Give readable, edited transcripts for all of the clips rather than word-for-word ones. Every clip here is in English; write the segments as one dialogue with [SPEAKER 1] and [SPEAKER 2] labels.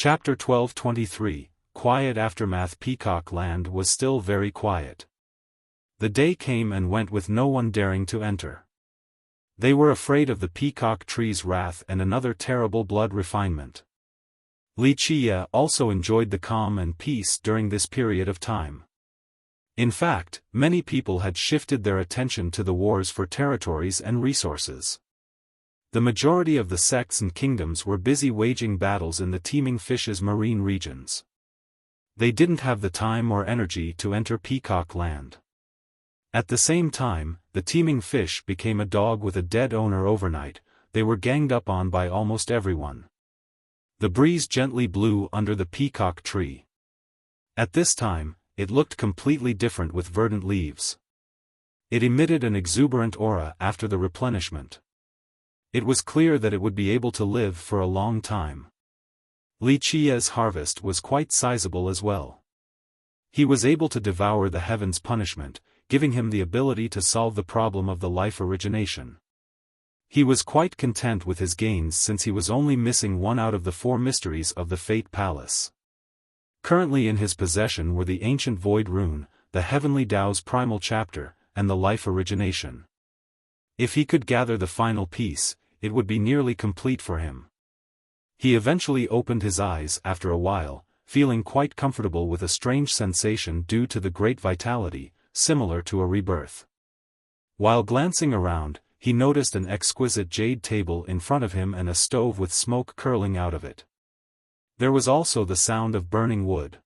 [SPEAKER 1] Chapter 1223, Quiet Aftermath. Peacock Land was still very quiet. The day came and went with no one daring to enter. They were afraid of the peacock tree's wrath and another terrible blood refinement. Wuxia also enjoyed the calm and peace during this period of time. In fact, many people had shifted their attention to the wars for territories and resources. The majority of the sects and kingdoms were busy waging battles in the teeming fish's marine regions. They didn't have the time or energy to enter Peacock Land. At the same time, the teeming fish became a dog with a dead owner overnight. They were ganged up on by almost everyone. The breeze gently blew under the peacock tree. At this time, it looked completely different with verdant leaves. It emitted an exuberant aura after the replenishment. It was clear that it would be able to live for a long time. Wuxia's harvest was quite sizable as well. He was able to devour the heaven's punishment, giving him the ability to solve the problem of the life origination. He was quite content with his gains since he was only missing one out of the 4 mysteries of the Fate Palace. Currently in his possession were the ancient Void Rune, the Heavenly Tao's primal chapter, and the life origination. If he could gather the final piece, it would be nearly complete for him. He eventually opened his eyes after a while, feeling quite comfortable with a strange sensation due to the great vitality, similar to a rebirth. While glancing around, he noticed an exquisite jade table in front of him and a stove with smoke curling out of it. There was also the sound of burning wood.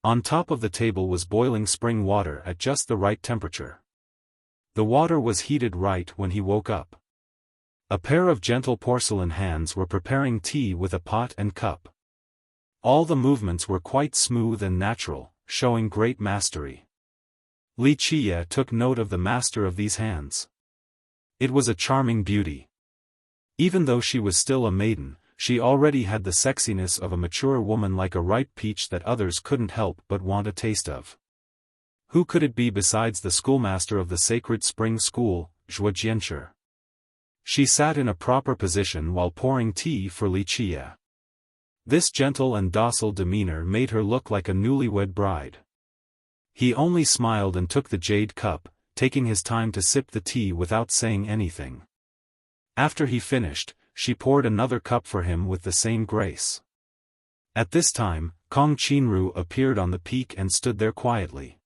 [SPEAKER 1] On top of the table was boiling spring water at just the right temperature. The water was heated right when he woke up. A pair of gentle porcelain hands were preparing tea with a pot and cup. All the movements were quite smooth and natural, showing great mastery. Wuxia took note of the master of these hands. It was a charming beauty. Even though she was still a maiden, she already had the sexiness of a mature woman, like a ripe peach that others couldn't help but want a taste of. Who could it be besides the schoolmaster of the Sacred Spring School, Zhuojianshi? She sat in a proper position while pouring tea for Wuxia. This gentle and docile demeanor made her look like a newlywed bride. He only smiled and took the jade cup, taking his time to sip the tea without saying anything. After he finished, she poured another cup for him with the same grace. At this time, Kong Qinru appeared on the peak and stood there quietly.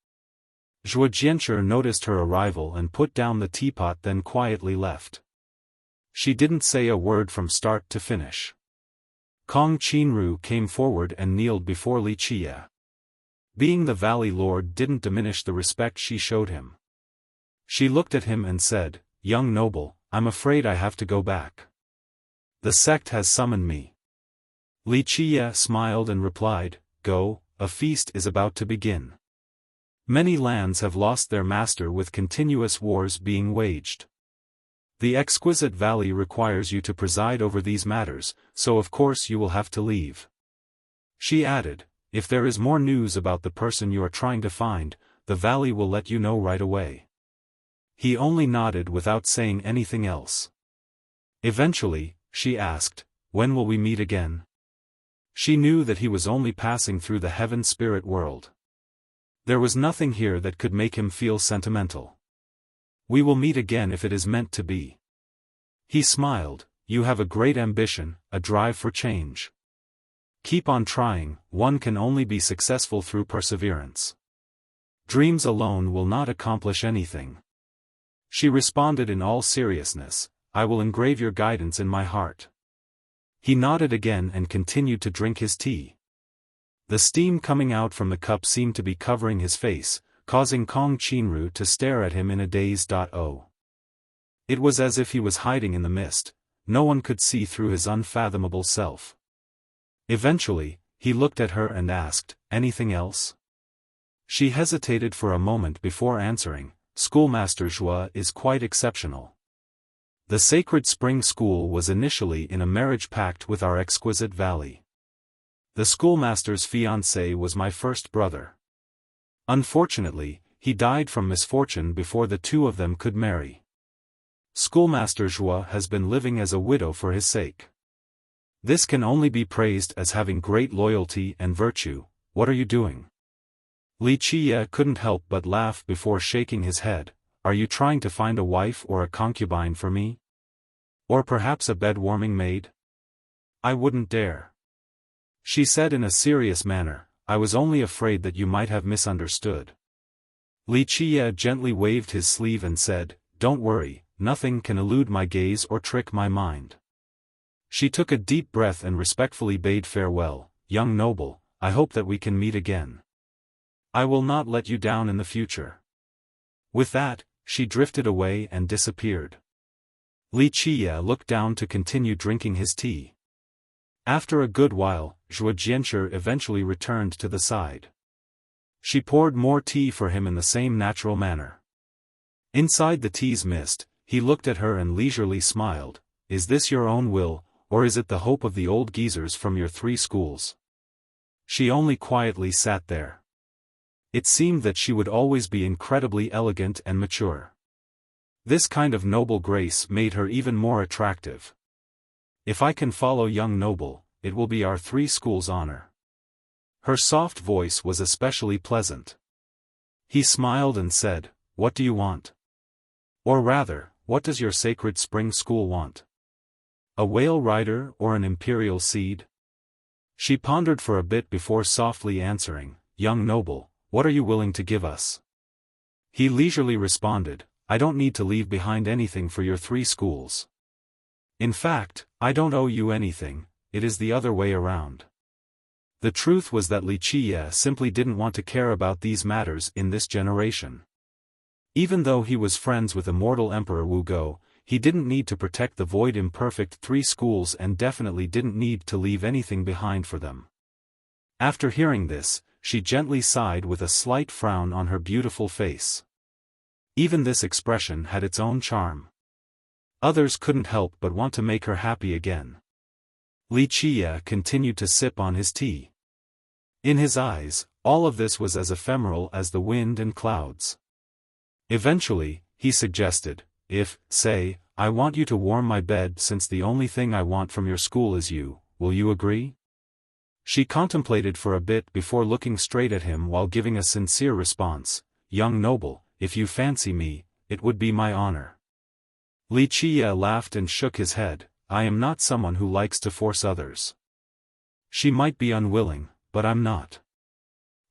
[SPEAKER 1] Zhuojianshi noticed her arrival and put down the teapot, then quietly left. She didn't say a word from start to finish. Kong Qinru came forward and kneeled before Wuxia. Being the Valley Lord didn't diminish the respect she showed him. She looked at him and said, "Young noble, I'm afraid I have to go back. The sect has summoned me." Wuxia smiled and replied, "Go, a feast is about to begin. Many lands have lost their master with continuous wars being waged. The exquisite valley requires you to preside over these matters, so of course you will have to leave." She added, "If there is more news about the person you are trying to find, the valley will let you know right away." He only nodded without saying anything else. Eventually, she asked, "When will we meet again?" She knew that he was only passing through the heaven spirit world. There was nothing here that could make him feel sentimental. "We will meet again if it is meant to be." He smiled. "You have a great ambition, a drive for change. Keep on trying, one can only be successful through perseverance. Dreams alone will not accomplish anything." She responded in all seriousness, "I will engrave your guidance in my heart." He nodded again and continued to drink his tea. The steam coming out from the cup seemed to be covering his face, causing Kong Qinru to stare at him in a daze. It was as if he was hiding in the mist. No one could see through his unfathomable self. Eventually, he looked at her and asked, "Anything else?" She hesitated for a moment before answering, "Schoolmaster Zhuo is quite exceptional. The Sacred Spring School was initially in a marriage pact with our exquisite valley. The schoolmaster's fiancé was my first brother. Unfortunately, he died from misfortune before the two of them could marry. Schoolmaster Zhuo has been living as a widow for his sake. This can only be praised as having great loyalty and virtue. What are you doing? Li Qiye couldn't help but laugh before shaking his head. Are you trying to find a wife or a concubine for me? Or perhaps a bed-warming maid? I wouldn't dare. She said in a serious manner, I was only afraid that you might have misunderstood. Li Qiye gently waved his sleeve and said, Don't worry, nothing can elude my gaze or trick my mind. She took a deep breath and respectfully bade farewell. Young noble, I hope that we can meet again. I will not let you down in the future. With that, she drifted away and disappeared. Li Qiye looked down to continue drinking his tea. After a good while, Zhuo Jianshi eventually returned to the side. She poured more tea for him in the same natural manner. Inside the tea's mist, he looked at her and leisurely smiled. Is this your own will, or is it the hope of the old geezers from your 3 schools? She only quietly sat there. It seemed that she would always be incredibly elegant and mature. This kind of noble grace made her even more attractive. If I can follow young noble, it will be our 3 schools' honor. Her soft voice was especially pleasant. He smiled and said, What do you want? Or rather, what does your sacred spring school want? A whale rider or an imperial seed? She pondered for a bit before softly answering, Young noble, what are you willing to give us? He leisurely responded, I don't need to leave behind anything for your 3 schools. In fact, I don't owe you anything, it is the other way around. The truth was that Li Qiye simply didn't want to care about these matters in this generation. Even though he was friends with immortal Emperor Wu Go, he didn't need to protect the void imperfect 3 schools and definitely didn't need to leave anything behind for them. After hearing this, she gently sighed with a slight frown on her beautiful face. Even this expression had its own charm. Others couldn't help but want to make her happy again. Li Qiye continued to sip on his tea. In his eyes, all of this was as ephemeral as the wind and clouds. Eventually, he suggested, If, say, I want you to warm my bed since the only thing I want from your school is you, will you agree? She contemplated for a bit before looking straight at him while giving a sincere response, Young noble, if you fancy me, it would be my honor. Li Qiye laughed and shook his head, I am not someone who likes to force others. She might be unwilling, but I'm not.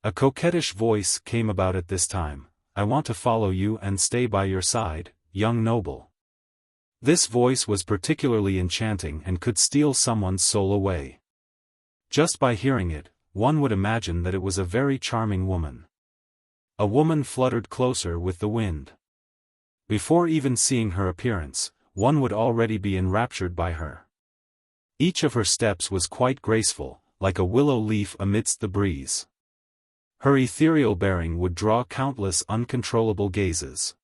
[SPEAKER 1] A coquettish voice came about at this time, I want to follow you and stay by your side, young noble. This voice was particularly enchanting and could steal someone's soul away. Just by hearing it, one would imagine that it was a very charming woman. A woman fluttered closer with the wind. Before even seeing her appearance, one would already be enraptured by her. Each of her steps was quite graceful, like a willow leaf amidst the breeze. Her ethereal bearing would draw countless uncontrollable gazes.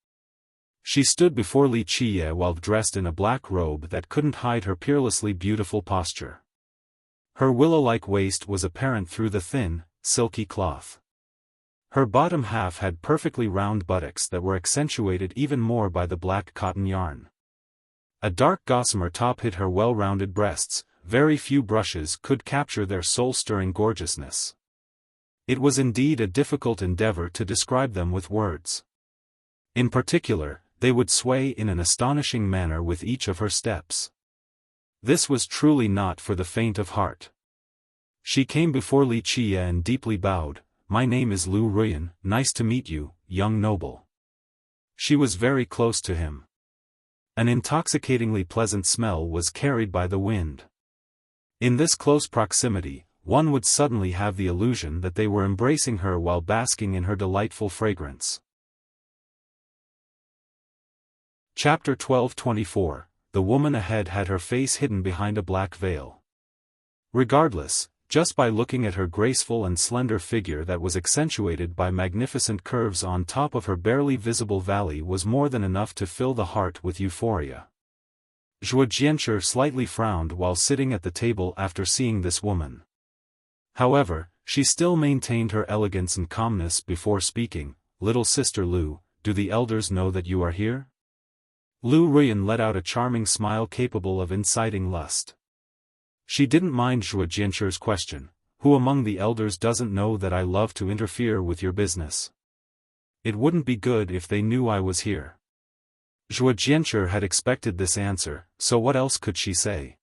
[SPEAKER 1] She stood before Li Qiye while dressed in a black robe that couldn't hide her peerlessly beautiful posture. Her willow-like waist was apparent through the thin, silky cloth. Her bottom half had perfectly round buttocks that were accentuated even more by the black cotton yarn. A dark gossamer top hid her well-rounded breasts, very few brushes could capture their soul-stirring gorgeousness. It was indeed a difficult endeavor to describe them with words. In particular, they would sway in an astonishing manner with each of her steps. This was truly not for the faint of heart. She came before Li Qiye and deeply bowed, My name is Lu Ruyan, nice to meet you, young noble. She was very close to him. An intoxicatingly pleasant smell was carried by the wind. In this close proximity, one would suddenly have the illusion that they were embracing her while basking in her delightful fragrance. Chapter 12:24. The woman ahead had her face hidden behind a black veil. Regardless, just by looking at her graceful and slender figure that was accentuated by magnificent curves on top of her barely visible valley was more than enough to fill the heart with euphoria. Zhuo Jianshi slightly frowned while sitting at the table after seeing this woman. However, she still maintained her elegance and calmness before speaking, Little sister Lu, do the elders know that you are here? Lu Ruyan let out a charming smile capable of inciting lust. She didn't mind Zhuo Jianchu's question, who among the elders doesn't know that I love to interfere with your business? It wouldn't be good if they knew I was here. Zhuo Jianchu had expected this answer, so what else could she say?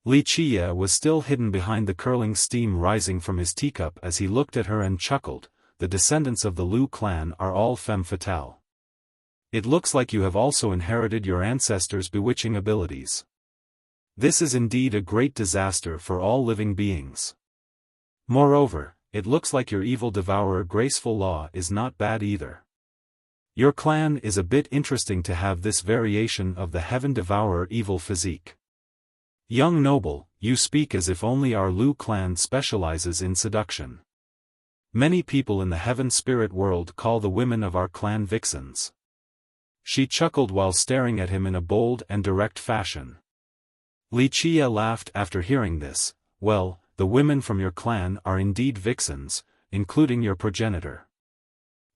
[SPEAKER 1] Li Qie was still hidden behind the curling steam rising from his teacup as he looked at her and chuckled. The descendants of the Lu clan are all femme fatale. It looks like you have also inherited your ancestors' bewitching abilities. This is indeed a great disaster for all living beings. Moreover, it looks like your evil devourer graceful law is not bad either. Your clan is a bit interesting to have this variation of the heaven devourer evil physique. Young noble, you speak as if only our Lu clan specializes in seduction. Many people in the heaven spirit world call the women of our clan vixens. She chuckled while staring at him in a bold and direct fashion. Li Qie laughed after hearing this. Well, the women from your clan are indeed vixens, including your progenitor.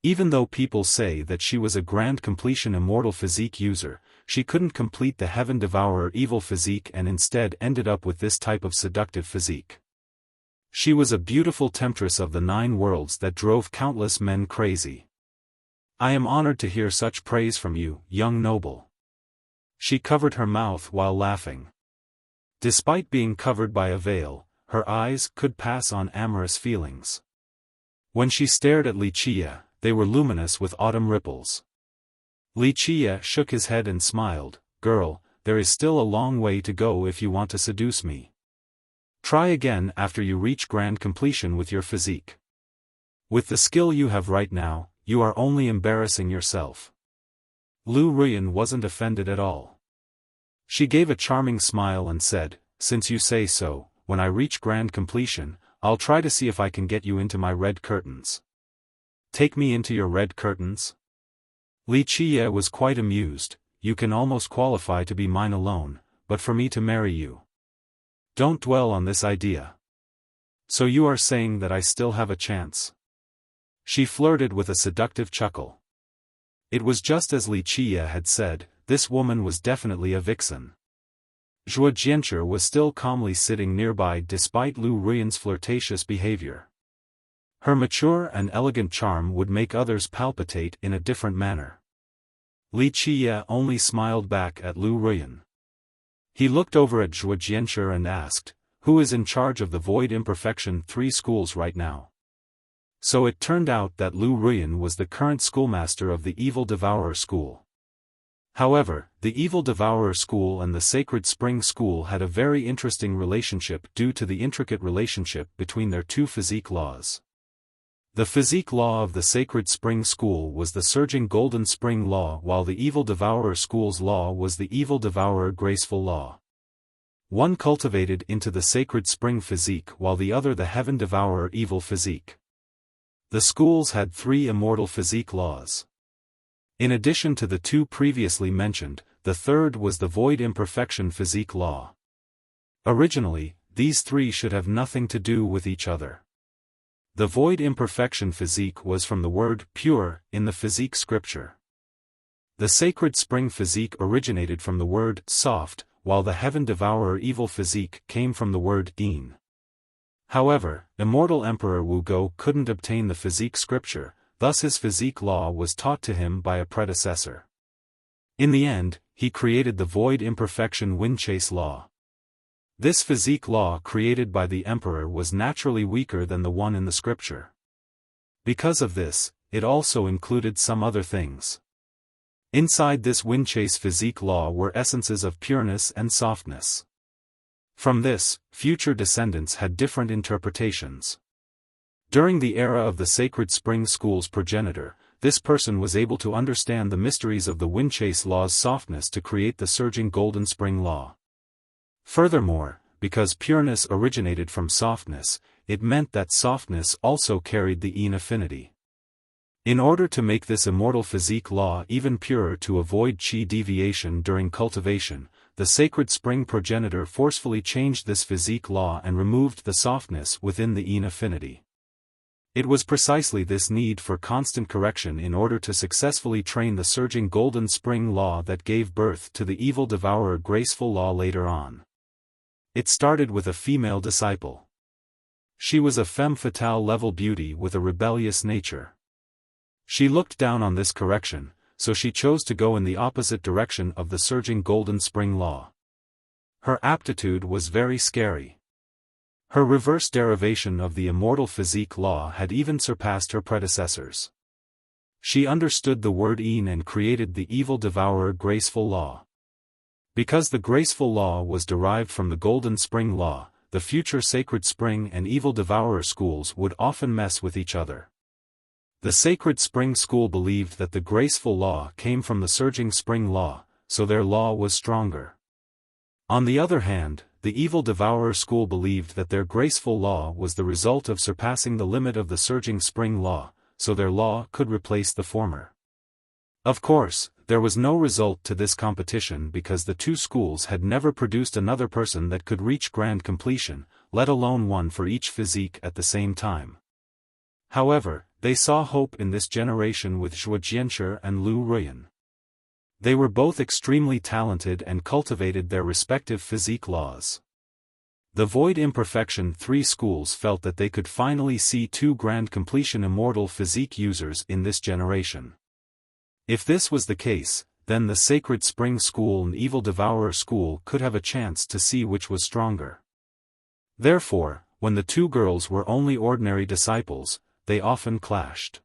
[SPEAKER 1] Even though people say that she was a grand completion immortal physique user, she couldn't complete the heaven devourer evil physique and instead ended up with this type of seductive physique. She was a beautiful temptress of the 9 worlds that drove countless men crazy. I am honored to hear such praise from you, young noble. She covered her mouth while laughing. Despite being covered by a veil, her eyes could pass on amorous feelings. When she stared at Li Qie, they were luminous with autumn ripples. Li Qie shook his head and smiled. Girl, there is still a long way to go if you want to seduce me. Try again after you reach grand completion with your physique. With the skill you have right now, you are only embarrassing yourself. Lu Ruyan wasn't offended at all. She gave a charming smile and said, since you say so, when I reach grand completion, I'll try to see if I can get you into my red curtains. Take me into your red curtains? Li Qie was quite amused. You can almost qualify to be mine alone, but for me to marry you. Don't dwell on this idea. So you are saying that I still have a chance? She flirted with a seductive chuckle. It was just as Li Qie had said, this woman was definitely a vixen. Zhuo Jianchu was still calmly sitting nearby despite Lu Ruyan's flirtatious behavior. Her mature and elegant charm would make others palpitate in a different manner. Li Qie only smiled back at Lu Ruyan. He looked over at Zhuo Jianchu and asked, who is in charge of the Void Imperfection 3 schools right now? So it turned out that Lu Ruyan was the current schoolmaster of the Evil Devourer School. However, the Evil Devourer School and the Sacred Spring School had a very interesting relationship due to the intricate relationship between their 2 physique laws. The physique law of the Sacred Spring School was the Surging Golden Spring Law, while the Evil Devourer School's law was the Evil Devourer Graceful Law. One cultivated into the Sacred Spring physique while the other the Heaven Devourer Evil physique. The schools had 3 immortal physique laws. In addition to the 2 previously mentioned, the third was the Void Imperfection physique law. Originally, these 3 should have nothing to do with each other. The Void Imperfection physique was from the word pure in the physique scripture. The Sacred Spring physique originated from the word soft, while the Heaven Devourer Evil physique came from the word yin. However, Immortal Emperor Wu Go couldn't obtain the physique scripture, thus his physique law was taught to him by a predecessor. In the end, he created the Void Imperfection Windchase law. This physique law created by the emperor was naturally weaker than the one in the scripture. Because of this, it also included some other things. Inside this Windchase physique law were essences of pureness and softness. From this, future descendants had different interpretations. During the era of the Sacred Spring School's progenitor, this person was able to understand the mysteries of the Windchase law's softness to create the Surging Golden Spring law. Furthermore, because pureness originated from softness, it meant that softness also carried the yin affinity. In order to make this immortal physique law even purer to avoid qi deviation during cultivation, the Sacred Spring progenitor forcefully changed this physique law and removed the softness within the yin affinity. It was precisely this need for constant correction in order to successfully train the Surging Golden Spring law that gave birth to the Evil Devourer Graceful law later on. It started with a female disciple. She was a femme fatale level beauty with a rebellious nature. She looked down on this correction, so she chose to go in the opposite direction of the surging Golden Spring Law. Her aptitude was very scary. Her reverse derivation of the immortal physique law had even surpassed her predecessors. She understood the word Yin and created the evil devourer graceful law. Because the graceful law was derived from the Golden Spring Law, the future Sacred Spring and Evil Devourer schools would often mess with each other. The Sacred Spring school believed that the graceful law came from the surging Spring Law, so their law was stronger. On the other hand, the Evil Devourer school believed that their graceful law was the result of surpassing the limit of the surging Spring Law, so their law could replace the former. Of course, there was no result to this competition because the two schools had never produced another person that could reach grand completion, let alone one for each physique at the same time. However, they saw hope in this generation with Zhuo Jianshi and Lu Ruyan. They were both extremely talented and cultivated their respective physique laws. The Void Imperfection 3 schools felt that they could finally see two grand completion immortal physique users in this generation. If this was the case, then the Sacred Spring School and Evil Devourer School could have a chance to see which was stronger. Therefore, when the two girls were only ordinary disciples, they often clashed.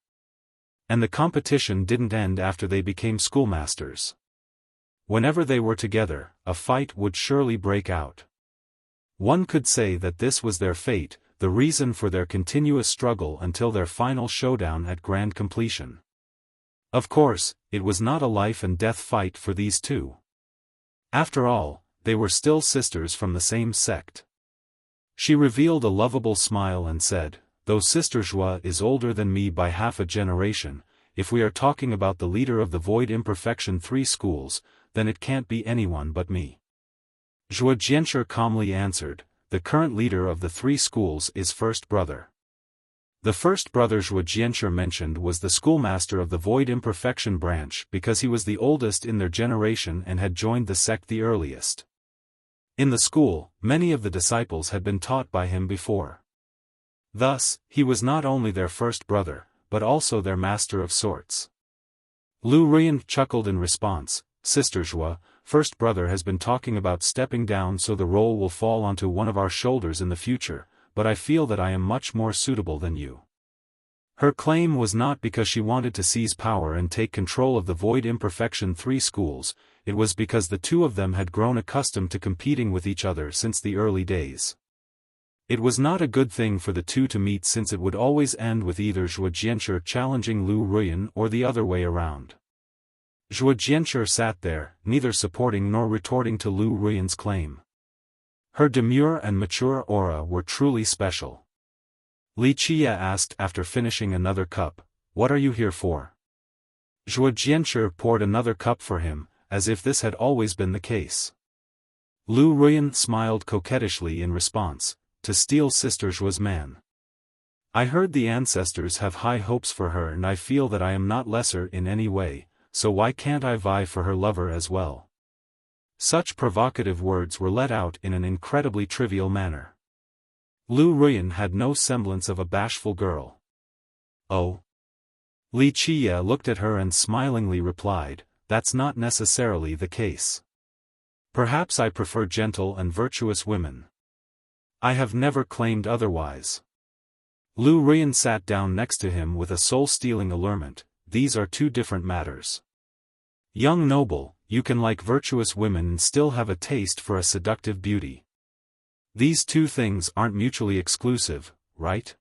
[SPEAKER 1] And the competition didn't end after they became schoolmasters. Whenever they were together, a fight would surely break out. One could say that this was their fate, the reason for their continuous struggle until their final showdown at grand completion. Of course, it was not a life-and-death fight for these two. After all, they were still sisters from the same sect. She revealed a lovable smile and said, "Though Sister Zhuo is older than me by half a generation, if we are talking about the leader of the Void Imperfection 3 schools, then it can't be anyone but me." Zhuo Jianshi calmly answered, "The current leader of the 3 schools is first brother." The first brother Zhuo Jianshi mentioned was the schoolmaster of the Void Imperfection branch because he was the oldest in their generation and had joined the sect the earliest. In the school, many of the disciples had been taught by him before. Thus, he was not only their first brother, but also their master of sorts. Lu Ruyan chuckled in response, "Sister Zhuo, first brother has been talking about stepping down so the role will fall onto one of our shoulders in the future, but I feel that I am much more suitable than you." Her claim was not because she wanted to seize power and take control of the Void Imperfection 3 schools, it was because the two of them had grown accustomed to competing with each other since the early days. It was not a good thing for the two to meet since it would always end with either Zhuo Jianshi challenging Lu Ruyan or the other way around. Zhuo Jianshi sat there, neither supporting nor retorting to Lu Ruyan's claim. Her demure and mature aura were truly special. Wuxia asked after finishing another cup, "What are you here for?" Zhuo Jianshi poured another cup for him, as if this had always been the case. Lu Ruyan smiled coquettishly in response, "To steal Sister Zhuo's man. I heard the ancestors have high hopes for her and I feel that I am not lesser in any way, so why can't I vie for her lover as well?" Such provocative words were let out in an incredibly trivial manner. Lu Ruyan had no semblance of a bashful girl. "Oh." Wuxia looked at her and smilingly replied, "That's not necessarily the case. Perhaps I prefer gentle and virtuous women. I have never claimed otherwise." Lu Ruyan sat down next to him with a soul-stealing allurement. "These are two different matters. Young noble, you can like virtuous women and still have a taste for a seductive beauty. These two things aren't mutually exclusive, right?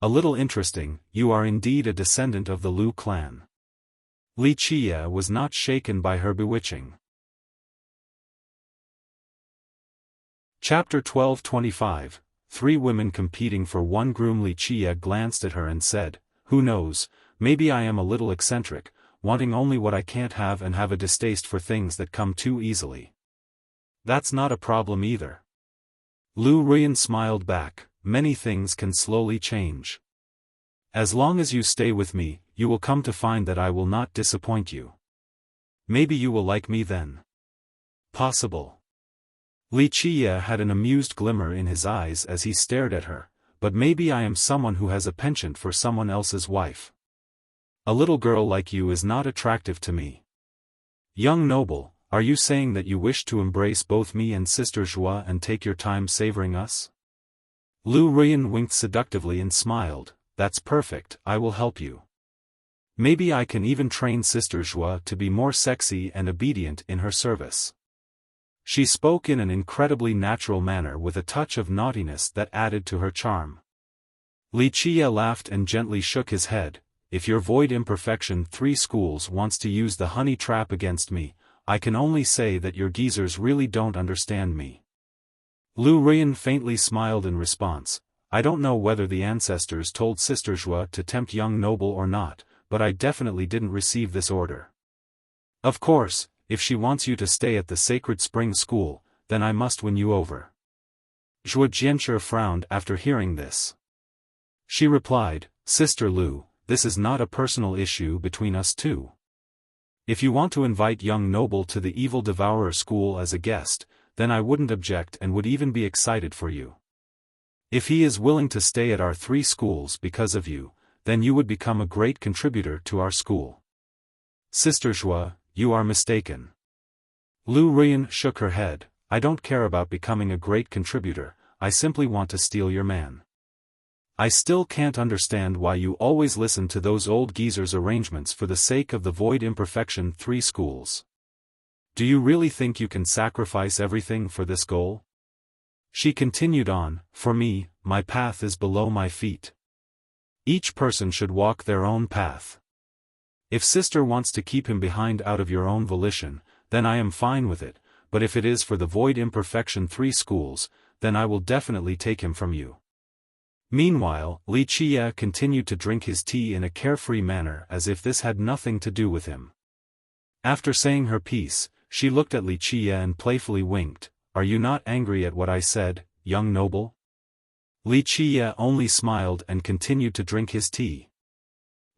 [SPEAKER 1] A little interesting, you are indeed a descendant of the Lu clan." Wuxia was not shaken by her bewitching. Chapter 12:25, 3 women competing for one groom. Wuxia glanced at her and said, "Who knows, maybe I am a little eccentric, wanting only what I can't have and have a distaste for things that come too easily. That's not a problem either." Lu Ruyan smiled back, "Many things can slowly change. As long as you stay with me, you will come to find that I will not disappoint you. Maybe you will like me then." "Possible." Li Qiye had an amused glimmer in his eyes as he stared at her, but maybe I am someone who has a penchant for someone else's wife. A little girl like you is not attractive to me. Young noble, are you saying that you wish to embrace both me and Sister Zhua and take your time savoring us? Lu Ruyan winked seductively and smiled. That's perfect, I will help you. Maybe I can even train Sister Zhua to be more sexy and obedient in her service. She spoke in an incredibly natural manner with a touch of naughtiness that added to her charm. Li Qiye laughed and gently shook his head. If your Void Imperfection 3 schools wants to use the honey trap against me, I can only say that your geezers really don't understand me. Lu Ruyan faintly smiled in response. I don't know whether the ancestors told Sister Zhua to tempt young noble or not, but I definitely didn't receive this order. Of course, if she wants you to stay at the Sacred Spring School, then I must win you over. Zhuo Jianshi frowned after hearing this. She replied, Sister Lu, this is not a personal issue between us two. If you want to invite young noble to the Evil Devourer School as a guest, then I wouldn't object and would even be excited for you. If he is willing to stay at our 3 schools because of you, then you would become a great contributor to our school. Sister Zhua, you are mistaken. Lu Ruyan shook her head. I don't care about becoming a great contributor, I simply want to steal your man. I still can't understand why you always listen to those old geezers' arrangements for the sake of the Void Imperfection 3 schools. Do you really think you can sacrifice everything for this goal? She continued on, for me, my path is below my feet. Each person should walk their own path. If Sister wants to keep him behind out of your own volition, then I am fine with it, but if it is for the Void Imperfection 3 schools, then I will definitely take him from you. Meanwhile, Li Qiye continued to drink his tea in a carefree manner as if this had nothing to do with him. After saying her piece, she looked at Li Qiye and playfully winked. Are you not angry at what I said, young noble? Li Qiye only smiled and continued to drink his tea.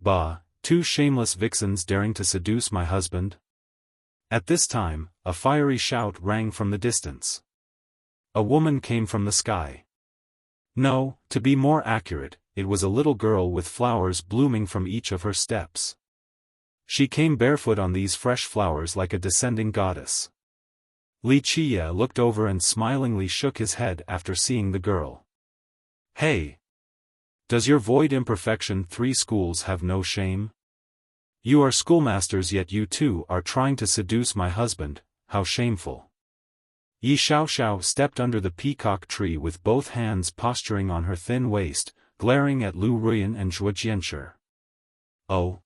[SPEAKER 1] Bah, 2 shameless vixens daring to seduce my husband? At this time, a fiery shout rang from the distance. A woman came from the sky. No, to be more accurate, it was a little girl with flowers blooming from each of her steps. She came barefoot on these fresh flowers like a descending goddess. Li Qiye looked over and smilingly shook his head after seeing the girl. Hey! Does your Void Imperfection 3 schools have no shame? You are schoolmasters yet you too are trying to seduce my husband, how shameful. Yi Xiaoxiao stepped under the peacock tree with both hands posturing on her thin waist, glaring at Lu Ruyan and Zhuo Jianshi. Oh!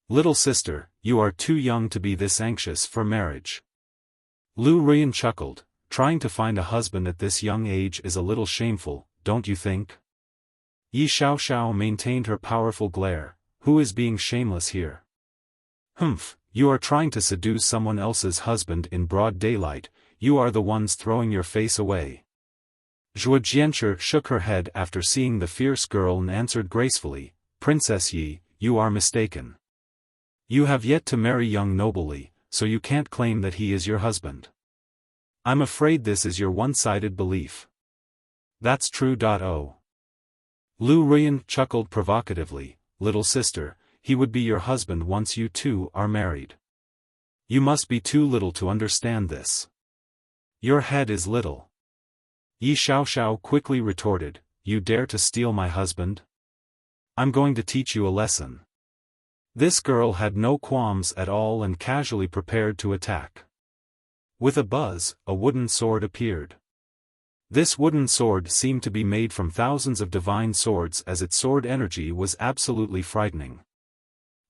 [SPEAKER 1] Little sister, you are too young to be this anxious for marriage. Lu Ruyan chuckled, trying to find a husband at this young age is a little shameful, don't you think? Yi Xiaoxiao maintained her powerful glare. Who is being shameless here? Humph, you are trying to seduce someone else's husband in broad daylight, you are the ones throwing your face away. Zhuo Jianshi shook her head after seeing the fierce girl and answered gracefully, Princess Yi, you are mistaken. You have yet to marry young noble Li, so you can't claim that he is your husband. I'm afraid this is your one-sided belief. That's true. Lu Ruyan chuckled provocatively. Little sister, he would be your husband once you two are married. You must be too little to understand this. Your head is little. Yi Xiaoxiao quickly retorted, you dare to steal my husband? I'm going to teach you a lesson. This girl had no qualms at all and casually prepared to attack. With a buzz, a wooden sword appeared. This wooden sword seemed to be made from thousands of divine swords as its sword energy was absolutely frightening.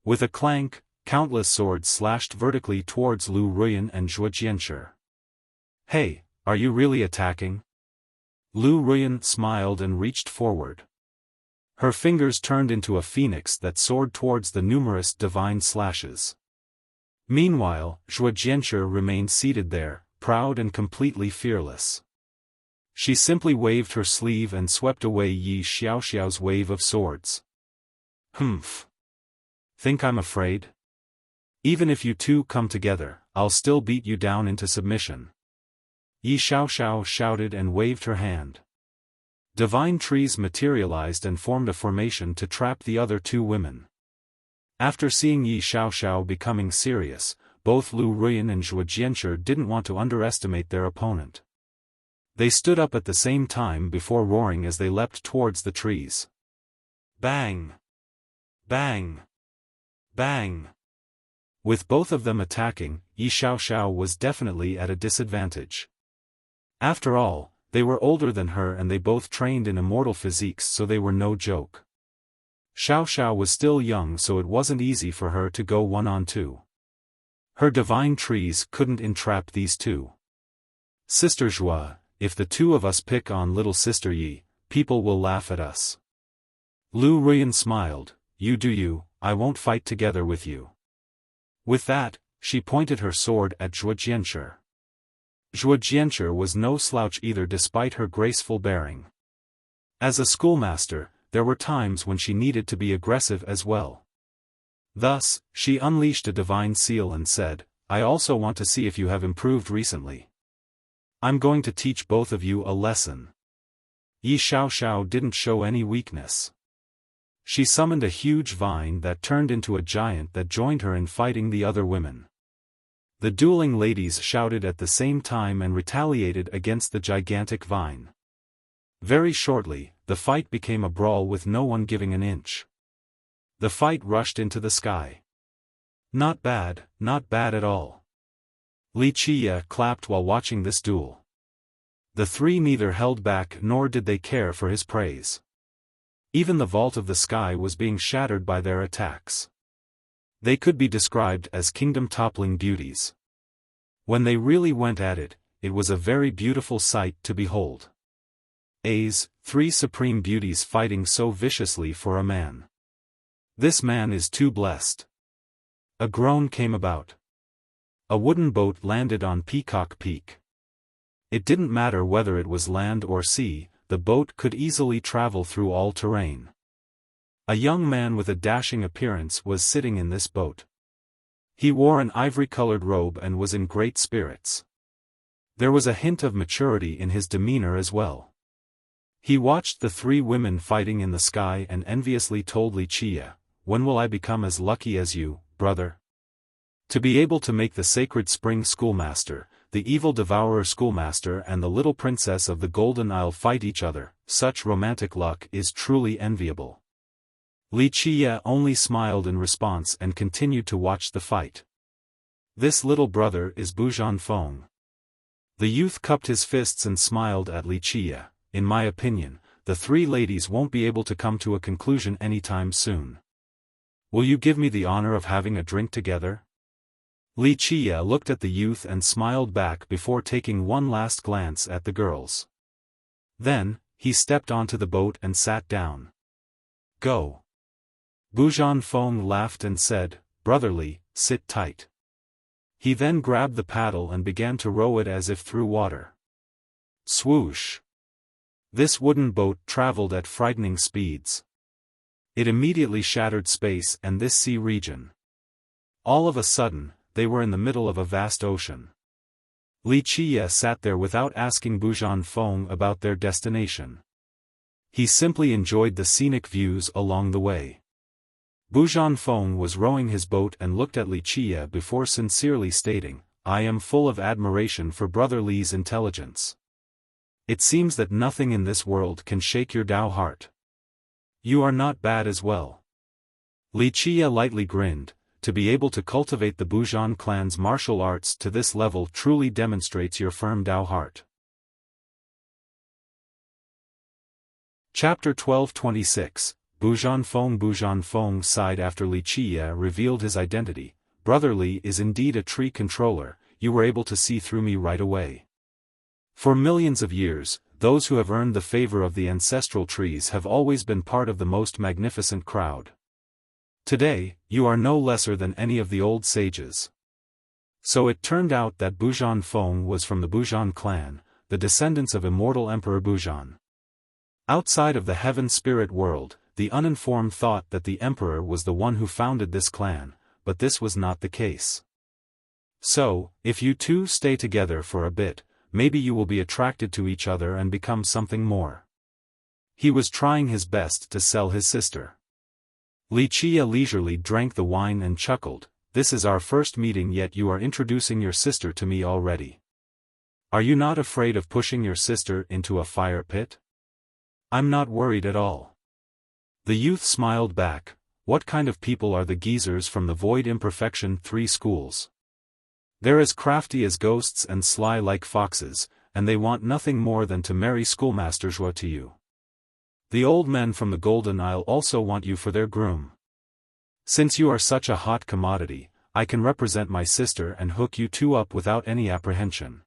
[SPEAKER 1] With a clank, countless swords slashed vertically towards Lu Ruyan and Zhuo Jianshi. Hey, are you really attacking? Lu Ruyan smiled and reached forward. Her fingers turned into a phoenix that soared towards the numerous divine slashes. Meanwhile, Zhuo Jianshi remained seated there, proud and completely fearless. She simply waved her sleeve and swept away Yi Xiaoxiao's wave of swords. Humph. Think I'm afraid? Even if you two come together, I'll still beat you down into submission. Yi Xiaoxiao shouted and waved her hand. Divine trees materialized and formed a formation to trap the other two women. After seeing Yi Xiaoxiao becoming serious, both Lu Ruyan and Zhuo Jianshi didn't want to underestimate their opponent. They stood up at the same time before roaring as they leapt towards the trees. Bang! Bang! Bang! With both of them attacking, Yi Xiaoxiao was definitely at a disadvantage. After all, they were older than her and they both trained in immortal physiques, so they were no joke. Xiaoxiao was still young, so it wasn't easy for her to go one-on-two. Her divine trees couldn't entrap these two. Sister Zhuo, if the two of us pick on little sister Yi, people will laugh at us. Lu Ruyan smiled. You do you, I won't fight together with you. With that, she pointed her sword at Zhuo Jianshi. Zhuo Jianshi was no slouch either despite her graceful bearing. As a schoolmaster, there were times when she needed to be aggressive as well. Thus, she unleashed a divine seal and said, I also want to see if you have improved recently. I'm going to teach both of you a lesson. Yi Xiaoxiao didn't show any weakness. She summoned a huge vine that turned into a giant that joined her in fighting the other women. The dueling ladies shouted at the same time and retaliated against the gigantic vine. Very shortly, the fight became a brawl with no one giving an inch. The fight rushed into the sky. Not bad at all. Li Qiya clapped while watching this duel. The three neither held back nor did they care for his praise. Even the vault of the sky was being shattered by their attacks. They could be described as kingdom-toppling beauties. When they really went at it, it was a very beautiful sight to behold. Three supreme beauties fighting so viciously for a man. This man is too blessed. A groan came about. A wooden boat landed on Peacock Peak. It didn't matter whether it was land or sea, the boat could easily travel through all terrain. A young man with a dashing appearance was sitting in this boat. He wore an ivory-colored robe and was in great spirits. There was a hint of maturity in his demeanor as well. He watched the three women fighting in the sky and enviously told Li Qiya, when will I become as lucky as you, brother? To be able to make the sacred spring schoolmaster, the evil devourer schoolmaster and the little princess of the Golden Isle fight each other, such romantic luck is truly enviable. Li Qiya only smiled in response and continued to watch the fight. This little brother is Buzhan Feng. The youth cupped his fists and smiled at Li Qiya. In my opinion, the three ladies won't be able to come to a conclusion anytime soon. Will you give me the honor of having a drink together? Li Qiya looked at the youth and smiled back before taking one last glance at the girls. Then, he stepped onto the boat and sat down. Go. Buzhan Feng laughed and said, brotherly, sit tight. He then grabbed the paddle and began to row it as if through water. Swoosh! This wooden boat traveled at frightening speeds. It immediately shattered space and this sea region. All of a sudden, they were in the middle of a vast ocean. Li Qiya sat there without asking Buzhan Feng about their destination. He simply enjoyed the scenic views along the way. Buzhan Feng was rowing his boat and looked at Li Qiya before sincerely stating, I am full of admiration for Brother Li's intelligence. It seems that nothing in this world can shake your Tao heart. You are not bad as well. Li Qiya lightly grinned. To be able to cultivate the Buzhan clan's martial arts to this level truly demonstrates your firm Tao heart. Chapter 1226, Buzhan Feng sighed after Li Qiya revealed his identity. Brother Li is indeed a tree controller, you were able to see through me right away. For millions of years, those who have earned the favor of the ancestral trees have always been part of the most magnificent crowd. Today, you are no lesser than any of the old sages. So it turned out that Buzhan Feng was from the Buzhan clan, the descendants of immortal Emperor Buzhan. Outside of the heaven spirit world, the uninformed thought that the emperor was the one who founded this clan, but this was not the case. So, if you two stay together for a bit, maybe you will be attracted to each other and become something more. He was trying his best to sell his sister. Wuxia leisurely drank the wine and chuckled. This is our first meeting, yet you are introducing your sister to me already. Are you not afraid of pushing your sister into a fire pit? I'm not worried at all. The youth smiled back. What kind of people are the geezers from the Void Imperfection 3 schools? They're as crafty as ghosts and sly like foxes, and they want nothing more than to marry schoolmaster Zhuo to you. The old men from the Golden Isle also want you for their groom. Since you are such a hot commodity, I can represent my sister and hook you two up without any apprehension.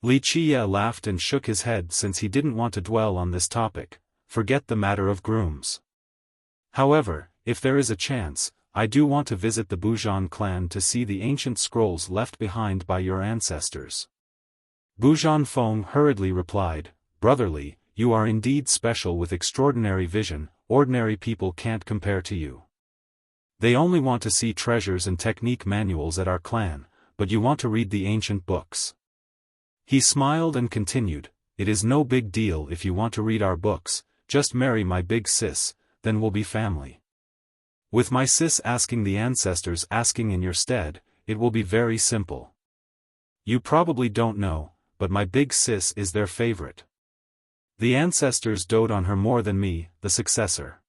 [SPEAKER 1] Wuxia laughed and shook his head since he didn't want to dwell on this topic. Forget the matter of grooms. However, if there is a chance, I do want to visit the Buzhan clan to see the ancient scrolls left behind by your ancestors. Buzhan Feng hurriedly replied, Brotherly, you are indeed special with extraordinary vision, ordinary people can't compare to you. They only want to see treasures and technique manuals at our clan, but you want to read the ancient books. He smiled and continued, It is no big deal if you want to read our books, just marry my big sis, then we'll be family. With my sis asking the ancestors asking in your stead, it will be very simple. You probably don't know, but my big sis is their favorite. The ancestors dote on her more than me, the successor.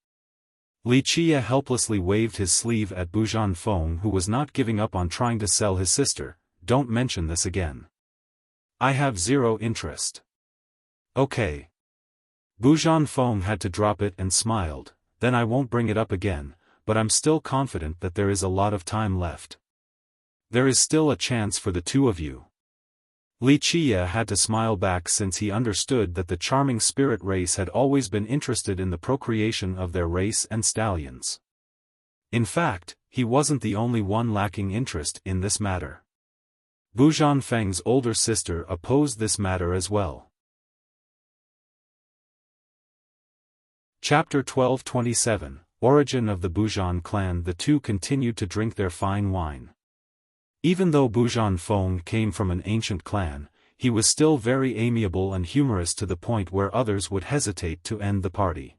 [SPEAKER 1] Wuxia helplessly waved his sleeve at Buzhan Feng, who was not giving up on trying to sell his sister. Don't mention this again. I have zero interest. Okay. Buzhan Feng had to drop it and smiled, then I won't bring it up again, but I'm still confident that there is a lot of time left. There is still a chance for the two of you. Wuxia had to smile back since he understood that the charming spirit race had always been interested in the procreation of their race and stallions. In fact, he wasn't the only one lacking interest in this matter. Buzhan Feng's older sister opposed this matter as well. Chapter 1227, Origin of the Buzhan clan. The two continued to drink their fine wine. Even though Buzhan Feng came from an ancient clan, he was still very amiable and humorous to the point where others would hesitate to end the party.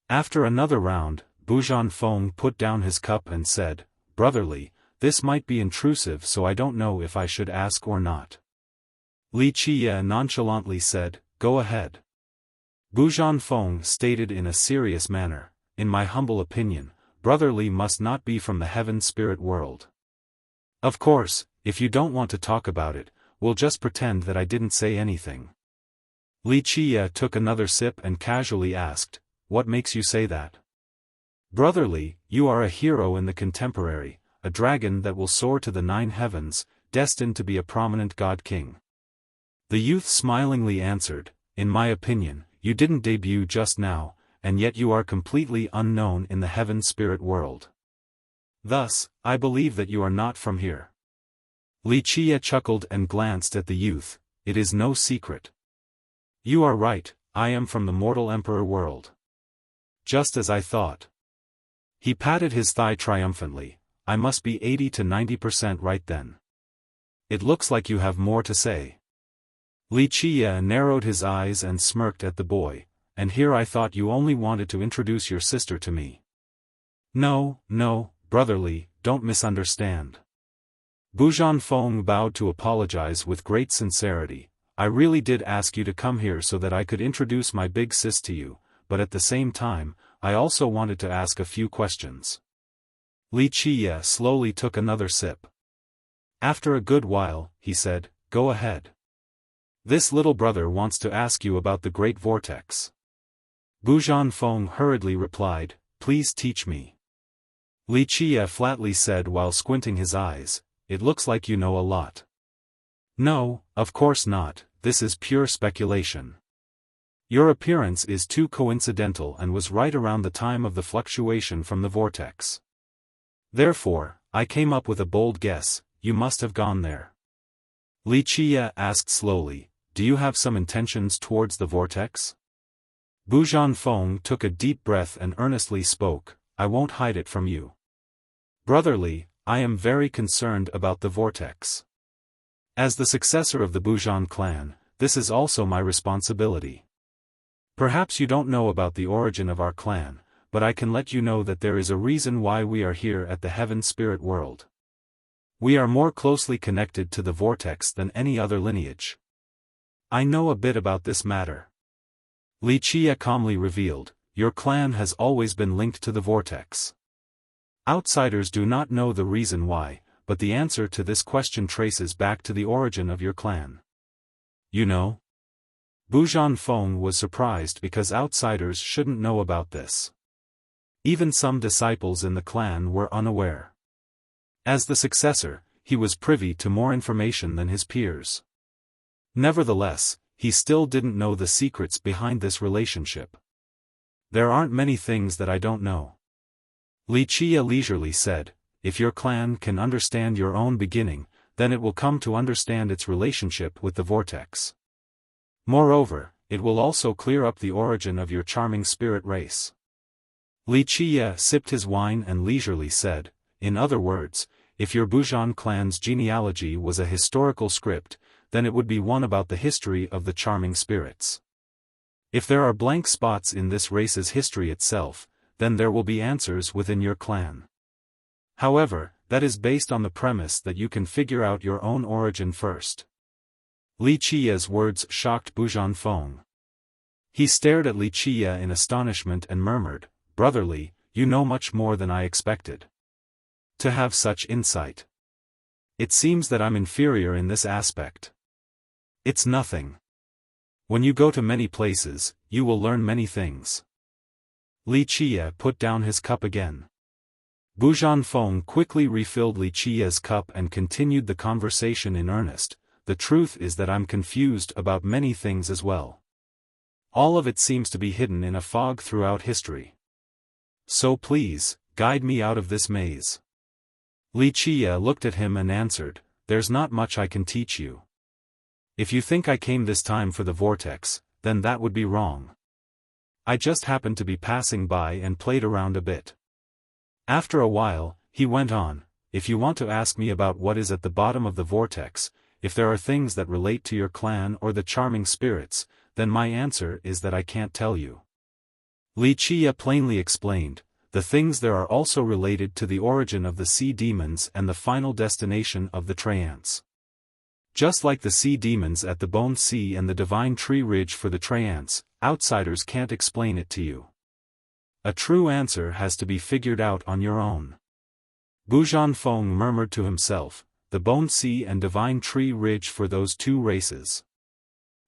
[SPEAKER 1] After another round, Buzhan Feng put down his cup and said, Brotherly, this might be intrusive, so I don't know if I should ask or not. Wuxia nonchalantly said, Go ahead. Buzhan Feng stated in a serious manner, In my humble opinion, Brotherly must not be from the heaven spirit world. Of course, if you don't want to talk about it, we'll just pretend that I didn't say anything. Wuxia took another sip and casually asked, What makes you say that? Brotherly, you are a hero in the contemporary, a dragon that will soar to the 9 heavens, destined to be a prominent god-king. The youth smilingly answered, In my opinion, you didn't debut just now, and yet you are completely unknown in the heaven spirit world. Thus, I believe that you are not from here. Wuxia chuckled and glanced at the youth. It is no secret. You are right, I am from the mortal emperor world. Just as I thought. He patted his thigh triumphantly. I must be 80 to 90% right then. It looks like you have more to say. Wuxia narrowed his eyes and smirked at the boy, and here I thought you only wanted to introduce your sister to me. No, Brotherly, don't misunderstand. Buzhan Feng bowed to apologize with great sincerity. I really did ask you to come here so that I could introduce my big sis to you, but at the same time, I also wanted to ask a few questions. Wuxia slowly took another sip. After a good while, he said, Go ahead. This little brother wants to ask you about the Great Vortex. Buzhan Feng hurriedly replied, Please teach me. Wuxia flatly said while squinting his eyes, It looks like you know a lot. No, of course not, this is pure speculation. Your appearance is too coincidental and was right around the time of the fluctuation from the vortex. Therefore, I came up with a bold guess, you must have gone there. Wuxia asked slowly, Do you have some intentions towards the vortex? Buzhan Feng took a deep breath and earnestly spoke, I won't hide it from you. Brotherly, I am very concerned about the vortex. As the successor of the Bujan clan, this is also my responsibility. Perhaps you don't know about the origin of our clan, but I can let you know that there is a reason why we are here at the Heaven Spirit World. We are more closely connected to the vortex than any other lineage. I know a bit about this matter. Wuxia calmly revealed, your clan has always been linked to the vortex. Outsiders do not know the reason why, but the answer to this question traces back to the origin of your clan. You know? Bujan Feng was surprised because outsiders shouldn't know about this. Even some disciples in the clan were unaware. As the successor, he was privy to more information than his peers. Nevertheless, he still didn't know the secrets behind this relationship. There aren't many things that I don't know. Wuxia leisurely said, if your clan can understand your own beginning, then it will come to understand its relationship with the vortex. Moreover, it will also clear up the origin of your charming spirit race. Wuxia sipped his wine and leisurely said, in other words, if your Bujan clan's genealogy was a historical script, then it would be one about the history of the charming spirits. If there are blank spots in this race's history itself, then there will be answers within your clan. However, that is based on the premise that you can figure out your own origin first. Wuxia's words shocked Bujan Feng. He stared at Wuxia in astonishment and murmured, brotherly, you know much more than I expected. To have such insight. It seems that I'm inferior in this aspect. It's nothing. When you go to many places, you will learn many things. Wuxia put down his cup again. Bujan Feng quickly refilled Wuxia's cup and continued the conversation in earnest. The truth is that I'm confused about many things as well. All of it seems to be hidden in a fog throughout history. So please, guide me out of this maze. Wuxia looked at him and answered, there's not much I can teach you. If you think I came this time for the vortex, then that would be wrong. I just happened to be passing by and played around a bit. After a while, he went on, if you want to ask me about what is at the bottom of the vortex, if there are things that relate to your clan or the charming spirits, then my answer is that I can't tell you. Wuxia plainly explained, the things there are also related to the origin of the sea demons and the final destination of the Treants. Just like the sea demons at the Bone Sea and the Divine Tree Ridge for the Treants, outsiders can't explain it to you. A true answer has to be figured out on your own. Bujan Feng murmured to himself, the Bone Sea and Divine Tree Ridge for those two races.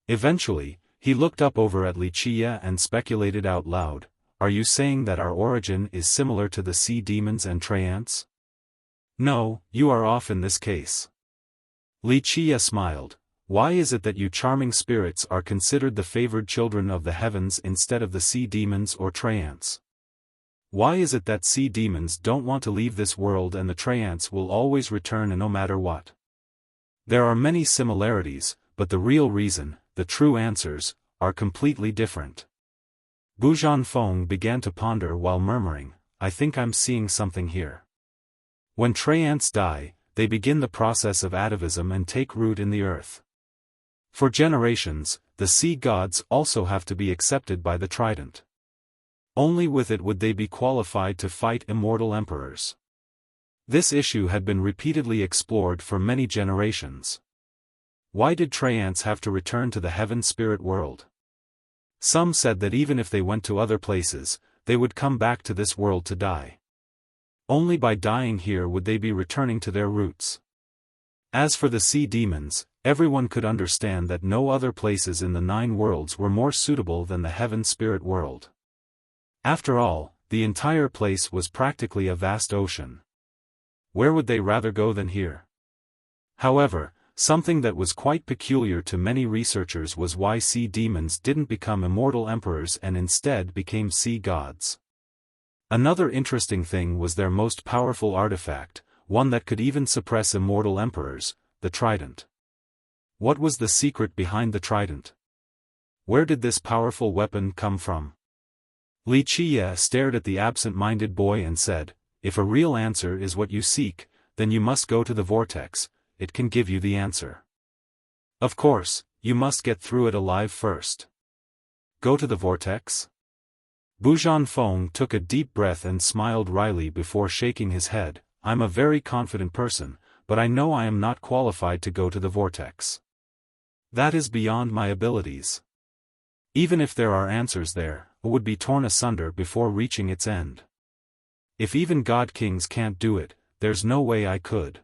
[SPEAKER 1] Eventually, he looked up over at Wuxia and speculated out loud, are you saying that our origin is similar to the sea demons and Treants? No, you are off in this case. Wuxia smiled, why is it that you charming spirits are considered the favored children of the heavens instead of the sea demons or Treants? Why is it that sea demons don't want to leave this world and the Treants will always return no matter what? There are many similarities, but the real reason, the true answers, are completely different. Bujan Feng began to ponder while murmuring, I think I'm seeing something here. When Treants die, they begin the process of atavism and take root in the earth. For generations, the sea gods also have to be accepted by the Trident. Only with it would they be qualified to fight immortal emperors. This issue had been repeatedly explored for many generations. Why did Treants have to return to the heaven spirit world? Some said that even if they went to other places, they would come back to this world to die. Only by dying here would they be returning to their roots. As for the sea demons, everyone could understand that no other places in the 9 worlds were more suitable than the heaven spirit world. After all, the entire place was practically a vast ocean. Where would they rather go than here? However, something that was quite peculiar to many researchers was why sea demons didn't become immortal emperors and instead became sea gods. Another interesting thing was their most powerful artifact, one that could even suppress immortal emperors, the Trident. What was the secret behind the Trident? Where did this powerful weapon come from? Wuxia stared at the absent-minded boy and said, if a real answer is what you seek, then you must go to the vortex, it can give you the answer. Of course, you must get through it alive first. Go to the vortex? Bu Zhanfeng took a deep breath and smiled wryly before shaking his head. I'm a very confident person, but I know I am not qualified to go to the vortex. That is beyond my abilities. Even if there are answers there, it would be torn asunder before reaching its end. If even God Kings can't do it, there's no way I could.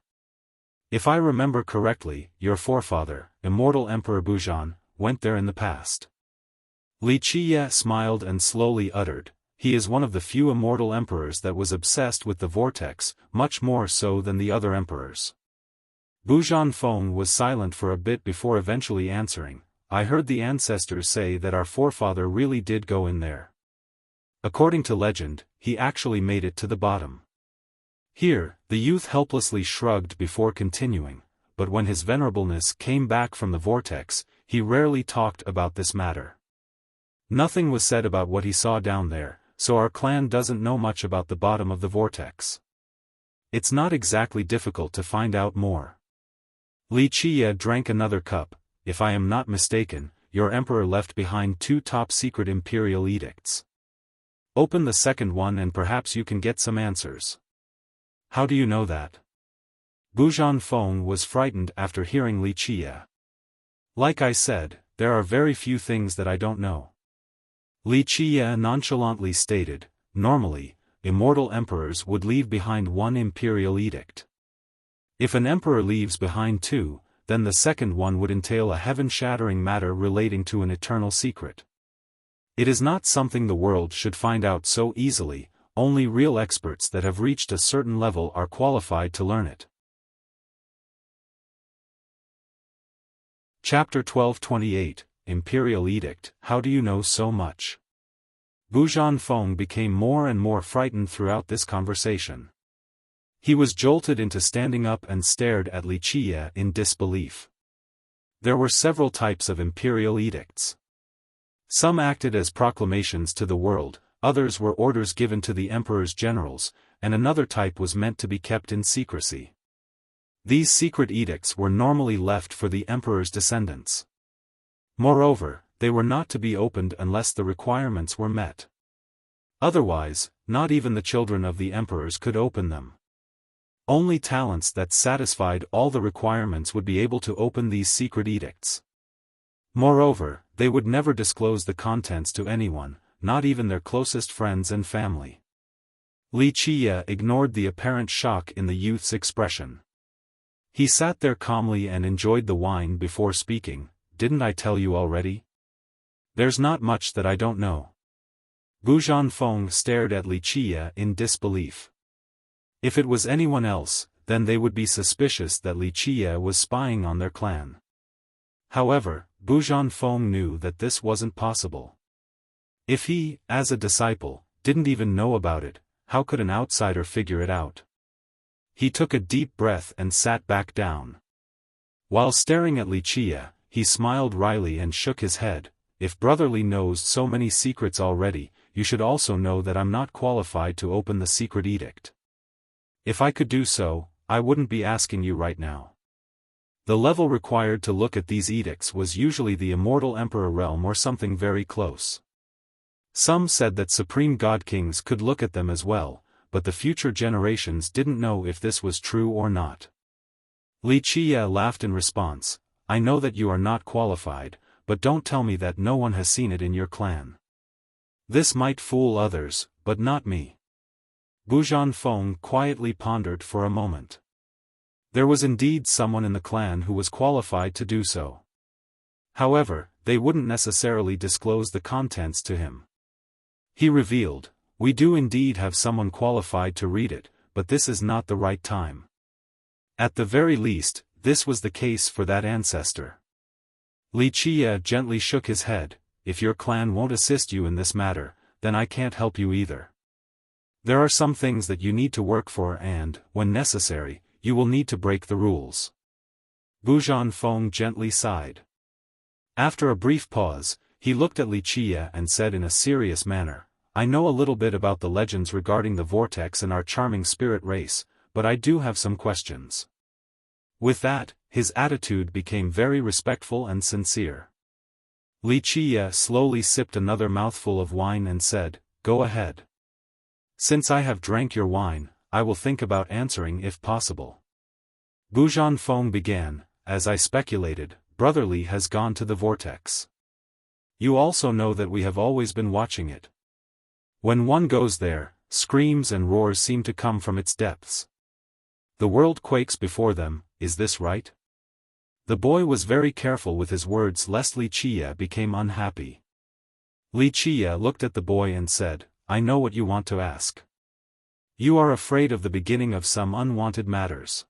[SPEAKER 1] If I remember correctly, your forefather, immortal Emperor Buzhan, went there in the past. Li Qiye smiled and slowly uttered, he is one of the few immortal emperors that was obsessed with the vortex, much more so than the other emperors. Bu Zhanfeng was silent for a bit before eventually answering, I heard the ancestors say that our forefather really did go in there. According to legend, he actually made it to the bottom. Here, the youth helplessly shrugged before continuing, but when his venerableness came back from the vortex, he rarely talked about this matter. Nothing was said about what he saw down there, so our clan doesn't know much about the bottom of the vortex. It's not exactly difficult to find out more. Li Qiye drank another cup. If I am not mistaken, your emperor left behind 2 top-secret imperial edicts. Open the second one and perhaps you can get some answers. How do you know that? Bu Zhanfeng was frightened after hearing Li Qiye. Like I said, there are very few things that I don't know. Li Qiye nonchalantly stated, normally, immortal emperors would leave behind 1 imperial edict. If an emperor leaves behind 2, then the second one would entail a heaven-shattering matter relating to an eternal secret. It is not something the world should find out so easily, only real experts that have reached a certain level are qualified to learn it. Chapter 1228, Imperial Edict, How do you know so much? Bu Zhanfeng became more and more frightened throughout this conversation. He was jolted into standing up and stared at Li Qiye in disbelief. There were several types of imperial edicts. Some acted as proclamations to the world, others were orders given to the emperor's generals, and another type was meant to be kept in secrecy. These secret edicts were normally left for the emperor's descendants. Moreover, they were not to be opened unless the requirements were met. Otherwise, not even the children of the emperors could open them. Only talents that satisfied all the requirements would be able to open these secret edicts. Moreover, they would never disclose the contents to anyone, not even their closest friends and family. Li Qiye ignored the apparent shock in the youth's expression. He sat there calmly and enjoyed the wine before speaking. Didn't I tell you already? There's not much that I don't know. Bu Zhanfeng stared at Li Qiye in disbelief. If it was anyone else, then they would be suspicious that Li Qiye was spying on their clan. However, Bu Zhanfeng knew that this wasn't possible. If he, as a disciple, didn't even know about it, how could an outsider figure it out? He took a deep breath and sat back down. While staring at Li Qiye, he smiled wryly and shook his head. If brotherly knows so many secrets already, you should also know that I'm not qualified to open the secret edict. If I could do so, I wouldn't be asking you right now. The level required to look at these edicts was usually the immortal emperor realm or something very close. Some said that supreme god kings could look at them as well, but the future generations didn't know if this was true or not. Li Qiye laughed in response, I know that you are not qualified, but don't tell me that no one has seen it in your clan. This might fool others, but not me. Bu Zhanfeng quietly pondered for a moment. There was indeed someone in the clan who was qualified to do so. However, they wouldn't necessarily disclose the contents to him. He revealed, we do indeed have someone qualified to read it, but this is not the right time. At the very least, this was the case for that ancestor. Li Qiye gently shook his head, if your clan won't assist you in this matter, then I can't help you either. There are some things that you need to work for and, when necessary, you will need to break the rules. Bu Zhanfeng gently sighed. After a brief pause, he looked at Li Qiye and said in a serious manner, I know a little bit about the legends regarding the vortex and our charming spirit race, but I do have some questions. With that, his attitude became very respectful and sincere. Wuxia slowly sipped another mouthful of wine and said, "Go ahead. Since I have drank your wine, I will think about answering if possible." Xiaofan began, "As I speculated, Brotherly has gone to the vortex. You also know that we have always been watching it. When one goes there, screams and roars seem to come from its depths. The world quakes before them, is this right?" The boy was very careful with his words lest Wuxia became unhappy. Wuxia looked at the boy and said, "I know what you want to ask. You are afraid of the beginning of some unwanted matters."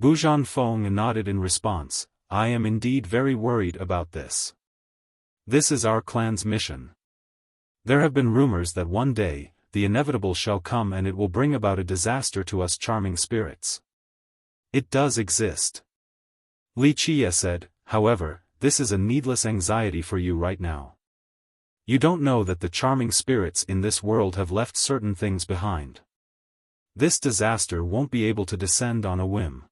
[SPEAKER 1] Xiaofan nodded in response, "I am indeed very worried about this. This is our clan's mission. There have been rumors that one day, the inevitable shall come and it will bring about a disaster to us charming spirits. It does exist." Wuxia said, "However, this is a needless anxiety for you right now. You don't know that the charming spirits in this world have left certain things behind. This disaster won't be able to descend on a whim."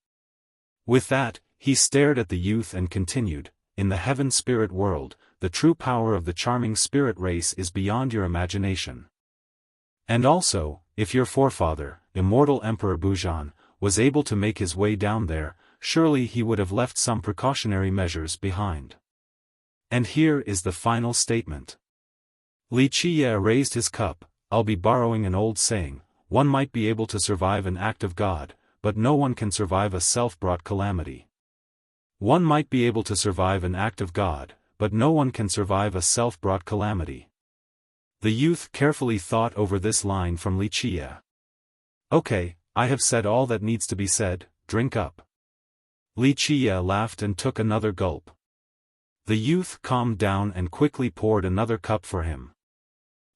[SPEAKER 1] With that, he stared at the youth and continued, "In the heaven spirit world, the true power of the charming spirit race is beyond your imagination. And also, if your forefather, immortal Emperor Bujan, was able to make his way down there, surely he would have left some precautionary measures behind. And here is the final statement." Wuxia raised his cup, "I'll be borrowing an old saying, one might be able to survive an act of God, but no one can survive a self-brought calamity. One might be able to survive an act of God, but no one can survive a self-brought calamity." The youth carefully thought over this line from Wuxia. "Okay, I have said all that needs to be said, drink up." Wuxia laughed and took another gulp. The youth calmed down and quickly poured another cup for him.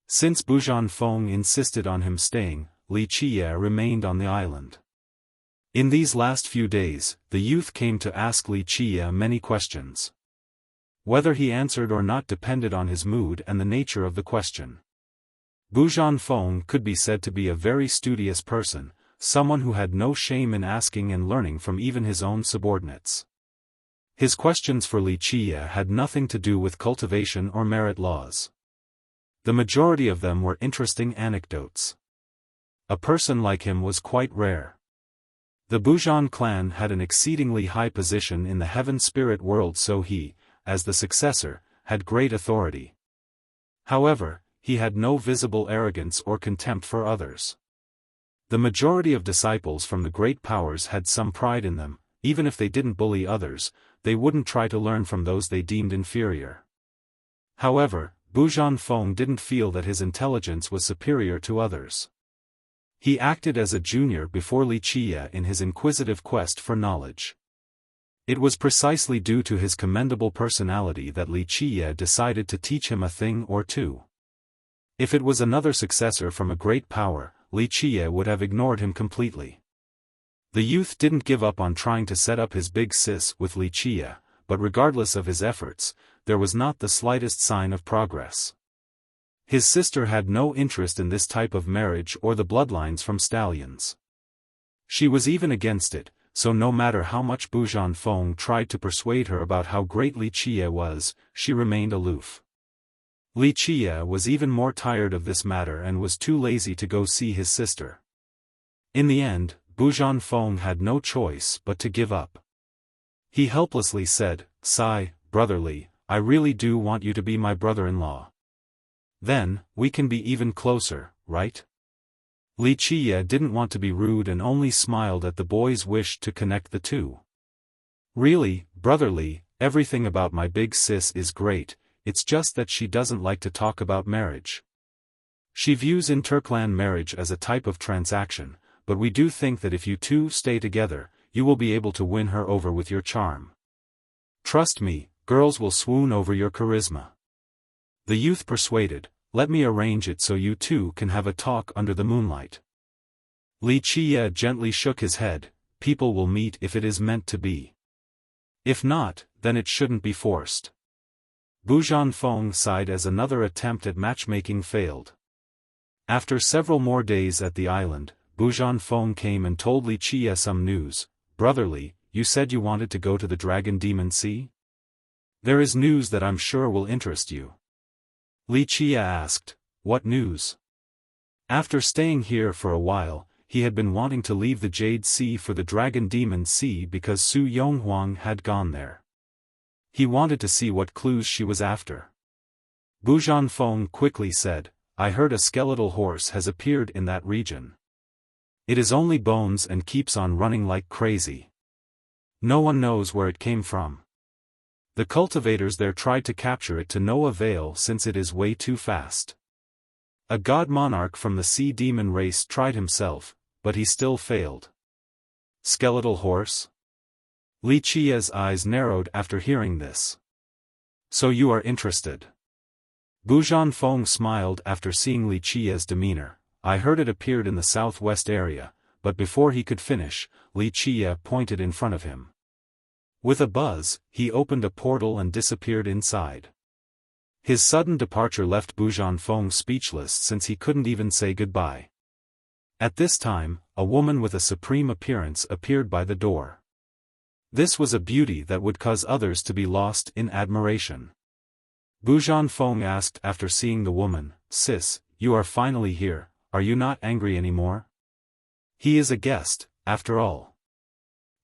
[SPEAKER 1] Since Xiaofan insisted on him staying, Wuxia remained on the island. In these last few days, the youth came to ask Wuxia many questions. Whether he answered or not depended on his mood and the nature of the question. Xiaofan could be said to be a very studious person, someone who had no shame in asking and learning from even his own subordinates. His questions for Wuxia had nothing to do with cultivation or merit laws. The majority of them were interesting anecdotes. A person like him was quite rare. The Bujan clan had an exceedingly high position in the heaven spirit world, so he, as the successor, had great authority. However, he had no visible arrogance or contempt for others. The majority of disciples from the great powers had some pride in them. Even if they didn't bully others, they wouldn't try to learn from those they deemed inferior. However, Xiaofan didn't feel that his intelligence was superior to others. He acted as a junior before Wuxia in his inquisitive quest for knowledge. It was precisely due to his commendable personality that Wuxia decided to teach him a thing or two. If it was another successor from a great power, Wuxia would have ignored him completely. The youth didn't give up on trying to set up his big sis with Wuxia, but regardless of his efforts, there was not the slightest sign of progress. His sister had no interest in this type of marriage or the bloodlines from stallions. She was even against it, so no matter how much Xiaofan tried to persuade her about how great Wuxia was, she remained aloof. Wuxia was even more tired of this matter and was too lazy to go see his sister. In the end, Xiaofan had no choice but to give up. He helplessly said, "Sigh, Brotherly, I really do want you to be my brother-in-law. Then, we can be even closer, right?" Wuxia didn't want to be rude and only smiled at the boy's wish to connect the two. "Really, Brotherly, everything about my big sis is great, it's just that she doesn't like to talk about marriage. She views interclan marriage as a type of transaction, but we do think that if you two stay together, you will be able to win her over with your charm. Trust me, girls will swoon over your charisma." The youth persuaded, "Let me arrange it so you two can have a talk under the moonlight." Wuxia gently shook his head, "People will meet if it is meant to be. If not, then it shouldn't be forced." Xiaofan sighed as another attempt at matchmaking failed. After several more days at the island, Xiaofan came and told Wuxia some news. "Brotherly, you said you wanted to go to the Dragon Demon Sea? There is news that I'm sure will interest you. Wuxia asked, what news? After staying here for a while, he had been wanting to leave the Jade Sea for the Dragon Demon Sea because Su Yonghuang had gone there. He wanted to see what clues she was after. Bu Zhanfeng quickly said, I heard a skeletal horse has appeared in that region. It is only bones and keeps on running like crazy. No one knows where it came from. The cultivators there tried to capture it to no avail since it is way too fast. A god monarch from the sea demon race tried himself, but he still failed. Skeletal horse? Wuxia's eyes narrowed after hearing this. So you are interested? Bu Zhanfeng smiled after seeing Wuxia's demeanor. I heard it appeared in the southwest area, but before he could finish, Wuxia pointed in front of him. With a buzz, he opened a portal and disappeared inside. His sudden departure left Bu Zhanfeng speechless since he couldn't even say goodbye. At this time, a woman with a supreme appearance appeared by the door. This was a beauty that would cause others to be lost in admiration. Bu Zhanfeng asked after seeing the woman, Sis, you are finally here, are you not angry anymore? He is a guest, after all.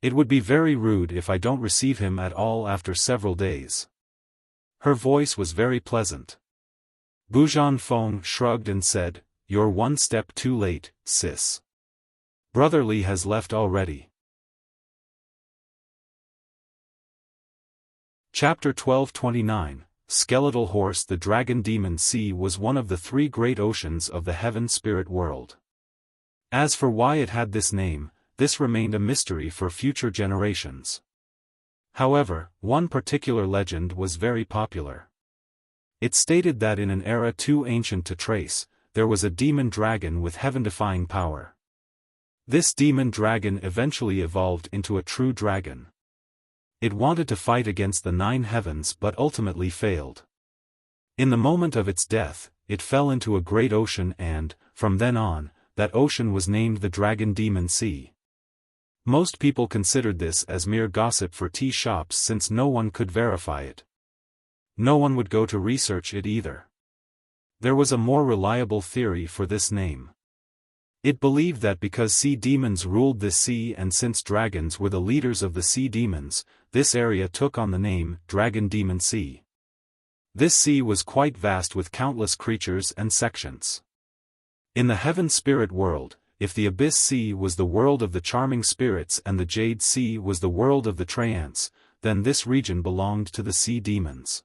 [SPEAKER 1] It would be very rude if I don't receive him at all after several days. Her voice was very pleasant. Bu Zhanfeng shrugged and said, You're one step too late, sis. Brother Li has left already. Chapter 1229, Skeletal Horse. The Dragon Demon Sea was one of the three great oceans of the heaven spirit world. As for why it had this name, this remained a mystery for future generations. However, one particular legend was very popular. It stated that in an era too ancient to trace, there was a demon dragon with heaven-defying power. This demon dragon eventually evolved into a true dragon. It wanted to fight against the 9 heavens but ultimately failed. In the moment of its death, it fell into a great ocean and, from then on, that ocean was named the Dragon Demon Sea. Most people considered this as mere gossip for tea shops since no one could verify it. No one would go to research it either. There was a more reliable theory for this name. It believed that because sea demons ruled this sea and since dragons were the leaders of the sea demons, this area took on the name Dragon Demon Sea. This sea was quite vast with countless creatures and sections. In the heaven spirit world, if the Abyss Sea was the world of the charming spirits and the Jade Sea was the world of the Treants, then this region belonged to the sea demons.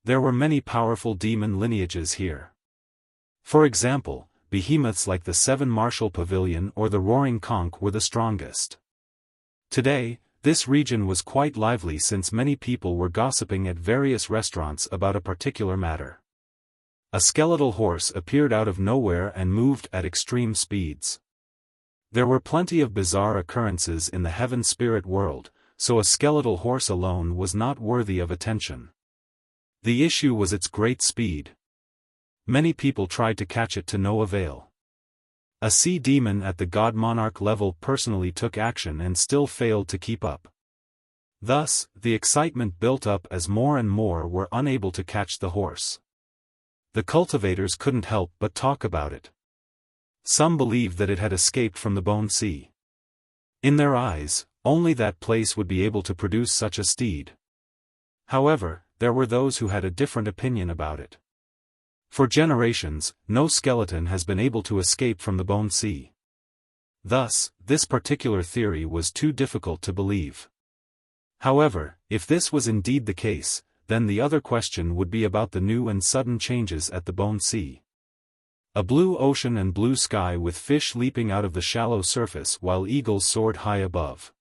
[SPEAKER 1] There were many powerful demon lineages here. For example, behemoths like the 7 Martial Pavilion or the Roaring Conch were the strongest. Today, this region was quite lively since many people were gossiping at various restaurants about a particular matter. A skeletal horse appeared out of nowhere and moved at extreme speeds. There were plenty of bizarre occurrences in the heaven spirit world, so a skeletal horse alone was not worthy of attention. The issue was its great speed. Many people tried to catch it to no avail. A sea demon at the god monarch level personally took action and still failed to keep up. Thus, the excitement built up as more and more were unable to catch the horse. The cultivators couldn't help but talk about it. Some believed that it had escaped from the Bone Sea. In their eyes, only that place would be able to produce such a steed. However, there were those who had a different opinion about it. For generations, no skeleton has been able to escape from the Bone Sea. Thus, this particular theory was too difficult to believe. However, if this was indeed the case, then the other question would be about the new and sudden changes at the Bone Sea. A blue ocean and blue sky with fish leaping out of the shallow surface while eagles soared high above.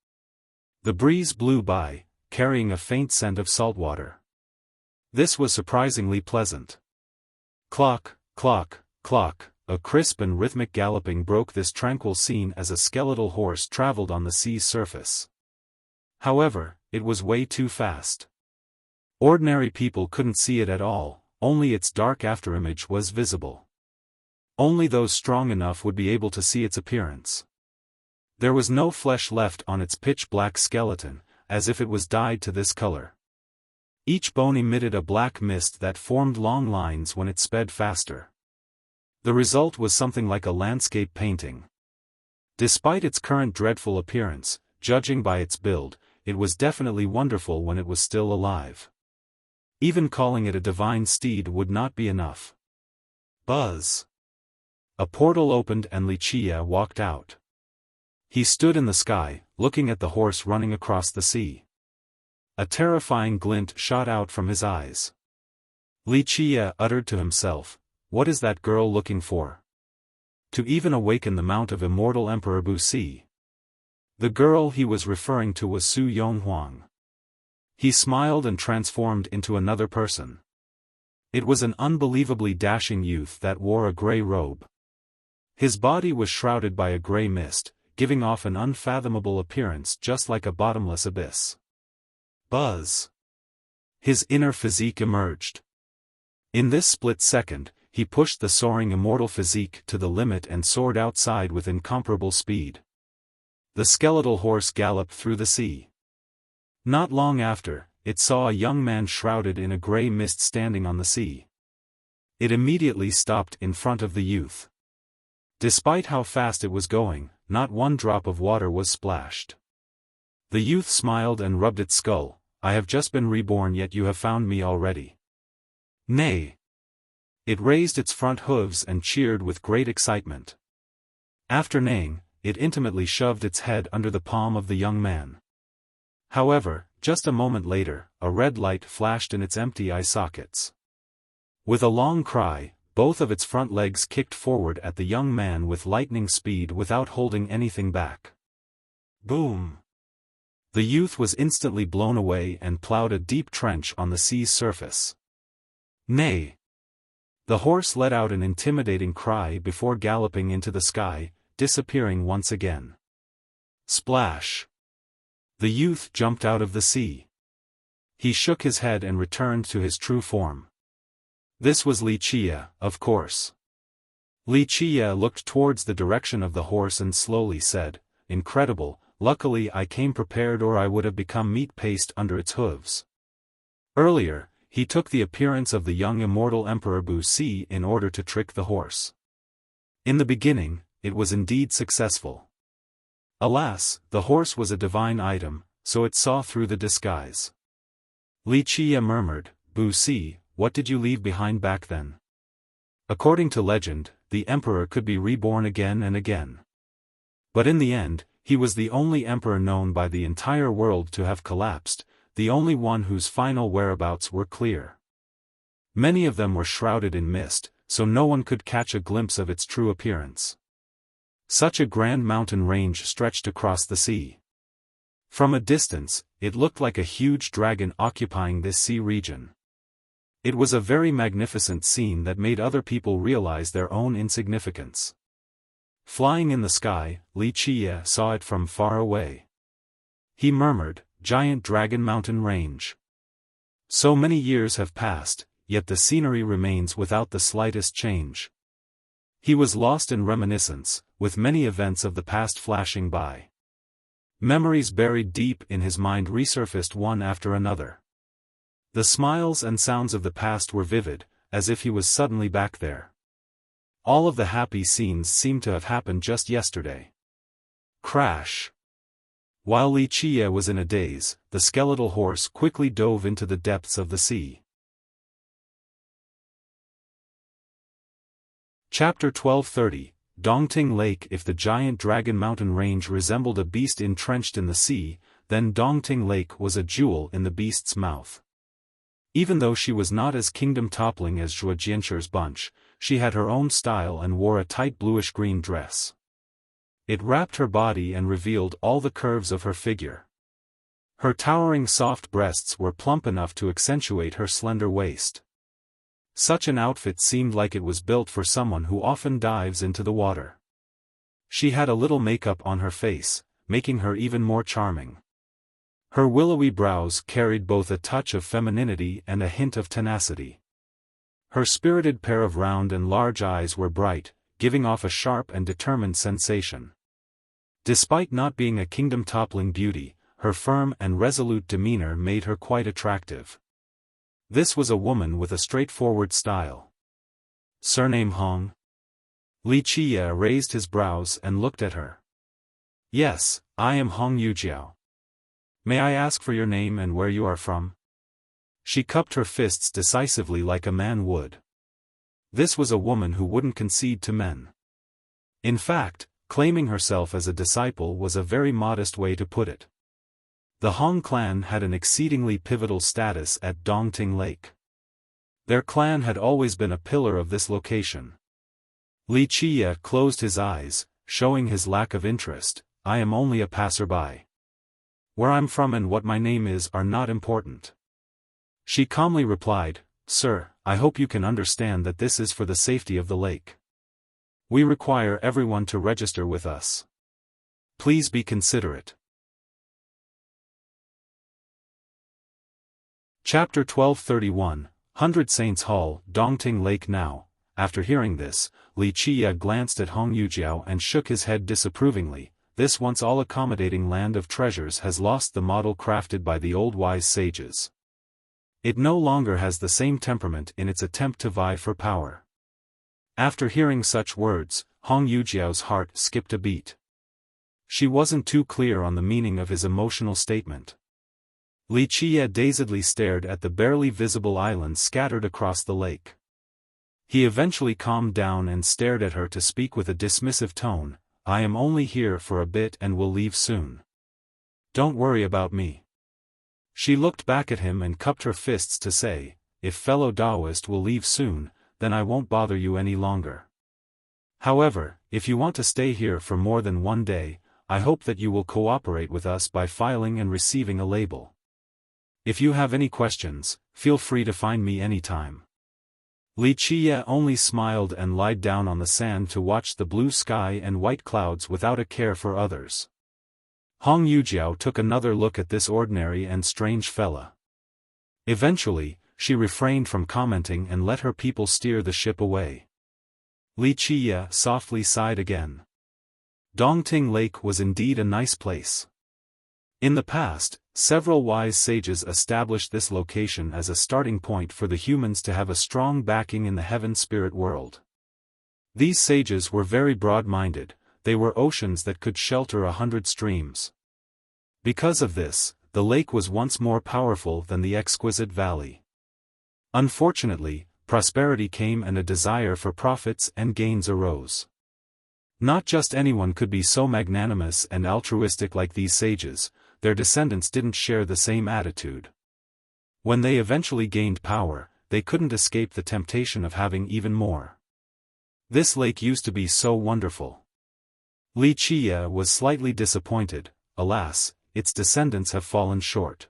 [SPEAKER 1] The breeze blew by, carrying a faint scent of saltwater. This was surprisingly pleasant. Clock, clock, clock, a crisp and rhythmic galloping broke this tranquil scene as a skeletal horse traveled on the sea's surface. However, it was way too fast. Ordinary people couldn't see it at all, only its dark afterimage was visible. Only those strong enough would be able to see its appearance. There was no flesh left on its pitch-black skeleton, as if it was dyed to this color. Each bone emitted a black mist that formed long lines when it sped faster. The result was something like a landscape painting. Despite its current dreadful appearance, judging by its build, it was definitely wonderful when it was still alive. Even calling it a divine steed would not be enough. Buzz! A portal opened and Wuxia walked out. He stood in the sky, looking at the horse running across the sea. A terrifying glint shot out from his eyes. Wuxia uttered to himself, "What is that girl looking for?" To even awaken the mount of immortal Emperor Wuxia. The girl he was referring to was Su Yonghuang. He smiled and transformed into another person. It was an unbelievably dashing youth that wore a gray robe. His body was shrouded by a gray mist, giving off an unfathomable appearance just like a bottomless abyss. Buzz! His inner physique emerged. In this split second, he pushed the soaring immortal physique to the limit and soared outside with incomparable speed. The skeletal horse galloped through the sea. Not long after, it saw a young man shrouded in a gray mist standing on the sea. It immediately stopped in front of the youth. Despite how fast it was going, not one drop of water was splashed. The youth smiled and rubbed its skull. "I have just been reborn, yet you have found me already." "Nay." It raised its front hooves and cheered with great excitement. After neighing, it intimately shoved its head under the palm of the young man. However, just a moment later, a red light flashed in its empty eye sockets. With a long cry, both of its front legs kicked forward at the young man with lightning speed without holding anything back. Boom! The youth was instantly blown away and plowed a deep trench on the sea's surface. "Nay!" The horse let out an intimidating cry before galloping into the sky, disappearing once again. Splash! The youth jumped out of the sea. He shook his head and returned to his true form. This was Wuxia, of course. Wuxia looked towards the direction of the horse and slowly said, "Incredible, luckily I came prepared or I would have become meat paste under its hooves." Earlier, he took the appearance of the young immortal Emperor Wuxia in order to trick the horse. In the beginning, it was indeed successful. Alas, the horse was a divine item, so it saw through the disguise. Wuxia murmured, "Wuxia, what did you leave behind back then?" According to legend, the emperor could be reborn again and again. But in the end, he was the only emperor known by the entire world to have collapsed, the only one whose final whereabouts were clear. Many of them were shrouded in mist, so no one could catch a glimpse of its true appearance. Such a grand mountain range stretched across the sea. From a distance, it looked like a huge dragon occupying this sea region. It was a very magnificent scene that made other people realize their own insignificance. Flying in the sky, Wuxia saw it from far away. He murmured, "Giant Dragon Mountain Range." So many years have passed, yet the scenery remains without the slightest change. He was lost in reminiscence, with many events of the past flashing by. Memories buried deep in his mind resurfaced one after another. The smiles and sounds of the past were vivid, as if he was suddenly back there. All of the happy scenes seemed to have happened just yesterday. Crash! While Wuxia was in a daze, the skeletal horse quickly dove into the depths of the sea. Chapter 1230, Dongting Lake. If the giant dragon mountain range resembled a beast entrenched in the sea, then Dongting Lake was a jewel in the beast's mouth. Even though she was not as kingdom-toppling as Zhuo Jianchu's bunch, she had her own style and wore a tight bluish-green dress. It wrapped her body and revealed all the curves of her figure. Her towering soft breasts were plump enough to accentuate her slender waist. Such an outfit seemed like it was built for someone who often dives into the water. She had a little makeup on her face, making her even more charming. Her willowy brows carried both a touch of femininity and a hint of tenacity. Her spirited pair of round and large eyes were bright, giving off a sharp and determined sensation. Despite not being a kingdom-toppling beauty, her firm and resolute demeanor made her quite attractive. This was a woman with a straightforward style. Surname Hong? Li Qiye raised his brows and looked at her. Yes, I am Hong Yujiao. May I ask for your name and where you are from? She cupped her fists decisively like a man would. This was a woman who wouldn't concede to men. In fact, claiming herself as a disciple was a very modest way to put it. The Hong clan had an exceedingly pivotal status at Dongting Lake. Their clan had always been a pillar of this location. Li Qiye closed his eyes, showing his lack of interest. I am only a passerby. Where I'm from and what my name is are not important. She calmly replied, Sir, I hope you can understand that this is for the safety of the lake. We require everyone to register with us. Please be considerate. Chapter 1231, 100 Saints Hall, Dongting Lake. Now, after hearing this, Li Qiye glanced at Hong Yujiao and shook his head disapprovingly. This once all-accommodating land of treasures has lost the model crafted by the old wise sages. It no longer has the same temperament in its attempt to vie for power. After hearing such words, Hong Yujiao's heart skipped a beat. She wasn't too clear on the meaning of his emotional statement. Li Qiye dazedly stared at the barely visible islands scattered across the lake. He eventually calmed down and stared at her to speak with a dismissive tone. I am only here for a bit and will leave soon. Don't worry about me. She looked back at him and cupped her fists to say, if fellow Taoist will leave soon, then I won't bother you any longer. However, if you want to stay here for more than one day, I hope that you will cooperate with us by filing and receiving a label. If you have any questions, feel free to find me anytime. Li Qiye only smiled and lied down on the sand to watch the blue sky and white clouds without a care for others. Hong Yujiao took another look at this ordinary and strange fella. Eventually, she refrained from commenting and let her people steer the ship away. Li Qiye softly sighed again. Dongting Lake was indeed a nice place. In the past, several wise sages established this location as a starting point for the humans to have a strong backing in the heaven spirit world. These sages were very broad-minded. They were oceans that could shelter 100 streams. Because of this, the lake was once more powerful than the exquisite valley. Unfortunately, prosperity came and a desire for profits and gains arose. Not just anyone could be so magnanimous and altruistic like these sages. Their descendants didn't share the same attitude. When they eventually gained power, they couldn't escape the temptation of having even more. This lake used to be so wonderful. Li Qiye was slightly disappointed. Alas, its descendants have fallen short.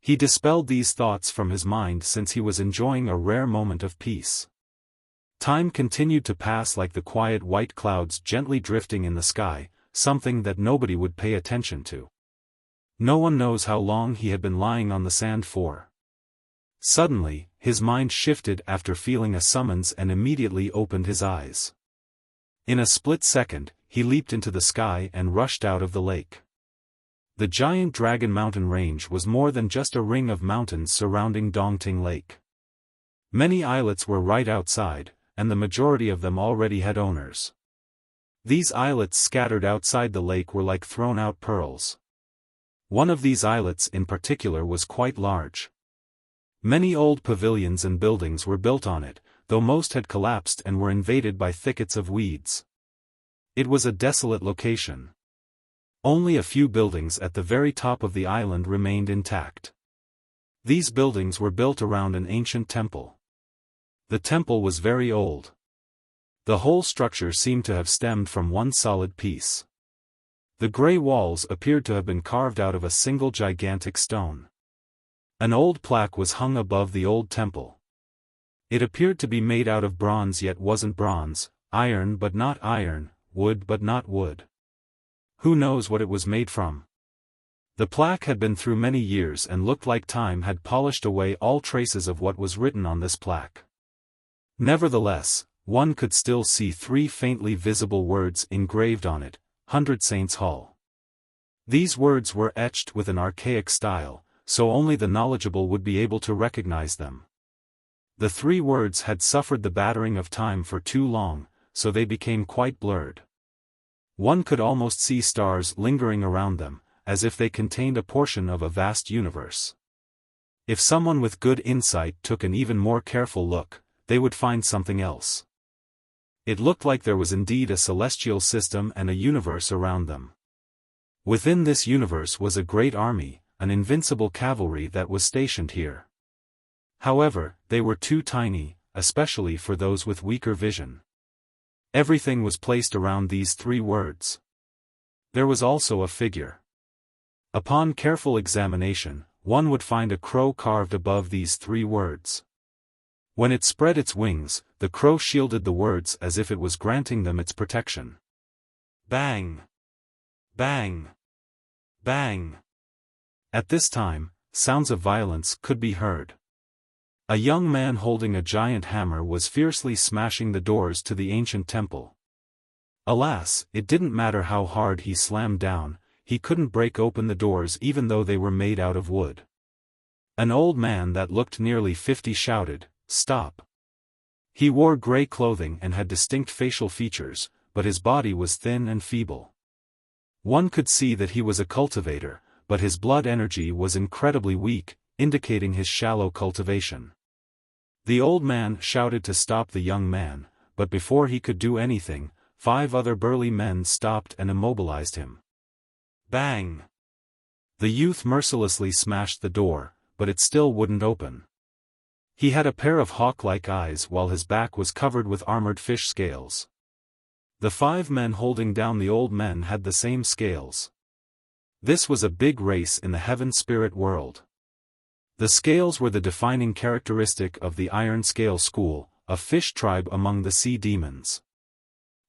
[SPEAKER 1] He dispelled these thoughts from his mind since he was enjoying a rare moment of peace. Time continued to pass like the quiet white clouds gently drifting in the sky, something that nobody would pay attention to. No one knows how long he had been lying on the sand for. Suddenly, his mind shifted after feeling a summons and immediately opened his eyes. In a split second, he leaped into the sky and rushed out of the lake. The giant Dragon Mountain Range was more than just a ring of mountains surrounding Dongting Lake. Many islets were right outside, and the majority of them already had owners. These islets scattered outside the lake were like thrown-out pearls. One of these islets in particular was quite large. Many old pavilions and buildings were built on it, though most had collapsed and were invaded by thickets of weeds. It was a desolate location. Only a few buildings at the very top of the island remained intact. These buildings were built around an ancient temple. The temple was very old. The whole structure seemed to have stemmed from one solid piece. The gray walls appeared to have been carved out of a single gigantic stone. An old plaque was hung above the old temple. It appeared to be made out of bronze yet wasn't bronze, iron but not iron, wood but not wood. Who knows what it was made from? The plaque had been through many years and looked like time had polished away all traces of what was written on this plaque. Nevertheless, one could still see 3 faintly visible words engraved on it: 100 Saints Hall. These words were etched with an archaic style, so only the knowledgeable would be able to recognize them. The 3 words had suffered the battering of time for too long, so they became quite blurred. One could almost see stars lingering around them, as if they contained a portion of a vast universe. If someone with good insight took an even more careful look, they would find something else. It looked like there was indeed a celestial system and a universe around them. Within this universe was a great army, an invincible cavalry that was stationed here. However, they were too tiny, especially for those with weaker vision. Everything was placed around these 3 words. There was also a figure. Upon careful examination, one would find a crow carved above these 3 words. When it spread its wings, the crow shielded the words as if it was granting them its protection. Bang! Bang! Bang! At this time, sounds of violence could be heard. A young man holding a giant hammer was fiercely smashing the doors to the ancient temple. Alas, it didn't matter how hard he slammed down, he couldn't break open the doors even though they were made out of wood. An old man that looked nearly 50 shouted, "Stop!" He wore gray clothing and had distinct facial features, but his body was thin and feeble. One could see that he was a cultivator, but his blood energy was incredibly weak, indicating his shallow cultivation. The old man shouted to stop the young man, but before he could do anything, 5 other burly men stopped and immobilized him. Bang! The youth mercilessly smashed the door, but it still wouldn't open. He had a pair of hawk-like eyes while his back was covered with armored fish scales. The 5 men holding down the old men had the same scales. This was a big race in the heaven spirit world. The scales were the defining characteristic of the Iron Scale School, a fish tribe among the sea demons.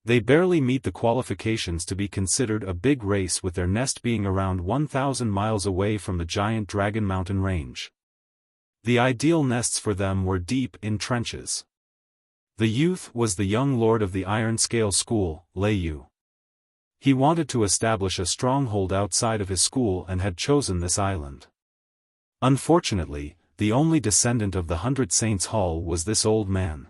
[SPEAKER 1] They barely meet the qualifications to be considered a big race, with their nest being around 1,000 miles away from the giant Dragon Mountain range. The ideal nests for them were deep in trenches. The youth was the young lord of the Iron Scale School, Yu. He wanted to establish a stronghold outside of his school and had chosen this island. Unfortunately, the only descendant of the 100 Saints Hall was this old man.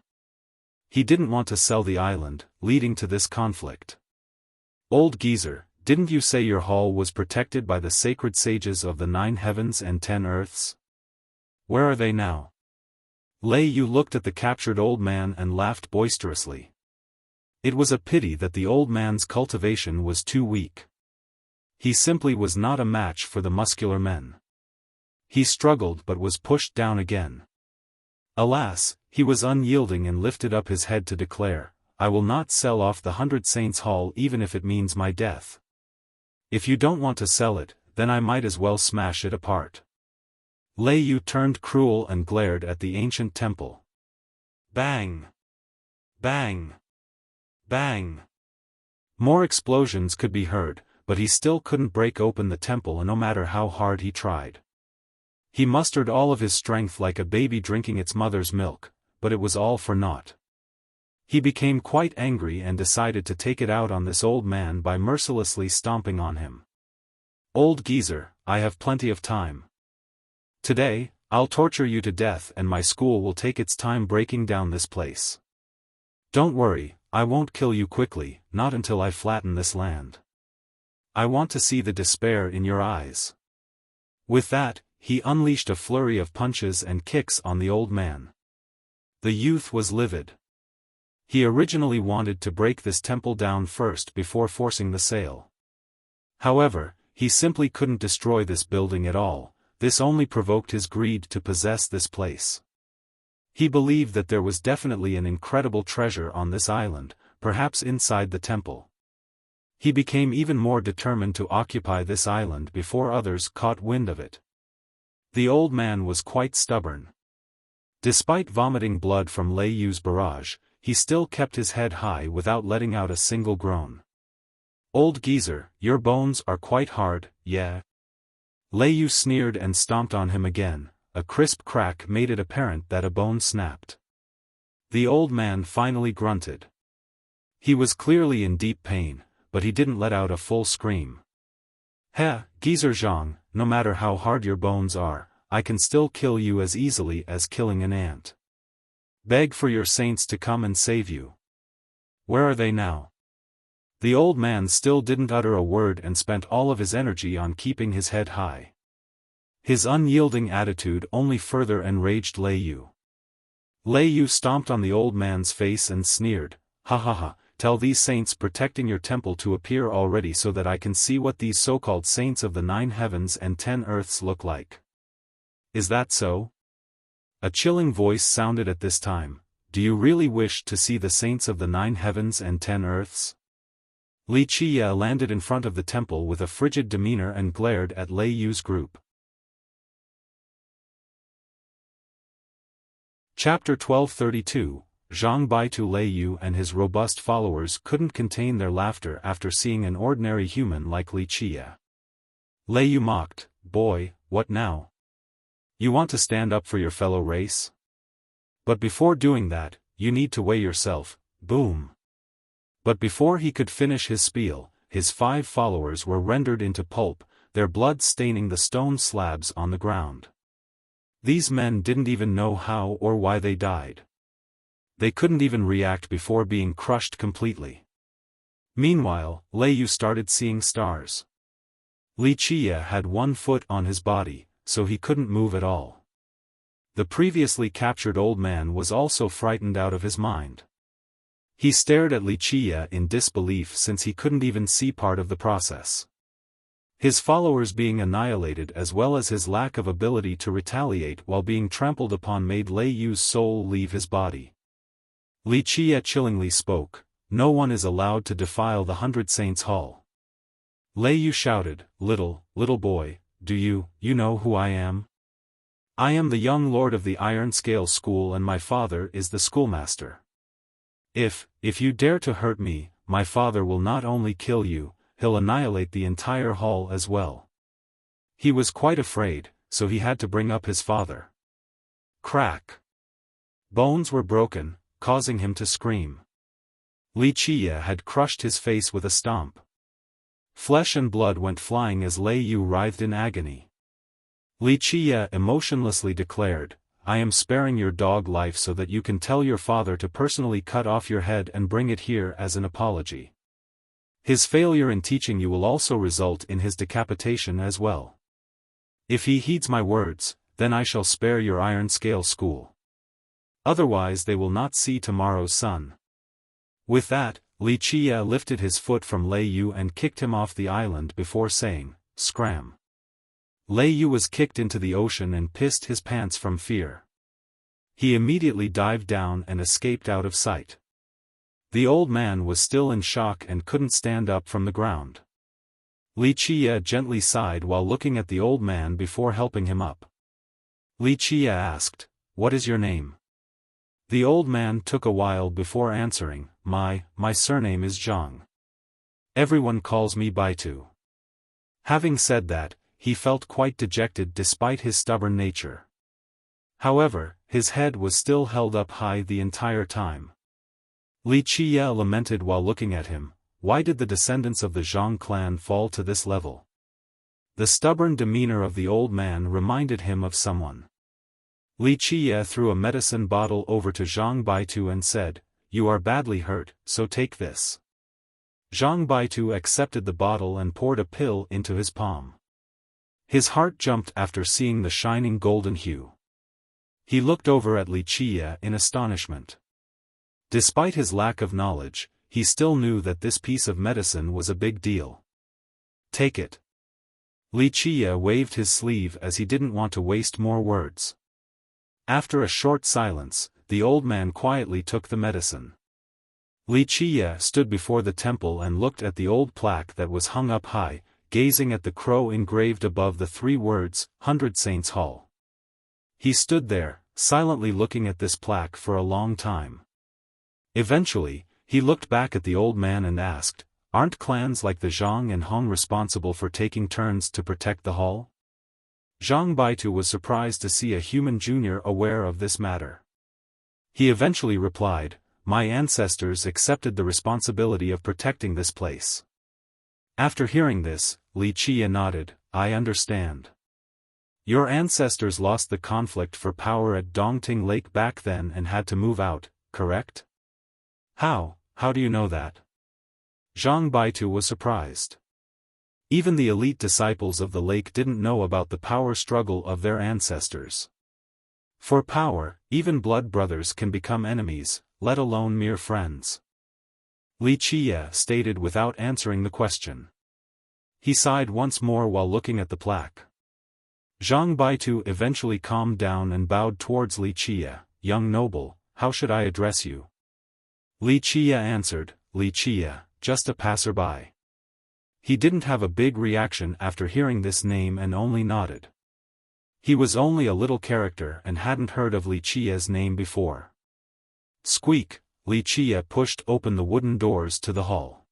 [SPEAKER 1] He didn't want to sell the island, leading to this conflict. "Old geezer, didn't you say your hall was protected by the sacred sages of the 9 heavens and 10 earths? Where are they now?" Yu looked at the captured old man and laughed boisterously. It was a pity that the old man's cultivation was too weak. He simply was not a match for the muscular men. He struggled but was pushed down again. Alas, he was unyielding and lifted up his head to declare, "I will not sell off the 100 Saints Hall even if it means my death. If you don't want to sell it, then I might as well smash it apart." Yu turned cruel and glared at the ancient temple. Bang! Bang! Bang! More explosions could be heard, but he still couldn't break open the temple no matter how hard he tried. He mustered all of his strength like a baby drinking its mother's milk, but it was all for naught. He became quite angry and decided to take it out on this old man by mercilessly stomping on him. "Old geezer, I have plenty of time. Today, I'll torture you to death and my school will take its time breaking down this place. Don't worry, I won't kill you quickly, not until I flatten this land. I want to see the despair in your eyes." With that, he unleashed a flurry of punches and kicks on the old man. The youth was livid. He originally wanted to break this temple down first before forcing the sale. However, he simply couldn't destroy this building at all. This only provoked his greed to possess this place. He believed that there was definitely an incredible treasure on this island, perhaps inside the temple. He became even more determined to occupy this island before others caught wind of it. The old man was quite stubborn. Despite vomiting blood from Yu's barrage, he still kept his head high without letting out a single groan. "Old geezer, your bones are quite hard, yeah?" Yu sneered and stomped on him again. A crisp crack made it apparent that a bone snapped. The old man finally grunted. He was clearly in deep pain, but he didn't let out a full scream. "Heh, geezer Zhang, no matter how hard your bones are, I can still kill you as easily as killing an ant. Beg for your saints to come and save you. Where are they now?" The old man still didn't utter a word and spent all of his energy on keeping his head high. His unyielding attitude only further enraged Lei Yu. Lei Yu stomped on the old man's face and sneered, "Ha ha ha, tell these saints protecting your temple to appear already so that I can see what these so-called saints of the 9 heavens and 10 earths look like. Is that so?" A chilling voice sounded at this time. "Do you really wish to see the saints of the 9 heavens and 10 earths?" Wuxia landed in front of the temple with a frigid demeanor and glared at Lei Yu's group. Chapter 1232, Zhang Baitu. Lei Yu and his robust followers couldn't contain their laughter after seeing an ordinary human like Wuxia. Lei Yu mocked, "Boy, what now? You want to stand up for your fellow race? But before doing that, you need to weigh yourself." Boom. But before he could finish his spiel, his 5 followers were rendered into pulp, their blood staining the stone slabs on the ground. These men didn't even know how or why they died. They couldn't even react before being crushed completely. Meanwhile, Lei Yu started seeing stars. Wuxia had 1 foot on his body, so he couldn't move at all. The previously captured old man was also frightened out of his mind. He stared at Wuxia in disbelief since he couldn't even see part of the process. His followers being annihilated as well as his lack of ability to retaliate while being trampled upon made Lei Yu's soul leave his body. Wuxia chillingly spoke, "No one is allowed to defile the 100 Saints' Hall." Lei Yu shouted, little boy, do you know who I am? I am the young lord of the Iron Scale School and my father is the schoolmaster. If you dare to hurt me, my father will not only kill you, he'll annihilate the entire hall as well." He was quite afraid, so he had to bring up his father. Crack! Bones were broken, causing him to scream. Wuxia had crushed his face with a stomp. Flesh and blood went flying as Lei Yu writhed in agony. Wuxia emotionlessly declared, "I am sparing your dog life so that you can tell your father to personally cut off your head and bring it here as an apology. His failure in teaching you will also result in his decapitation as well. If he heeds my words, then I shall spare your Iron Scale School. Otherwise they will not see tomorrow's sun." With that, Wuxia lifted his foot from Lei Yu and kicked him off the island before saying, "Scram." Lei Yu was kicked into the ocean and pissed his pants from fear. He immediately dived down and escaped out of sight. The old man was still in shock and couldn't stand up from the ground. Wuxia gently sighed while looking at the old man before helping him up. Wuxia asked, "What is your name?" The old man took a while before answering, My surname is Zhang. Everyone calls me Baitu." Having said that, he felt quite dejected despite his stubborn nature. However, his head was still held up high the entire time. Wuxia lamented while looking at him, why did the descendants of the Zhang clan fall to this level? The stubborn demeanor of the old man reminded him of someone. Wuxia threw a medicine bottle over to Zhang Baitu and said, "You are badly hurt, so take this." Zhang Baitu accepted the bottle and poured a pill into his palm. His heart jumped after seeing the shining golden hue. He looked over at Wuxia in astonishment. Despite his lack of knowledge, he still knew that this piece of medicine was a big deal. "Take it." Wuxia waved his sleeve as he didn't want to waste more words. After a short silence, the old man quietly took the medicine. Wuxia stood before the temple and looked at the old plaque that was hung up high, gazing at the crow engraved above the 3 words, 100 Saints Hall. He stood there, silently looking at this plaque for a long time. Eventually, he looked back at the old man and asked, "Aren't clans like the Zhang and Hong responsible for taking turns to protect the hall?" Zhang Baitu was surprised to see a human junior aware of this matter. He eventually replied, "My ancestors accepted the responsibility of protecting this place. After hearing this, Li Qia nodded. I understand. Your ancestors lost the conflict for power at Dongting Lake back then and had to move out, correct? How do you know that? Zhang Baitu was surprised. Even the elite disciples of the lake didn't know about the power struggle of their ancestors. For power, even blood brothers can become enemies, let alone mere friends. Li Qia stated without answering the question. He sighed once more while looking at the plaque. Zhang Baitu eventually calmed down and bowed towards Li Qia. Young noble, how should I address you? Li Qia answered, Li Qia, just a passerby. He didn't have a big reaction after hearing this name and only nodded. He was only a little character and hadn't heard of Li Qia's name before. Squeak, Li Qia pushed open the wooden doors to the hall.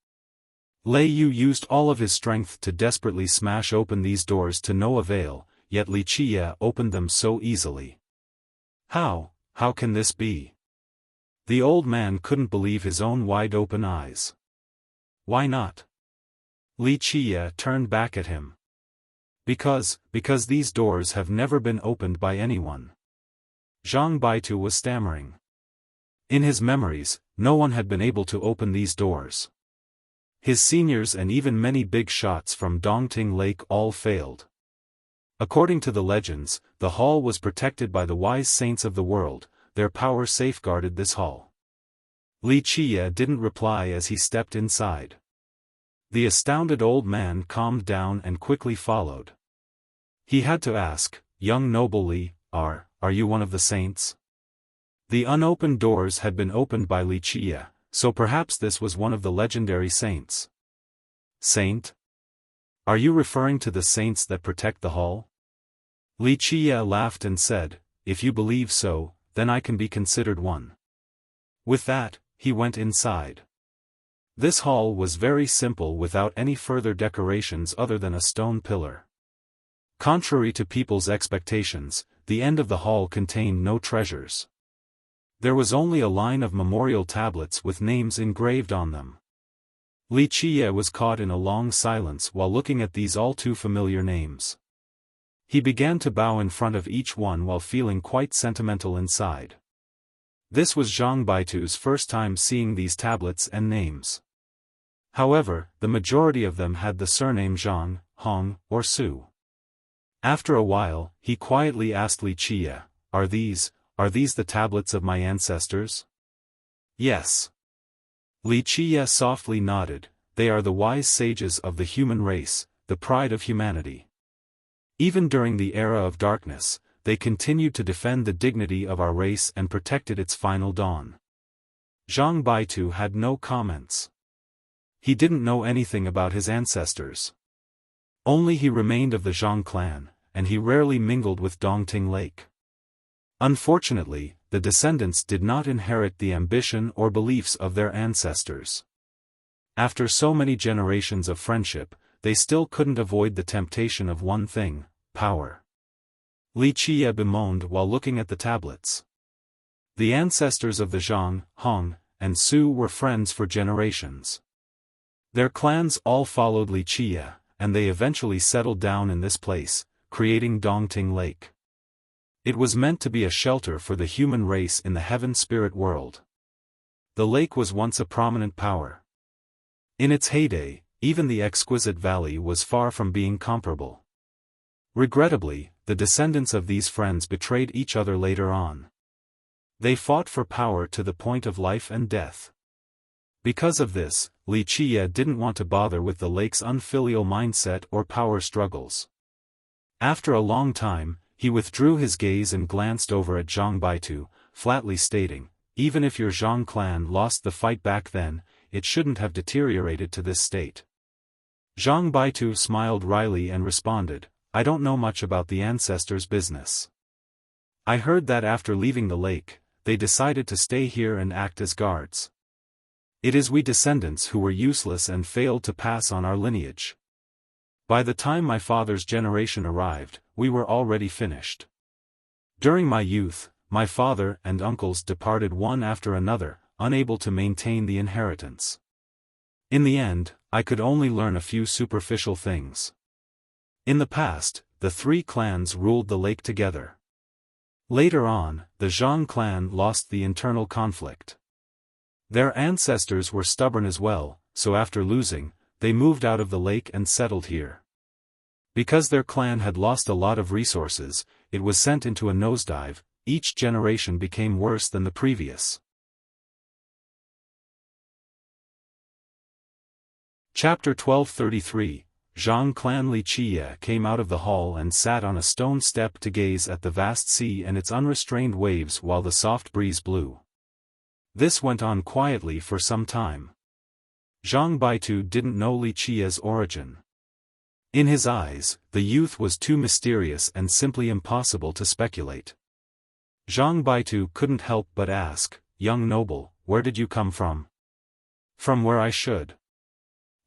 [SPEAKER 1] Lei Yu used all of his strength to desperately smash open these doors to no avail, yet Li Qia opened them so easily. How can this be? The old man couldn't believe his own wide-open eyes. Why not? Li Qia turned back at him. Because these doors have never been opened by anyone. Zhang Baitu was stammering. In his memories, no one had been able to open these doors. His seniors and even many big shots from Dongting Lake all failed. According to the legends, the hall was protected by the wise saints of the world, their power safeguarded this hall. Li Qia didn't reply as he stepped inside. The astounded old man calmed down and quickly followed. He had to ask, young noble Li, are you one of the saints? The unopened doors had been opened by Li Qia, so perhaps this was one of the legendary saints. Saint? Are you referring to the saints that protect the hall? Li Qia laughed and said, if you believe so, then I can be considered one. With that, he went inside. This hall was very simple without any further decorations other than a stone pillar. Contrary to people's expectations, the end of the hall contained no treasures. There was only a line of memorial tablets with names engraved on them. Li Qia was caught in a long silence while looking at these all too familiar names. He began to bow in front of each one while feeling quite sentimental inside. This was Zhang Baitu's first time seeing these tablets and names. However, the majority of them had the surname Zhang, Hong, or Su. After a while, he quietly asked Li Qia, Are these the tablets of my ancestors? Yes. Li Qia softly nodded. They are the wise sages of the human race, the pride of humanity. Even during the era of darkness, they continued to defend the dignity of our race and protected its final dawn. Zhang Baitu had no comments. He didn't know anything about his ancestors. Only he remained of the Zhang clan, and he rarely mingled with Dongting Lake. Unfortunately, the descendants did not inherit the ambition or beliefs of their ancestors. After so many generations of friendship, they still couldn't avoid the temptation of one thing, power. Li Qia bemoaned while looking at the tablets. The ancestors of the Zhang, Hong, and Su were friends for generations. Their clans all followed Li Qia, and they eventually settled down in this place, creating Dongting Lake. It was meant to be a shelter for the human race in the heaven spirit world. The lake was once a prominent power. In its heyday, even the exquisite valley was far from being comparable. Regrettably, the descendants of these friends betrayed each other later on. They fought for power to the point of life and death. Because of this, Li Qia didn't want to bother with the lake's unfilial mindset or power struggles. After a long time, he withdrew his gaze and glanced over at Zhang Baitu, flatly stating, even if your Zhang clan lost the fight back then, it shouldn't have deteriorated to this state. Zhang Baitu smiled wryly and responded, I don't know much about the ancestors' business. I heard that after leaving the lake, they decided to stay here and act as guards. It is we descendants who were useless and failed to pass on our lineage. By the time my father's generation arrived, we were already finished. During my youth, my father and uncles departed one after another, unable to maintain the inheritance. In the end, I could only learn a few superficial things. In the past, the three clans ruled the lake together. Later on, the Zhang clan lost the internal conflict. Their ancestors were stubborn as well, so after losing, they moved out of the lake and settled here. Because their clan had lost a lot of resources, it was sent into a nosedive. Each generation became worse than the previous. Chapter 1233, Zhang clan Li Qie came out of the hall and sat on a stone step to gaze at the vast sea and its unrestrained waves while the soft breeze blew. This went on quietly for some time. Zhang Baitu didn't know Li Qie's origin. In his eyes, the youth was too mysterious and simply impossible to speculate. Zhang Baitu couldn't help but ask, "Young noble, where did you come from?" "From where I should."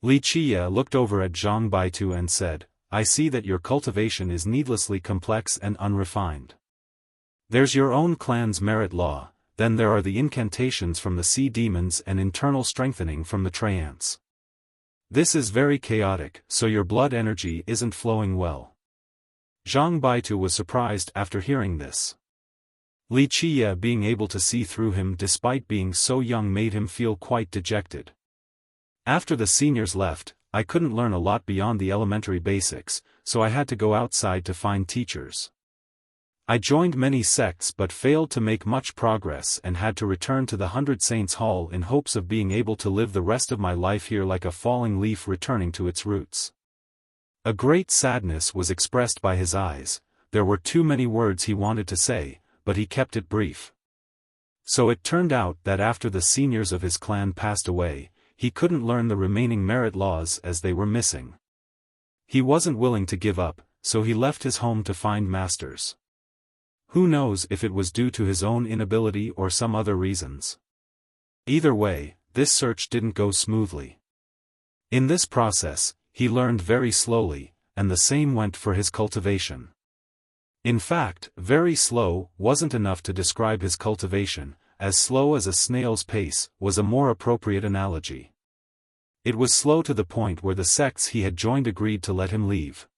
[SPEAKER 1] Li Qie looked over at Zhang Baitu and said, "I see that your cultivation is needlessly complex and unrefined. There's your own clan's merit law, then there are the incantations from the sea demons and internal strengthening from the treants. This is very chaotic, so your blood energy isn't flowing well." Zhang Baitu was surprised after hearing this. Li Qie being able to see through him despite being so young made him feel quite dejected. After the seniors left, I couldn't learn a lot beyond the elementary basics, so I had to go outside to find teachers. I joined many sects but failed to make much progress and had to return to the 100 Saints Hall in hopes of being able to live the rest of my life here like a falling leaf returning to its roots. A great sadness was expressed by his eyes. There were too many words he wanted to say, but he kept it brief. So it turned out that after the seniors of his clan passed away, he couldn't learn the remaining merit laws as they were missing. He wasn't willing to give up, so he left his home to find masters. Who knows if it was due to his own inability or some other reasons. Either way, this search didn't go smoothly. In this process, he learned very slowly, and the same went for his cultivation. In fact, very slow wasn't enough to describe his cultivation, as slow as a snail's pace was a more appropriate analogy. It was slow to the point where the sects he had joined agreed to let him leave.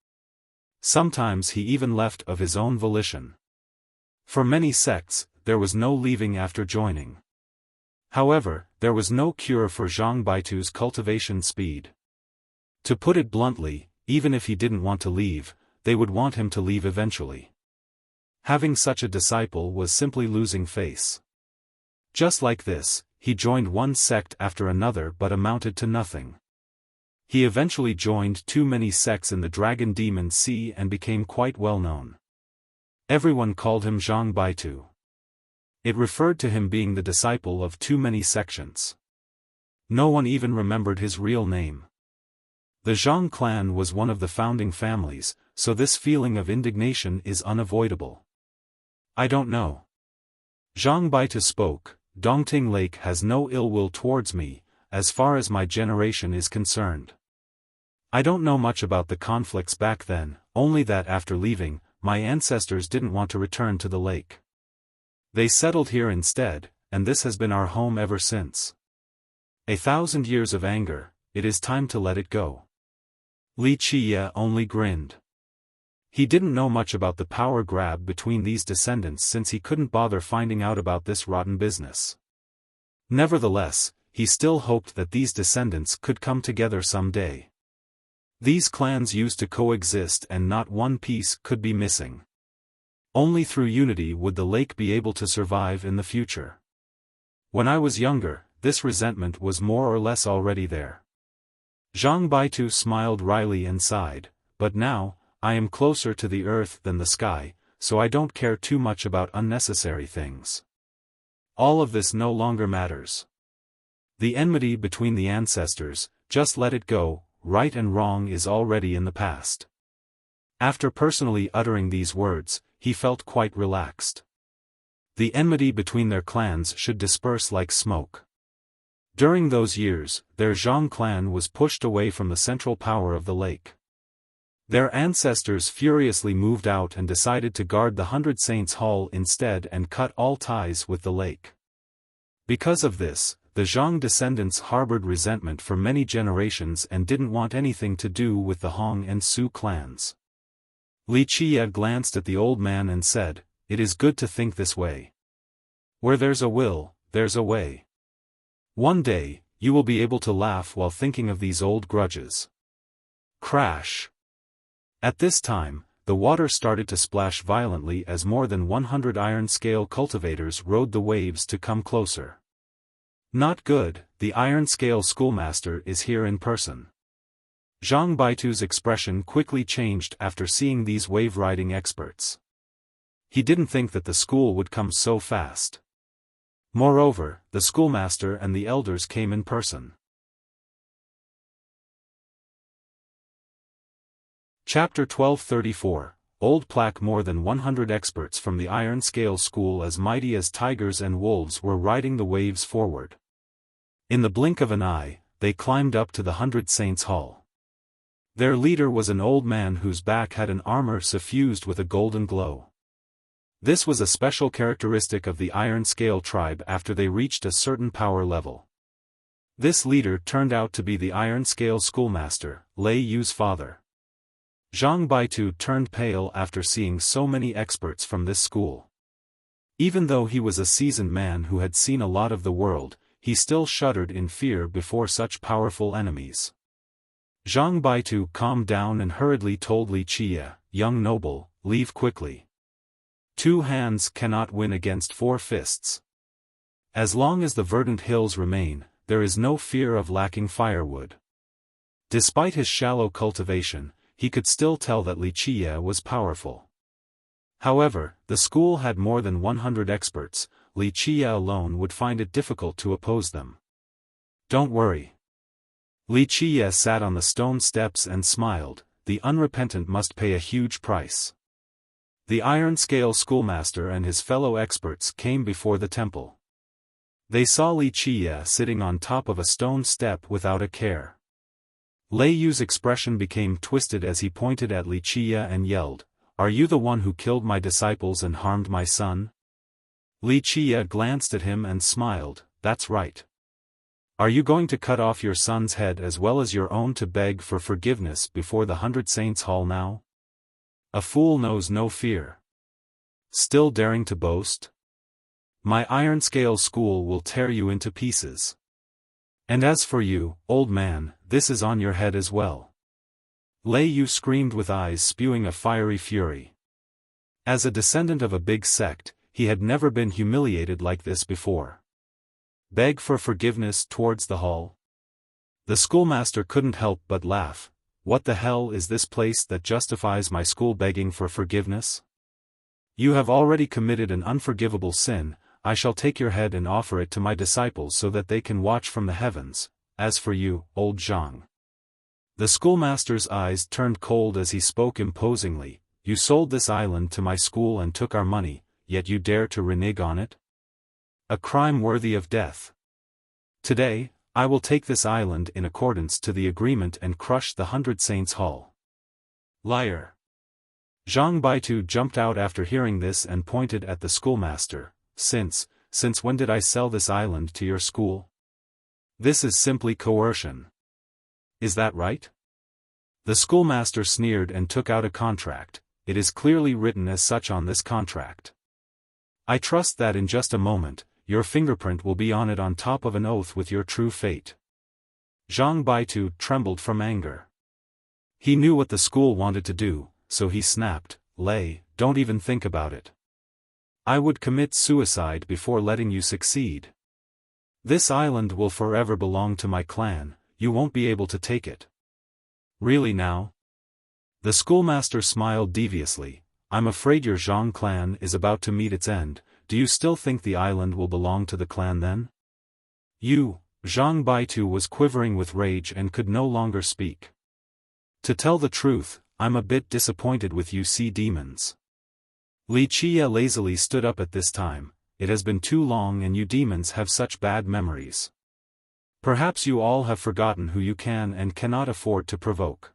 [SPEAKER 1] Sometimes he even left of his own volition. For many sects, there was no leaving after joining. However, there was no cure for Zhang Baitu's cultivation speed. To put it bluntly, even if he didn't want to leave, they would want him to leave eventually. Having such a disciple was simply losing face. Just like this, he joined one sect after another but amounted to nothing. He eventually joined too many sects in the Dragon Demon Sea and became quite well known. Everyone called him Zhang Baitu. It referred to him being the disciple of too many sections. No one even remembered his real name. The Zhang clan was one of the founding families, so this feeling of indignation is unavoidable. "I don't know." Zhang Baitu spoke, "Dongting Lake has no ill will towards me, as far as my generation is concerned. I don't know much about the conflicts back then, only that after leaving, my ancestors didn't want to return to the lake. They settled here instead, and this has been our home ever since. 1,000 years of anger, it is time to let it go." Li Qie only grinned. He didn't know much about the power grab between these descendants since he couldn't bother finding out about this rotten business. Nevertheless, he still hoped that these descendants could come together someday. These clans used to coexist and not one piece could be missing. Only through unity would the lake be able to survive in the future. When I was younger, this resentment was more or less already there. Zhang Baitu smiled wryly and sighed, "But now, I am closer to the earth than the sky, so I don't care too much about unnecessary things. All of this no longer matters. The enmity between the ancestors, just let it go, right and wrong is already in the past." After personally uttering these words, he felt quite relaxed. The enmity between their clans should disperse like smoke. During those years, their Zhang clan was pushed away from the central power of the lake. Their ancestors furiously moved out and decided to guard the 100 Saints Hall instead and cut all ties with the lake. Because of this, the Zhang descendants harbored resentment for many generations and didn't want anything to do with the Hong and Su clans. Li Qie glanced at the old man and said, "It is good to think this way. Where there's a will, there's a way. One day, you will be able to laugh while thinking of these old grudges." Crash! At this time, the water started to splash violently as more than 100 iron-scale cultivators rode the waves to come closer. Not good, the iron-scale schoolmaster is here in person. Zhang Baitu's expression quickly changed after seeing these wave-riding experts. He didn't think that the school would come so fast. Moreover, the schoolmaster and the elders came in person. Chapter 1234, Old Plaque. More than 100 experts from the Iron Scale School, as mighty as tigers and wolves, were riding the waves forward. In the blink of an eye, they climbed up to the 100 Saints' Hall. Their leader was an old man whose back had an armor suffused with a golden glow. This was a special characteristic of the Iron Scale tribe after they reached a certain power level. This leader turned out to be the Iron Scale schoolmaster, Lei Yu's father. Zhang Baitu turned pale after seeing so many experts from this school. Even though he was a seasoned man who had seen a lot of the world, he still shuddered in fear before such powerful enemies. Zhang Baitu calmed down and hurriedly told Li Qie, "Young noble, leave quickly. 2 hands cannot win against 4 fists. As long as the verdant hills remain, there is no fear of lacking firewood." Despite his shallow cultivation, he could still tell that Li Qie was powerful. However, the school had more than 100 experts. Li Qie alone would find it difficult to oppose them. "Don't worry." Li Qie sat on the stone steps and smiled. "The unrepentant must pay a huge price." The Iron Scale schoolmaster and his fellow experts came before the temple. They saw Li Qie sitting on top of a stone step without a care. Lei Yu's expression became twisted as he pointed at Li Qie and yelled, "Are you the one who killed my disciples and harmed my son?" Li Qie glanced at him and smiled, "That's right. Are you going to cut off your son's head as well as your own to beg for forgiveness before the 100 Saints' Hall now? A fool knows no fear. Still daring to boast? My Iron Scale school will tear you into pieces. And as for you, old man, this is on your head as well." Lei Yu screamed with eyes spewing a fiery fury. As a descendant of a big sect, he had never been humiliated like this before. Beg for forgiveness towards the hall? The schoolmaster couldn't help but laugh. "What the hell is this place that justifies my school begging for forgiveness? You have already committed an unforgivable sin. I shall take your head and offer it to my disciples so that they can watch from the heavens. As for you, old Zhang." The schoolmaster's eyes turned cold as he spoke imposingly. "You sold this island to my school and took our money, yet you dare to renege on it? A crime worthy of death. Today, I will take this island in accordance to the agreement and crush the 100 Saints' Hall." "Liar!" Zhang Baitu jumped out after hearing this and pointed at the schoolmaster. Since when did I sell this island to your school? This is simply coercion. Is that right?" The schoolmaster sneered and took out a contract. "It is clearly written as such on this contract. I trust that in just a moment, your fingerprint will be on it on top of an oath with your true fate." Zhang Baitu trembled from anger. He knew what the school wanted to do, so he snapped, "Lei, don't even think about it. I would commit suicide before letting you succeed. This island will forever belong to my clan. You won't be able to take it." "Really now?" The schoolmaster smiled deviously. "I'm afraid your Zhang clan is about to meet its end. Do you still think the island will belong to the clan then?" Zhang Baitu was quivering with rage and could no longer speak. "To tell the truth, I'm a bit disappointed with you sea demons." Li Qie lazily stood up at this time. "It has been too long and you demons have such bad memories. Perhaps you all have forgotten who you can and cannot afford to provoke.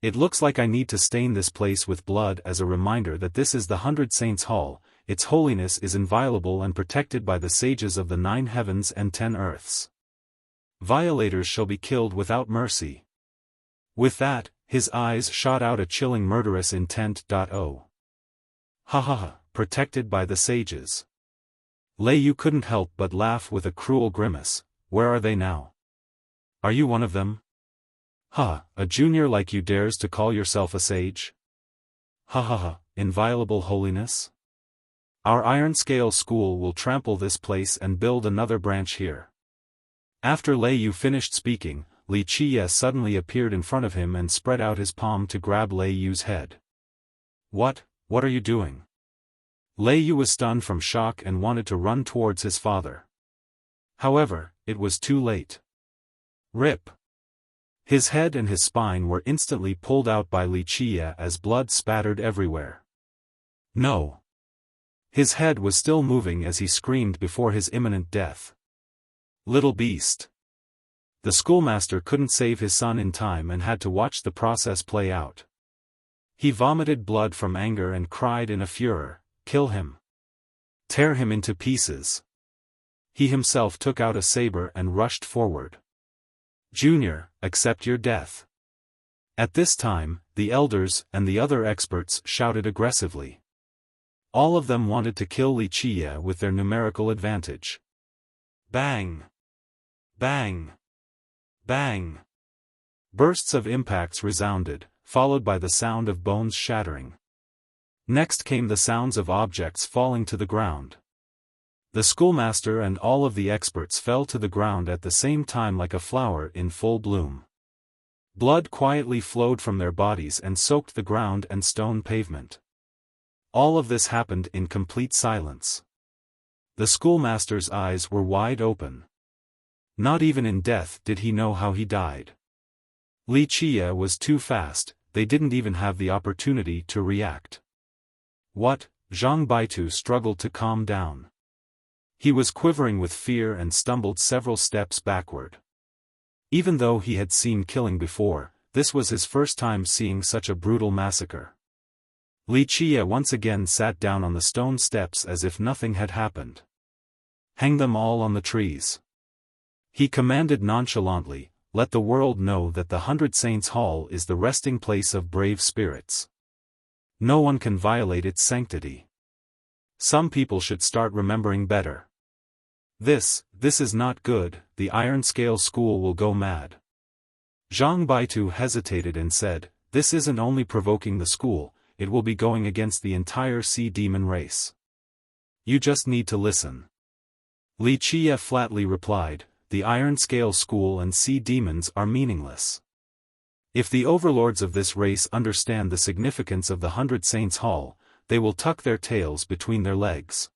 [SPEAKER 1] It looks like I need to stain this place with blood as a reminder that this is the 100 Saints' Hall. its holiness is inviolable and protected by the sages of the 9 heavens and 10 earths. Violators shall be killed without mercy. With that, his eyes shot out a chilling murderous intent. Oh. Ha ha ha, protected by the sages. Lei Yu couldn't help but laugh with a cruel grimace. Where are they now? Are you one of them? Ha, a junior like you dares to call yourself a sage? Ha ha ha, inviolable holiness? Our iron scale school will trample this place and build another branch here. After Lei Yu finished speaking, Li Qiye suddenly appeared in front of him and spread out his palm to grab Lei Yu's head. What are you doing? Lei Yu was stunned from shock and wanted to run towards his father. However, it was too late. Rip! His head and his spine were instantly pulled out by Li Qiye as blood spattered everywhere. No! His head was still moving as he screamed before his imminent death. Little beast! The schoolmaster couldn't save his son in time and had to watch the process play out. He vomited blood from anger and cried in a furor, "Kill him! Tear him into pieces!" He himself took out a saber and rushed forward. "Junior, accept your death." At this time, the elders and the other experts shouted aggressively. All of them wanted to kill Li Qiye with their numerical advantage. Bang! Bang! Bang! Bursts of impacts resounded, followed by the sound of bones shattering. Next came the sounds of objects falling to the ground. The schoolmaster and all of the experts fell to the ground at the same time like a flower in full bloom. Blood quietly flowed from their bodies and soaked the ground and stone pavement. All of this happened in complete silence. The schoolmaster's eyes were wide open. Not even in death did he know how he died. Li Qiye was too fast, they didn't even have the opportunity to react. What? Zhang Baitu struggled to calm down. He was quivering with fear and stumbled several steps backward. Even though he had seen killing before, this was his first time seeing such a brutal massacre. Li Qiye once again sat down on the stone steps as if nothing had happened. Hang them all on the trees. He commanded nonchalantly, let the world know that the 100 Saints Hall is the resting place of brave spirits. No one can violate its sanctity. Some people should start remembering better. This is not good, the Iron Scale School will go mad. Zhang Baitu hesitated and said, this isn't only provoking the school, it will be going against the entire sea demon race. You just need to listen. Li Qiye flatly replied, the Iron Scale School and sea demons are meaningless. If the overlords of this race understand the significance of the 100 Saints Hall, they will tuck their tails between their legs.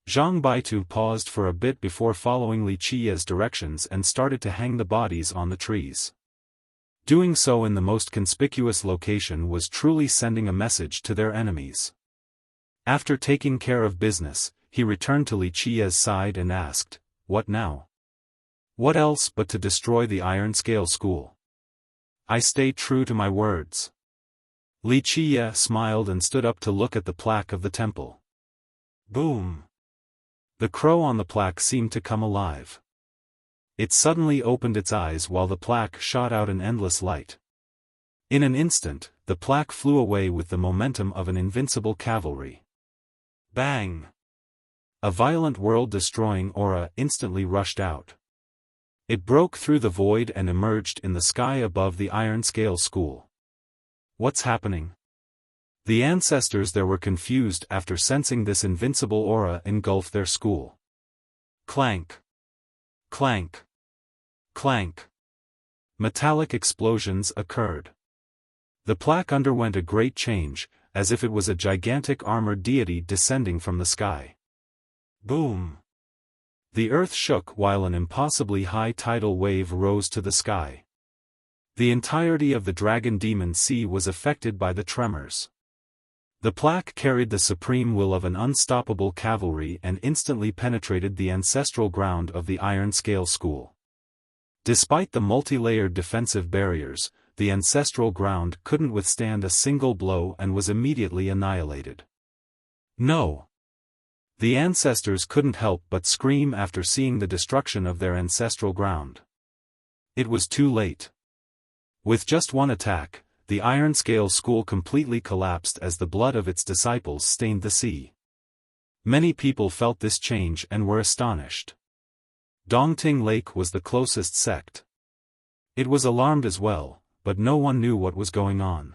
[SPEAKER 1] Zhang Baitu paused for a bit before following Li Qiye's directions and started to hang the bodies on the trees. Doing so in the most conspicuous location was truly sending a message to their enemies. After taking care of business, he returned to Li Qiye's side and asked, what now? What else but to destroy the Iron Scale School? I stay true to my words. Li Qiye smiled and stood up to look at the plaque of the temple. Boom! The crow on the plaque seemed to come alive. It suddenly opened its eyes while the plaque shot out an endless light. In an instant, the plaque flew away with the momentum of an invincible cavalry. Bang! A violent world-destroying aura instantly rushed out. It broke through the void and emerged in the sky above the Iron Scale School. What's happening? The ancestors there were confused after sensing this invincible aura engulf their school. Clank! Clank! Clank! Metallic explosions occurred. The plaque underwent a great change, as if it was a gigantic armored deity descending from the sky. Boom! The earth shook while an impossibly high tidal wave rose to the sky. The entirety of the Dragon Demon Sea was affected by the tremors. The plaque carried the supreme will of an unstoppable cavalry and instantly penetrated the ancestral ground of the Iron Scale School. Despite the multi-layered defensive barriers, the ancestral ground couldn't withstand a single blow and was immediately annihilated. No! The ancestors couldn't help but scream after seeing the destruction of their ancestral ground. It was too late. With just one attack, the Iron Scale School completely collapsed as the blood of its disciples stained the sea. Many people felt this change and were astonished. Dongting Lake was the closest sect. It was alarmed as well, but no one knew what was going on.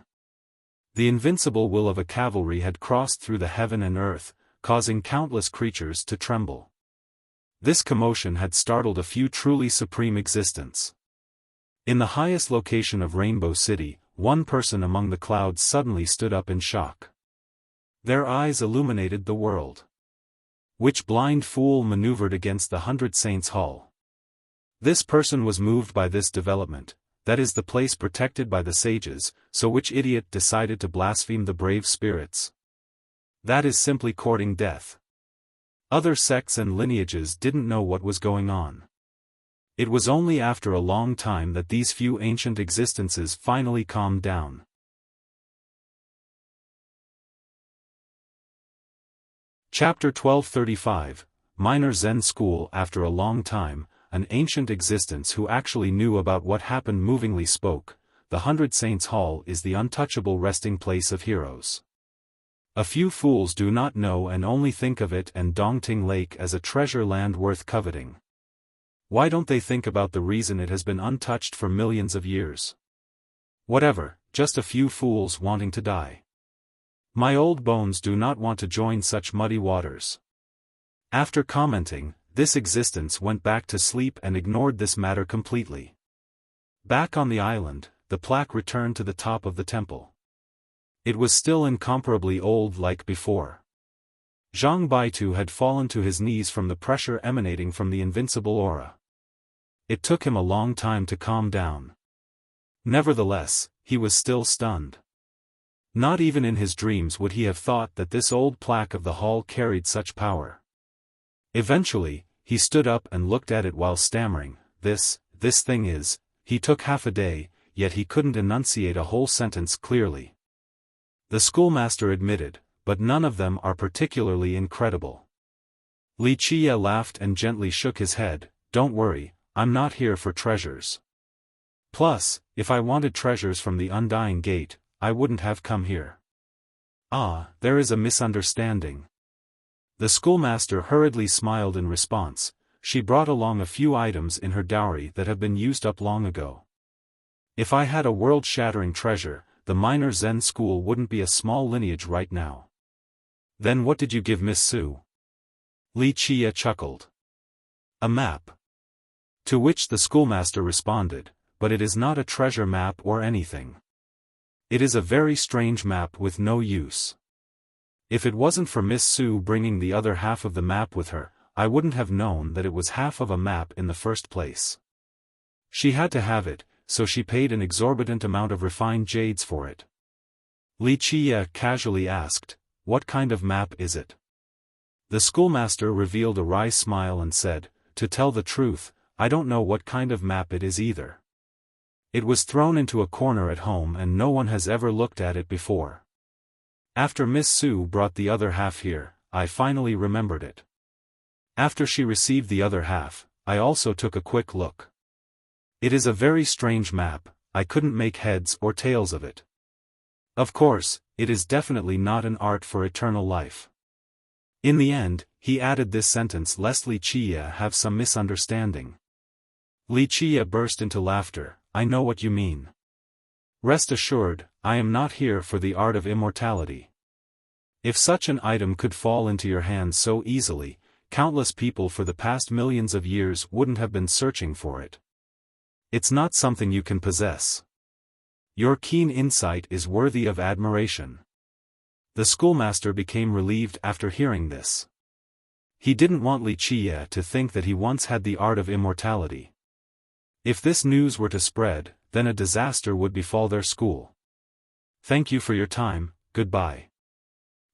[SPEAKER 1] The invincible will of a cavalry had crossed through the heaven and earth, causing countless creatures to tremble. This commotion had startled a few truly supreme existents. In the highest location of Rainbow City, one person among the clouds suddenly stood up in shock. Their eyes illuminated the world. Which blind fool maneuvered against the 100 Saints Hall? This person was moved by this development, that is the place protected by the sages, so which idiot decided to blaspheme the brave spirits? That is simply courting death. Other sects and lineages didn't know what was going on. It was only after a long time that these few ancient existences finally calmed down. Chapter 1235, Minor Zen School. After a long time, an ancient existence who actually knew about what happened movingly spoke. The 100 Saints Hall is the untouchable resting place of heroes. A few fools do not know and only think of it and Dongting Lake as a treasure land worth coveting. Why don't they think about the reason it has been untouched for millions of years? Whatever, just a few fools wanting to die. My old bones do not want to join such muddy waters. After commenting, this existence went back to sleep and ignored this matter completely. Back on the island, the plaque returned to the top of the temple. It was still incomparably old like before. Zhang Baitu had fallen to his knees from the pressure emanating from the invincible aura. It took him a long time to calm down. Nevertheless, he was still stunned. Not even in his dreams would he have thought that this old plaque of the hall carried such power. Eventually, he stood up and looked at it while stammering, this thing is. He took half a day, yet he couldn't enunciate a whole sentence clearly. The schoolmaster admitted, but none of them are particularly incredible. Li Qia laughed and gently shook his head, don't worry, I'm not here for treasures. Plus, if I wanted treasures from the Undying Gate, I wouldn't have come here. Ah, there is a misunderstanding. The schoolmaster hurriedly smiled in response. She brought along a few items in her dowry that have been used up long ago. If I had a world-shattering treasure, the Minor Zen School wouldn't be a small lineage right now. Then what did you give Miss Su? Li Qia chuckled. A map. To which the schoolmaster responded, but it is not a treasure map or anything. It is a very strange map with no use. If it wasn't for Miss Su bringing the other half of the map with her, I wouldn't have known that it was half of a map in the first place. She had to have it, so she paid an exorbitant amount of refined jades for it. Li Qia casually asked, what kind of map is it? The schoolmaster revealed a wry smile and said, to tell the truth, I don't know what kind of map it is either. It was thrown into a corner at home and no one has ever looked at it before. After Miss Su brought the other half here, I finally remembered it. After she received the other half, I also took a quick look. It is a very strange map, I couldn't make heads or tails of it. Of course, it is definitely not an art for eternal life. In the end, he added this sentence lest Li Qia have some misunderstanding. Li Qia burst into laughter, I know what you mean. Rest assured, I am not here for the art of immortality. If such an item could fall into your hands so easily, countless people for the past millions of years wouldn't have been searching for it. It's not something you can possess. Your keen insight is worthy of admiration. The schoolmaster became relieved after hearing this. He didn't want Li Qia to think that he once had the art of immortality. If this news were to spread, then a disaster would befall their school. Thank you for your time, goodbye.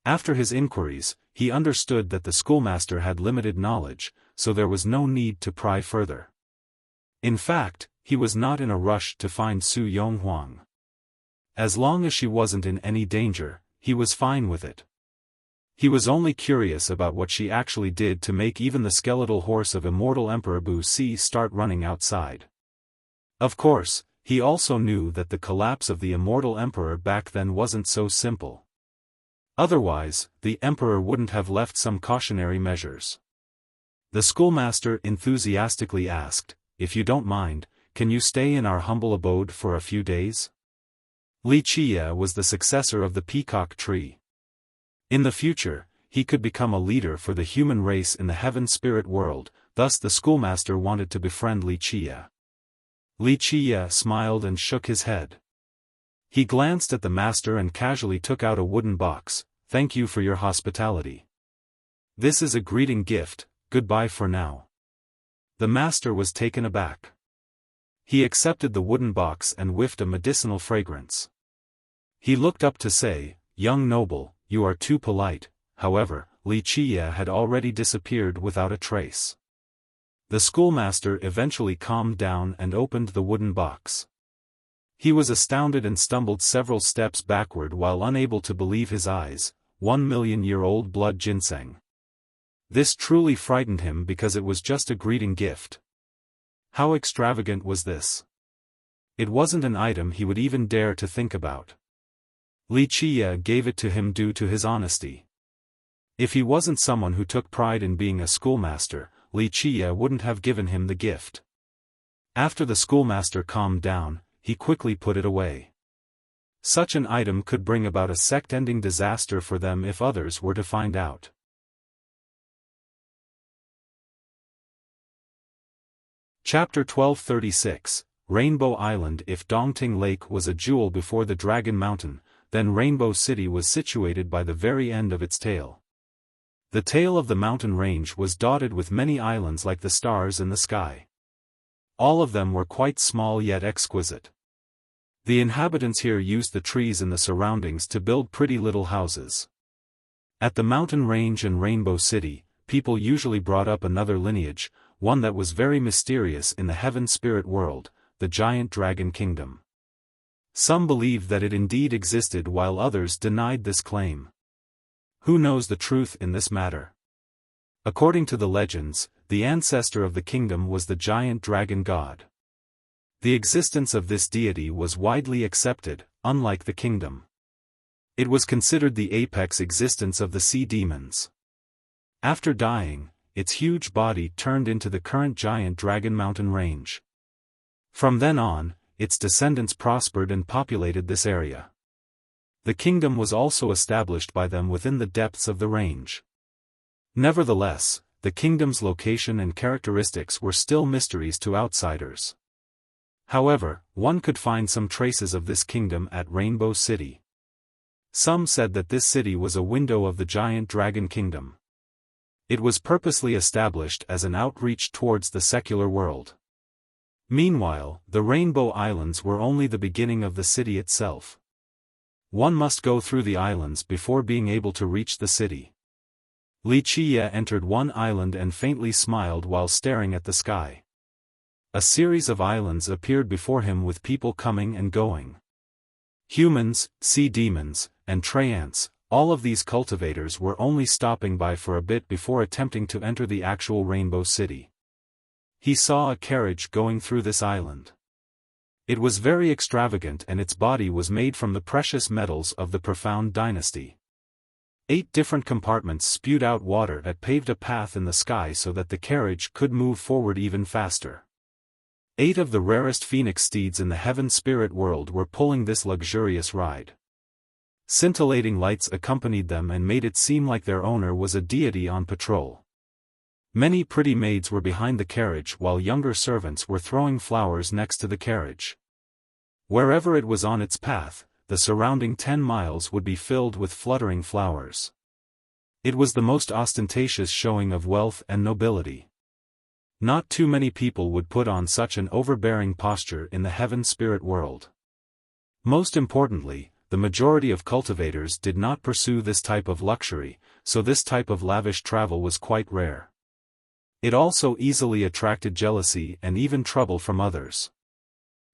[SPEAKER 1] After his inquiries, he understood that the schoolmaster had limited knowledge, so there was no need to pry further. In fact, he was not in a rush to find Su Yonghuang. As long as she wasn't in any danger, he was fine with it. He was only curious about what she actually did to make even the skeletal horse of immortal Emperor Wuxia start running outside. Of course, he also knew that the collapse of the immortal emperor back then wasn't so simple. Otherwise, the emperor wouldn't have left some cautionary measures. The schoolmaster enthusiastically asked, "If you don't mind, can you stay in our humble abode for a few days?" Wuxia was the successor of the peacock tree. In the future, he could become a leader for the human race in the heaven spirit world, thus the schoolmaster wanted to befriend Wuxia. Wuxia smiled and shook his head. He glanced at the master and casually took out a wooden box. "Thank you for your hospitality. This is a greeting gift, goodbye for now." The master was taken aback. He accepted the wooden box and whiffed a medicinal fragrance. He looked up to say, "Young noble, you are too polite." However, Wuxia had already disappeared without a trace. The schoolmaster eventually calmed down and opened the wooden box. He was astounded and stumbled several steps backward while unable to believe his eyes. 1,000,000-year-old blood ginseng. This truly frightened him because it was just a greeting gift. How extravagant was this? It wasn't an item he would even dare to think about. Wuxia gave it to him due to his honesty. If he wasn't someone who took pride in being a schoolmaster, Wuxia wouldn't have given him the gift. After the schoolmaster calmed down, he quickly put it away. Such an item could bring about a sect-ending disaster for them if others were to find out. Chapter 1236, Rainbow Island. If Dongting Lake was a jewel before the Dragon Mountain, then Rainbow City was situated by the very end of its tail. The tail of the mountain range was dotted with many islands like the stars in the sky. All of them were quite small yet exquisite. The inhabitants here used the trees in the surroundings to build pretty little houses. At the mountain range and Rainbow City, people usually brought up another lineage, one that was very mysterious in the heaven spirit world, the giant dragon kingdom. Some believed that it indeed existed while others denied this claim. Who knows the truth in this matter? According to the legends, the ancestor of the kingdom was the giant dragon god. The existence of this deity was widely accepted, unlike the kingdom. It was considered the apex existence of the sea demons. After dying, its huge body turned into the current giant dragon mountain range. From then on, its descendants prospered and populated this area. The kingdom was also established by them within the depths of the range. Nevertheless, the kingdom's location and characteristics were still mysteries to outsiders. However, one could find some traces of this kingdom at Rainbow City. Some said that this city was a window of the giant dragon kingdom. It was purposely established as an outreach towards the secular world. Meanwhile, the Rainbow Islands were only the beginning of the city itself. One must go through the islands before being able to reach the city. Wuxia entered one island and faintly smiled while staring at the sky. A series of islands appeared before him with people coming and going. Humans, sea demons, and treants, all of these cultivators were only stopping by for a bit before attempting to enter the actual Rainbow City. He saw a carriage going through this island. It was very extravagant and its body was made from the precious metals of the Profound Dynasty. 8 different compartments spewed out water that paved a path in the sky so that the carriage could move forward even faster. 8 of the rarest phoenix steeds in the heaven spirit world were pulling this luxurious ride. Scintillating lights accompanied them and made it seem like their owner was a deity on patrol. Many pretty maids were behind the carriage while younger servants were throwing flowers next to the carriage. Wherever it was on its path, the surrounding 10 miles would be filled with fluttering flowers. It was the most ostentatious showing of wealth and nobility. Not too many people would put on such an overbearing posture in the heaven spirit world. Most importantly, the majority of cultivators did not pursue this type of luxury, so this type of lavish travel was quite rare. It also easily attracted jealousy and even trouble from others.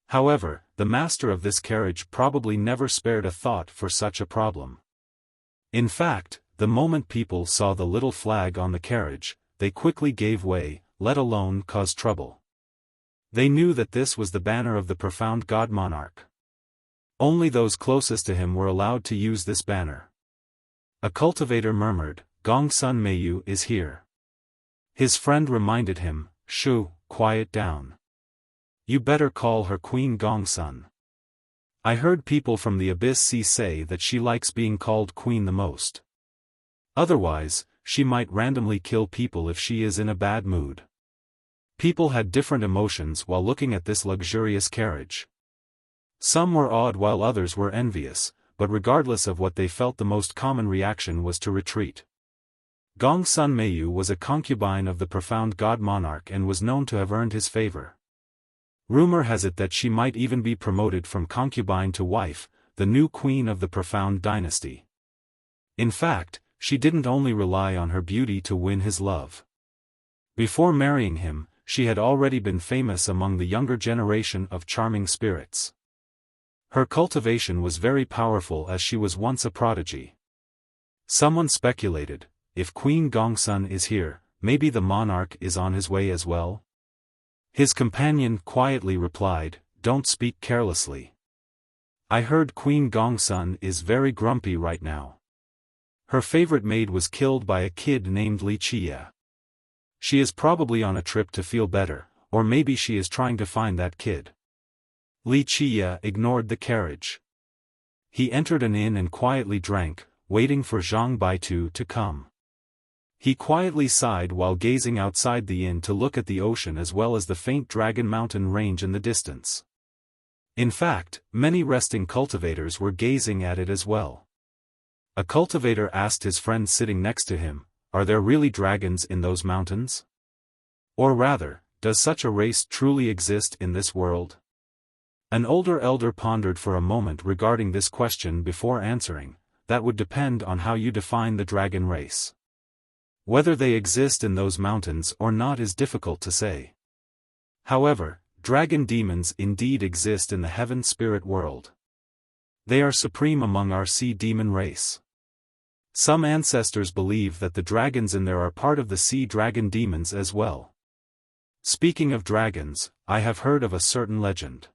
[SPEAKER 1] However, the master of this carriage probably never spared a thought for such a problem. In fact, the moment people saw the little flag on the carriage, they quickly gave way, let alone cause trouble. They knew that this was the banner of the profound god monarch. Only those closest to him were allowed to use this banner. A cultivator murmured, "Gongsun Meiyu is here." His friend reminded him, "Shu, quiet down. You better call her Queen Gongsun. I heard people from the Abyss Sea say that she likes being called queen the most. Otherwise, she might randomly kill people if she is in a bad mood." People had different emotions while looking at this luxurious carriage. Some were awed while others were envious, but regardless of what they felt, the most common reaction was to retreat. Gongsun Meiyu was a concubine of the profound god monarch and was known to have earned his favor. Rumor has it that she might even be promoted from concubine to wife, the new queen of the profound dynasty. In fact, she didn't only rely on her beauty to win his love. Before marrying him, she had already been famous among the younger generation of charming spirits. Her cultivation was very powerful as she was once a prodigy. Someone speculated, if Queen Gongsun is here, maybe the monarch is on his way as well? His companion quietly replied, "Don't speak carelessly. I heard Queen Gongsun is very grumpy right now. Her favorite maid was killed by a kid named Wuxia. She is probably on a trip to feel better, or maybe she is trying to find that kid." Wuxia ignored the carriage. He entered an inn and quietly drank, waiting for Zhang Baitu to come. He quietly sighed while gazing outside the inn to look at the ocean as well as the faint Dragon Mountain range in the distance. In fact, many resting cultivators were gazing at it as well. A cultivator asked his friend sitting next to him, "Are there really dragons in those mountains? Or rather, does such a race truly exist in this world?" An older elder pondered for a moment regarding this question before answering, "That would depend on how you define the dragon race. Whether they exist in those mountains or not is difficult to say. However, dragon demons indeed exist in the heaven spirit world. They are supreme among our sea demon race. Some ancestors believe that the dragons in there are part of the sea dragon demons as well. Speaking of dragons, I have heard of a certain legend."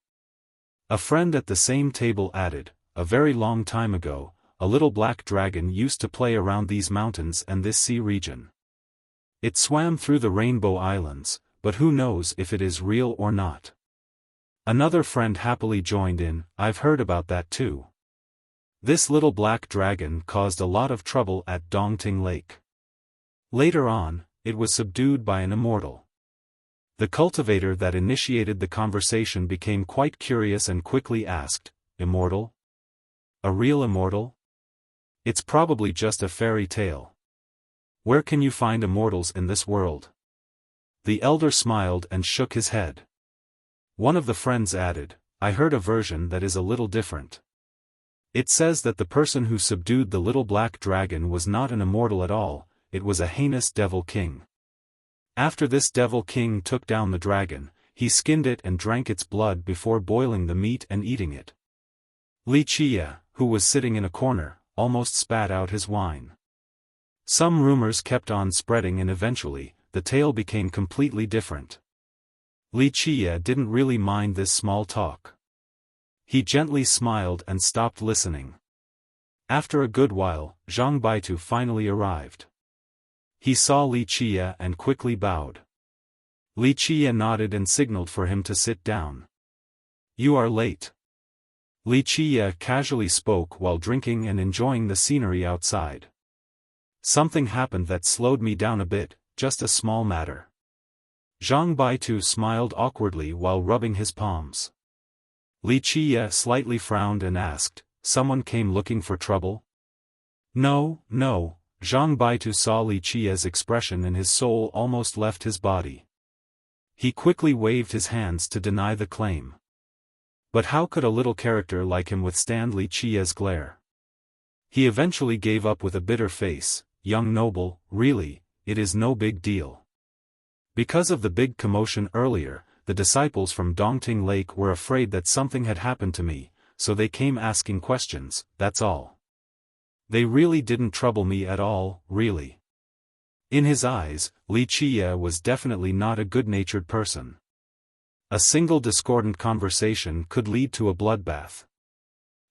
[SPEAKER 1] A friend at the same table added, "A very long time ago, a little black dragon used to play around these mountains and this sea region. It swam through the Rainbow Islands, but who knows if it is real or not." Another friend happily joined in, "I've heard about that too. This little black dragon caused a lot of trouble at Dongting Lake. Later on, it was subdued by an immortal." The cultivator that initiated the conversation became quite curious and quickly asked, "Immortal? A real immortal? It's probably just a fairy tale. Where can you find immortals in this world?" The elder smiled and shook his head. One of the friends added, "I heard a version that is a little different. It says that the person who subdued the little black dragon was not an immortal at all, it was a heinous devil king. After this devil king took down the dragon, he skinned it and drank its blood before boiling the meat and eating it." Wuxia, who was sitting in a corner, almost spat out his wine. Some rumors kept on spreading and eventually, the tale became completely different. Wuxia didn't really mind this small talk. He gently smiled and stopped listening. After a good while, Zhang Baitu finally arrived. He saw Wuxia and quickly bowed. Wuxia nodded and signaled for him to sit down. "You are late." Wuxia casually spoke while drinking and enjoying the scenery outside. "Something happened that slowed me down a bit, just a small matter." Zhang Baitu smiled awkwardly while rubbing his palms. Wuxia slightly frowned and asked, "Someone came looking for trouble?" "No, no." Zhang Baitu saw Wuxia's expression and his soul almost left his body. He quickly waved his hands to deny the claim. But how could a little character like him withstand Wuxia's glare? He eventually gave up with a bitter face, "Young noble, really, it is no big deal. Because of the big commotion earlier, the disciples from Dongting Lake were afraid that something had happened to me, so they came asking questions, that's all." They really didn't trouble me at all, really. In his eyes, Wuxia was definitely not a good-natured person. A single discordant conversation could lead to a bloodbath.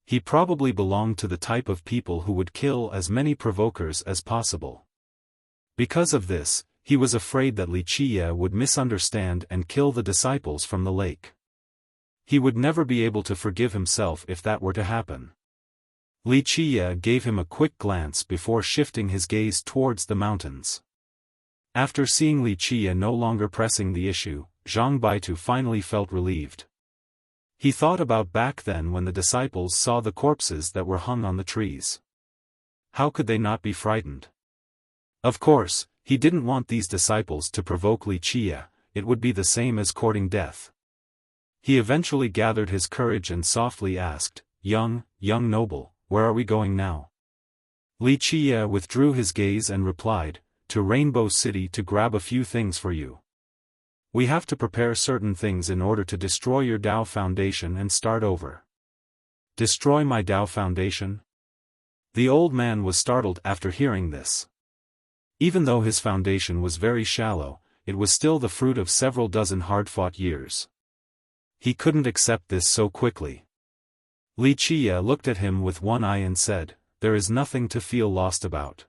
[SPEAKER 1] He probably belonged to the type of people who would kill as many provokers as possible. Because of this, he was afraid that Wuxia would misunderstand and kill the disciples from the lake. He would never be able to forgive himself if that were to happen. Wuxia gave him a quick glance before shifting his gaze towards the mountains. After seeing Wuxia no longer pressing the issue, Zhang Baitu finally felt relieved. He thought about back then when the disciples saw the corpses that were hung on the trees. How could they not be frightened? Of course, he didn't want these disciples to provoke Wuxia, it would be the same as courting death. He eventually gathered his courage and softly asked, young noble, where are we going now? Wuxia withdrew his gaze and replied, to Rainbow City to grab a few things for you. We have to prepare certain things in order to destroy your Dao Foundation and start over. Destroy my Dao Foundation? The old man was startled after hearing this. Even though his foundation was very shallow, it was still the fruit of several dozen hard-fought years. He couldn't accept this so quickly. Wuxia looked at him with one eye and said, there is nothing to feel lost about.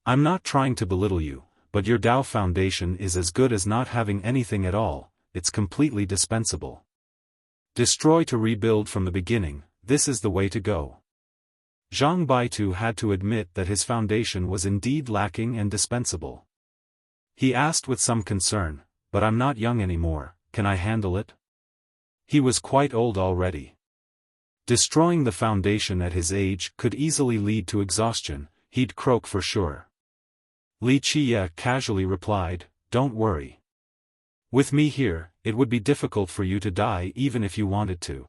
[SPEAKER 1] I'm not trying to belittle you, but your Dao Foundation is as good as not having anything at all, it's completely dispensable. Destroy to rebuild from the beginning, this is the way to go. Zhang Baitu had to admit that his foundation was indeed lacking and dispensable. He asked with some concern, but I'm not young anymore, can I handle it? He was quite old already. Destroying the foundation at his age could easily lead to exhaustion, he'd croak for sure. Wuxia casually replied, don't worry. With me here, it would be difficult for you to die even if you wanted to.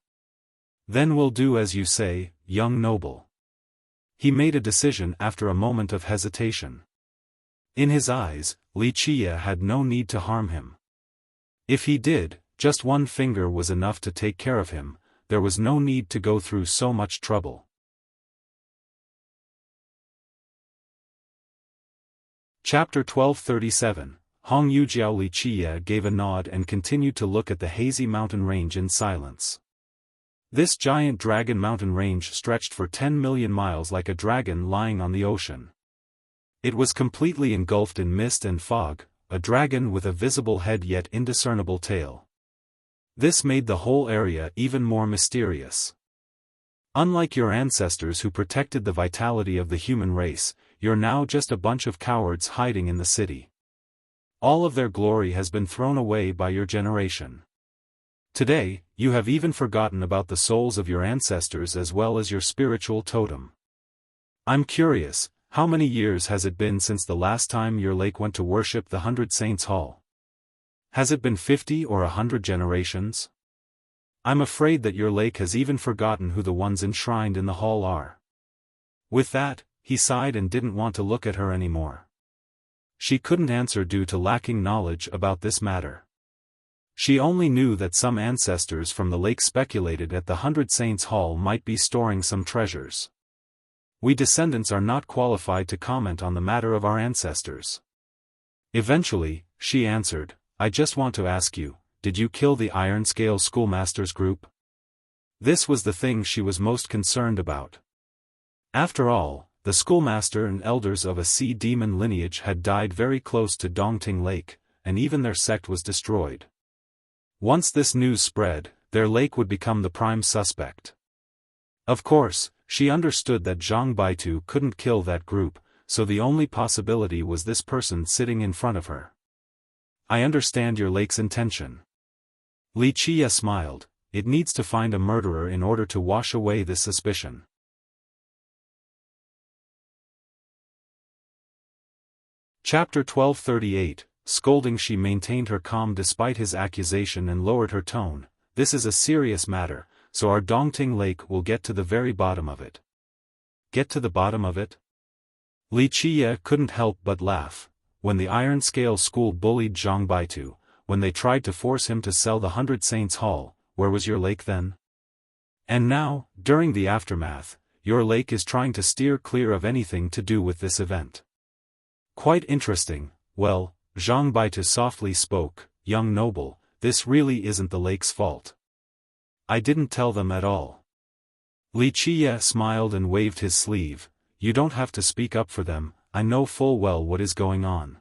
[SPEAKER 1] Then we'll do as you say, young noble. He made a decision after a moment of hesitation. In his eyes, Wuxia had no need to harm him. If he did, just one finger was enough to take care of him, there was no need to go through so much trouble. Chapter 1237, Hong Yujiao. Wuxia gave a nod and continued to look at the hazy mountain range in silence. This giant dragon mountain range stretched for 10 million miles like a dragon lying on the ocean. It was completely engulfed in mist and fog, a dragon with a visible head yet indiscernible tail. This made the whole area even more mysterious. Unlike your ancestors who protected the vitality of the human race, you're now just a bunch of cowards hiding in the city. All of their glory has been thrown away by your generation. Today, you have even forgotten about the souls of your ancestors as well as your spiritual totem. I'm curious, how many years has it been since the last time your lake went to worship the 100 Saints Hall? Has it been 50 or 100 generations? I'm afraid that your lake has even forgotten who the ones enshrined in the hall are. With that, he sighed and didn't want to look at her anymore. She couldn't answer due to lacking knowledge about this matter. She only knew that some ancestors from the lake speculated at the 100 Saints Hall might be storing some treasures. We descendants are not qualified to comment on the matter of our ancestors. Eventually, she answered, I just want to ask you, did you kill the Iron Scale Schoolmasters group? This was the thing she was most concerned about. After all, the schoolmaster and elders of a sea demon lineage had died very close to Dongting Lake, and even their sect was destroyed. Once this news spread, their lake would become the prime suspect. Of course, she understood that Zhang Baitu couldn't kill that group, so the only possibility was this person sitting in front of her. I understand your lake's intention. Wuxia smiled, it needs to find a murderer in order to wash away this suspicion. Chapter 1238, Scolding. She maintained her calm despite his accusation and lowered her tone. This is a serious matter, so our Dongting Lake will get to the very bottom of it. Get to the bottom of it? Wuxia couldn't help but laugh. When the Iron Scale School bullied Zhang Baitu, when they tried to force him to sell the 100 Saints Hall, where was your lake then? And now, during the aftermath, your lake is trying to steer clear of anything to do with this event. Quite interesting. Well, Zhang Baitu softly spoke, young noble, this really isn't the lake's fault. I didn't tell them at all. Li Qiye smiled and waved his sleeve. You don't have to speak up for them, I know full well what is going on.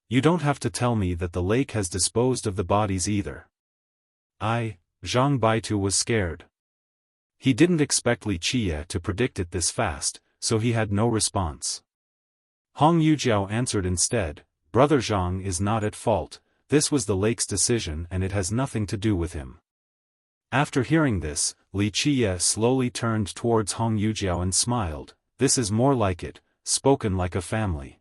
[SPEAKER 1] You don't have to tell me that the lake has disposed of the bodies either. Zhang Baitu was scared. He didn't expect Li Qiye to predict it this fast, so he had no response. Hong Yujiao answered instead, Brother Zhang is not at fault, this was the lake's decision and it has nothing to do with him. After hearing this, Li Qiye slowly turned towards Hong Yujiao and smiled, this is more like it, spoken like a family.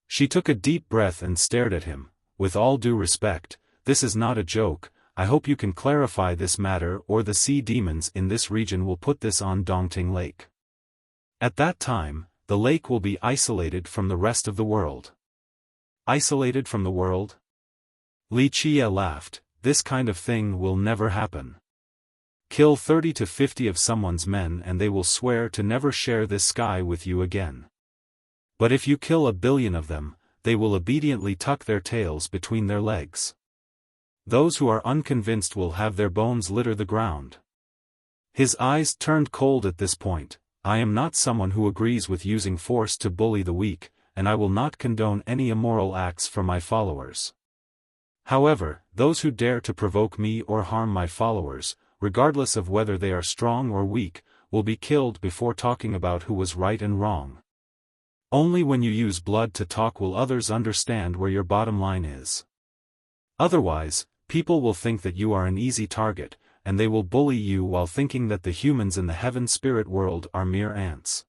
[SPEAKER 1] She took a deep breath and stared at him, with all due respect, this is not a joke, I hope you can clarify this matter or the sea demons in this region will put this on Dongting Lake. At that time, the lake will be isolated from the rest of the world. Isolated from the world? Li Qiye laughed, this kind of thing will never happen. Kill 30 to 50 of someone's men and they will swear to never share this sky with you again. But if you kill 1 billion of them, they will obediently tuck their tails between their legs. Those who are unconvinced will have their bones litter the ground. His eyes turned cold at this point. I am not someone who agrees with using force to bully the weak, and I will not condone any immoral acts from my followers. However, those who dare to provoke me or harm my followers, regardless of whether they are strong or weak, will be killed before talking about who was right and wrong. Only when you use blood to talk will others understand where your bottom line is. Otherwise, people will think that you are an easy target, and they will bully you while thinking that the humans in the heaven spirit world are mere ants.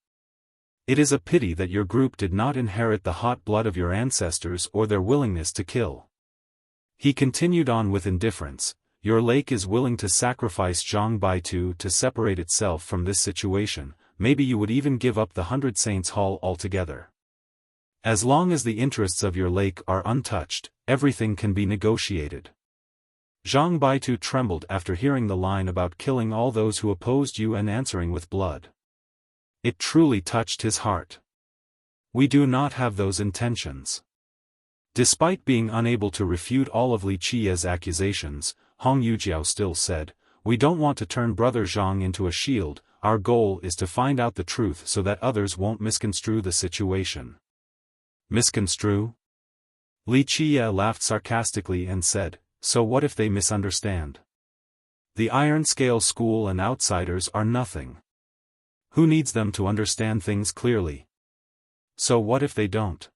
[SPEAKER 1] It is a pity that your group did not inherit the hot blood of your ancestors or their willingness to kill. He continued on with indifference, your lake is willing to sacrifice Zhang Baitu to separate itself from this situation, maybe you would even give up the 100 Saints Hall altogether. As long as the interests of your lake are untouched, everything can be negotiated. Zhang Baitu trembled after hearing the line about killing all those who opposed you and answering with blood. It truly touched his heart. We do not have those intentions. Despite being unable to refute all of Li Qiye's accusations, Hong Yujiao still said, we don't want to turn Brother Zhang into a shield, our goal is to find out the truth so that others won't misconstrue the situation. Misconstrue? Li Qiye laughed sarcastically and said, so what if they misunderstand? The Iron Scale School and outsiders are nothing. Who needs them to understand things clearly? So what if they don't?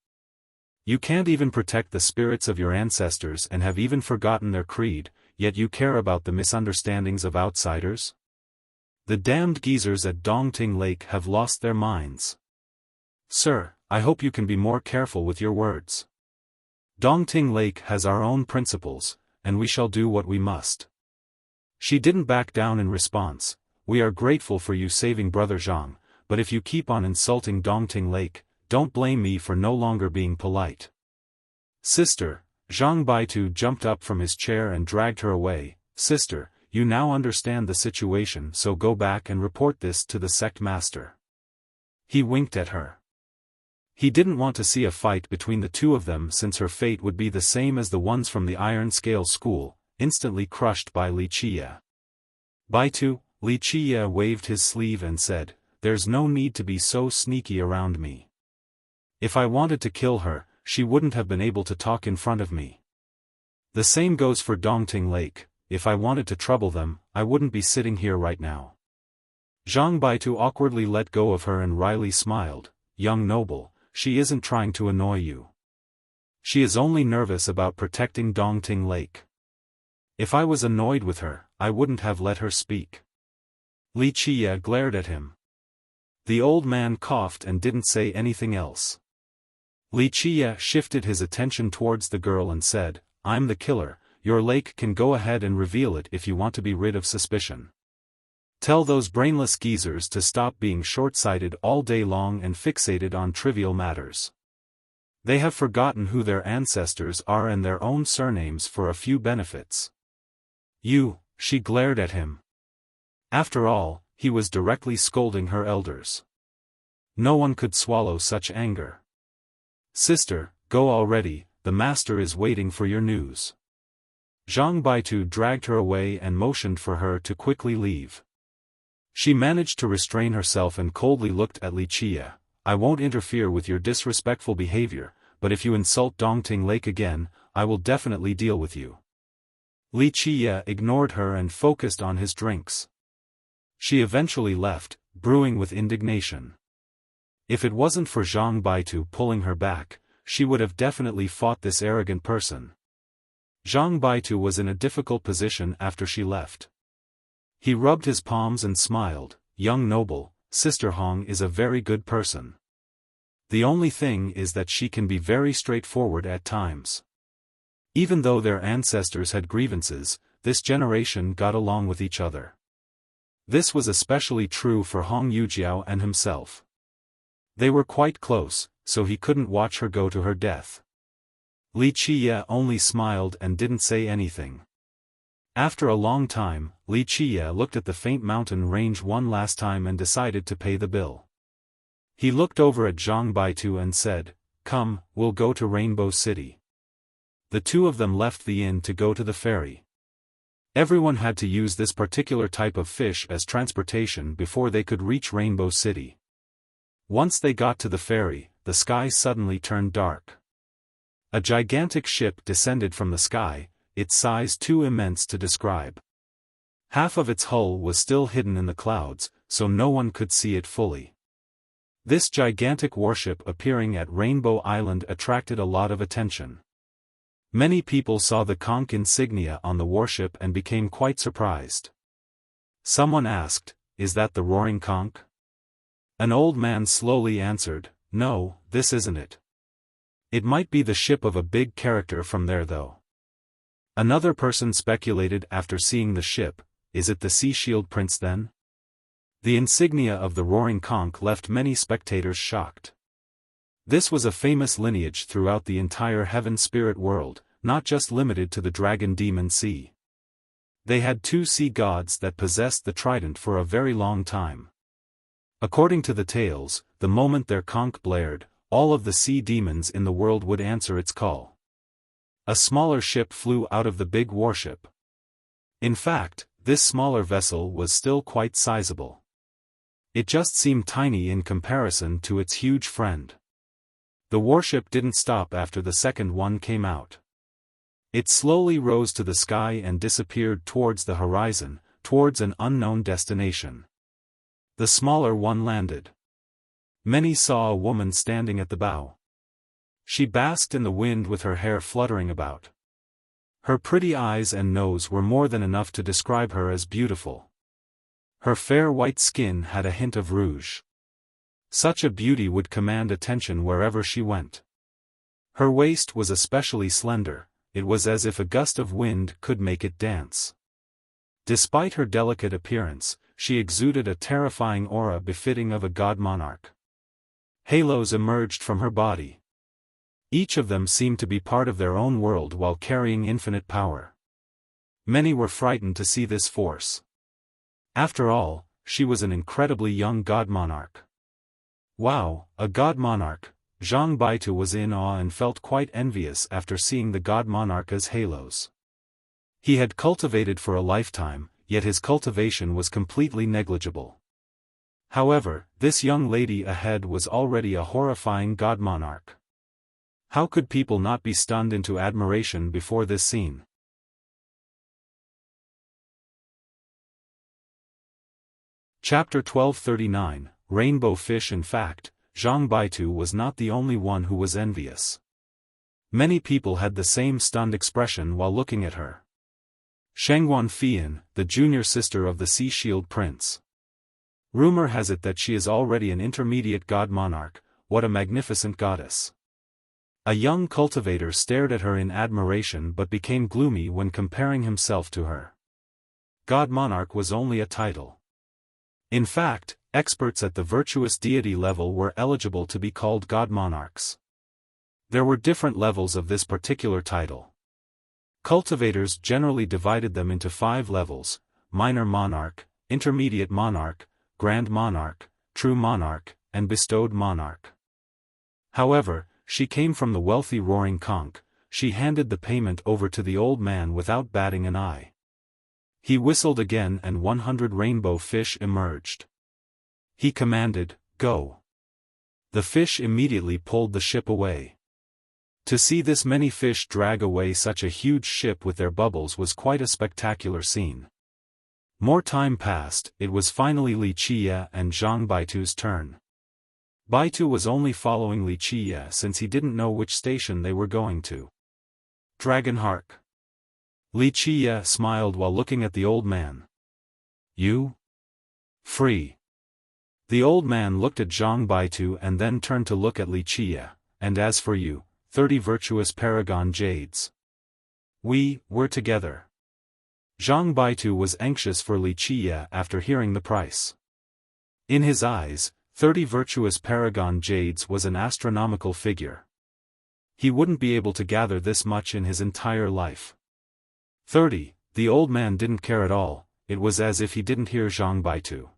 [SPEAKER 1] You can't even protect the spirits of your ancestors and have even forgotten their creed, yet you care about the misunderstandings of outsiders? The damned geezers at Dongting Lake have lost their minds. Sir, I hope you can be more careful with your words. Dongting Lake has our own principles, and we shall do what we must. She didn't back down in response, we are grateful for you saving Brother Zhang, but if you keep on insulting Dongting Lake, don't blame me for no longer being polite. Sister, Zhang Baitu jumped up from his chair and dragged her away, sister, you now understand the situation so go back and report this to the sect master. He winked at her. He didn't want to see a fight between the two of them since her fate would be the same as the ones from the Iron Scale School, instantly crushed by Li Qiye. Baitu, Li Qiye waved his sleeve and said, there's no need to be so sneaky around me. If I wanted to kill her, she wouldn't have been able to talk in front of me. The same goes for Dongting Lake, if I wanted to trouble them, I wouldn't be sitting here right now. Zhang Baitu awkwardly let go of her and wryly smiled, young noble, she isn't trying to annoy you. She is only nervous about protecting Dongting Lake. If I was annoyed with her, I wouldn't have let her speak. Li Qiye glared at him. The old man coughed and didn't say anything else. Li Qiye shifted his attention towards the girl and said, I'm the killer, your lake can go ahead and reveal it if you want to be rid of suspicion. Tell those brainless geezers to stop being short-sighted all day long and fixated on trivial matters. They have forgotten who their ancestors are and their own surnames for a few benefits. You, she glared at him. After all, he was directly scolding her elders. No one could swallow such anger. "Sister, go already, the master is waiting for your news." Zhang Baitu dragged her away and motioned for her to quickly leave. She managed to restrain herself and coldly looked at Li Qie. "I won't interfere with your disrespectful behavior, but if you insult Dongting Lake again, I will definitely deal with you." Li Qie ignored her and focused on his drinks. She eventually left, brewing with indignation. If it wasn't for Zhang Baitu pulling her back, she would have definitely fought this arrogant person. Zhang Baitu was in a difficult position after she left. He rubbed his palms and smiled. "Young noble, Sister Hong is a very good person. The only thing is that she can be very straightforward at times." Even though their ancestors had grievances, this generation got along with each other. This was especially true for Hong Yujiao and himself. They were quite close, so he couldn't watch her go to her death. Li Qie only smiled and didn't say anything. After a long time, Li Qie looked at the faint mountain range one last time and decided to pay the bill. He looked over at Zhang Baitu and said, "Come, we'll go to Rainbow City." The two of them left the inn to go to the ferry. Everyone had to use this particular type of fish as transportation before they could reach Rainbow City. Once they got to the ferry, the sky suddenly turned dark. A gigantic ship descended from the sky, its size too immense to describe. Half of its hull was still hidden in the clouds, so no one could see it fully. This gigantic warship appearing at Rainbow Island attracted a lot of attention. Many people saw the conch insignia on the warship and became quite surprised. Someone asked, "Is that the roaring conch?" An old man slowly answered, "No, this isn't it. It might be the ship of a big character from there though." Another person speculated after seeing the ship, "Is it the Sea Shield Prince then?" The insignia of the roaring conch left many spectators shocked. This was a famous lineage throughout the entire heaven spirit world, not just limited to the dragon demon sea. They had two sea gods that possessed the trident for a very long time. According to the tales, the moment their conch blared, all of the sea demons in the world would answer its call. A smaller ship flew out of the big warship. In fact, this smaller vessel was still quite sizable. It just seemed tiny in comparison to its huge friend. The warship didn't stop after the second one came out. It slowly rose to the sky and disappeared towards the horizon, towards an unknown destination. The smaller one landed. Many saw a woman standing at the bow. She basked in the wind with her hair fluttering about. Her pretty eyes and nose were more than enough to describe her as beautiful. Her fair white skin had a hint of rouge. Such a beauty would command attention wherever she went. Her waist was especially slender, it was as if a gust of wind could make it dance. Despite her delicate appearance, she exuded a terrifying aura befitting of a god monarch. Halos emerged from her body. Each of them seemed to be part of their own world while carrying infinite power. Many were frightened to see this force. After all, she was an incredibly young god monarch. Wow, a god monarch! Zhang Baitu was in awe and felt quite envious after seeing the god monarch's halos. He had cultivated for a lifetime, yet his cultivation was completely negligible. However, this young lady ahead was already a horrifying god monarch. How could people not be stunned into admiration before this scene? Chapter 1239, Rainbow Fish. In fact, Zhang Baitu was not the only one who was envious. Many people had the same stunned expression while looking at her. Shengguan Fian, the junior sister of the Sea Shield Prince. Rumor has it that she is already an intermediate god monarch. What a magnificent goddess. A young cultivator stared at her in admiration but became gloomy when comparing himself to her. God monarch was only a title. In fact, experts at the virtuous deity level were eligible to be called god monarchs. There were different levels of this particular title. Cultivators generally divided them into 5 levels: minor monarch, intermediate monarch, grand monarch, true monarch, and bestowed monarch. However, she came from the wealthy roaring conch. She handed the payment over to the old man without batting an eye. He whistled again and 100 rainbow fish emerged. He commanded, "Go." The fish immediately pulled the ship away. To see this many fish drag away such a huge ship with their bubbles was quite a spectacular scene. More time passed. It was finally Li Qie and Zhang Baitu's turn. Baitu was only following Li Qie since he didn't know which station they were going to. Dragonhark. Li Qie smiled while looking at the old man. "You? Free." The old man looked at Zhang Baitu and then turned to look at Li Qie. "And as for you, 30 virtuous paragon jades. We're together." Zhang Baitu was anxious for Li Qie after hearing the price. In his eyes, 30 virtuous paragon jades was an astronomical figure. He wouldn't be able to gather this much in his entire life. 30, the old man didn't care at all. It was as if he didn't hear Zhang Baitu.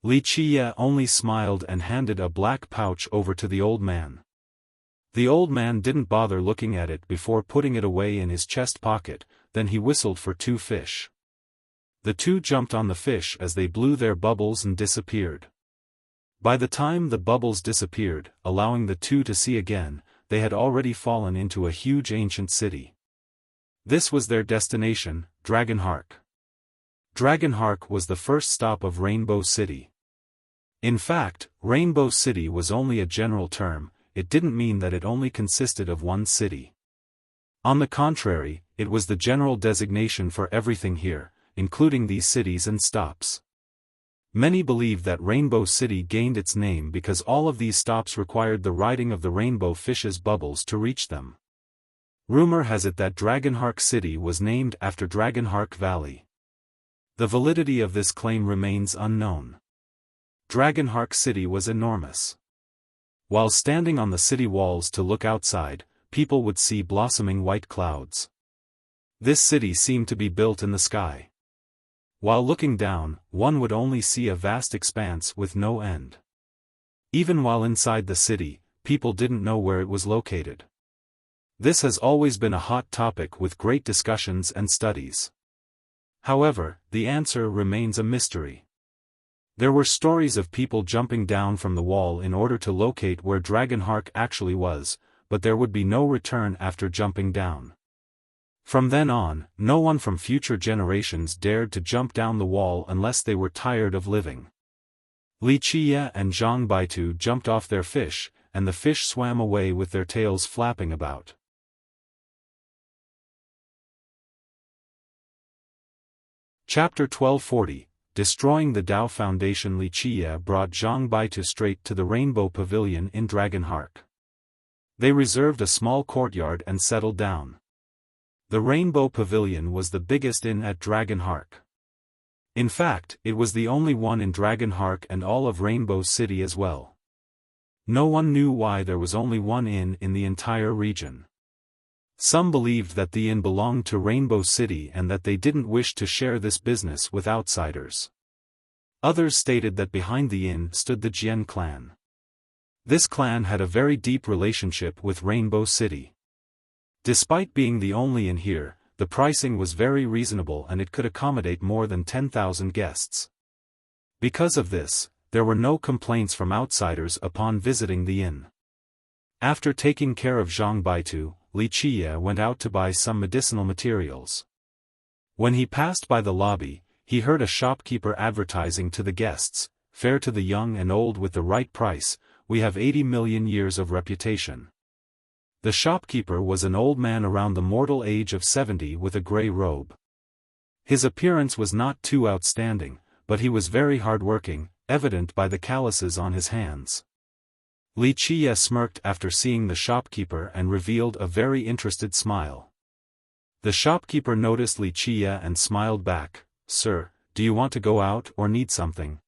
[SPEAKER 1] Li Qie only smiled and handed a black pouch over to the old man. The old man didn't bother looking at it before putting it away in his chest pocket. Then he whistled for 2 fish. The 2 jumped on the fish as they blew their bubbles and disappeared. By the time the bubbles disappeared, allowing the 2 to see again, they had already fallen into a huge ancient city. This was their destination, Dragonhark. Dragonhark was the first stop of Rainbow City. In fact, Rainbow City was only a general term. It didn't mean that it only consisted of one city. On the contrary, it was the general designation for everything here, including these cities and stops. Many believe that Rainbow City gained its name because all of these stops required the riding of the rainbow fish's bubbles to reach them. Rumor has it that Dragonhark City was named after Dragonhark Valley. The validity of this claim remains unknown. Dragonhark City was enormous. While standing on the city walls to look outside, people would see blossoming white clouds. This city seemed to be built in the sky. While looking down, one would only see a vast expanse with no end. Even while inside the city, people didn't know where it was located. This has always been a hot topic with great discussions and studies. However, the answer remains a mystery. There were stories of people jumping down from the wall in order to locate where Dragonhark actually was, but there would be no return after jumping down. From then on, no one from future generations dared to jump down the wall unless they were tired of living. Li Qie and Zhang Baitu jumped off their fish, and the fish swam away with their tails flapping about. Chapter 1240, Destroying the Tao Foundation. Li Qie brought Zhang Baitu straight to the Rainbow Pavilion in Dragonhark. They reserved a small courtyard and settled down. The Rainbow Pavilion was the biggest inn at Dragonhark. In fact, it was the only one in Dragonhark and all of Rainbow City as well. No one knew why there was only one inn in the entire region. Some believed that the inn belonged to Rainbow City and that they didn't wish to share this business with outsiders. Others stated that behind the inn stood the Jian clan. This clan had a very deep relationship with Rainbow City. Despite being the only inn here, the pricing was very reasonable and it could accommodate more than 10,000 guests. Because of this, there were no complaints from outsiders upon visiting the inn. After taking care of Zhang Baitu, Li Qie went out to buy some medicinal materials. When he passed by the lobby, he heard a shopkeeper advertising to the guests, "Fair to the young and old with the right price, we have 80 million years of reputation." The shopkeeper was an old man around the mortal age of 70 with a grey robe. His appearance was not too outstanding, but he was very hard-working, evident by the calluses on his hands. Li Qie smirked after seeing the shopkeeper and revealed a very interested smile. The shopkeeper noticed Li Qie and smiled back, "Sir, do you want to go out or need something?"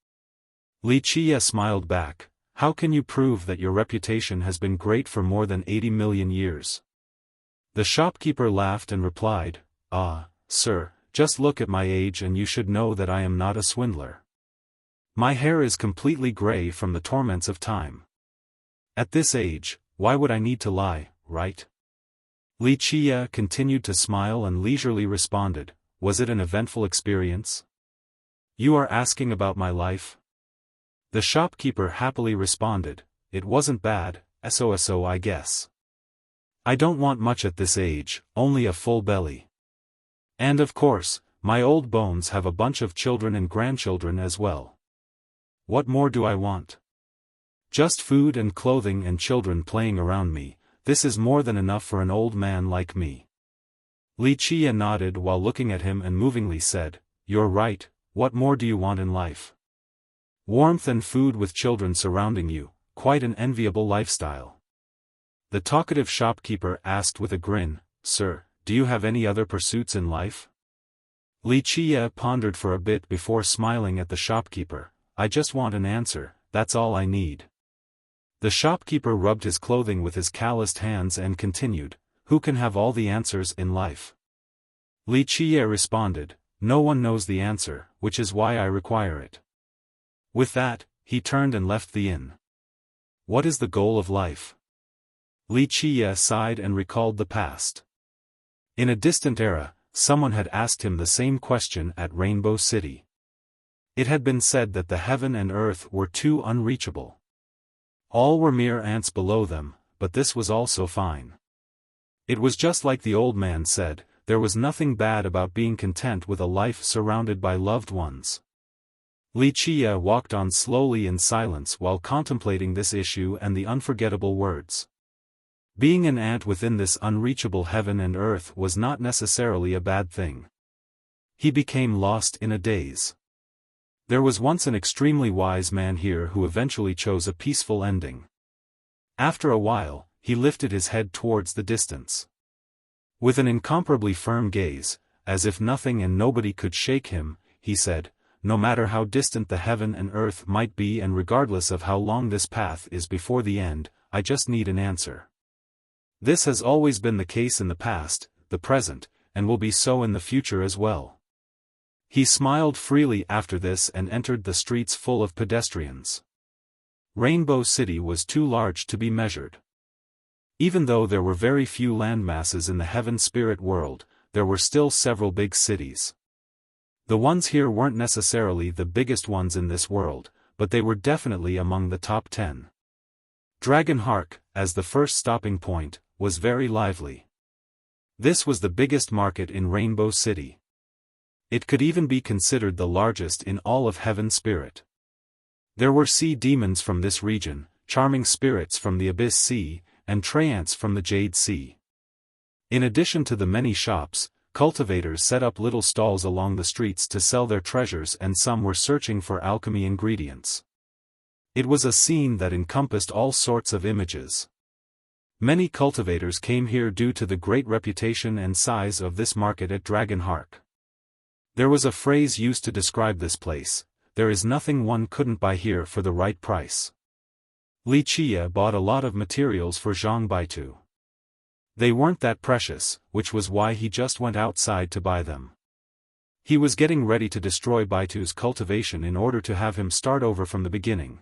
[SPEAKER 1] Li Qie smiled back, "How can you prove that your reputation has been great for more than 80 million years?" The shopkeeper laughed and replied, "Ah, sir, just look at my age and you should know that I am not a swindler. My hair is completely gray from the torments of time. At this age, why would I need to lie, right? Wuxia continued to smile and leisurely responded, was it an eventful experience? You are asking about my life? The shopkeeper happily responded, it wasn't bad, so I guess. I don't want much at this age, only a full belly. And of course, my old bones have a bunch of children and grandchildren as well. What more do I want? Just food and clothing and children playing around me, this is more than enough for an old man like me. Wuxia nodded while looking at him and movingly said, you're right, what more do you want in life? Warmth and food with children surrounding you, quite an enviable lifestyle. The talkative shopkeeper asked with a grin, sir, do you have any other pursuits in life? Wuxia pondered for a bit before smiling at the shopkeeper, I just want an answer, that's all I need. The shopkeeper rubbed his clothing with his calloused hands and continued, who can have all the answers in life? Wuxia responded, no one knows the answer, which is why I require it. With that, he turned and left the inn. What is the goal of life? Wuxia sighed and recalled the past. In a distant era, someone had asked him the same question at Rainbow City. It had been said that the heaven and earth were too unreachable. All were mere ants below them, but this was also fine. It was just like the old man said, there was nothing bad about being content with a life surrounded by loved ones. Wuxia walked on slowly in silence while contemplating this issue and the unforgettable words. Being an ant within this unreachable heaven and earth was not necessarily a bad thing. He became lost in a daze. There was once an extremely wise man here who eventually chose a peaceful ending. After a while, he lifted his head towards the distance. With an incomparably firm gaze, as if nothing and nobody could shake him, he said, no matter how distant the heaven and earth might be and regardless of how long this path is before the end, I just need an answer. This has always been the case in the past, the present, and will be so in the future as well. He smiled freely after this and entered the streets full of pedestrians. Rainbow City was too large to be measured. Even though there were very few landmasses in the heaven spirit world, there were still several big cities. The ones here weren't necessarily the biggest ones in this world, but they were definitely among the top 10. Dragonhark, as the first stopping point, was very lively. This was the biggest market in Rainbow City. It could even be considered the largest in all of Heaven Spirit. There were sea demons from this region, charming spirits from the Abyss Sea, and treants from the Jade Sea. In addition to the many shops, cultivators set up little stalls along the streets to sell their treasures and some were searching for alchemy ingredients. It was a scene that encompassed all sorts of images. Many cultivators came here due to the great reputation and size of this market at Dragonhark. There was a phrase used to describe this place, there is nothing one couldn't buy here for the right price. Wuxia bought a lot of materials for Zhang Baitu. They weren't that precious, which was why he just went outside to buy them. He was getting ready to destroy Baitu's cultivation in order to have him start over from the beginning.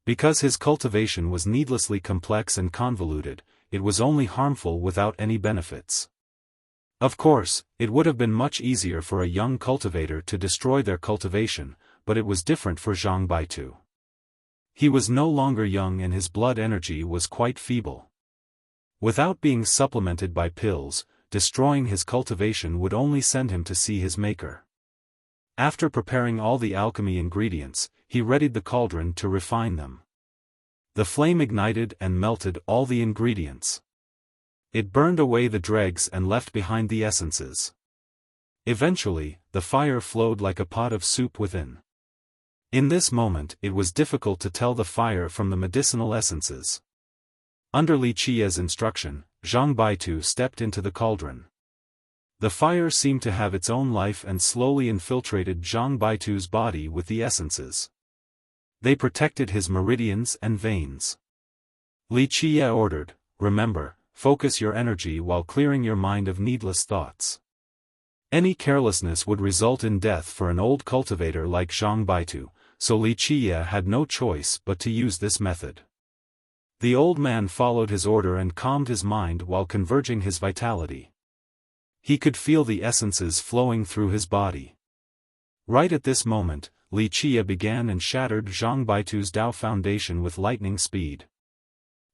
[SPEAKER 1] Because his cultivation was needlessly complex and convoluted, it was only harmful without any benefits. Of course, it would have been much easier for a young cultivator to destroy their cultivation, but it was different for Zhang Baitu. He was no longer young and his blood energy was quite feeble. Without being supplemented by pills, destroying his cultivation would only send him to see his maker. After preparing all the alchemy ingredients, he readied the cauldron to refine them. The flame ignited and melted all the ingredients. It burned away the dregs and left behind the essences. Eventually, the fire flowed like a pot of soup within. In this moment it was difficult to tell the fire from the medicinal essences. Under Wuxia's instruction, Zhang Baitu stepped into the cauldron. The fire seemed to have its own life and slowly infiltrated Zhang Baitu's body with the essences. They protected his meridians and veins. Wuxia ordered, remember, focus your energy while clearing your mind of needless thoughts. Any carelessness would result in death for an old cultivator like Zhang Baitu, so Wuxia had no choice but to use this method. The old man followed his order and calmed his mind while converging his vitality. He could feel the essences flowing through his body. Right at this moment, Wuxia began and shattered Zhang Baitu's Dao foundation with lightning speed.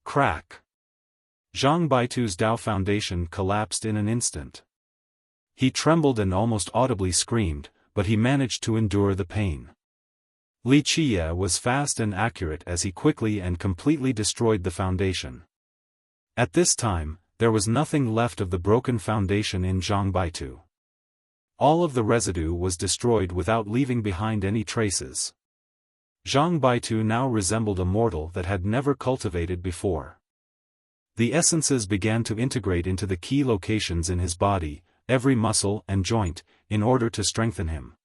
[SPEAKER 1] Crack! Zhang Baitu's Dao foundation collapsed in an instant. He trembled and almost audibly screamed, but he managed to endure the pain. Wuxia was fast and accurate as he quickly and completely destroyed the foundation. At this time, there was nothing left of the broken foundation in Zhang Baitu. All of the residue was destroyed without leaving behind any traces. Zhang Baitu now resembled a mortal that had never cultivated before. The essences began to integrate into the key locations in his body, every muscle and joint, in order to strengthen him.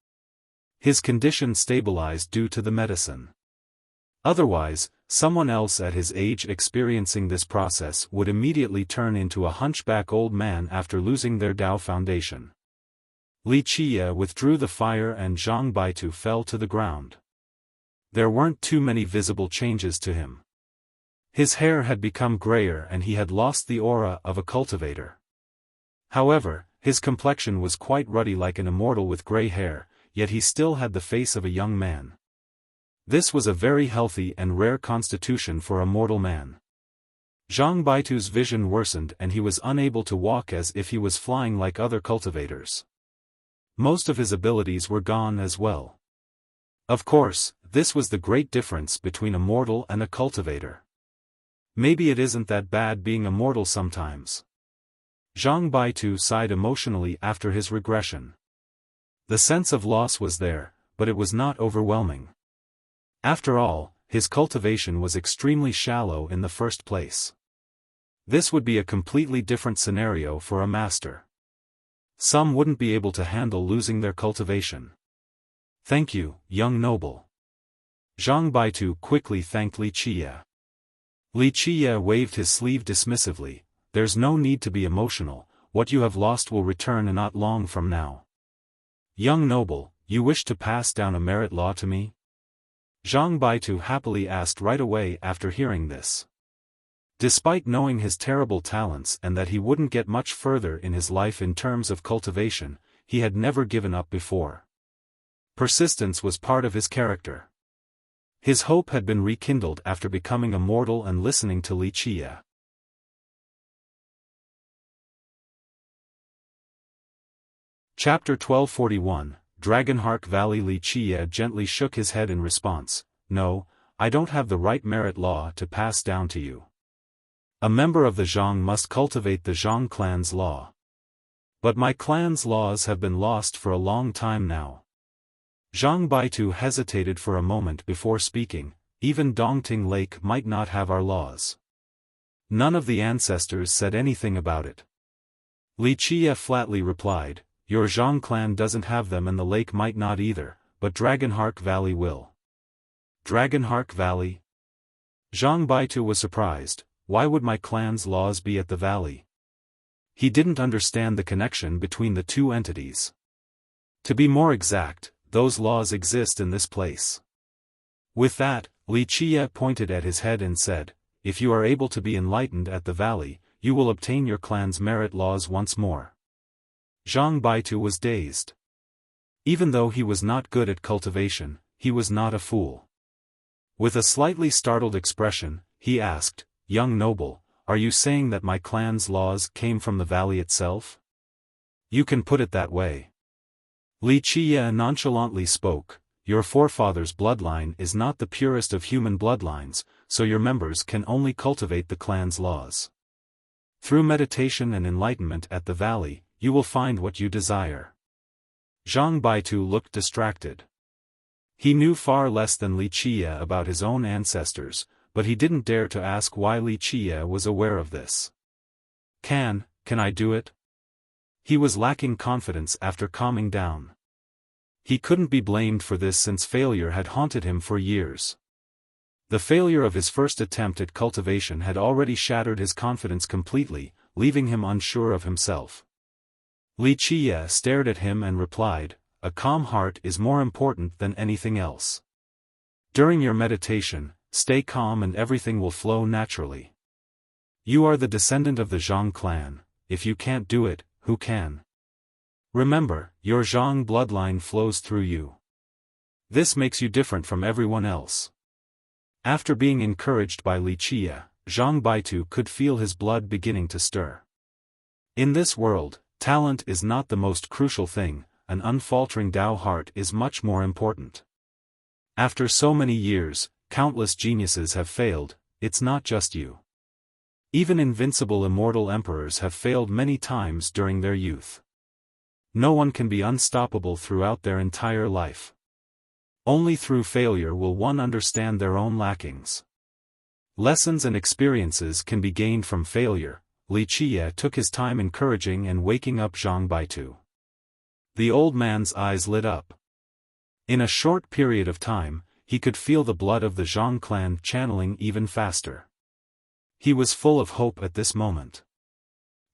[SPEAKER 1] His condition stabilized due to the medicine. Otherwise, someone else at his age experiencing this process would immediately turn into a hunchback old man after losing their Dao foundation. Wuxia withdrew the fire and Zhang Baitu fell to the ground. There weren't too many visible changes to him. His hair had become grayer and he had lost the aura of a cultivator. However, his complexion was quite ruddy like an immortal with gray hair, yet he still had the face of a young man. This was a very healthy and rare constitution for a mortal man. Zhang Baitu's vision worsened and he was unable to walk as if he was flying like other cultivators. Most of his abilities were gone as well. Of course, this was the great difference between a mortal and a cultivator. Maybe it isn't that bad being a mortal sometimes. Zhang Baitu sighed emotionally after his regression. The sense of loss was there, but it was not overwhelming. After all, his cultivation was extremely shallow in the first place. This would be a completely different scenario for a master. Some wouldn't be able to handle losing their cultivation. Thank you, young noble. Zhang Baitu quickly thanked Wuxia. Wuxia waved his sleeve dismissively. There's no need to be emotional, what you have lost will return not long from now. Young noble, you wish to pass down a merit law to me? Zhang Baitu happily asked right away after hearing this. Despite knowing his terrible talents and that he wouldn't get much further in his life in terms of cultivation, he had never given up before. Persistence was part of his character. His hope had been rekindled after becoming a mortal and listening to Wuxia. Chapter 1241, Dragonheart Valley. Wuxia gently shook his head in response. No, I don't have the right merit law to pass down to you. A member of the Zhang must cultivate the Zhang clan's law. But my clan's laws have been lost for a long time now. Zhang Baitu hesitated for a moment before speaking. Even Dongting Lake might not have our laws. None of the ancestors said anything about it. Wuxia flatly replied, your Zhang clan doesn't have them and the lake might not either, but Dragonheart Valley will. Dragonheart Valley? Zhang Baitu was surprised. Why would my clan's laws be at the valley? He didn't understand the connection between the two entities. To be more exact, those laws exist in this place. With that, Wuxia pointed at his head and said, if you are able to be enlightened at the valley, you will obtain your clan's merit laws once more. Zhang Baitu was dazed. Even though he was not good at cultivation, he was not a fool. With a slightly startled expression, he asked, young noble, are you saying that my clan's laws came from the valley itself? You can put it that way. Wuxia nonchalantly spoke, your forefather's bloodline is not the purest of human bloodlines, so your members can only cultivate the clan's laws. Through meditation and enlightenment at the valley, you will find what you desire. Zhang Baitu looked distracted. He knew far less than Wuxia about his own ancestors, but he didn't dare to ask why Wuxia was aware of this. Can I do it? He was lacking confidence after calming down. He couldn't be blamed for this since failure had haunted him for years. The failure of his first attempt at cultivation had already shattered his confidence completely, leaving him unsure of himself. Li Qiye stared at him and replied, "A calm heart is more important than anything else. During your meditation, stay calm and everything will flow naturally. You are the descendant of the Zhang clan. If you can't do it, who can? Remember, your Zhang bloodline flows through you. This makes you different from everyone else." After being encouraged by Li Qiye, Zhang Baitu could feel his blood beginning to stir. In this world, talent is not the most crucial thing, an unfaltering Tao heart is much more important. After so many years, countless geniuses have failed, it's not just you. Even invincible immortal emperors have failed many times during their youth. No one can be unstoppable throughout their entire life. Only through failure will one understand their own lackings. Lessons and experiences can be gained from failure. Li Qiye took his time encouraging and waking up Zhang Baitu. The old man's eyes lit up. In a short period of time, he could feel the blood of the Zhang clan channeling even faster. He was full of hope at this moment.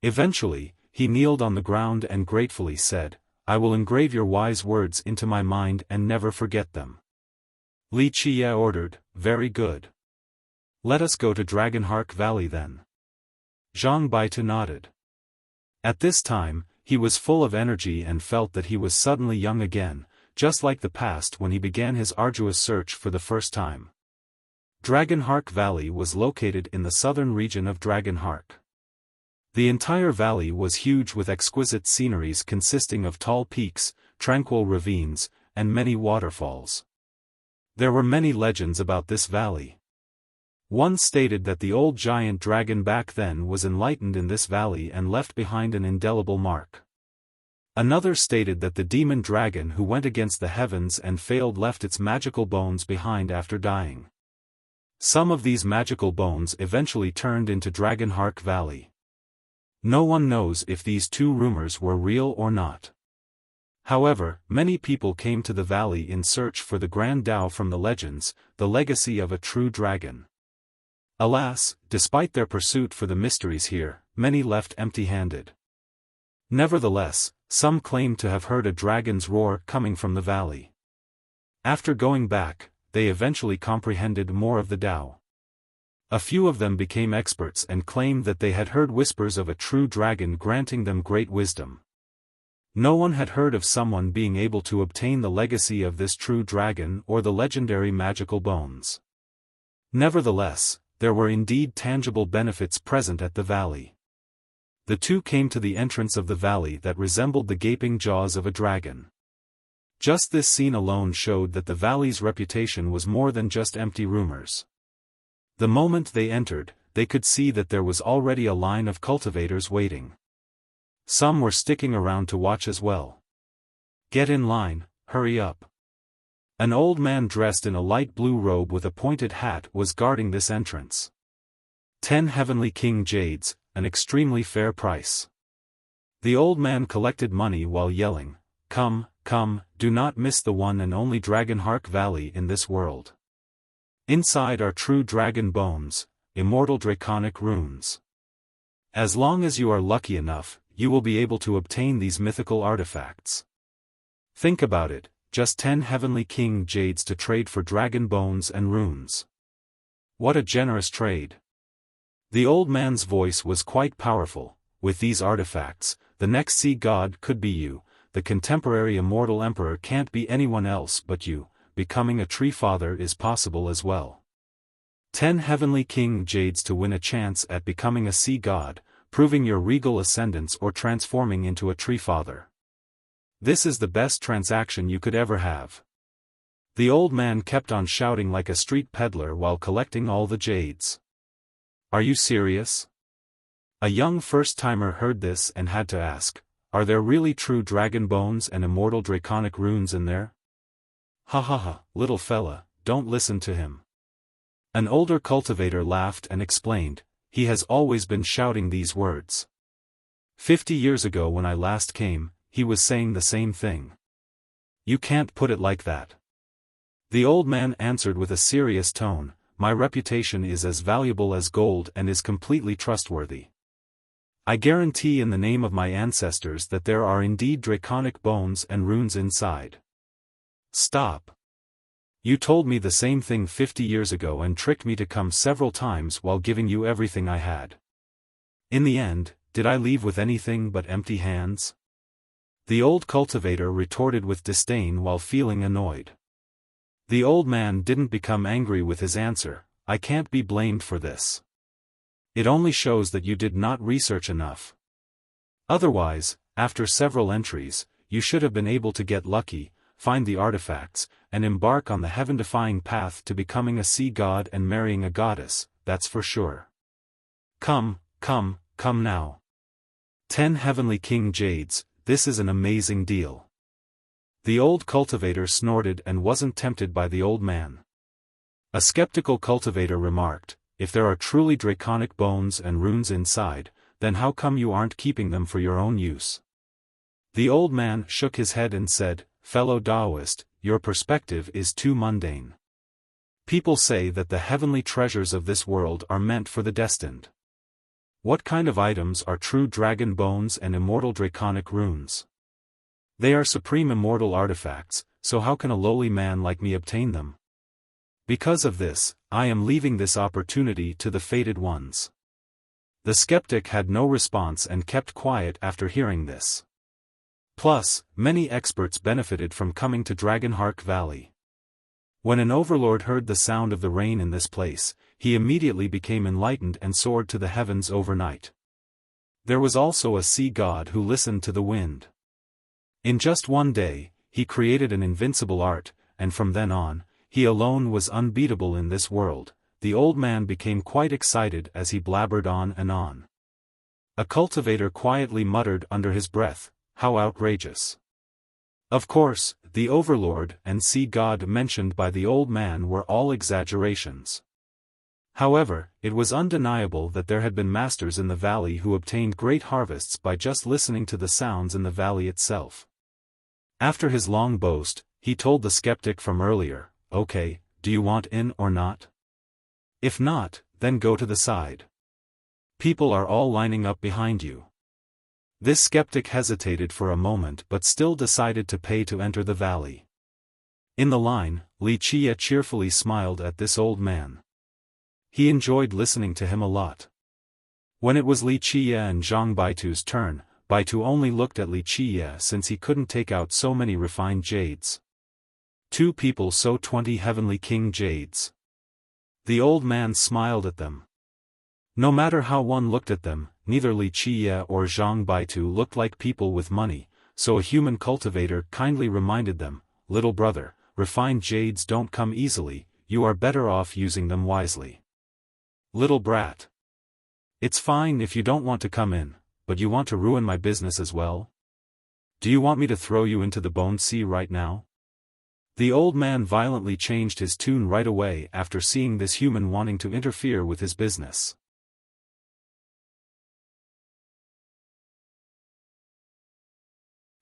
[SPEAKER 1] Eventually, he kneeled on the ground and gratefully said, "I will engrave your wise words into my mind and never forget them." Li Qiye ordered, "Very good. Let us go to Dragonheart Valley then." Zhang Baitu nodded. At this time, he was full of energy and felt that he was suddenly young again, just like the past when he began his arduous search for the first time. Dragonheart Valley was located in the southern region of Dragonheart. The entire valley was huge with exquisite sceneries consisting of tall peaks, tranquil ravines, and many waterfalls. There were many legends about this valley. One stated that the old giant dragon back then was enlightened in this valley and left behind an indelible mark. Another stated that the demon dragon who went against the heavens and failed left its magical bones behind after dying. Some of these magical bones eventually turned into Dragonheart Valley. No one knows if these two rumors were real or not. However, many people came to the valley in search for the grand Tao from the legends, the legacy of a true dragon. Alas, despite their pursuit for the mysteries here, many left empty-handed. Nevertheless, some claimed to have heard a dragon's roar coming from the valley. After going back, they eventually comprehended more of the Tao. A few of them became experts and claimed that they had heard whispers of a true dragon granting them great wisdom. No one had heard of someone being able to obtain the legacy of this true dragon or the legendary magical bones. Nevertheless, there were indeed tangible benefits present at the valley. The two came to the entrance of the valley that resembled the gaping jaws of a dragon. Just this scene alone showed that the valley's reputation was more than just empty rumors. The moment they entered, they could see that there was already a line of cultivators waiting. Some were sticking around to watch as well. "Get in line, hurry up." An old man dressed in a light blue robe with a pointed hat was guarding this entrance. 10 heavenly king jades, an extremely fair price. The old man collected money while yelling, "Come, come, do not miss the one and only Dragonheart Valley in this world. Inside are true dragon bones, immortal draconic runes. As long as you are lucky enough, you will be able to obtain these mythical artifacts. Think about it, just 10 heavenly king jades to trade for dragon bones and runes. What a generous trade." The old man's voice was quite powerful. "With these artifacts, the next sea god could be you, the contemporary immortal emperor can't be anyone else but you, becoming a tree father is possible as well. 10 heavenly king jades to win a chance at becoming a sea god, proving your regal ascendance or transforming into a tree father. This is the best transaction you could ever have." The old man kept on shouting like a street peddler while collecting all the jades. "Are you serious?" A young first-timer heard this and had to ask, "Are there really true dragon bones and immortal draconic runes in there?" "Ha ha ha, little fella, don't listen to him." An older cultivator laughed and explained, "He has always been shouting these words. 50 years ago when I last came, he was saying the same thing. You can't put it like that." The old man answered with a serious tone, "My reputation is as valuable as gold and is completely trustworthy. I guarantee in the name of my ancestors that there are indeed draconic bones and runes inside. Stop. You told me the same thing 50 years ago and tricked me to come several times while giving you everything I had. In the end, did I leave with anything but empty hands? The old cultivator retorted with disdain while feeling annoyed. The old man didn't become angry with his answer. I can't be blamed for this. It only shows that you did not research enough. Otherwise, after several entries, you should have been able to get lucky, find the artifacts, and embark on the heaven-defying path to becoming a sea god and marrying a goddess, that's for sure. Come now. 10 heavenly king jades, this is an amazing deal. The old cultivator snorted and wasn't tempted by the old man. A skeptical cultivator remarked, if there are truly draconic bones and runes inside, then how come you aren't keeping them for your own use? The old man shook his head and said, fellow Taoist, your perspective is too mundane. People say that the heavenly treasures of this world are meant for the destined. What kind of items are true dragon bones and immortal draconic runes? They are supreme immortal artifacts, so how can a lowly man like me obtain them? Because of this, I am leaving this opportunity to the fated ones. The skeptic had no response and kept quiet after hearing this. Plus, many experts benefited from coming to Dragonheart Valley. When an overlord heard the sound of the rain in this place, he immediately became enlightened and soared to the heavens overnight. There was also a sea god who listened to the wind. In just one day, he created an invincible art, and from then on, he alone was unbeatable in this world. The old man became quite excited as he blabbered on and on. A cultivator quietly muttered under his breath, how outrageous. Of course, the overlord and sea god mentioned by the old man were all exaggerations. However, it was undeniable that there had been masters in the valley who obtained great harvests by just listening to the sounds in the valley itself. After his long boast, he told the skeptic from earlier, okay, do you want in or not? If not, then go to the side. People are all lining up behind you. This skeptic hesitated for a moment but still decided to pay to enter the valley. In the line, Wuxia cheerfully smiled at this old man. He enjoyed listening to him a lot. When it was Wuxia and Zhang Baitu's turn, Baitu only looked at Wuxia since he couldn't take out so many refined jades. 2 people so 20 heavenly king jades. The old man smiled at them. No matter how one looked at them, neither Wuxia or Zhang Baitu looked like people with money, so a human cultivator kindly reminded them, little brother, refined jades don't come easily, you are better off using them wisely. Little brat. It's fine if you don't want to come in, but you want to ruin my business as well? Do you want me to throw you into the bone sea right now? The old man violently changed his tune right away after seeing this human wanting to interfere with his business.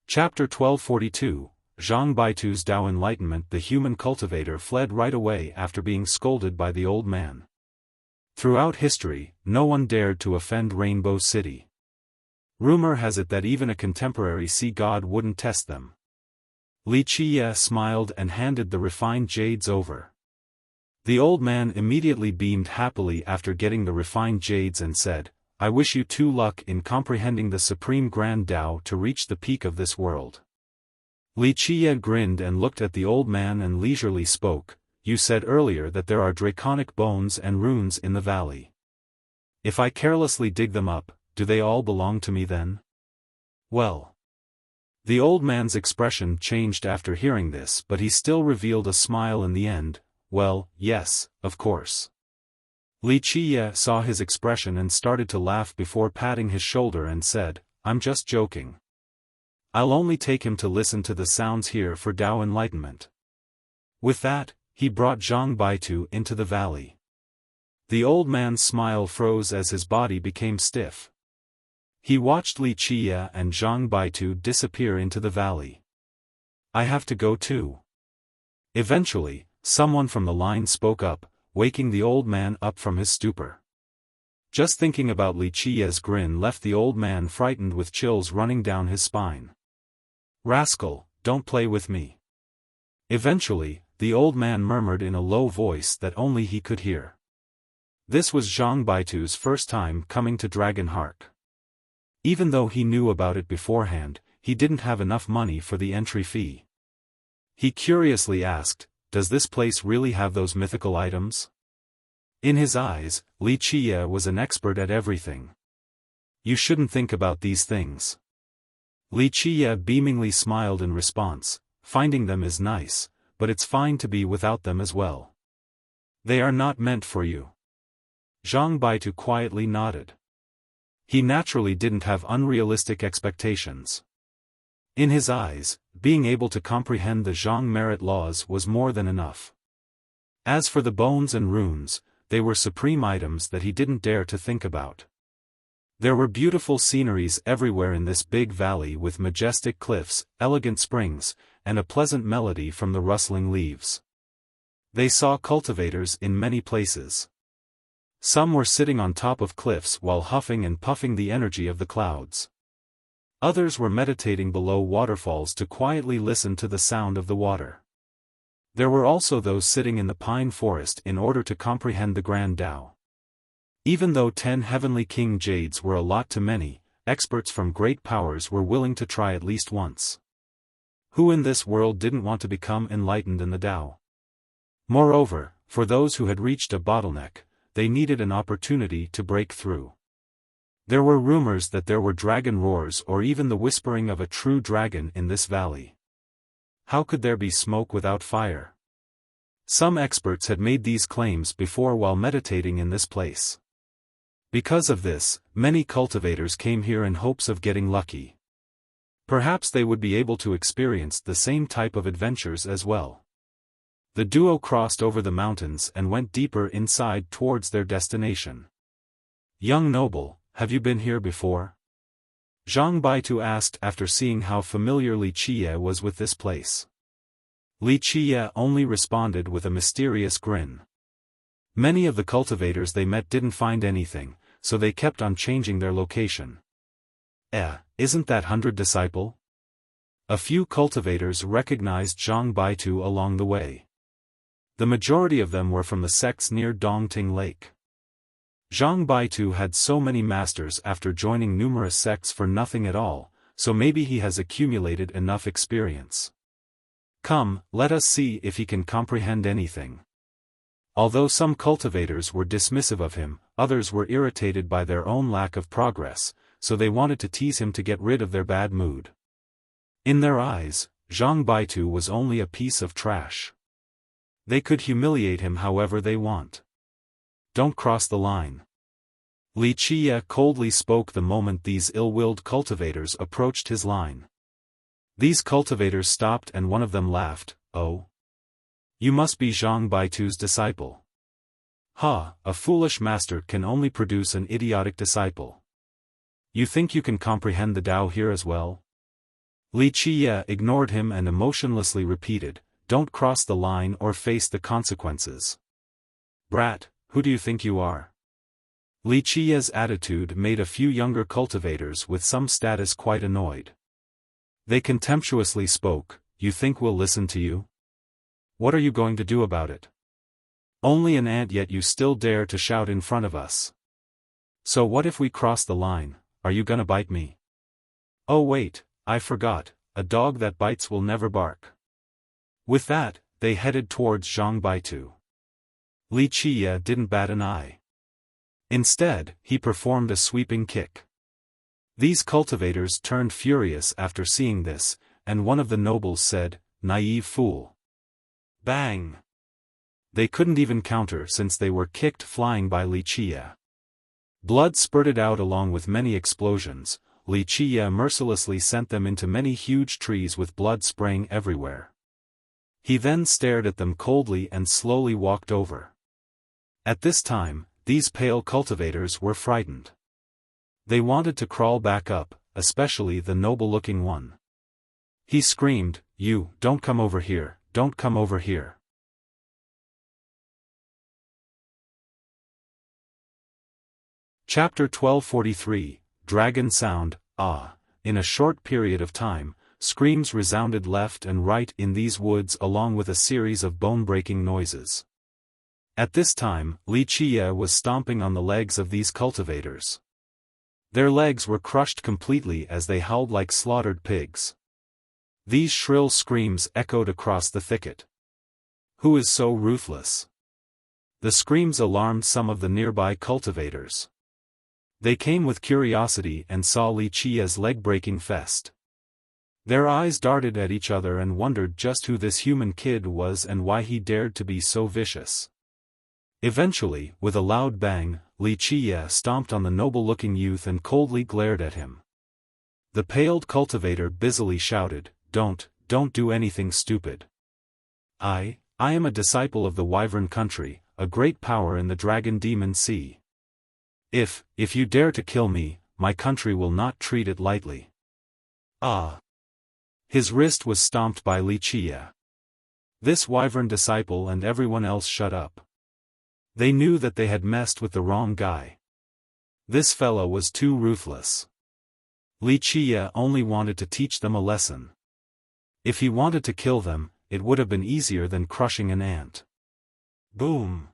[SPEAKER 1] Chapter 1242, Zhang Baitu's Dao Enlightenment. The human cultivator fled right away after being scolded by the old man. Throughout history, no one dared to offend Rainbow City. Rumor has it that even a contemporary sea god wouldn't test them. Wuxia smiled and handed the refined jades over. The old man immediately beamed happily after getting the refined jades and said, I wish you 2 luck in comprehending the supreme grand Tao to reach the peak of this world. Wuxia grinned and looked at the old man and leisurely spoke, you said earlier that there are draconic bones and runes in the valley. If I carelessly dig them up, do they all belong to me then? Well. The old man's expression changed after hearing this, but he still revealed a smile in the end. Well, yes, of course. Wuxia saw his expression and started to laugh before patting his shoulder and said, I'm just joking. I'll only take him to listen to the sounds here for Tao enlightenment. With that, he brought Zhang Baitu into the valley. The old man's smile froze as his body became stiff. He watched Wuxia and Zhang Baitu disappear into the valley. I have to go too. Eventually, someone from the line spoke up, waking the old man up from his stupor. Just thinking about Li Qiye's grin left the old man frightened with chills running down his spine. "Rascal, don't play with me." Eventually, the old man murmured in a low voice that only he could hear. This was Zhang Baitu's first time coming to Dragon Hark. Even though he knew about it beforehand, he didn't have enough money for the entry fee. He curiously asked, "Does this place really have those mythical items?" In his eyes, Li Qiye was an expert at everything. "You shouldn't think about these things." Li Qiye beamingly smiled in response, "Finding them is nice, but it's fine to be without them as well. They are not meant for you." Zhang Baitu quietly nodded. He naturally didn't have unrealistic expectations. In his eyes, being able to comprehend the Zhang merit laws was more than enough. As for the bones and runes, they were supreme items that he didn't dare to think about. There were beautiful sceneries everywhere in this big valley with majestic cliffs, elegant springs, and a pleasant melody from the rustling leaves. They saw cultivators in many places. Some were sitting on top of cliffs while huffing and puffing the energy of the clouds. Others were meditating below waterfalls to quietly listen to the sound of the water. There were also those sitting in the pine forest in order to comprehend the grand Tao. Even though 10 heavenly king jades were a lot to many, experts from great powers were willing to try at least once. Who in this world didn't want to become enlightened in the Tao? Moreover, for those who had reached a bottleneck, they needed an opportunity to break through. There were rumors that there were dragon roars or even the whispering of a true dragon in this valley. How could there be smoke without fire? Some experts had made these claims before while meditating in this place. Because of this, many cultivators came here in hopes of getting lucky. Perhaps they would be able to experience the same type of adventures as well. The duo crossed over the mountains and went deeper inside towards their destination. "Young noble, have you been here before?" Zhang Baitu asked after seeing how familiar Li Qiye was with this place. Li Qiye only responded with a mysterious grin. Many of the cultivators they met didn't find anything, so they kept on changing their location. Isn't that 100 disciple? A few cultivators recognized Zhang Baitu along the way. The majority of them were from the sects near Dongting Lake. Zhang Baitu had so many masters after joining numerous sects for nothing at all, so maybe he has accumulated enough experience. Come, let us see if he can comprehend anything. Although some cultivators were dismissive of him, others were irritated by their own lack of progress, so they wanted to tease him to get rid of their bad mood. In their eyes, Zhang Baitu was only a piece of trash. They could humiliate him however they want. "Don't cross the line." Li Qiye coldly spoke the moment these ill-willed cultivators approached his line. These cultivators stopped and one of them laughed, "Oh? You must be Zhang Baitu's disciple." "Ha, a foolish master can only produce an idiotic disciple. You think you can comprehend the Tao here as well?" Li Qiye ignored him and emotionlessly repeated, "Don't cross the line or face the consequences." "Brat, who do you think you are?" Li Qiye's attitude made a few younger cultivators with some status quite annoyed. They contemptuously spoke, "You think we'll listen to you? What are you going to do about it? Only an ant yet you still dare to shout in front of us. So what if we cross the line, are you gonna bite me?" "Oh wait, I forgot, a dog that bites will never bark." With that, they headed towards Zhang Baitu. Li Qiye didn't bat an eye. Instead, he performed a sweeping kick. These cultivators turned furious after seeing this, and one of the nobles said, "Naive fool." Bang! They couldn't even counter since they were kicked flying by Li Qiye. Blood spurted out along with many explosions. Li Qiye mercilessly sent them into many huge trees with blood spraying everywhere. He then stared at them coldly and slowly walked over. At this time, these pale cultivators were frightened. They wanted to crawl back up, especially the noble-looking one. He screamed, "You, don't come over here, don't come over here." Chapter 1243, Dragon Sound. In a short period of time, screams resounded left and right in these woods along with a series of bone-breaking noises. At this time, Wuxia was stomping on the legs of these cultivators. Their legs were crushed completely as they howled like slaughtered pigs. These shrill screams echoed across the thicket. Who is so ruthless? The screams alarmed some of the nearby cultivators. They came with curiosity and saw Wuxia's leg-breaking fest. Their eyes darted at each other and wondered just who this human kid was and why he dared to be so vicious. Eventually, with a loud bang, Wuxia stomped on the noble-looking youth and coldly glared at him. The paled cultivator busily shouted, Don't do anything stupid. I am a disciple of the Wyvern country, a great power in the Dragon Demon Sea. If you dare to kill me, my country will not treat it lightly. His wrist was stomped by Wuxia. This Wyvern disciple and everyone else shut up. They knew that they had messed with the wrong guy. This fellow was too ruthless. Wuxia only wanted to teach them a lesson. If he wanted to kill them, it would have been easier than crushing an ant. Boom!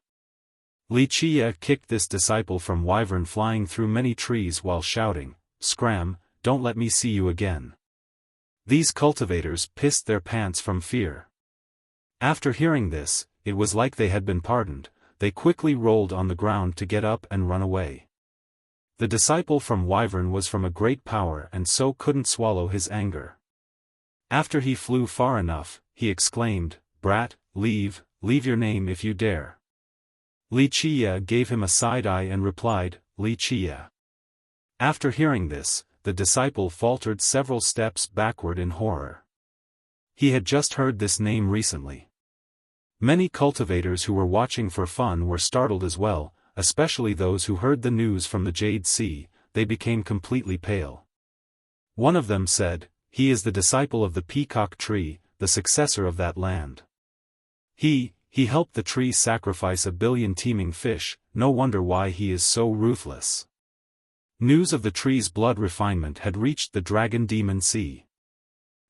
[SPEAKER 1] Wuxia kicked this disciple from Wyvern flying through many trees while shouting, Scram, don't let me see you again. These cultivators pissed their pants from fear. After hearing this, it was like they had been pardoned. They quickly rolled on the ground to get up and run away. The disciple from Wyvern was from a great power and so couldn't swallow his anger. After he flew far enough, he exclaimed, Brat, leave your name if you dare. Wuxia gave him a side-eye and replied, Wuxia. After hearing this, the disciple faltered several steps backward in horror. He had just heard this name recently. Many cultivators who were watching for fun were startled as well, especially those who heard the news from the Jade Sea. They became completely pale. One of them said, He is the disciple of the peacock tree, the successor of that land. He helped the tree sacrifice 1 billion teeming fish, no wonder why he is so ruthless. News of the tree's blood refinement had reached the Dragon Demon Sea.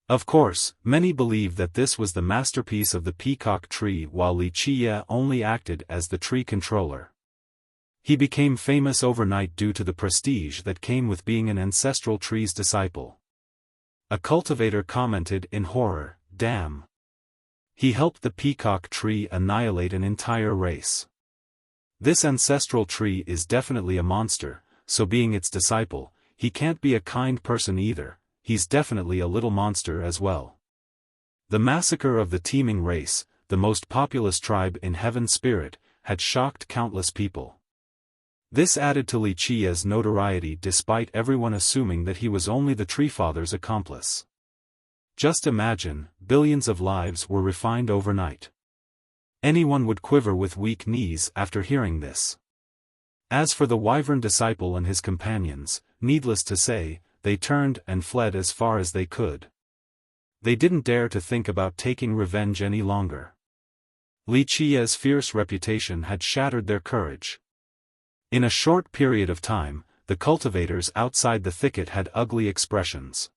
[SPEAKER 1] Of course, many believed that this was the masterpiece of the peacock tree while Wuxia only acted as the tree controller. He became famous overnight due to the prestige that came with being an ancestral tree's disciple. A cultivator commented in horror, Damn! He helped the peacock tree annihilate an entire race. This ancestral tree is definitely a monster, so being its disciple, he can't be a kind person either, he's definitely a little monster as well. The massacre of the teeming race, the most populous tribe in Heaven Spirit, had shocked countless people. This added to Wuxia's notoriety despite everyone assuming that he was only the Treefather's accomplice. Just imagine, billions of lives were refined overnight. Anyone would quiver with weak knees after hearing this. As for the Wyvern disciple and his companions, needless to say, they turned and fled as far as they could. They didn't dare to think about taking revenge any longer. Wuxia's fierce reputation had shattered their courage. In a short period of time, the cultivators outside the thicket had ugly expressions.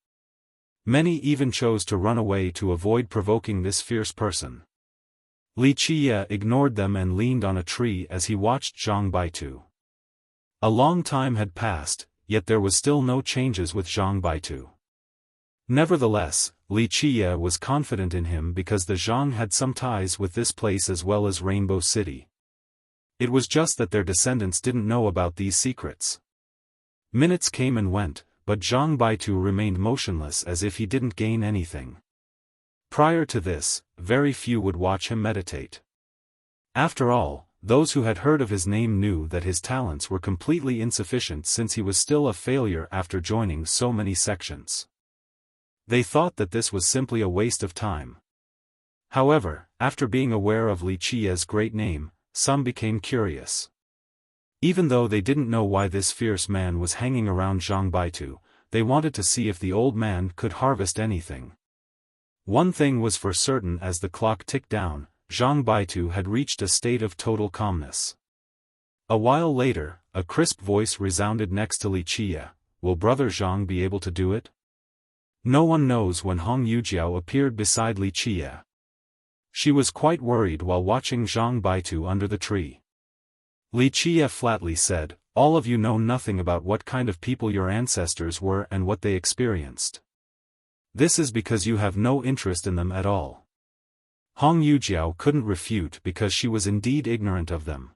[SPEAKER 1] Many even chose to run away to avoid provoking this fierce person. Wuxia ignored them and leaned on a tree as he watched Zhang Baitu. A long time had passed, yet there was still no changes with Zhang Baitu. Nevertheless, Wuxia was confident in him because the Zhang had some ties with this place as well as Rainbow City. It was just that their descendants didn't know about these secrets. Minutes came and went, but Zhang Baitu remained motionless as if he didn't gain anything. Prior to this, very few would watch him meditate. After all, those who had heard of his name knew that his talents were completely insufficient since he was still a failure after joining so many sections. They thought that this was simply a waste of time. However, after being aware of Wuxia's great name, some became curious. Even though they didn't know why this fierce man was hanging around Zhang Baitu, they wanted to see if the old man could harvest anything. One thing was for certain: as the clock ticked down, Zhang Baitu had reached a state of total calmness. A while later, a crisp voice resounded next to Li Qie. Will Brother Zhang be able to do it? No one knows when Hong Yujiao appeared beside Li Qie. She was quite worried while watching Zhang Baitu under the tree. Li Qie flatly said, all of you know nothing about what kind of people your ancestors were and what they experienced. This is because you have no interest in them at all. Hong Yujiao couldn't refute because she was indeed ignorant of them.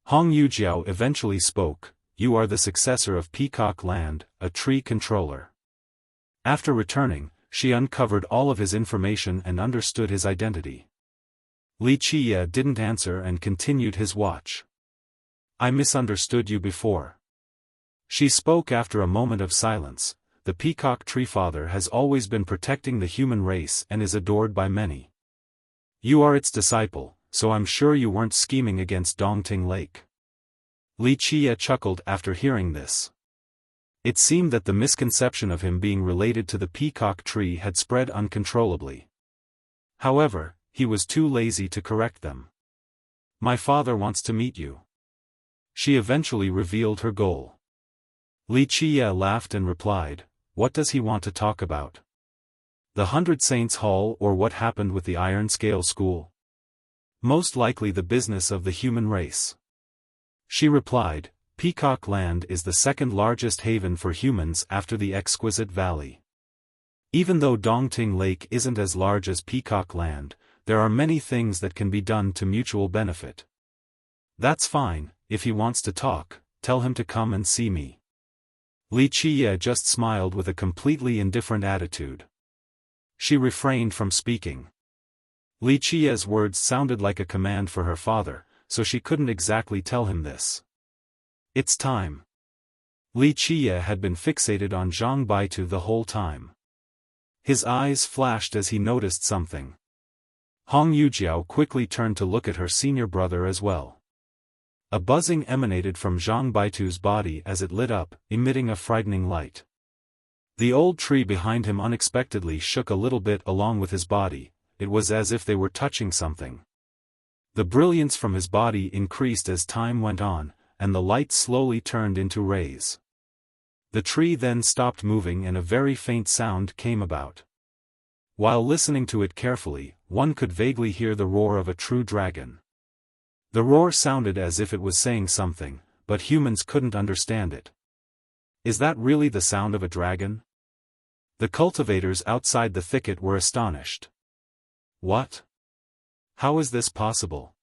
[SPEAKER 1] Hong Yujiao eventually spoke, you are the successor of Peacock Land, a tree controller. After returning, she uncovered all of his information and understood his identity. Li Qie didn't answer and continued his watch. I misunderstood you before. She spoke after a moment of silence. The Peacock Tree Father has always been protecting the human race and is adored by many. You are its disciple, so I'm sure you weren't scheming against Dongting Lake. Li Qie chuckled after hearing this. It seemed that the misconception of him being related to the peacock tree had spread uncontrollably. However, he was too lazy to correct them. My father wants to meet you. She eventually revealed her goal. Li Qie laughed and replied, what does he want to talk about? The 100 Saints Hall or what happened with the Iron Scale School? Most likely the business of the human race. She replied, Peacock Land is the second largest haven for humans after the Exquisite Valley. Even though Dongting Lake isn't as large as Peacock Land, there are many things that can be done to mutual benefit. That's fine, if he wants to talk, tell him to come and see me. Li Qie just smiled with a completely indifferent attitude. She refrained from speaking. Li Qie's words sounded like a command for her father, so she couldn't exactly tell him this. It's time. Li Qie had been fixated on Zhang Baitu the whole time. His eyes flashed as he noticed something. Hong Yujiao quickly turned to look at her senior brother as well. A buzzing emanated from Zhang Baitu's body as it lit up, emitting a frightening light. The old tree behind him unexpectedly shook a little bit along with his body. It was as if they were touching something. The brilliance from his body increased as time went on, and the light slowly turned into rays. The tree then stopped moving and a very faint sound came about. While listening to it carefully, one could vaguely hear the roar of a true dragon. The roar sounded as if it was saying something, but humans couldn't understand it. Is that really the sound of a dragon? The cultivators outside the thicket were astonished. What? How is this possible?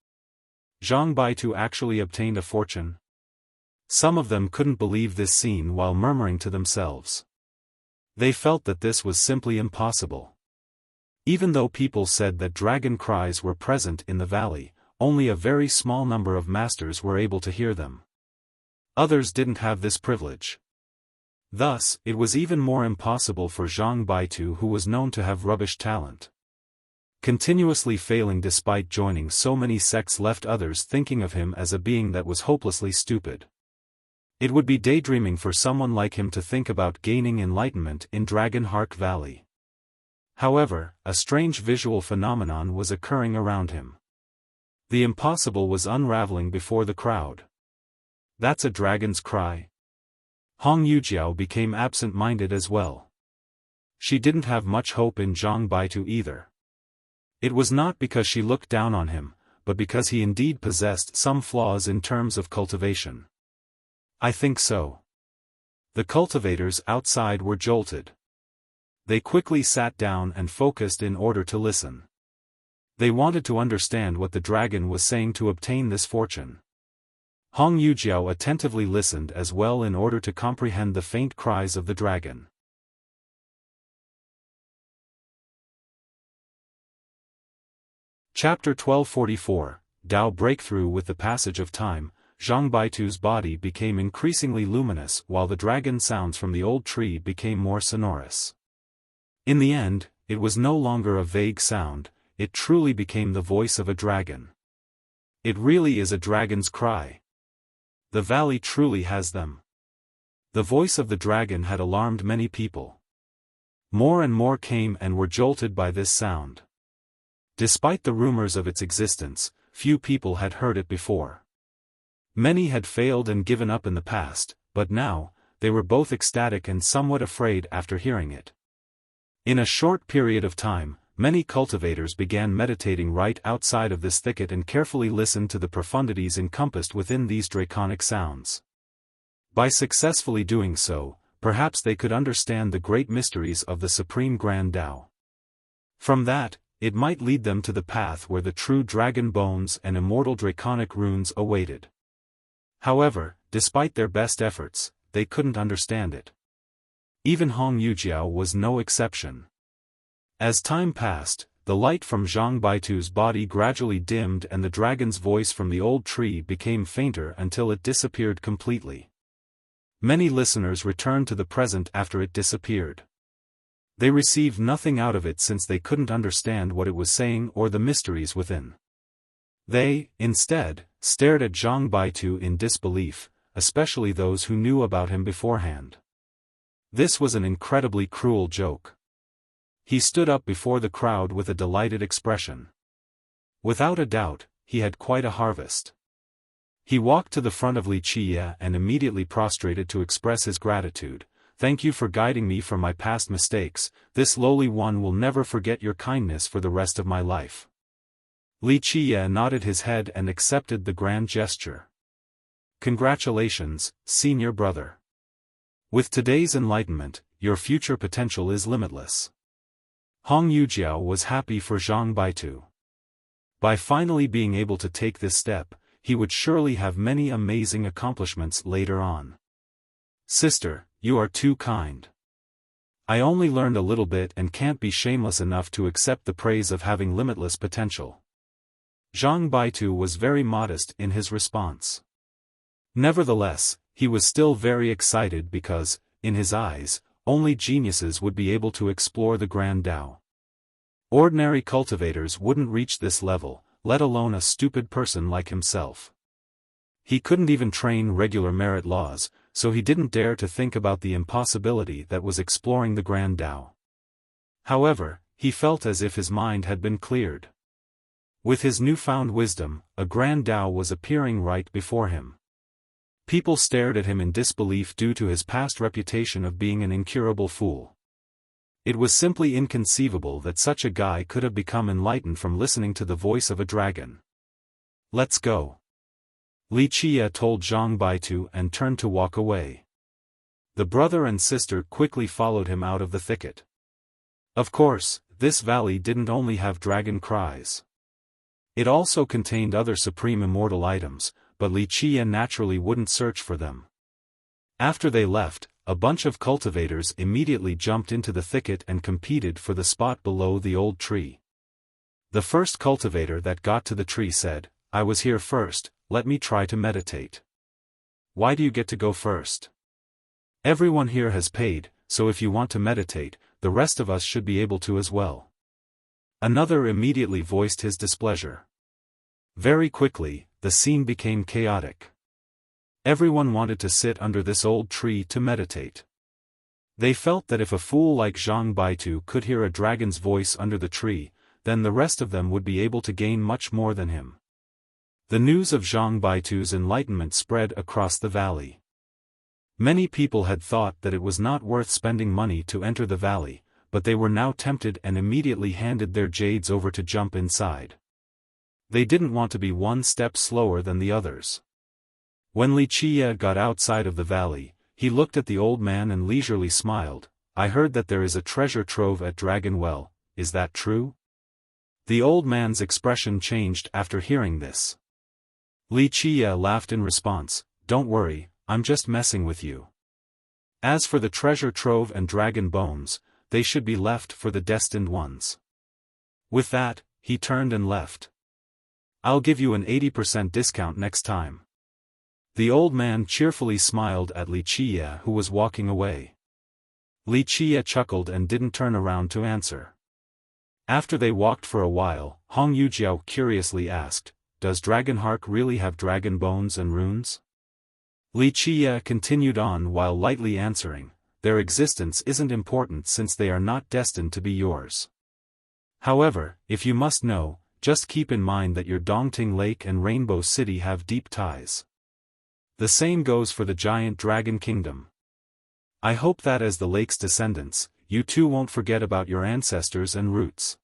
[SPEAKER 1] Zhang Baitu actually obtained a fortune? Some of them couldn't believe this scene while murmuring to themselves. They felt that this was simply impossible. Even though people said that dragon cries were present in the valley, only a very small number of masters were able to hear them. Others didn't have this privilege. Thus, it was even more impossible for Zhang Baitu, who was known to have rubbish talent. Continuously failing despite joining so many sects left others thinking of him as a being that was hopelessly stupid. It would be daydreaming for someone like him to think about gaining enlightenment in Dragonheart Valley. However, a strange visual phenomenon was occurring around him. The impossible was unraveling before the crowd. That's a dragon's cry. Hong Yujiao became absent-minded as well. She didn't have much hope in Zhang Baitu either. It was not because she looked down on him, but because he indeed possessed some flaws in terms of cultivation. I think so. The cultivators outside were jolted. They quickly sat down and focused in order to listen. They wanted to understand what the dragon was saying to obtain this fortune. Hong Yujiao attentively listened as well in order to comprehend the faint cries of the dragon. Chapter 1244, Dao Breakthrough. With the passage of time, Zhang Baitu's body became increasingly luminous while the dragon sounds from the old tree became more sonorous. In the end, it was no longer a vague sound, it truly became the voice of a dragon. It really is a dragon's cry. The valley truly has them. The voice of the dragon had alarmed many people. More and more came and were jolted by this sound. Despite the rumors of its existence, few people had heard it before. Many had failed and given up in the past, but now, they were both ecstatic and somewhat afraid after hearing it. In a short period of time, many cultivators began meditating right outside of this thicket and carefully listened to the profundities encompassed within these draconic sounds. By successfully doing so, perhaps they could understand the great mysteries of the Supreme Grand Tao. From that, it might lead them to the path where the true dragon bones and immortal draconic runes awaited. However, despite their best efforts, they couldn't understand it. Even Hong Yujiao was no exception. As time passed, the light from Zhang Baitu's body gradually dimmed and the dragon's voice from the old tree became fainter until it disappeared completely. Many listeners returned to the present after it disappeared. They received nothing out of it since they couldn't understand what it was saying or the mysteries within. They, instead, stared at Zhang Baitu in disbelief, especially those who knew about him beforehand. This was an incredibly cruel joke. He stood up before the crowd with a delighted expression. Without a doubt, he had quite a harvest. He walked to the front of Li Qie and immediately prostrated to express his gratitude. "Thank you for guiding me from my past mistakes. This lowly one will never forget your kindness for the rest of my life." Li Qie nodded his head and accepted the grand gesture. "Congratulations, senior brother. With today's enlightenment, your future potential is limitless." Hong Yujiao was happy for Zhang Baitu. By finally being able to take this step, he would surely have many amazing accomplishments later on. "Sister, you are too kind. I only learned a little bit and can't be shameless enough to accept the praise of having limitless potential." Zhang Baitu was very modest in his response. Nevertheless, he was still very excited because, in his eyes, only geniuses would be able to explore the Grand Tao. Ordinary cultivators wouldn't reach this level, let alone a stupid person like himself. He couldn't even train regular merit laws, so he didn't dare to think about the impossibility that was exploring the Grand Tao. However, he felt as if his mind had been cleared. With his newfound wisdom, a Grand Tao was appearing right before him. People stared at him in disbelief due to his past reputation of being an incurable fool. It was simply inconceivable that such a guy could have become enlightened from listening to the voice of a dragon. "Let's go," Li Qie told Zhang Baitu and turned to walk away. The brother and sister quickly followed him out of the thicket. Of course, this valley didn't only have dragon cries. It also contained other supreme immortal items, but Li Qie naturally wouldn't search for them. After they left, a bunch of cultivators immediately jumped into the thicket and competed for the spot below the old tree. The first cultivator that got to the tree said, "I was here first, let me try to meditate." "Why do you get to go first? Everyone here has paid, so if you want to meditate, the rest of us should be able to as well." Another immediately voiced his displeasure. Very quickly, the scene became chaotic. Everyone wanted to sit under this old tree to meditate. They felt that if a fool like Zhang Baitu could hear a dragon's voice under the tree, then the rest of them would be able to gain much more than him. The news of Zhang Baitu's enlightenment spread across the valley. Many people had thought that it was not worth spending money to enter the valley, but they were now tempted and immediately handed their jades over to jump inside. They didn't want to be one step slower than the others. When Li Qie got outside of the valley, he looked at the old man and leisurely smiled. "I heard that there is a treasure trove at Dragon Well, is that true?" The old man's expression changed after hearing this. Li Qie laughed in response, "Don't worry, I'm just messing with you. As for the treasure trove and dragon bones, they should be left for the destined ones." With that, he turned and left. "I'll give you an 80% discount next time." The old man cheerfully smiled at Li Qie who was walking away. Li Qie chuckled and didn't turn around to answer. After they walked for a while, Hong Yujiao curiously asked, "Does Dragonheart really have dragon bones and runes?" Li Qie continued on while lightly answering, "Their existence isn't important since they are not destined to be yours. However, if you must know, just keep in mind that your Dongting Lake and Rainbow City have deep ties. The same goes for the giant dragon kingdom. I hope that as the lake's descendants, you too won't forget about your ancestors and roots.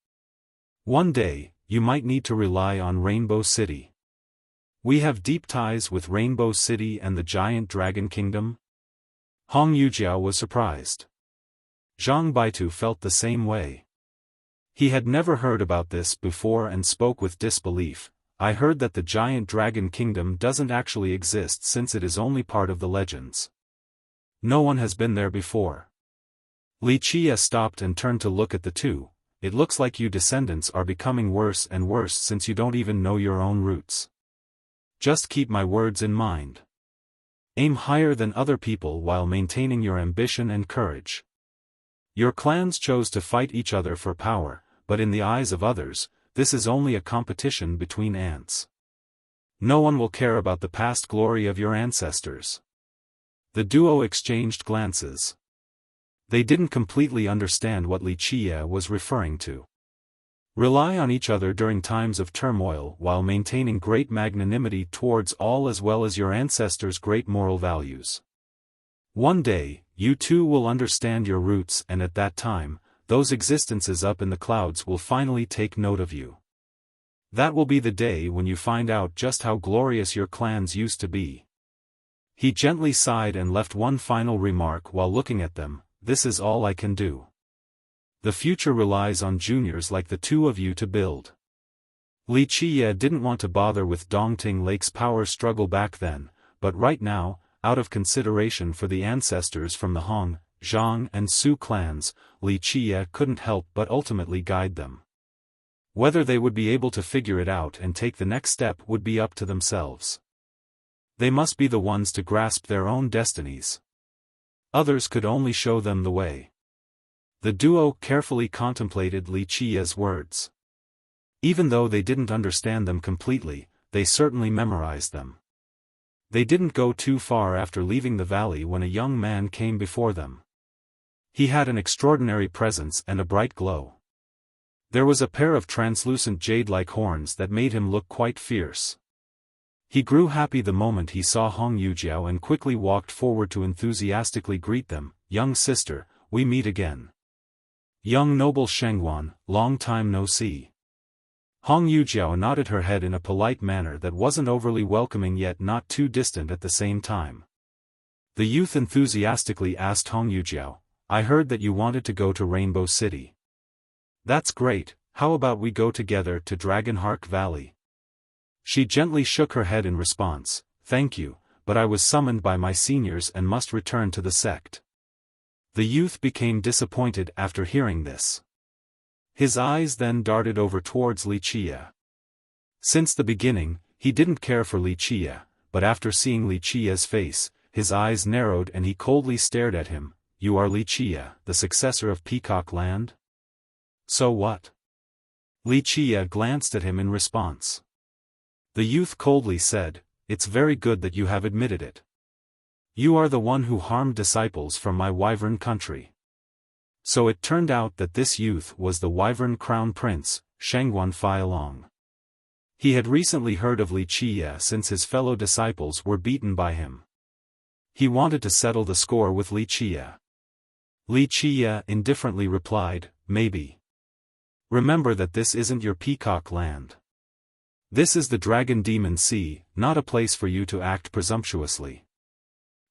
[SPEAKER 1] One day, you might need to rely on Rainbow City. We have deep ties with Rainbow City and the giant dragon kingdom? Hong Yujiao was surprised. Zhang Baitu felt the same way. He had never heard about this before and spoke with disbelief. I heard that the giant dragon kingdom doesn't actually exist since it is only part of the legends. No one has been there before. Li Qie stopped and turned to look at the two. It looks like you descendants are becoming worse and worse since you don't even know your own roots. Just keep my words in mind. Aim higher than other people while maintaining your ambition and courage. Your clans chose to fight each other for power, but in the eyes of others, this is only a competition between ants. No one will care about the past glory of your ancestors. The duo exchanged glances. They didn't completely understand what Li Qie was referring to. Rely on each other during times of turmoil while maintaining great magnanimity towards all as well as your ancestors' great moral values. One day, you too will understand your roots, and at that time, those existences up in the clouds will finally take note of you. That will be the day when you find out just how glorious your clans used to be. He gently sighed and left one final remark while looking at them. This is all I can do. The future relies on juniors like the two of you to build. Li Qie didn't want to bother with Dongting Lake's power struggle back then, but right now, out of consideration for the ancestors from the Hong, Zhang and Su clans, Li Qie couldn't help but ultimately guide them. Whether they would be able to figure it out and take the next step would be up to themselves. They must be the ones to grasp their own destinies. Others could only show them the way. The duo carefully contemplated Li Qie's words. Even though they didn't understand them completely, they certainly memorized them. They didn't go too far after leaving the valley when a young man came before them. He had an extraordinary presence and a bright glow. There was a pair of translucent jade-like horns that made him look quite fierce. He grew happy the moment he saw Hong Yujiao and quickly walked forward to enthusiastically greet them. Young sister, we meet again. Young noble Shengwan, long time no see. Hong Yujiao nodded her head in a polite manner that wasn't overly welcoming yet not too distant at the same time. The youth enthusiastically asked Hong Yujiao, I heard that you wanted to go to Rainbow City. That's great, how about we go together to Dragonheart Valley? She gently shook her head in response, thank you, but I was summoned by my seniors and must return to the sect. The youth became disappointed after hearing this. His eyes then darted over towards Li Qie. Since the beginning, he didn't care for Li Qie, but after seeing Li Qie's face, his eyes narrowed and he coldly stared at him. You are Li Qie, the successor of Peacock Land? So what? Li Qie glanced at him in response. The youth coldly said, it's very good that you have admitted it. You are the one who harmed disciples from my Wyvern country. So it turned out that this youth was the Wyvern Crown Prince, Shengwan Feilong. He had recently heard of Li Qie since his fellow disciples were beaten by him. He wanted to settle the score with Li Qie. Li Qie indifferently replied, maybe. Remember that this isn't your Peacock Land. This is the Dragon Demon Sea, not a place for you to act presumptuously.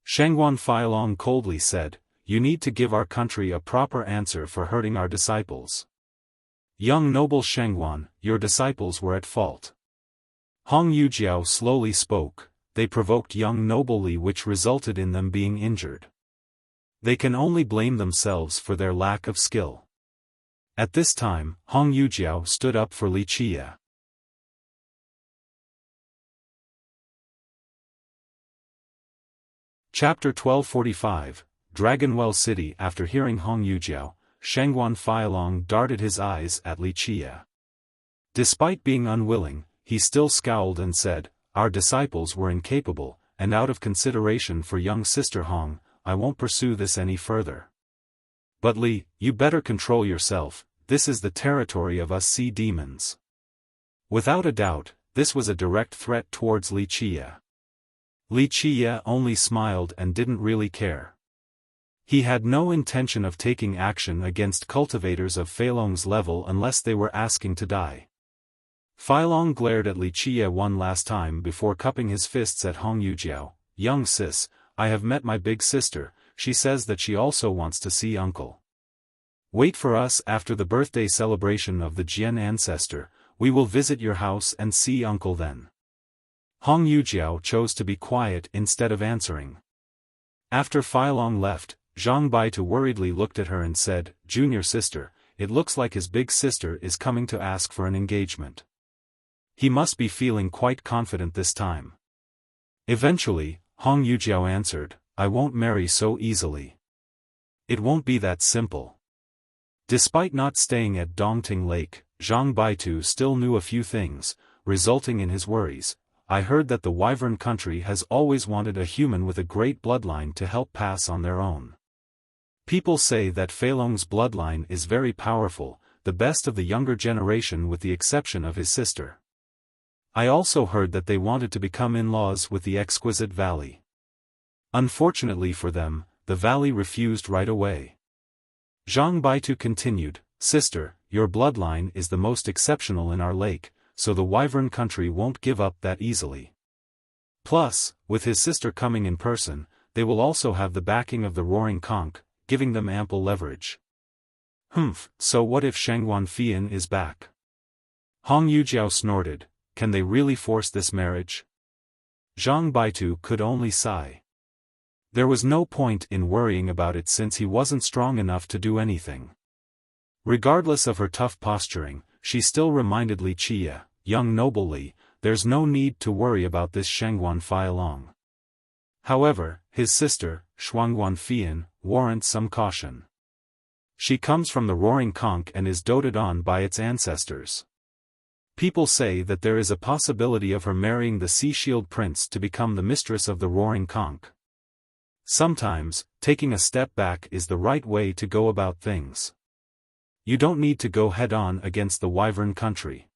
[SPEAKER 1] Shengwan Feilong coldly said, you need to give our country a proper answer for hurting our disciples. Young noble Shengwan, your disciples were at fault. Hong Yujiao slowly spoke, they provoked young noble Li which resulted in them being injured. They can only blame themselves for their lack of skill. At this time, Hong Yujiao stood up for Li Qie. Chapter 1245, Dragonwell City. After hearing Hong Yujiao, Shengwan Feilong darted his eyes at Li Qie. Despite being unwilling, he still scowled and said, our disciples were incapable, and out of consideration for young sister Hong, I won't pursue this any further. But Li, you better control yourself, this is the territory of us sea demons. Without a doubt, this was a direct threat towards Li Qie. Li Qiye only smiled and didn't really care. He had no intention of taking action against cultivators of Feilong's level unless they were asking to die. Feilong glared at Li Qiye one last time before cupping his fists at Hong Yujiao. "Young sis, I have met my big sister. She says that she also wants to see uncle. Wait for us after the birthday celebration of the Jian ancestor, we will visit your house and see uncle then." Hong Yujiao chose to be quiet instead of answering. After Feilong left, Zhang Baitu worriedly looked at her and said, "Junior sister, it looks like his big sister is coming to ask for an engagement. He must be feeling quite confident this time." Eventually, Hong Yujiao answered, "I won't marry so easily. It won't be that simple." Despite not staying at Dongting Lake, Zhang Baitu still knew a few things, resulting in his worries. "I heard that the Wyvern country has always wanted a human with a great bloodline to help pass on their own. People say that Feilong's bloodline is very powerful, the best of the younger generation with the exception of his sister. I also heard that they wanted to become in-laws with the exquisite valley. Unfortunately for them, the valley refused right away." Zhang Baitu continued, "Sister, your bloodline is the most exceptional in our lake, so the Wyvern country won't give up that easily. Plus, with his sister coming in person, they will also have the backing of the Roaring Conch, giving them ample leverage." So what if Shangguan Fian is back?" Hong Yujiao snorted, "Can they really force this marriage?" Zhang Baitu could only sigh. There was no point in worrying about it since he wasn't strong enough to do anything. Regardless of her tough posturing, she still reminded Li Qiye, "Young noble Li, there's no need to worry about this Shangguan Feilong. However, his sister, Shuangguan Fian, warrants some caution. She comes from the Roaring Conch and is doted on by its ancestors. People say that there is a possibility of her marrying the Sea Shield Prince to become the mistress of the Roaring Conch. Sometimes, taking a step back is the right way to go about things. You don't need to go head-on against the Wyvern country."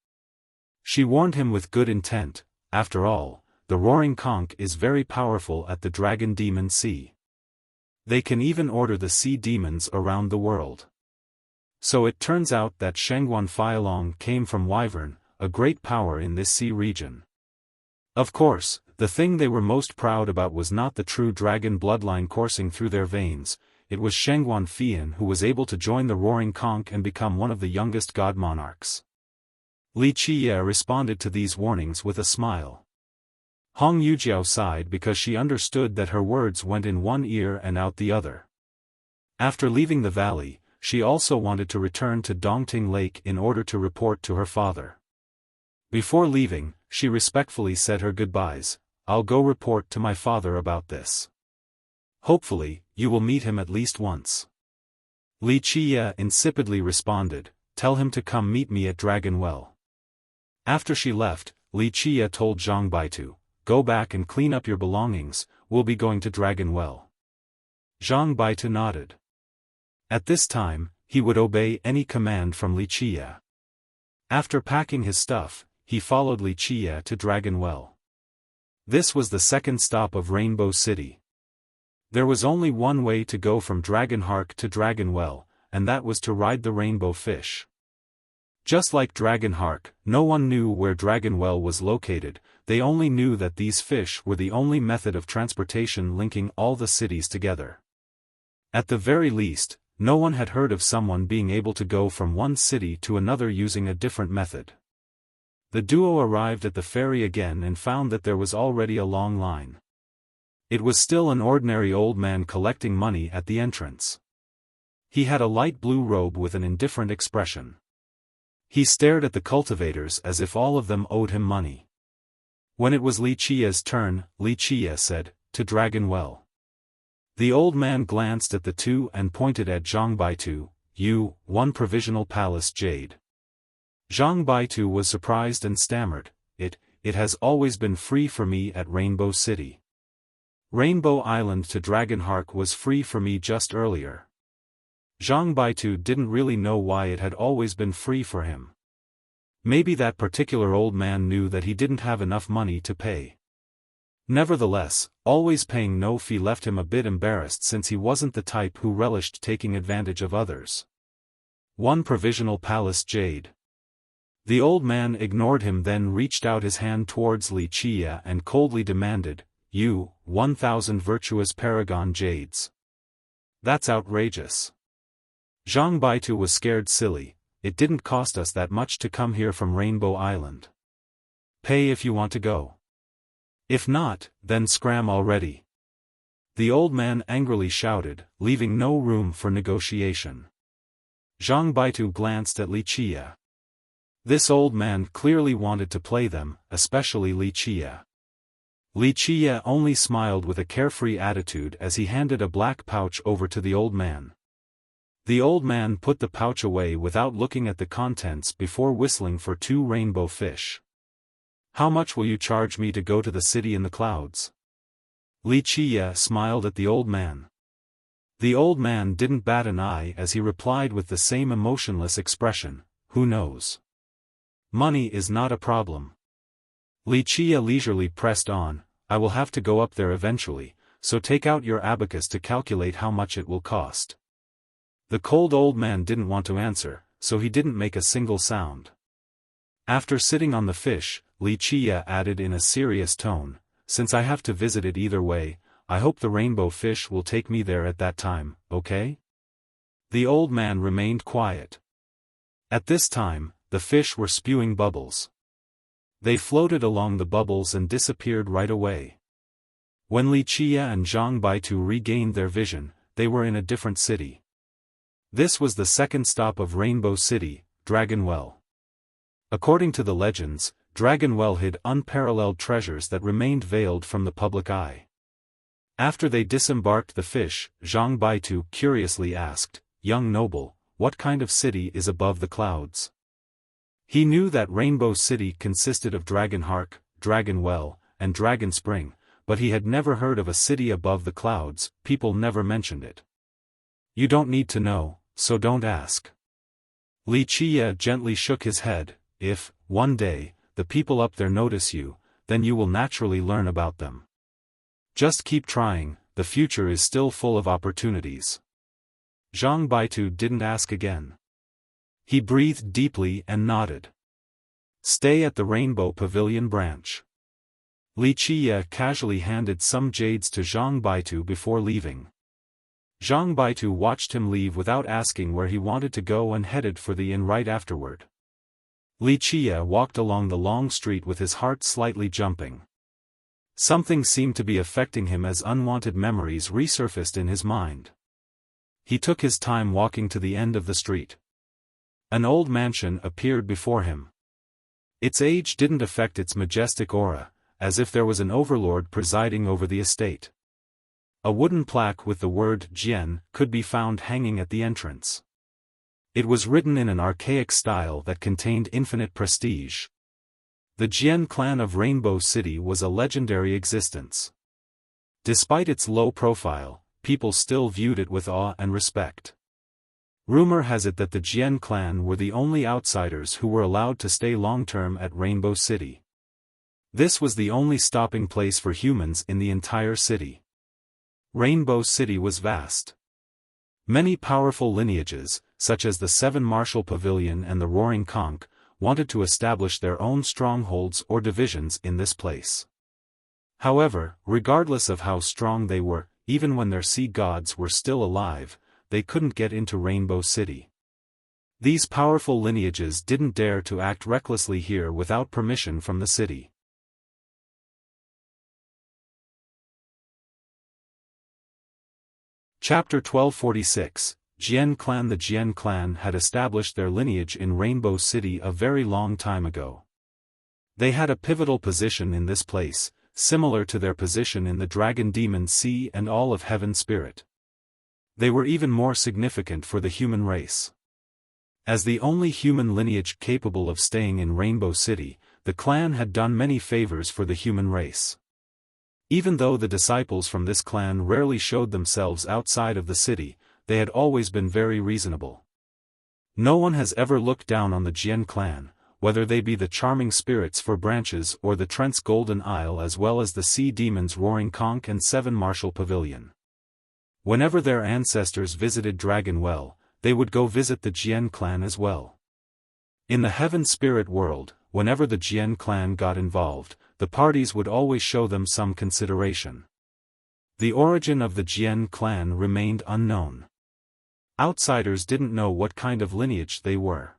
[SPEAKER 1] She warned him with good intent. After all, the Roaring Conch is very powerful at the Dragon Demon Sea. They can even order the sea demons around the world. So it turns out that Shangguan Feilong came from Wyvern, a great power in this sea region. Of course, the thing they were most proud about was not the true dragon bloodline coursing through their veins, it was Shangguan Fian who was able to join the Roaring Conch and become one of the youngest god monarchs. Li Qiye responded to these warnings with a smile. Hong Yujiao sighed because she understood that her words went in one ear and out the other. After leaving the valley, she also wanted to return to Dongting Lake in order to report to her father. Before leaving, she respectfully said her goodbyes. "I'll go report to my father about this. Hopefully, you will meet him at least once." Li Qiye insipidly responded, "Tell him to come meet me at Dragon Well." After she left, Li Qiye told Zhang Baitu, "Go back and clean up your belongings, we'll be going to Dragon Well." Zhang Baitu nodded. At this time, he would obey any command from Li Qiye. After packing his stuff, he followed Li Qiye to Dragon Well. This was the second stop of Rainbow City. There was only one way to go from Dragonhark to Dragon Well, and that was to ride the rainbow fish. Just like Dragonhark, no one knew where Dragon Well was located, they only knew that these fish were the only method of transportation linking all the cities together. At the very least, no one had heard of someone being able to go from one city to another using a different method. The duo arrived at the ferry again and found that there was already a long line. It was still an ordinary old man collecting money at the entrance. He had a light blue robe with an indifferent expression. He stared at the cultivators as if all of them owed him money. When it was Li Qiye's turn, Li Qiye said, "To Dragon Well." The old man glanced at the two and pointed at Zhang Baitu, "You, one provisional palace jade." Zhang Baitu was surprised and stammered, It has always been free for me at Rainbow City. Rainbow Island to Dragonhark was free for me just earlier." Zhang Baitu didn't really know why it had always been free for him. Maybe that particular old man knew that he didn't have enough money to pay. Nevertheless, always paying no fee left him a bit embarrassed since he wasn't the type who relished taking advantage of others. 1 provisional palace jade. The old man ignored him, then reached out his hand towards Wuxia and coldly demanded, "You, 1,000 virtuous paragon jades. That's outrageous." Zhang Baitu was scared silly. "It didn't cost us that much to come here from Rainbow Island. Pay if you want to go. If not, then scram already." The old man angrily shouted, leaving no room for negotiation. Zhang Baitu glanced at Wuxia. This old man clearly wanted to play them, especially Wuxia. Wuxia only smiled with a carefree attitude as he handed a black pouch over to the old man. The old man put the pouch away without looking at the contents before whistling for 2 rainbow fish. "How much will you charge me to go to the city in the clouds?" Wuxia smiled at the old man. The old man didn't bat an eye as he replied with the same emotionless expression, "Who knows? Money is not a problem." Wuxia leisurely pressed on, "I will have to go up there eventually, so take out your abacus to calculate how much it will cost." The cold old man didn't want to answer, so he didn't make a single sound. After sitting on the fish, Wuxia added in a serious tone, "Since I have to visit it either way, I hope the rainbow fish will take me there at that time, okay?" The old man remained quiet. At this time, the fish were spewing bubbles. They floated along the bubbles and disappeared right away. When Wuxia and Zhang Baitu regained their vision, they were in a different city. This was the second stop of Rainbow City, Dragon Well. According to the legends, Dragon Well hid unparalleled treasures that remained veiled from the public eye. After they disembarked the fish, Zhang Baitu curiously asked, "Young noble, what kind of city is above the clouds?" He knew that Rainbow City consisted of Dragon Hark, Dragon Well, and Dragon Spring, but he had never heard of a city above the clouds. People never mentioned it. "You don't need to know, so don't ask." Wuxia gently shook his head. "If, one day, the people up there notice you, then you will naturally learn about them. Just keep trying, the future is still full of opportunities." Zhang Baitu didn't ask again. He breathed deeply and nodded. "Stay at the Rainbow Pavilion branch." Wuxia casually handed some jades to Zhang Baitu before leaving. Zhang Baitu watched him leave without asking where he wanted to go and headed for the inn right afterward. Wuxia walked along the long street with his heart slightly jumping. Something seemed to be affecting him as unwanted memories resurfaced in his mind. He took his time walking to the end of the street. An old mansion appeared before him. Its age didn't affect its majestic aura, as if there was an overlord presiding over the estate. A wooden plaque with the word Jian could be found hanging at the entrance. It was written in an archaic style that contained infinite prestige. The Jian clan of Rainbow City was a legendary existence. Despite its low profile, people still viewed it with awe and respect. Rumor has it that the Jian clan were the only outsiders who were allowed to stay long-term at Rainbow City. This was the only stopping place for humans in the entire city. Rainbow City was vast. Many powerful lineages, such as the Seven Martial Pavilion and the Roaring Conch, wanted to establish their own strongholds or divisions in this place. However, regardless of how strong they were, even when their sea gods were still alive, they couldn't get into Rainbow City. These powerful lineages didn't dare to act recklessly here without permission from the city. Chapter 1246, Jian Clan. The Jian clan had established their lineage in Rainbow City a very long time ago. They had a pivotal position in this place, similar to their position in the Dragon Demon Sea and all of Heaven Spirit. They were even more significant for the human race. As the only human lineage capable of staying in Rainbow City, the clan had done many favors for the human race. Even though the disciples from this clan rarely showed themselves outside of the city, they had always been very reasonable. No one has ever looked down on the Jian clan, whether they be the charming spirits for branches or the Trent's golden isle, as well as the sea demons roaring conch and seven martial pavilion. Whenever their ancestors visited Dragon Well, they would go visit the Jian clan as well. In the heaven spirit world, whenever the Jian clan got involved, the parties would always show them some consideration. The origin of the Jian clan remained unknown. Outsiders didn't know what kind of lineage they were.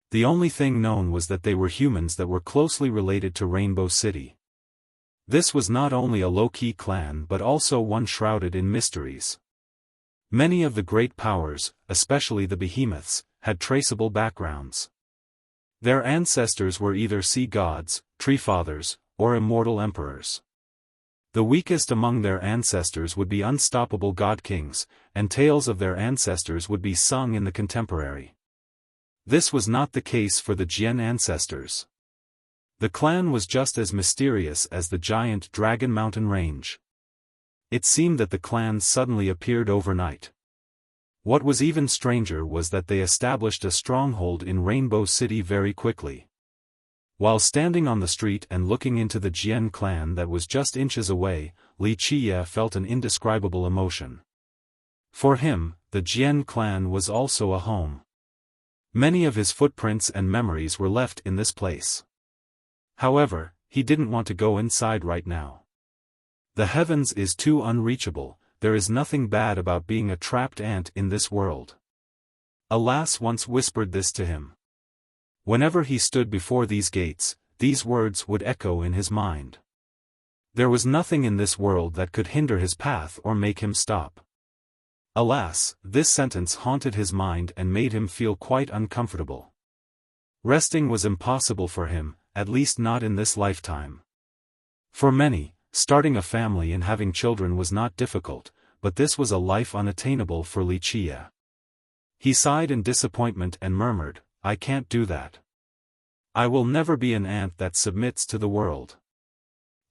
[SPEAKER 1] The only thing known was that they were humans that were closely related to Rainbow City. This was not only a low-key clan but also one shrouded in mysteries. Many of the great powers, especially the behemoths, had traceable backgrounds. Their ancestors were either sea gods, tree fathers, or immortal emperors. The weakest among their ancestors would be unstoppable god-kings, and tales of their ancestors would be sung in the contemporary. This was not the case for the Jian ancestors. The clan was just as mysterious as the giant Dragon Mountain range. It seemed that the clan suddenly appeared overnight. What was even stranger was that they established a stronghold in Rainbow City very quickly. While standing on the street and looking into the Jian clan that was just inches away, Li Qiye felt an indescribable emotion. For him, the Jian clan was also a home. Many of his footprints and memories were left in this place. However, he didn't want to go inside right now. The heavens is too unreachable. There is nothing bad about being a trapped ant in this world. A lass once whispered this to him. Whenever he stood before these gates, these words would echo in his mind. There was nothing in this world that could hinder his path or make him stop. Alas, this sentence haunted his mind and made him feel quite uncomfortable. Resting was impossible for him, at least not in this lifetime. For many, starting a family and having children was not difficult, but this was a life unattainable for Li Qiye. He sighed in disappointment and murmured, "I can't do that. I will never be an ant that submits to the world.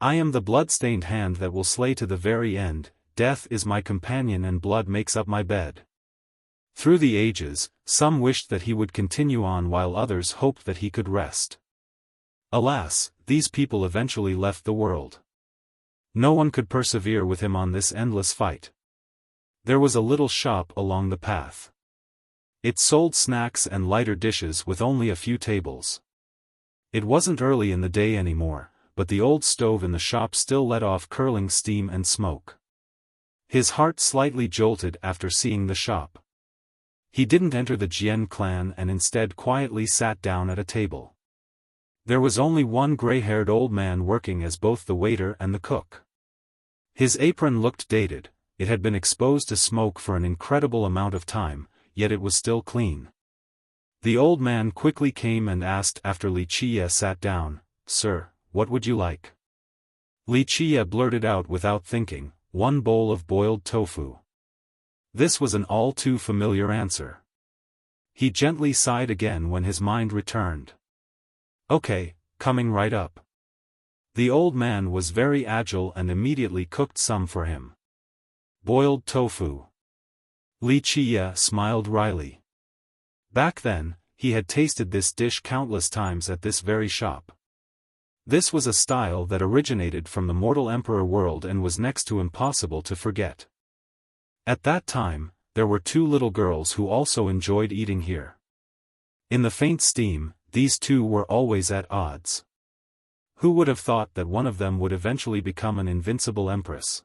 [SPEAKER 1] I am the blood-stained hand that will slay to the very end. Death is my companion and blood makes up my bed." Through the ages, some wished that he would continue on while others hoped that he could rest. Alas, these people eventually left the world. No one could persevere with him on this endless fight. There was a little shop along the path. It sold snacks and lighter dishes with only a few tables. It wasn't early in the day anymore, but the old stove in the shop still let off curling steam and smoke. His heart slightly jolted after seeing the shop. He didn't enter the Jian clan and instead quietly sat down at a table. There was only one gray-haired old man working as both the waiter and the cook. His apron looked dated, it had been exposed to smoke for an incredible amount of time, yet it was still clean. The old man quickly came and asked after Li Qiye sat down, "Sir, what would you like?" Li Qiye blurted out without thinking, "1 bowl of boiled tofu." This was an all too familiar answer. He gently sighed again when his mind returned. "Okay, coming right up." The old man was very agile and immediately cooked some for him. Boiled tofu. Li Qiye smiled wryly. Back then, he had tasted this dish countless times at this very shop. This was a style that originated from the mortal emperor world and was next to impossible to forget. At that time, there were 2 little girls who also enjoyed eating here. In the faint steam, these 2 were always at odds. Who would have thought that one of them would eventually become an invincible empress?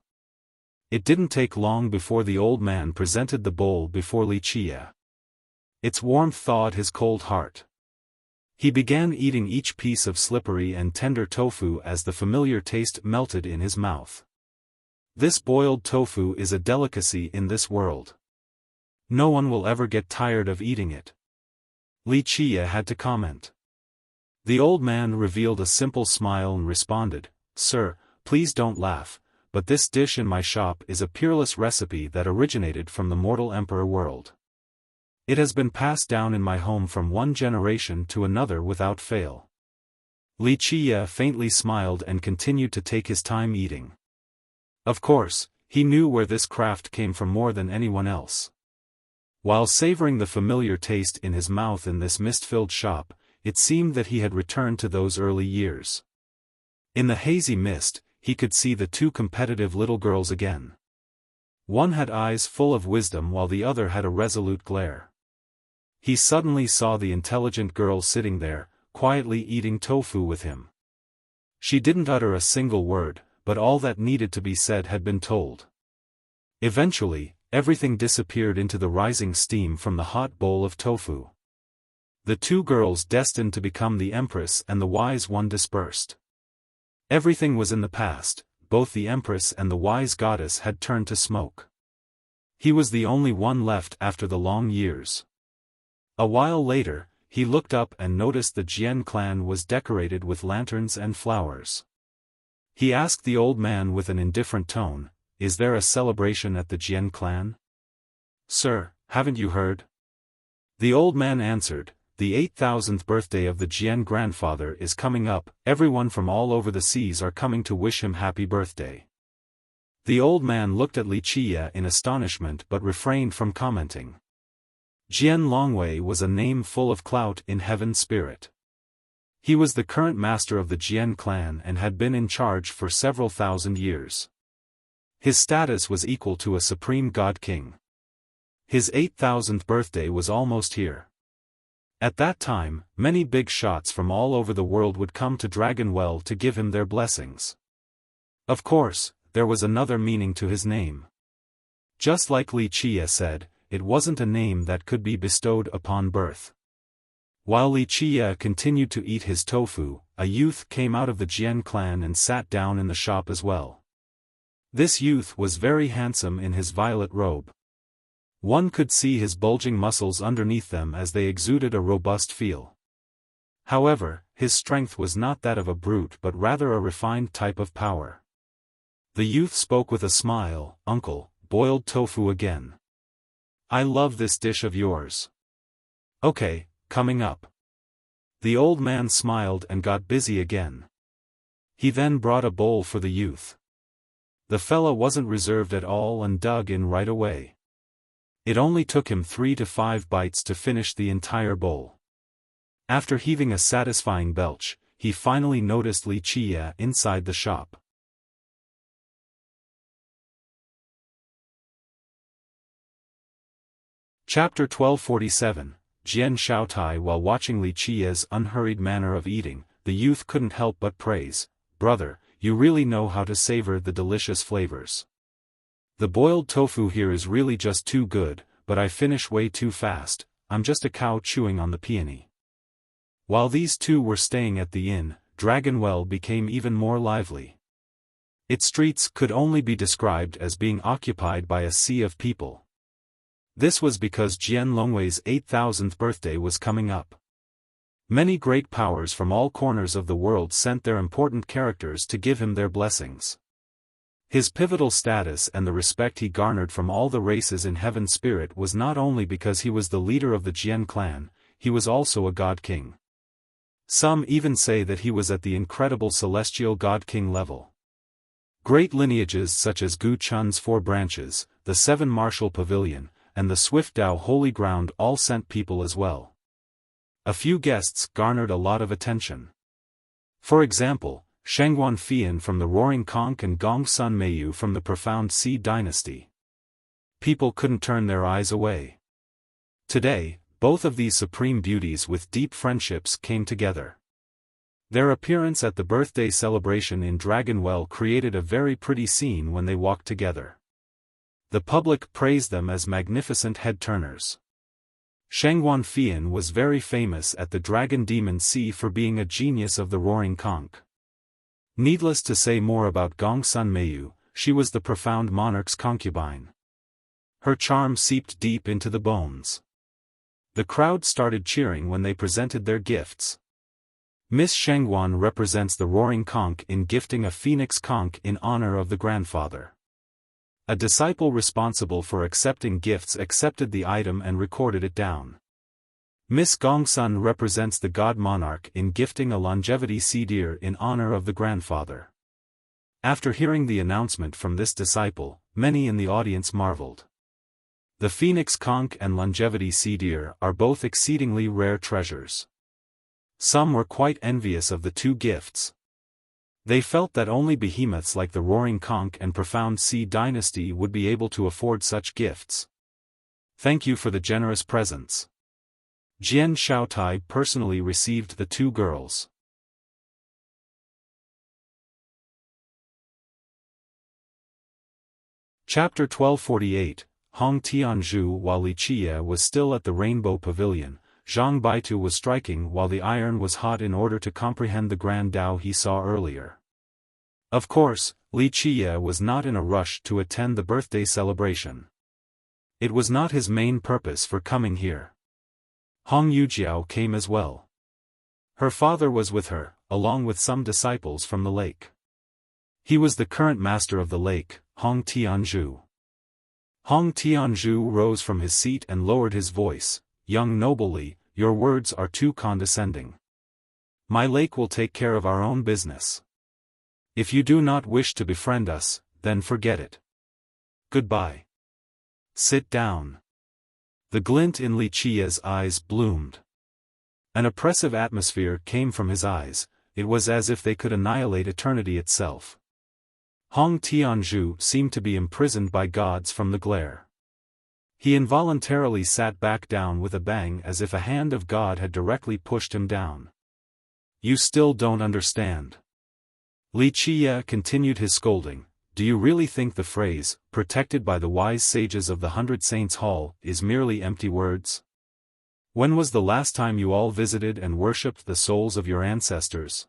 [SPEAKER 1] It didn't take long before the old man presented the bowl before Li Qiye. Its warmth thawed his cold heart. He began eating each piece of slippery and tender tofu as the familiar taste melted in his mouth. This boiled tofu is a delicacy in this world. No one will ever get tired of eating it. Li Qiye had to comment. The old man revealed a simple smile and responded, "Sir, please don't laugh, but this dish in my shop is a peerless recipe that originated from the mortal emperor world. It has been passed down in my home from one generation to another without fail." Li Qiye faintly smiled and continued to take his time eating. Of course, he knew where this craft came from more than anyone else. While savoring the familiar taste in his mouth in this mist-filled shop, it seemed that he had returned to those early years. In the hazy mist, he could see the two competitive little girls again. One had eyes full of wisdom while the other had a resolute glare. He suddenly saw the intelligent girl sitting there, quietly eating tofu with him. She didn't utter a single word, but all that needed to be said had been told. Eventually, everything disappeared into the rising steam from the hot bowl of tofu. The two girls destined to become the Empress and the Wise One dispersed. Everything was in the past, both the Empress and the Wise Goddess had turned to smoke. He was the only one left after the long years. A while later, he looked up and noticed the Jian clan was decorated with lanterns and flowers. He asked the old man with an indifferent tone, "Is there a celebration at the Jian clan?" "Sir, haven't you heard?" The old man answered, "The 8,000th birthday of the Jian grandfather is coming up, everyone from all over the seas are coming to wish him happy birthday." The old man looked at Wuxia in astonishment but refrained from commenting. Jian Longwei was a name full of clout in Heaven Spirit. He was the current master of the Jian clan and had been in charge for several thousand years. His status was equal to a supreme god king. His 8,000th birthday was almost here. At that time, many big shots from all over the world would come to Dragonwell to give him their blessings. Of course, there was another meaning to his name. Just like Li Chia said, it wasn't a name that could be bestowed upon birth. While Li Chia continued to eat his tofu, a youth came out of the Jian clan and sat down in the shop as well. This youth was very handsome in his violet robe. One could see his bulging muscles underneath them as they exuded a robust feel. However, his strength was not that of a brute but rather a refined type of power. The youth spoke with a smile, "Uncle, boiled tofu again. I love this dish of yours." "Okay, coming up." The old man smiled and got busy again. He then brought a bowl for the youth. The fella wasn't reserved at all and dug in right away. It only took him 3 to 5 bites to finish the entire bowl. After heaving a satisfying belch, he finally noticed Li Chia inside the shop. Chapter 1247, Jian Shaotai. While watching Li Chia's unhurried manner of eating, the youth couldn't help but praise, "Brother, you really know how to savor the delicious flavors. The boiled tofu here is really just too good, but I finish way too fast, I'm just a cow chewing on the peony." While these two were staying at the inn, Dragonwell became even more lively. Its streets could only be described as being occupied by a sea of people. This was because Jian Longwei's 8,000th birthday was coming up. Many great powers from all corners of the world sent their important characters to give him their blessings. His pivotal status and the respect he garnered from all the races in Heaven Spirit was not only because he was the leader of the Jian clan, he was also a god king. Some even say that he was at the incredible celestial god king level. Great lineages such as Gu Chun's 4 branches, the 7 martial pavilion, and the Swift Dao holy ground all sent people as well. A few guests garnered a lot of attention. For example, Shengguan Fian from the Roaring Conch and Gong Sun Meiyu from the Profound Sea dynasty. People couldn't turn their eyes away. Today, both of these supreme beauties with deep friendships came together. Their appearance at the birthday celebration in Dragonwell created a very pretty scene when they walked together. The public praised them as magnificent head-turners. Shengguan Fian was very famous at the Dragon Demon Sea for being a genius of the Roaring Conch. Needless to say more about Gong Sun Meiyu, she was the profound monarch's concubine. Her charm seeped deep into the bones. The crowd started cheering when they presented their gifts. Miss Shengguan represents the Roaring Conch in gifting a phoenix conch in honor of the grandfather. A disciple responsible for accepting gifts accepted the item and recorded it down. Miss Gongsun represents the god monarch in gifting a longevity sea deer in honor of the grandfather. After hearing the announcement from this disciple, many in the audience marveled. The phoenix conch and longevity sea deer are both exceedingly rare treasures. Some were quite envious of the two gifts. They felt that only behemoths like the Roaring Conch and Profound Sea dynasty would be able to afford such gifts. Thank you for the generous presents. Jian Shaotai personally received the two girls. Chapter 1248, Hong Tianzhu. While Li Qie was still at the Rainbow Pavilion, Zhang Baitu was striking while the iron was hot in order to comprehend the grand Tao he saw earlier. Of course, Li Qie was not in a rush to attend the birthday celebration. It was not his main purpose for coming here. Hong Yujiao came as well. Her father was with her, along with some disciples from the lake. He was the current master of the lake, Hong Tianzhu. Hong Tianzhu rose from his seat and lowered his voice. Young nobly, your words are too condescending. My lake will take care of our own business. If you do not wish to befriend us, then forget it. Goodbye. Sit down. The glint in Li Qie's eyes bloomed. An oppressive atmosphere came from his eyes, it was as if they could annihilate eternity itself. Hong Tianzhu seemed to be imprisoned by gods from the glare. He involuntarily sat back down with a bang as if a hand of God had directly pushed him down. You still don't understand. Li Qie continued his scolding. Do you really think the phrase, protected by the wise sages of the 100 Saints Hall, is merely empty words? When was the last time you all visited and worshipped the souls of your ancestors?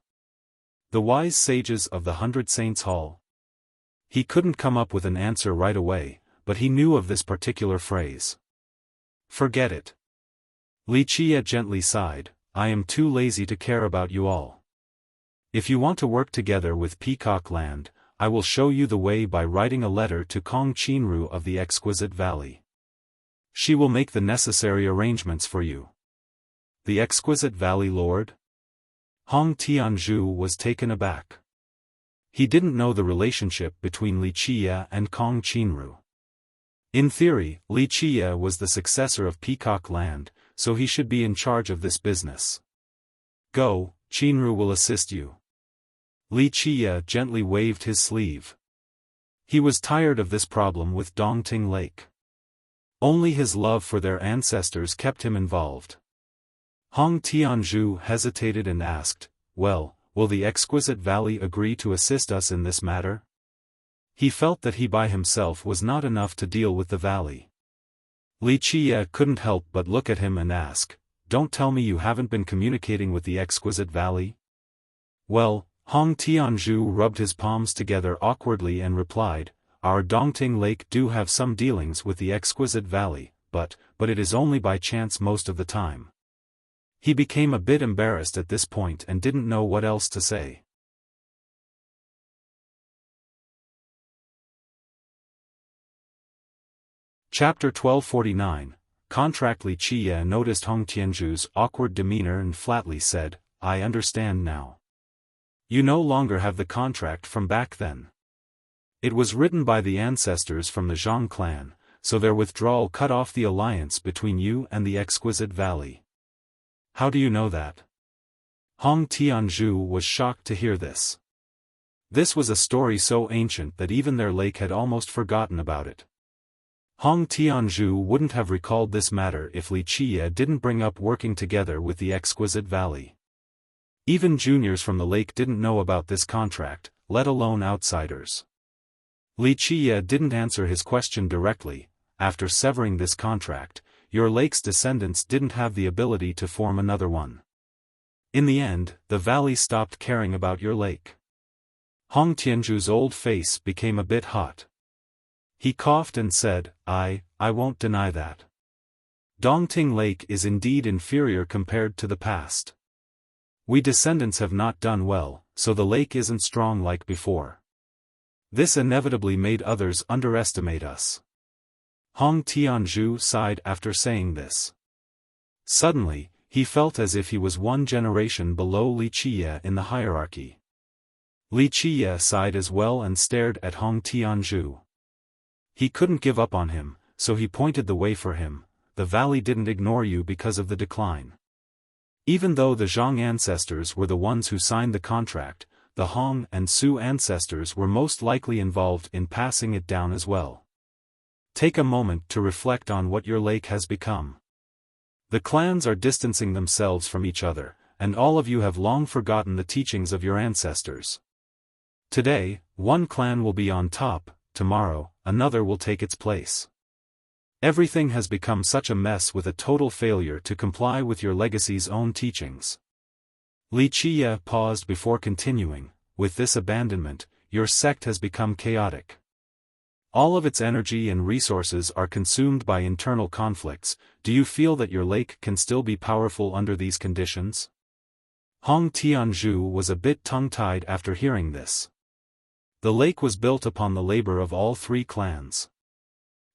[SPEAKER 1] The wise sages of the 100 Saints Hall? He couldn't come up with an answer right away, but he knew of this particular phrase. Forget it. Li Qie gently sighed, I am too lazy to care about you all. If you want to work together with Peacock Land, I will show you the way by writing a letter to Kong Qinru of the Exquisite Valley. She will make the necessary arrangements for you. The Exquisite Valley Lord? Hong Tianzhu was taken aback. He didn't know the relationship between Li Qie and Kong Qinru. In theory, Li Qie was the successor of Peacock Land, so he should be in charge of this business. Go, Qinru will assist you. Li Qie gently waved his sleeve. He was tired of this problem with Dongting Lake. Only his love for their ancestors kept him involved. Hong Tianzhu hesitated and asked, well, will the Exquisite Valley agree to assist us in this matter? He felt that he by himself was not enough to deal with the valley. Li Qie couldn't help but look at him and ask, don't tell me you haven't been communicating with the Exquisite Valley? Well, Hong Tianzhu rubbed his palms together awkwardly and replied, our Dongting Lake do have some dealings with the Exquisite Valley, but it is only by chance most of the time. He became a bit embarrassed at this point and didn't know what else to say. Chapter 1249, Contract. Li Qie noticed Hong Tianzhu's awkward demeanor and flatly said, I understand now. You no longer have the contract from back then. It was written by the ancestors from the Zhang clan, so their withdrawal cut off the alliance between you and the Exquisite Valley. How do you know that? Hong Tianzhu was shocked to hear this. This was a story so ancient that even their lake had almost forgotten about it. Hong Tianzhu wouldn't have recalled this matter if Li Qie didn't bring up working together with the Exquisite Valley. Even juniors from the lake didn't know about this contract, let alone outsiders. Li Qie didn't answer his question directly. After severing this contract, your lake's descendants didn't have the ability to form another one. In the end, the valley stopped caring about your lake. Hong Tianzhu's old face became a bit hot. He coughed and said, I won't deny that. Dongting Lake is indeed inferior compared to the past. We descendants have not done well, so the lake isn't strong like before. This inevitably made others underestimate us. Hong Tianzhu sighed after saying this. Suddenly, he felt as if he was one generation below Li Qie in the hierarchy. Li Qie sighed as well and stared at Hong Tianzhu. He couldn't give up on him, so he pointed the way for him. The valley didn't ignore you because of the decline. Even though the Zhang ancestors were the ones who signed the contract, the Hong and Su ancestors were most likely involved in passing it down as well. Take a moment to reflect on what your lake has become. The clans are distancing themselves from each other, and all of you have long forgotten the teachings of your ancestors. Today, one clan will be on top, tomorrow, another will take its place. Everything has become such a mess with a total failure to comply with your legacy's own teachings. Li Qiye paused before continuing, with this abandonment, your sect has become chaotic. All of its energy and resources are consumed by internal conflicts. Do you feel that your lake can still be powerful under these conditions? Hong Tianzhu was a bit tongue-tied after hearing this. The lake was built upon the labor of all three clans.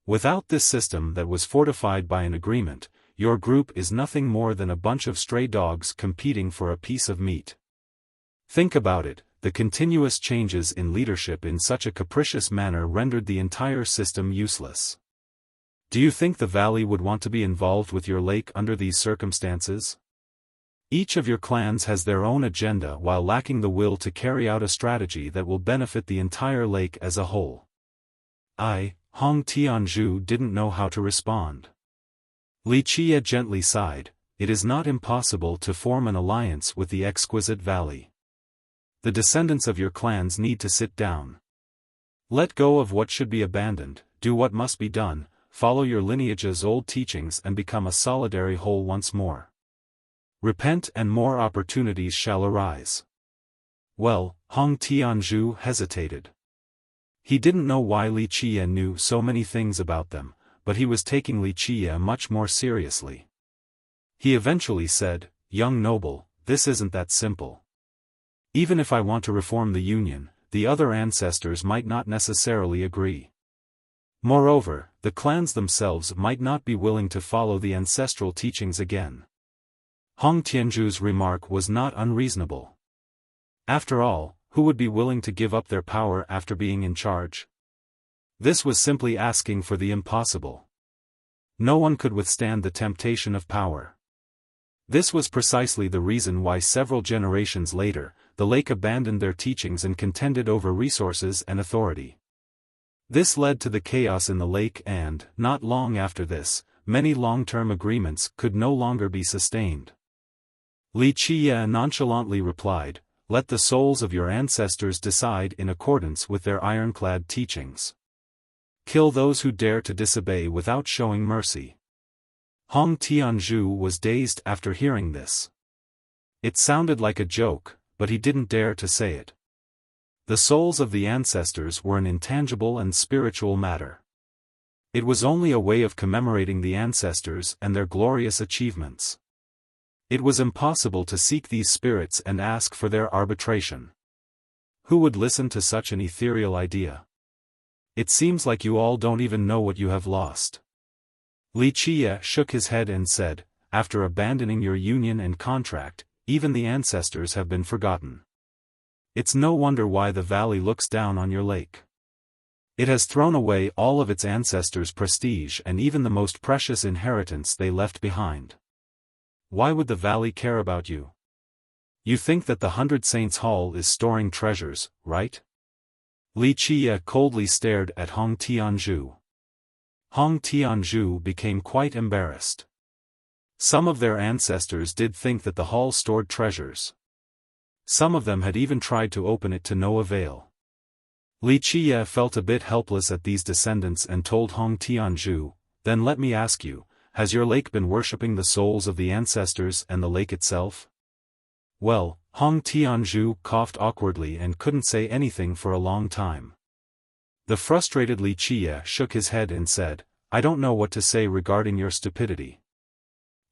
[SPEAKER 1] Without this system that was fortified by an agreement, your group is nothing more than a bunch of stray dogs competing for a piece of meat. Think about it, the continuous changes in leadership in such a capricious manner rendered the entire system useless. Do you think the valley would want to be involved with your lake under these circumstances? Each of your clans has their own agenda while lacking the will to carry out a strategy that will benefit the entire lake as a whole. Hong Tianzhu didn't know how to respond. Li Qiye gently sighed. It is not impossible to form an alliance with the exquisite valley. The descendants of your clans need to sit down. Let go of what should be abandoned, do what must be done, follow your lineage's old teachings and become a solidary whole once more. Repent and more opportunities shall arise. Well, Hong Tianzhu hesitated. He didn't know why Li Qiye knew so many things about them, but he was taking Li Qiye much more seriously. He eventually said, "Young noble, this isn't that simple. Even if I want to reform the union, the other ancestors might not necessarily agree. Moreover, the clans themselves might not be willing to follow the ancestral teachings again." Hong Tianzhu's remark was not unreasonable. After all, who would be willing to give up their power after being in charge? This was simply asking for the impossible. No one could withstand the temptation of power. This was precisely the reason why several generations later, the lake abandoned their teachings and contended over resources and authority. This led to the chaos in the lake and, not long after this, many long-term agreements could no longer be sustained. Li Qiye nonchalantly replied, "Let the souls of your ancestors decide in accordance with their ironclad teachings. Kill those who dare to disobey without showing mercy." Hong Tianzhu was dazed after hearing this. It sounded like a joke, but he didn't dare to say it. The souls of the ancestors were an intangible and spiritual matter. It was only a way of commemorating the ancestors and their glorious achievements. It was impossible to seek these spirits and ask for their arbitration. Who would listen to such an ethereal idea? It seems like you all don't even know what you have lost. Li Qiye shook his head and said, "After abandoning your union and contract, even the ancestors have been forgotten. It's no wonder why the valley looks down on your lake. It has thrown away all of its ancestors' prestige and even the most precious inheritance they left behind. Why would the valley care about you? You think that the 100 Saints Hall is storing treasures, right?" Li Qiye coldly stared at Hong Tianzhu. Hong Tianzhu became quite embarrassed. Some of their ancestors did think that the hall stored treasures. Some of them had even tried to open it to no avail. Li Qiye felt a bit helpless at these descendants and told Hong Tianzhu, "Then let me ask you, has your lake been worshipping the souls of the ancestors and the lake itself?" Well, Hong Tianzhu coughed awkwardly and couldn't say anything for a long time. The frustrated Li Qiye shook his head and said, "I don't know what to say regarding your stupidity.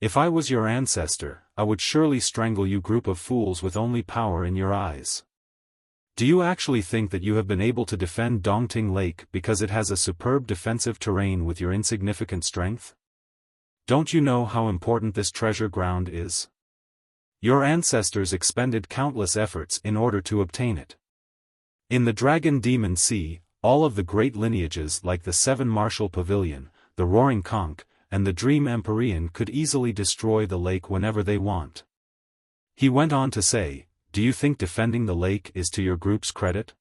[SPEAKER 1] If I was your ancestor, I would surely strangle you group of fools with only power in your eyes. Do you actually think that you have been able to defend Dongting Lake because it has a superb defensive terrain with your insignificant strength? Don't you know how important this treasure ground is? Your ancestors expended countless efforts in order to obtain it. In the Dragon Demon Sea, all of the great lineages like the Seven Martial Pavilion, the Roaring Conch, and the Dream Empyrean could easily destroy the lake whenever they want. He went on to say, do you think defending the lake is to your group's credit?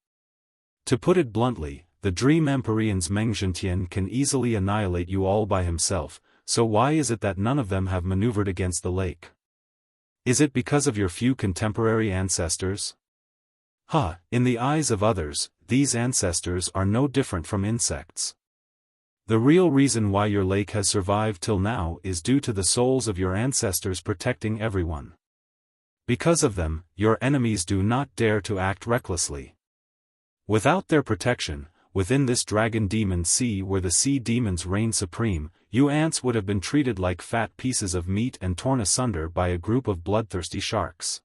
[SPEAKER 1] To put it bluntly, the Dream Empyrean's Meng Zhentian can easily annihilate you all by himself, so why is it that none of them have maneuvered against the lake? Is it because of your few contemporary ancestors? In the eyes of others, these ancestors are no different from insects. The real reason why your lake has survived till now is due to the souls of your ancestors protecting everyone. Because of them, your enemies do not dare to act recklessly. Without their protection, within this dragon demon sea where the sea demons reign supreme, you ants would have been treated like fat pieces of meat and torn asunder by a group of bloodthirsty sharks.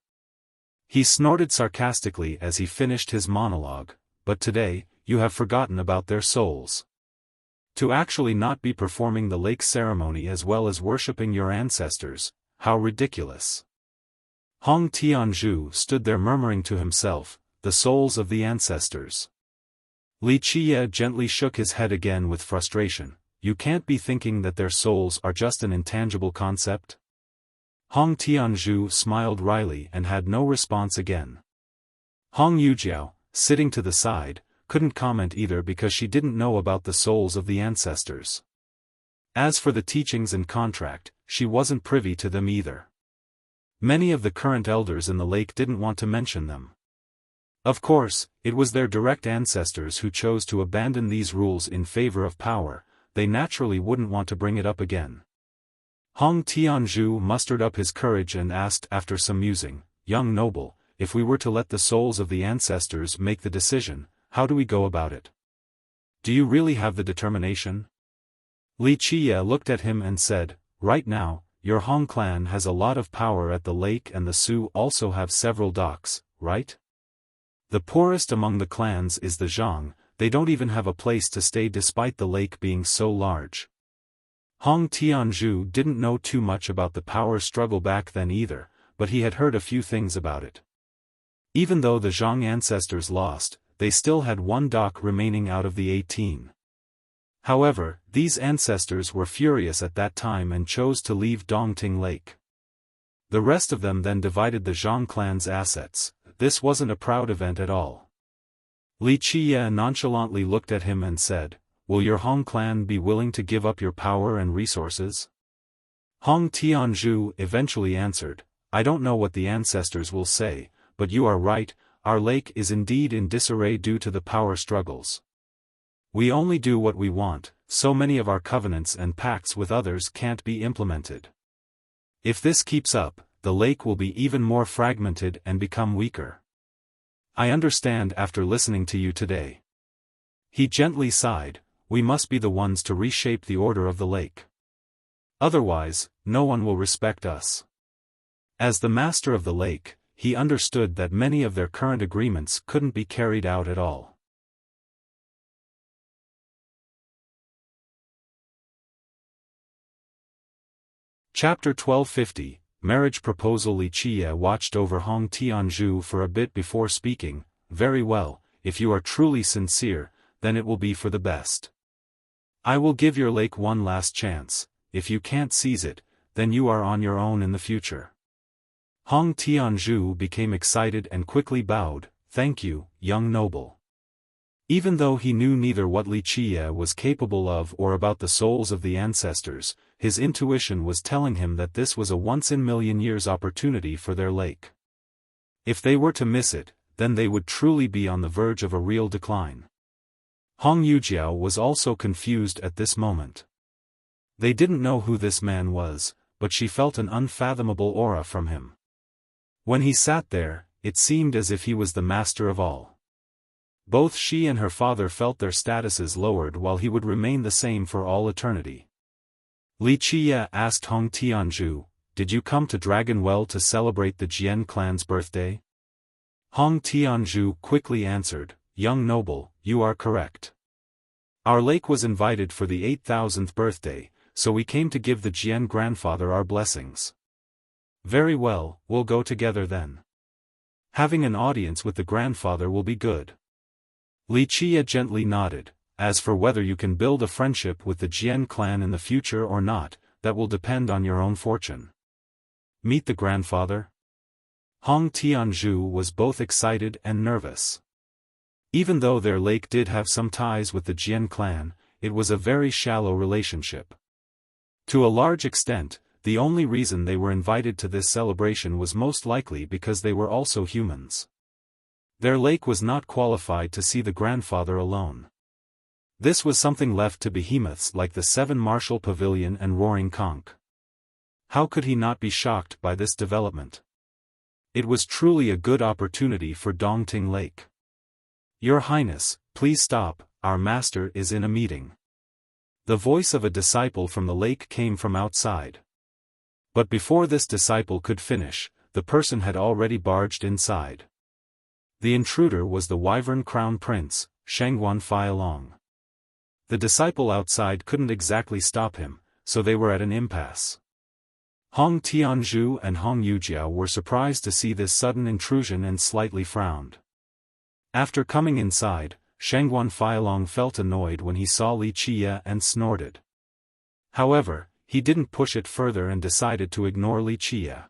[SPEAKER 1] He snorted sarcastically as he finished his monologue, but today, you have forgotten about their souls. To actually not be performing the lake ceremony as well as worshipping your ancestors, how ridiculous. Hong Tianzhu stood there murmuring to himself, the souls of the ancestors. Li Qiye gently shook his head again with frustration. You can't be thinking that their souls are just an intangible concept? Hong Tianzhu smiled wryly and had no response again. Hong Yujiao, sitting to the side, couldn't comment either because she didn't know about the souls of the ancestors. As for the teachings and contract, she wasn't privy to them either. Many of the current elders in the lake didn't want to mention them. Of course, it was their direct ancestors who chose to abandon these rules in favor of power. They naturally wouldn't want to bring it up again. Hong Tianzhu mustered up his courage and asked after some musing, young noble, if we were to let the souls of the ancestors make the decision, how do we go about it? Do you really have the determination? Li Qiye looked at him and said, right now, your Hong clan has a lot of power at the lake and the Sioux also have several docks, right? The poorest among the clans is the Zhang. They don't even have a place to stay despite the lake being so large. Hong Tianzhu didn't know too much about the power struggle back then either, but he had heard a few things about it. Even though the Zhang ancestors lost, they still had one dock remaining out of the 18. However, these ancestors were furious at that time and chose to leave Dongting Lake. The rest of them then divided the Zhang clan's assets. This wasn't a proud event at all. Li Qiye nonchalantly looked at him and said, will your Hong clan be willing to give up your power and resources? Hong Tianzhu eventually answered, I don't know what the ancestors will say, but you are right, our lake is indeed in disarray due to the power struggles. We only do what we want, so many of our covenants and pacts with others can't be implemented. If this keeps up, the lake will be even more fragmented and become weaker. I understand after listening to you today. He gently sighed, we must be the ones to reshape the order of the lake. Otherwise, no one will respect us. As the master of the lake, he understood that many of their current agreements couldn't be carried out at all. Chapter 1250, Marriage Proposal. Li Qiye watched over Hong Tianzhu for a bit before speaking, very well, if you are truly sincere, then it will be for the best. I will give your lake one last chance. If you can't seize it, then you are on your own in the future. Hong Tianzhu became excited and quickly bowed, thank you, young noble. Even though he knew neither what Li Qiye was capable of or about the souls of the ancestors, his intuition was telling him that this was a once-in-million-years opportunity for their lake. If they were to miss it, then they would truly be on the verge of a real decline. Hong Yujiao was also confused at this moment. They didn't know who this man was, but she felt an unfathomable aura from him. When he sat there, it seemed as if he was the master of all. Both she and her father felt their statuses lowered while he would remain the same for all eternity. Li Qiye asked Hong Tianzhu, did you come to Dragon Well to celebrate the Jian clan's birthday? Hong Tianzhu quickly answered, young noble, you are correct. Our lake was invited for the 8,000th birthday, so we came to give the Jian grandfather our blessings. Very well, we'll go together then. Having an audience with the grandfather will be good. Li Qiye gently nodded. As for whether you can build a friendship with the Jian clan in the future or not, that will depend on your own fortune. Meet the grandfather? Hong Tianzhu was both excited and nervous. Even though their lake did have some ties with the Jian clan, it was a very shallow relationship. To a large extent, the only reason they were invited to this celebration was most likely because they were also humans. Their lake was not qualified to see the grandfather alone. This was something left to behemoths like the Seven Martial Pavilion and Roaring Conch. How could he not be shocked by this development? It was truly a good opportunity for Dongting Lake. "Your Highness, please stop, our master is in a meeting." The voice of a disciple from the lake came from outside. But before this disciple could finish, the person had already barged inside. The intruder was the Wyvern Crown Prince, Shangguan Feilong. The disciple outside couldn't exactly stop him, so they were at an impasse. Hong Tianzhu and Hong Yujiao were surprised to see this sudden intrusion and slightly frowned. After coming inside, Shangguan Feilong felt annoyed when he saw Li Qiye and snorted. However, he didn't push it further and decided to ignore Li Qiye.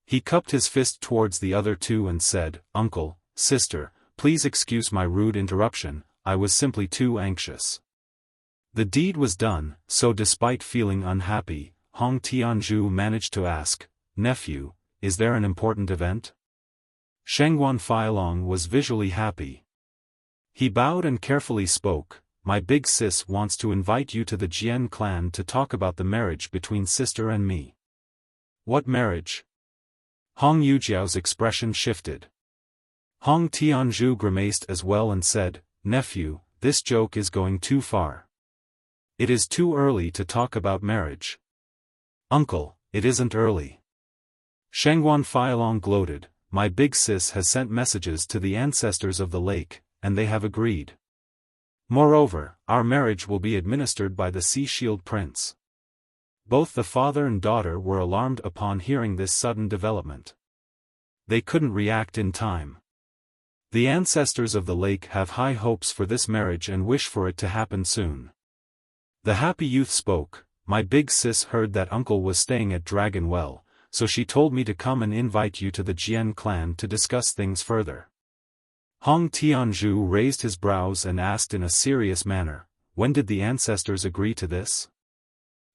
[SPEAKER 1] He cupped his fist towards the other two and said, "Uncle, sister, please excuse my rude interruption, I was simply too anxious." The deed was done, so despite feeling unhappy, Hong Tianzhu managed to ask, "Nephew, is there an important event?" Shangguan Feilong was visually happy. He bowed and carefully spoke, "My big sis wants to invite you to the Jian clan to talk about the marriage between sister and me." "What marriage?" Hong Yujiao's expression shifted. Hong Tianzhu grimaced as well and said, "Nephew, this joke is going too far. It is too early to talk about marriage." "Uncle, it isn't early." Shangguan Feilong gloated, "My big sis has sent messages to the ancestors of the lake, and they have agreed. Moreover, our marriage will be administered by the Sea Shield Prince." Both the father and daughter were alarmed upon hearing this sudden development. They couldn't react in time. The ancestors of the lake have high hopes for this marriage and wish for it to happen soon. The happy youth spoke, "My big sis heard that uncle was staying at Dragon Well, so she told me to come and invite you to the Jian clan to discuss things further." Hong Tianzhu raised his brows and asked in a serious manner, "When did the ancestors agree to this?"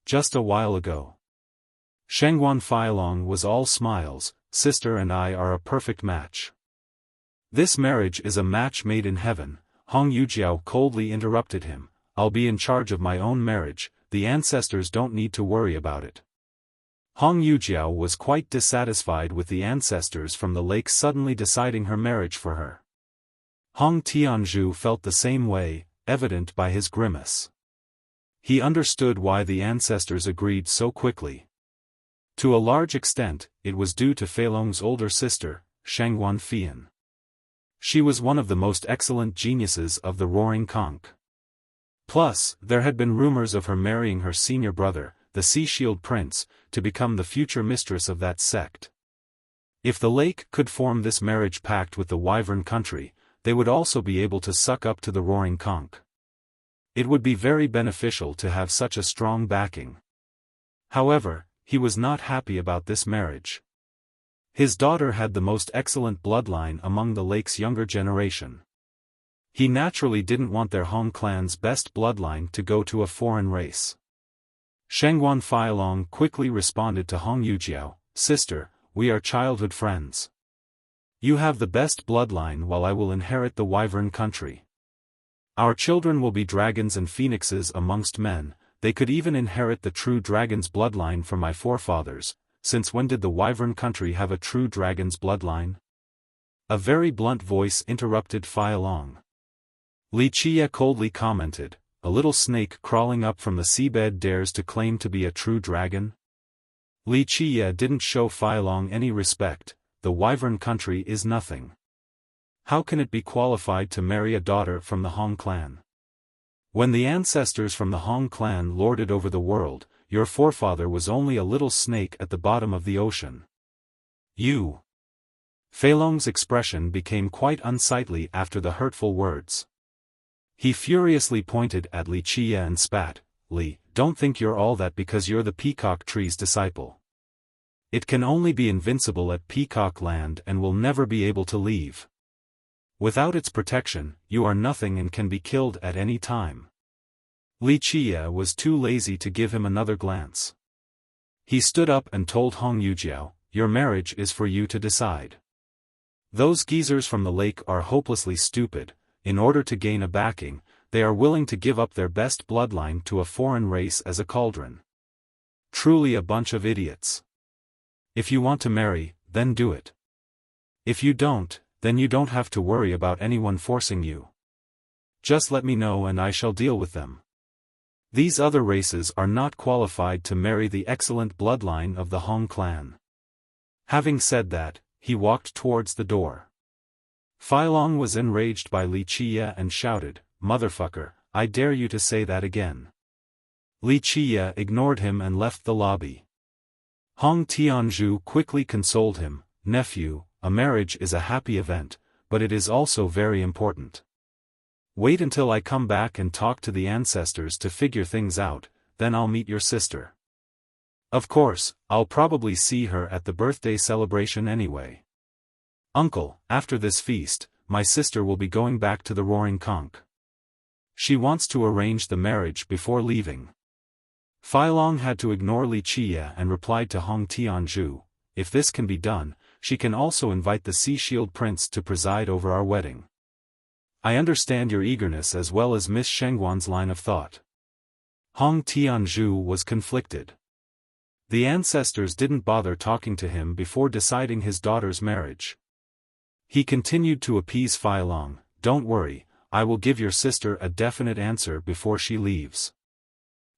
[SPEAKER 1] "Just a while ago." Shangguan Feilong was all smiles, "Sister and I are a perfect match." "This marriage is a match made in heaven," Hong Yujiao coldly interrupted him, "I'll be in charge of my own marriage, the ancestors don't need to worry about it." Hong Yujiao was quite dissatisfied with the ancestors from the lake suddenly deciding her marriage for her. Hong Tianzhu felt the same way, evident by his grimace. He understood why the ancestors agreed so quickly. To a large extent, it was due to Feilong's older sister, Shangguan Fian. She was one of the most excellent geniuses of the Roaring Conch. Plus, there had been rumors of her marrying her senior brother, the Sea Shield Prince, to become the future mistress of that sect. If the lake could form this marriage pact with the Wyvern country, they would also be able to suck up to the Roaring Conch. It would be very beneficial to have such a strong backing. However, he was not happy about this marriage. His daughter had the most excellent bloodline among the lake's younger generation. He naturally didn't want their Hong clan's best bloodline to go to a foreign race. Shangguan Feilong quickly responded to Hong Yujiao, "Sister, we are childhood friends. You have the best bloodline while I will inherit the Wyvern country. Our children will be dragons and phoenixes amongst men, they could even inherit the true dragon's bloodline from my forefathers. Since when did the Wyvern country have a true dragon's bloodline?" A very blunt voice interrupted Feilong. Li Qiye coldly commented, "A little snake crawling up from the seabed dares to claim to be a true dragon?" Li Qiye didn't show Feilong any respect. The Wyvern country is nothing. How can it be qualified to marry a daughter from the Hong clan? When the ancestors from the Hong clan lorded over the world, your forefather was only a little snake at the bottom of the ocean. You. Feilong's expression became quite unsightly after the hurtful words. He furiously pointed at Li Qiye and spat, "Li, don't think you're all that because you're the peacock tree's disciple. It can only be invincible at Peacock Land and will never be able to leave. Without its protection, you are nothing and can be killed at any time. Wuxia was too lazy to give him another glance. He stood up and told Hong Yujiao, "Your marriage is for you to decide. Those geezers from the lake are hopelessly stupid. In order to gain a backing, they are willing to give up their best bloodline to a foreign race as a cauldron. Truly a bunch of idiots. If you want to marry, then do it. If you don't, then you don't have to worry about anyone forcing you. Just let me know and I shall deal with them. These other races are not qualified to marry the excellent bloodline of the Hong clan." Having said that, he walked towards the door. Feilong was enraged by Wuxia and shouted, "Motherfucker, I dare you to say that again." Wuxia ignored him and left the lobby. Hong Tianzhu quickly consoled him, "Nephew, a marriage is a happy event, but it is also very important. Wait until I come back and talk to the ancestors to figure things out, then I'll meet your sister. Of course, I'll probably see her at the birthday celebration anyway. Uncle, after this feast, my sister will be going back to the Roaring Conch. She wants to arrange the marriage before leaving." Feilong had to ignore Wuxia and replied to Hong Tianzhu, "If this can be done, she can also invite the Sea Shield Prince to preside over our wedding. I understand your eagerness as well as Miss Shengguan's line of thought." Hong Tianzhu was conflicted. The ancestors didn't bother talking to him before deciding his daughter's marriage. He continued to appease Feilong, "Don't worry, I will give your sister a definite answer before she leaves."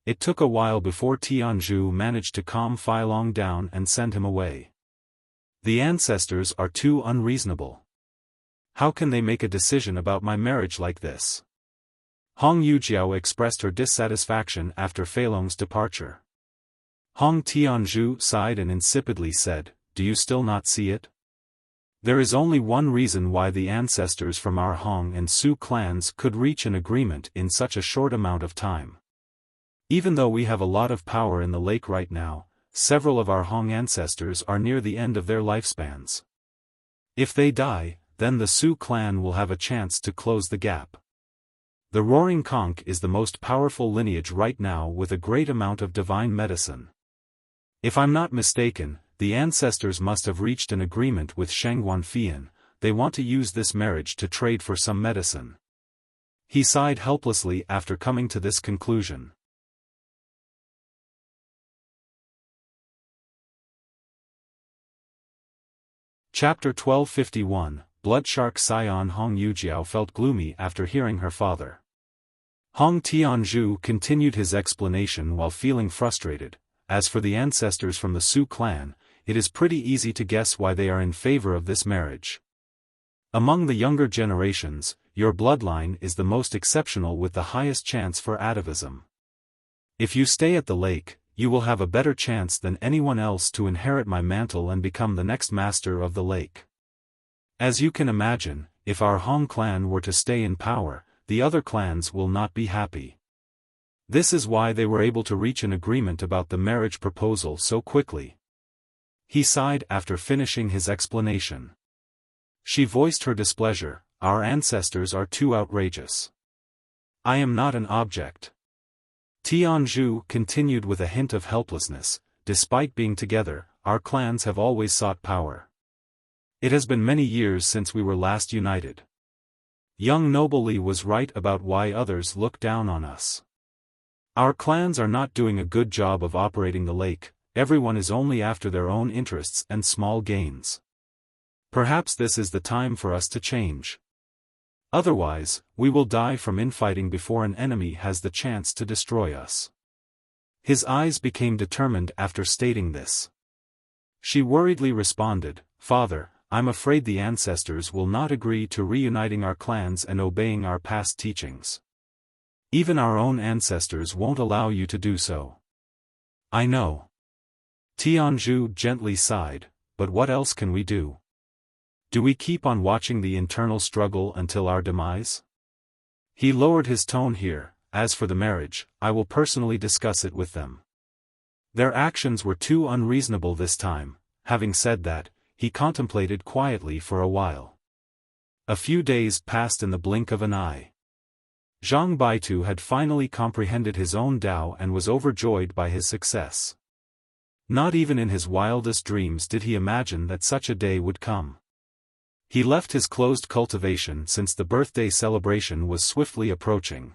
[SPEAKER 1] It took a while before Tianzhu managed to calm Feilong down and send him away. The ancestors are too unreasonable. How can they make a decision about my marriage like this? Hong Yujiao expressed her dissatisfaction after Feilong's departure. Hong Tianzhu sighed and insipidly said, "Do you still not see it? There is only one reason why the ancestors from our Hong and Su clans could reach an agreement in such a short amount of time. Even though we have a lot of power in the lake right now, several of our Hong ancestors are near the end of their lifespans. If they die, then the Su clan will have a chance to close the gap. The Roaring Conch is the most powerful lineage right now with a great amount of divine medicine. If I'm not mistaken, the ancestors must have reached an agreement with Shengguan Fian. They want to use this marriage to trade for some medicine." He sighed helplessly after coming to this conclusion. Chapter 1251, Bloodshark Scion. Hong Yujiao felt gloomy after hearing her father. Hong Tianzhu continued his explanation while feeling frustrated. As for the ancestors from the Su clan, it is pretty easy to guess why they are in favor of this marriage. Among the younger generations, your bloodline is the most exceptional with the highest chance for atavism. If you stay at the lake, you will have a better chance than anyone else to inherit my mantle and become the next master of the lake. As you can imagine, if our Hong clan were to stay in power, the other clans will not be happy. This is why they were able to reach an agreement about the marriage proposal so quickly." He sighed after finishing his explanation. She voiced her displeasure, "Our ancestors are too outrageous. I am not an object." Tianzhu continued with a hint of helplessness, "Despite being together, our clans have always sought power. It has been many years since we were last united. Young Noble Li was right about why others look down on us. Our clans are not doing a good job of operating the lake, everyone is only after their own interests and small gains. Perhaps this is the time for us to change. Otherwise, we will die from infighting before an enemy has the chance to destroy us." His eyes became determined after stating this. She worriedly responded, "Father, I'm afraid the ancestors will not agree to reuniting our clans and obeying our past teachings. Even our own ancestors won't allow you to do so." "I know." Tianzhu gently sighed, "But what else can we do? Do we keep on watching the internal struggle until our demise?" He lowered his tone here, "As for the marriage, I will personally discuss it with them. Their actions were too unreasonable this time. Having said that, he contemplated quietly for a while. A few days passed in the blink of an eye. Zhang Baitu had finally comprehended his own Tao and was overjoyed by his success. Not even in his wildest dreams did he imagine that such a day would come. He left his closed cultivation since the birthday celebration was swiftly approaching.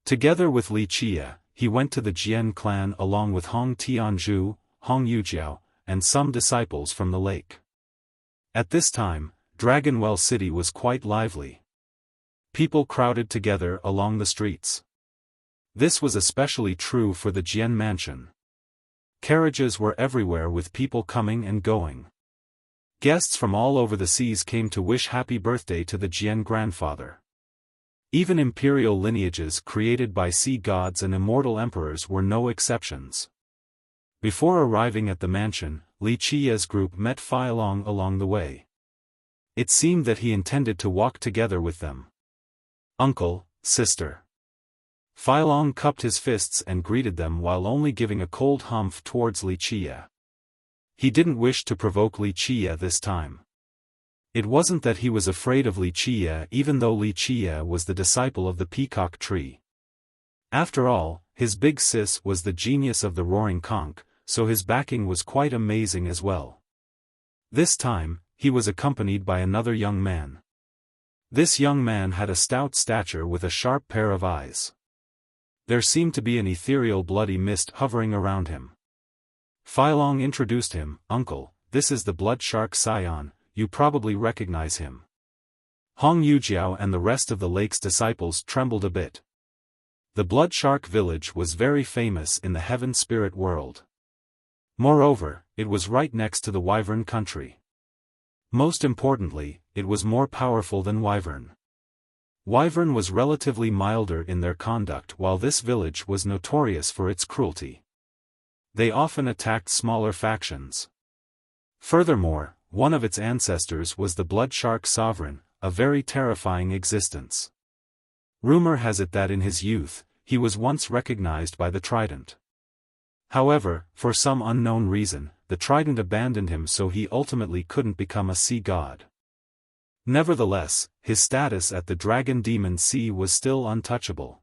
[SPEAKER 1] Together with Li Qia, he went to the Jian clan along with Hong Tianzhu, Hong Yujiao, and some disciples from the lake. At this time, Dragonwell City was quite lively. People crowded together along the streets. This was especially true for the Jian mansion. Carriages were everywhere with people coming and going. Guests from all over the seas came to wish happy birthday to the Jian grandfather. Even imperial lineages created by sea gods and immortal emperors were no exceptions. Before arriving at the mansion, Li Qia's group met Feilong along the way. It seemed that he intended to walk together with them. "Uncle, sister." Feilong cupped his fists and greeted them while only giving a cold humph towards Li Qia. He didn't wish to provoke Li Qia this time. It wasn't that he was afraid of Li Qia even though Li Qia was the disciple of the peacock tree. After all, his big sis was the genius of the roaring conch, so his backing was quite amazing as well. This time, he was accompanied by another young man. This young man had a stout stature with a sharp pair of eyes. There seemed to be an ethereal bloody mist hovering around him. Feilong introduced him. "Uncle, this is the blood shark Xian, you probably recognize him." Hong Yujiao and the rest of the lake's disciples trembled a bit. The blood shark village was very famous in the heaven spirit world. Moreover, it was right next to the wyvern country. Most importantly, it was more powerful than wyvern. Wyvern was relatively milder in their conduct while this village was notorious for its cruelty. They often attacked smaller factions. Furthermore, one of its ancestors was the blood shark sovereign, a very terrifying existence. Rumor has it that in his youth, he was once recognized by the trident. However, for some unknown reason, the trident abandoned him so he ultimately couldn't become a sea god. Nevertheless, his status at the Dragon Demon Sea was still untouchable.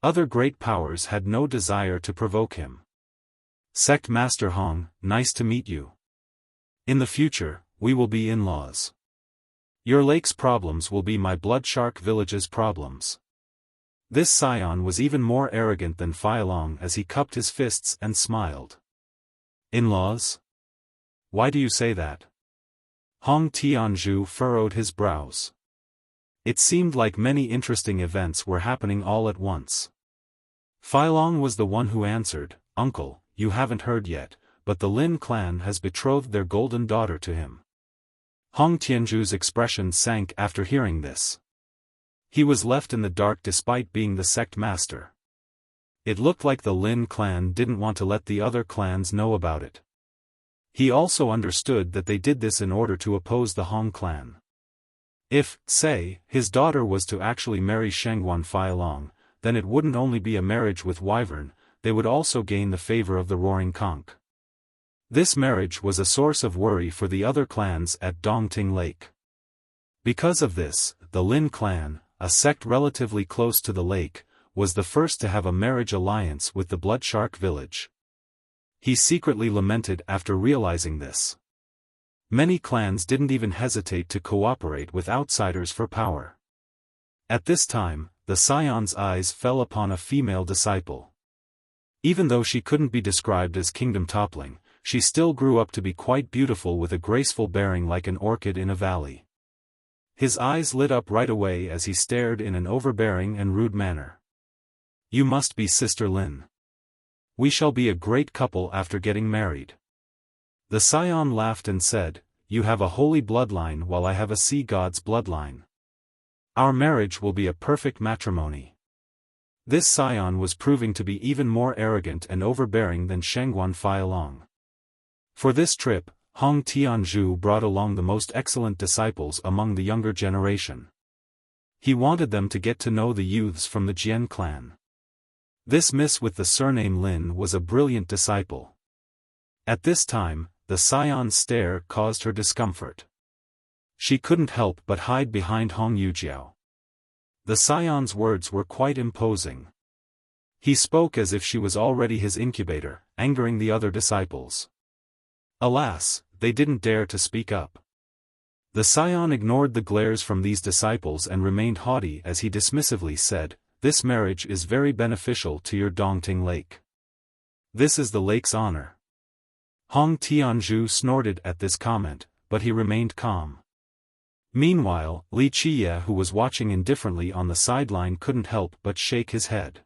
[SPEAKER 1] Other great powers had no desire to provoke him. "Sect Master Hong, nice to meet you. In the future, we will be in-laws. Your lake's problems will be my blood shark village's problems." This scion was even more arrogant than Feilong as he cupped his fists and smiled. "In-laws? Why do you say that?" Hong Tianzhu furrowed his brows. It seemed like many interesting events were happening all at once. Feilong was the one who answered, "Uncle, you haven't heard yet, but the Lin clan has betrothed their golden daughter to him." Hong Tianzhu's expression sank after hearing this. He was left in the dark despite being the sect master. It looked like the Lin clan didn't want to let the other clans know about it. He also understood that they did this in order to oppose the Hong clan. If, say, his daughter was to actually marry Shangguan Feilong, then it wouldn't only be a marriage with wyvern, they would also gain the favor of the roaring conch. This marriage was a source of worry for the other clans at Dongting Lake. Because of this, the Lin clan, a sect relatively close to the lake, was the first to have a marriage alliance with the blood shark village. He secretly lamented after realizing this. Many clans didn't even hesitate to cooperate with outsiders for power. At this time, the scion's eyes fell upon a female disciple. Even though she couldn't be described as kingdom-toppling, she still grew up to be quite beautiful with a graceful bearing like an orchid in a valley. His eyes lit up right away as he stared in an overbearing and rude manner. "You must be Sister Lin. We shall be a great couple after getting married." The scion laughed and said, "You have a holy bloodline while I have a sea god's bloodline. Our marriage will be a perfect matrimony." This scion was proving to be even more arrogant and overbearing than Shangguan Feilong. For this trip, Hong Tianzhu brought along the most excellent disciples among the younger generation. He wanted them to get to know the youths from the Jian clan. This miss with the surname Lin was a brilliant disciple. At this time, the scion's stare caused her discomfort. She couldn't help but hide behind Hong Yujiao. The scion's words were quite imposing. He spoke as if she was already his incubator, angering the other disciples. Alas, they didn't dare to speak up. The scion ignored the glares from these disciples and remained haughty as he dismissively said, "This marriage is very beneficial to your Dongting Lake. This is the lake's honor." Hong Tianzhu snorted at this comment, but he remained calm. Meanwhile, Li Qiye, who was watching indifferently on the sideline, couldn't help but shake his head.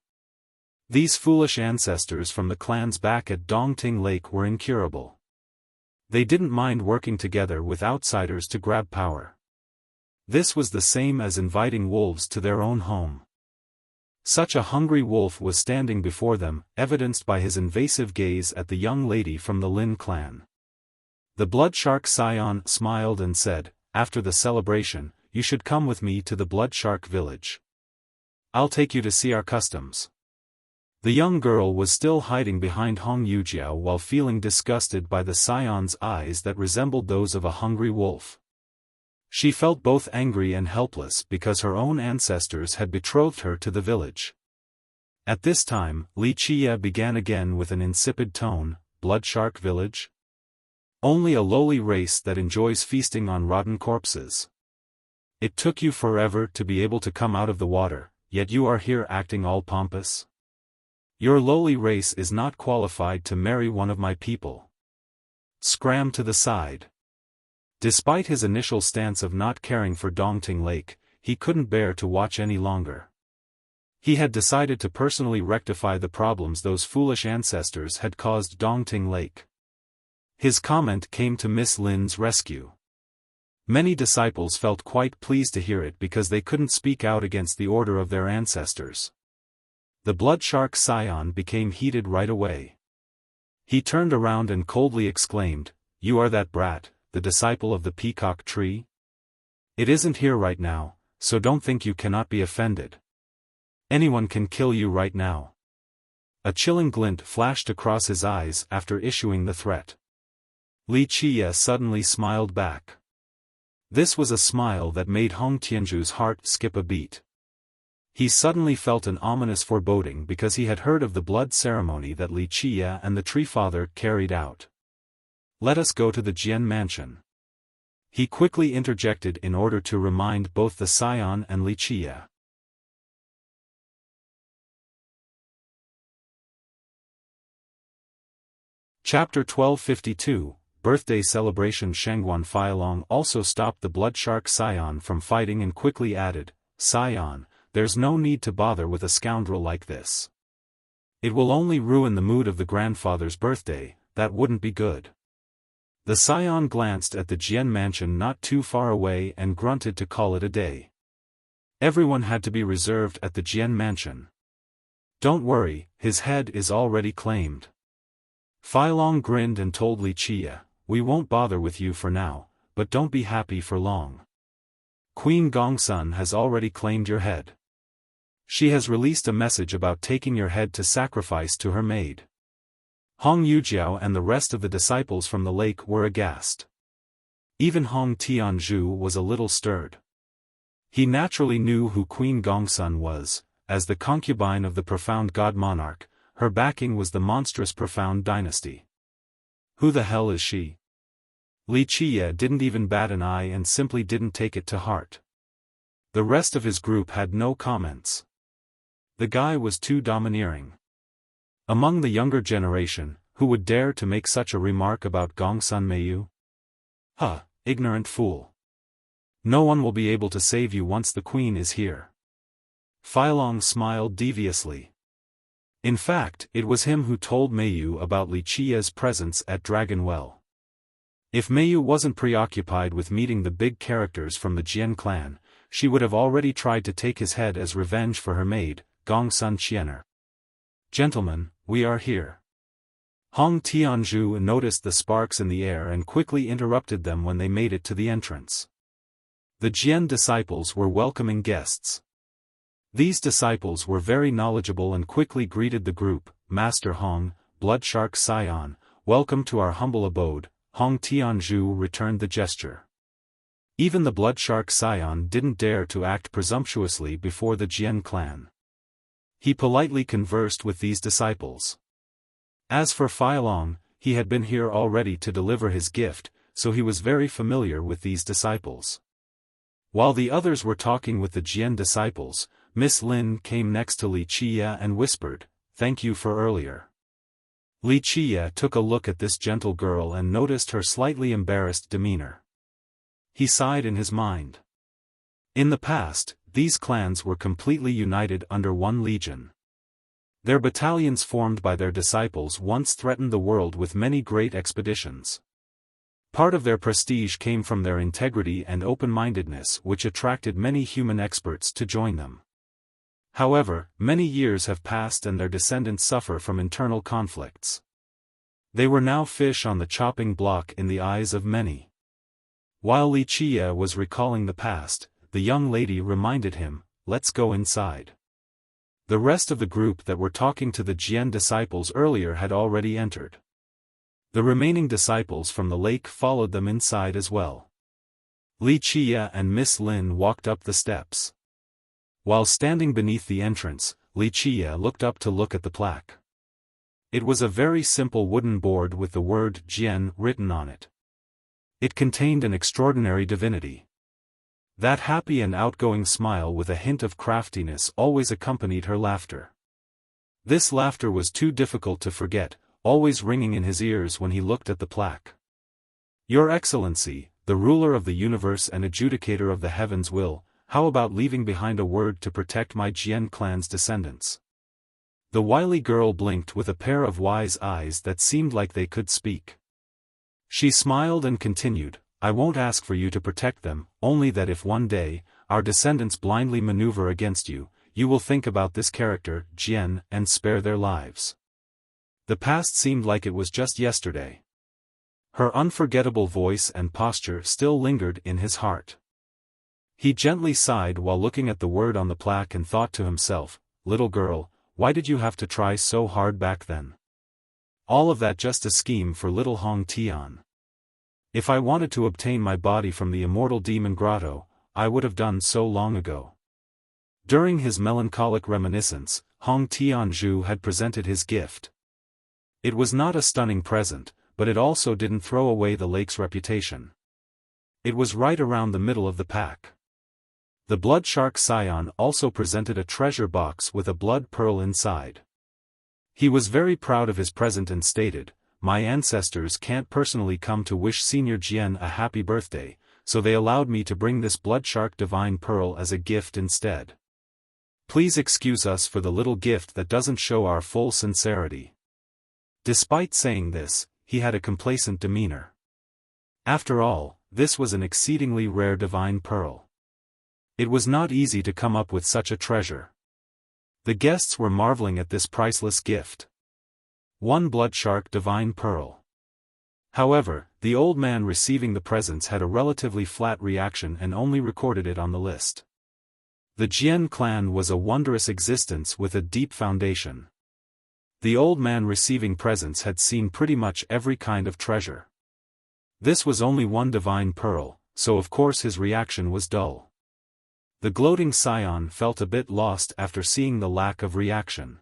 [SPEAKER 1] These foolish ancestors from the clans back at Dongting Lake were incurable. They didn't mind working together with outsiders to grab power. This was the same as inviting wolves to their own home. Such a hungry wolf was standing before them, evidenced by his invasive gaze at the young lady from the Lin clan. The blood shark scion smiled and said, "After the celebration, you should come with me to the blood shark village. I'll take you to see our customs." The young girl was still hiding behind Hong Yujiao while feeling disgusted by the scion's eyes that resembled those of a hungry wolf. She felt both angry and helpless because her own ancestors had betrothed her to the village. At this time, Li Qiye began again with an insipid tone, "Blood shark village? Only a lowly race that enjoys feasting on rotten corpses. It took you forever to be able to come out of the water, yet you are here acting all pompous? Your lowly race is not qualified to marry one of my people. Scram to the side." Despite his initial stance of not caring for Dongting Lake, he couldn't bear to watch any longer. He had decided to personally rectify the problems those foolish ancestors had caused Dongting Lake. His comment came to Miss Lin's rescue. Many disciples felt quite pleased to hear it because they couldn't speak out against the order of their ancestors. The blood shark scion became heated right away. He turned around and coldly exclaimed, "You are that brat, the disciple of the peacock tree? It isn't here right now, so don't think you cannot be offended. Anyone can kill you right now." A chilling glint flashed across his eyes after issuing the threat. Li Qiye suddenly smiled back. This was a smile that made Hong Tianzhu's heart skip a beat. He suddenly felt an ominous foreboding because he had heard of the blood ceremony that Li Qiye and the Tree Father carried out. "Let us go to the Jian mansion," he quickly interjected in order to remind both the scion and Li Qiye. Chapter 1252, Birthday Celebration. Shangguan Feilong also stopped the blood shark scion from fighting and quickly added, "Scion, there's no need to bother with a scoundrel like this. It will only ruin the mood of the grandfather's birthday, that wouldn't be good." The scion glanced at the Jian mansion not too far away and grunted to call it a day. Everyone had to be reserved at the Jian mansion. "Don't worry, his head is already claimed." Feilong grinned and told Li Qiye, "We won't bother with you for now, but don't be happy for long. Queen Gongsun has already claimed your head. She has released a message about taking your head to sacrifice to her maid." Hong Yujiao and the rest of the disciples from the lake were aghast. Even Hong Tianzhu was a little stirred. He naturally knew who Queen Gongsun was, as the concubine of the profound god monarch. Her backing was the monstrous Profound Dynasty. Who the hell is she? Li Qiye didn't even bat an eye and simply didn't take it to heart. The rest of his group had no comments. The guy was too domineering. Among the younger generation, who would dare to make such a remark about Gongsun Meiyu? Huh, ignorant fool. No one will be able to save you once the queen is here. Feilong smiled deviously. In fact, it was him who told Meiyu about Li Qiye's presence at Dragon Well. If Meiyu wasn't preoccupied with meeting the big characters from the Jian clan, she would have already tried to take his head as revenge for her maid, Gongsun Qianer. "Gentlemen, we are here." Hong Tianzhu noticed the sparks in the air and quickly interrupted them when they made it to the entrance. The Jian disciples were welcoming guests. These disciples were very knowledgeable and quickly greeted the group. Master Hong, Blood Shark Scion, welcome to our humble abode. Hong Tianzhu returned the gesture. Even the Blood Shark Scion didn't dare to act presumptuously before the Jian clan. He politely conversed with these disciples. As for Feilong, he had been here already to deliver his gift, so he was very familiar with these disciples. While the others were talking with the Jian disciples, Miss Lin came next to Li Qia and whispered, "Thank you for earlier." Li Qia took a look at this gentle girl and noticed her slightly embarrassed demeanor. He sighed in his mind. In the past, these clans were completely united under one legion. Their battalions formed by their disciples once threatened the world with many great expeditions. Part of their prestige came from their integrity and open-mindedness, which attracted many human experts to join them. However, many years have passed and their descendants suffer from internal conflicts. They were now fish on the chopping block in the eyes of many. While Li Qia was recalling the past, the young lady reminded him, "Let's go inside." The rest of the group that were talking to the Jian disciples earlier had already entered. The remaining disciples from the lake followed them inside as well. Li Qia and Miss Lin walked up the steps. While standing beneath the entrance, Li Qia looked up to look at the plaque. It was a very simple wooden board with the word Jian written on it. It contained an extraordinary divinity. That happy and outgoing smile with a hint of craftiness always accompanied her laughter. This laughter was too difficult to forget, always ringing in his ears when he looked at the plaque. "Your Excellency, the ruler of the universe and adjudicator of the heavens will, how about leaving behind a word to protect my Jian clan's descendants?" The wily girl blinked with a pair of wise eyes that seemed like they could speak. She smiled and continued, "I won't ask for you to protect them, only that if one day, our descendants blindly maneuver against you, you will think about this character, Jian, and spare their lives." The past seemed like it was just yesterday. Her unforgettable voice and posture still lingered in his heart. He gently sighed while looking at the word on the plaque and thought to himself, "Little girl, why did you have to try so hard back then? All of that just a scheme for little Hong Tian. If I wanted to obtain my body from the immortal demon grotto, I would have done so long ago." During his melancholic reminiscence, Hong Tianzhu had presented his gift. It was not a stunning present, but it also didn't throw away the lake's reputation. It was right around the middle of the pack. The Blood Shark Scion also presented a treasure box with a blood pearl inside. He was very proud of his present and stated, "My ancestors can't personally come to wish Senior Jian a happy birthday, so they allowed me to bring this Blood Shark Divine Pearl as a gift instead. Please excuse us for the little gift that doesn't show our full sincerity." Despite saying this, he had a complacent demeanor. After all, this was an exceedingly rare divine pearl. It was not easy to come up with such a treasure. The guests were marveling at this priceless gift. One Blood Shark Divine Pearl. However, the old man receiving the presents had a relatively flat reaction and only recorded it on the list. The Jian clan was a wondrous existence with a deep foundation. The old man receiving presents had seen pretty much every kind of treasure. This was only one divine pearl, so of course his reaction was dull. The gloating scion felt a bit lost after seeing the lack of reaction.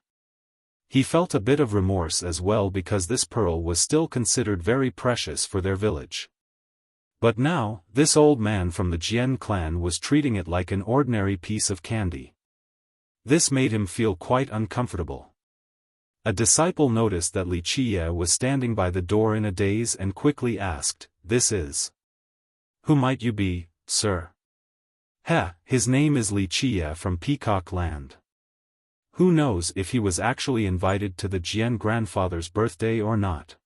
[SPEAKER 1] He felt a bit of remorse as well because this pearl was still considered very precious for their village. But now, this old man from the Jian clan was treating it like an ordinary piece of candy. This made him feel quite uncomfortable. A disciple noticed that Li Qia was standing by the door in a daze and quickly asked, "This is? Who might you be, sir?" His name is Li Qia from Peacock Land. Who knows if he was actually invited to the Jian grandfather's birthday or not.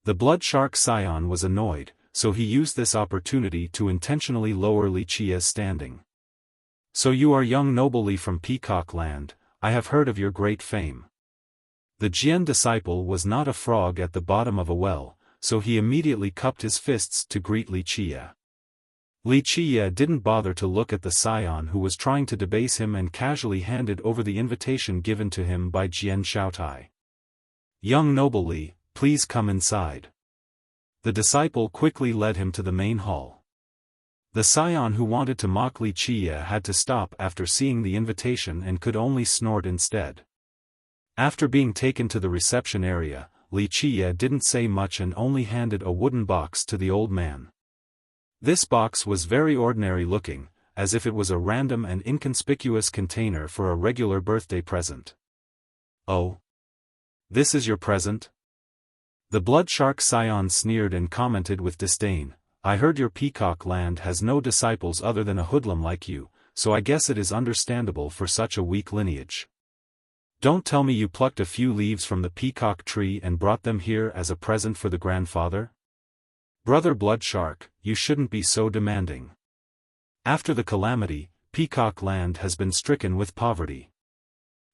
[SPEAKER 1] The Blood Shark Scion was annoyed, so he used this opportunity to intentionally lower Li Qia's standing. "So you are young noble Li from Peacock Land, I have heard of your great fame." The Jian disciple was not a frog at the bottom of a well, so he immediately cupped his fists to greet Li Qia. Li Qiye didn't bother to look at the scion who was trying to debase him and casually handed over the invitation given to him by Jian Xiaotai. "Young noble Li, please come inside." The disciple quickly led him to the main hall. The scion who wanted to mock Li Qiye had to stop after seeing the invitation and could only snort instead. After being taken to the reception area, Li Qiye didn't say much and only handed a wooden box to the old man. This box was very ordinary looking, as if it was a random and inconspicuous container for a regular birthday present. "Oh? This is your present?" The blood shark scion sneered and commented with disdain, "I heard your peacock land has no disciples other than a hoodlum like you, so I guess it is understandable for such a weak lineage. Don't tell me you plucked a few leaves from the peacock tree and brought them here as a present for the grandfather? Brother Blood Shark, you shouldn't be so demanding. After the calamity, Peacock Land has been stricken with poverty.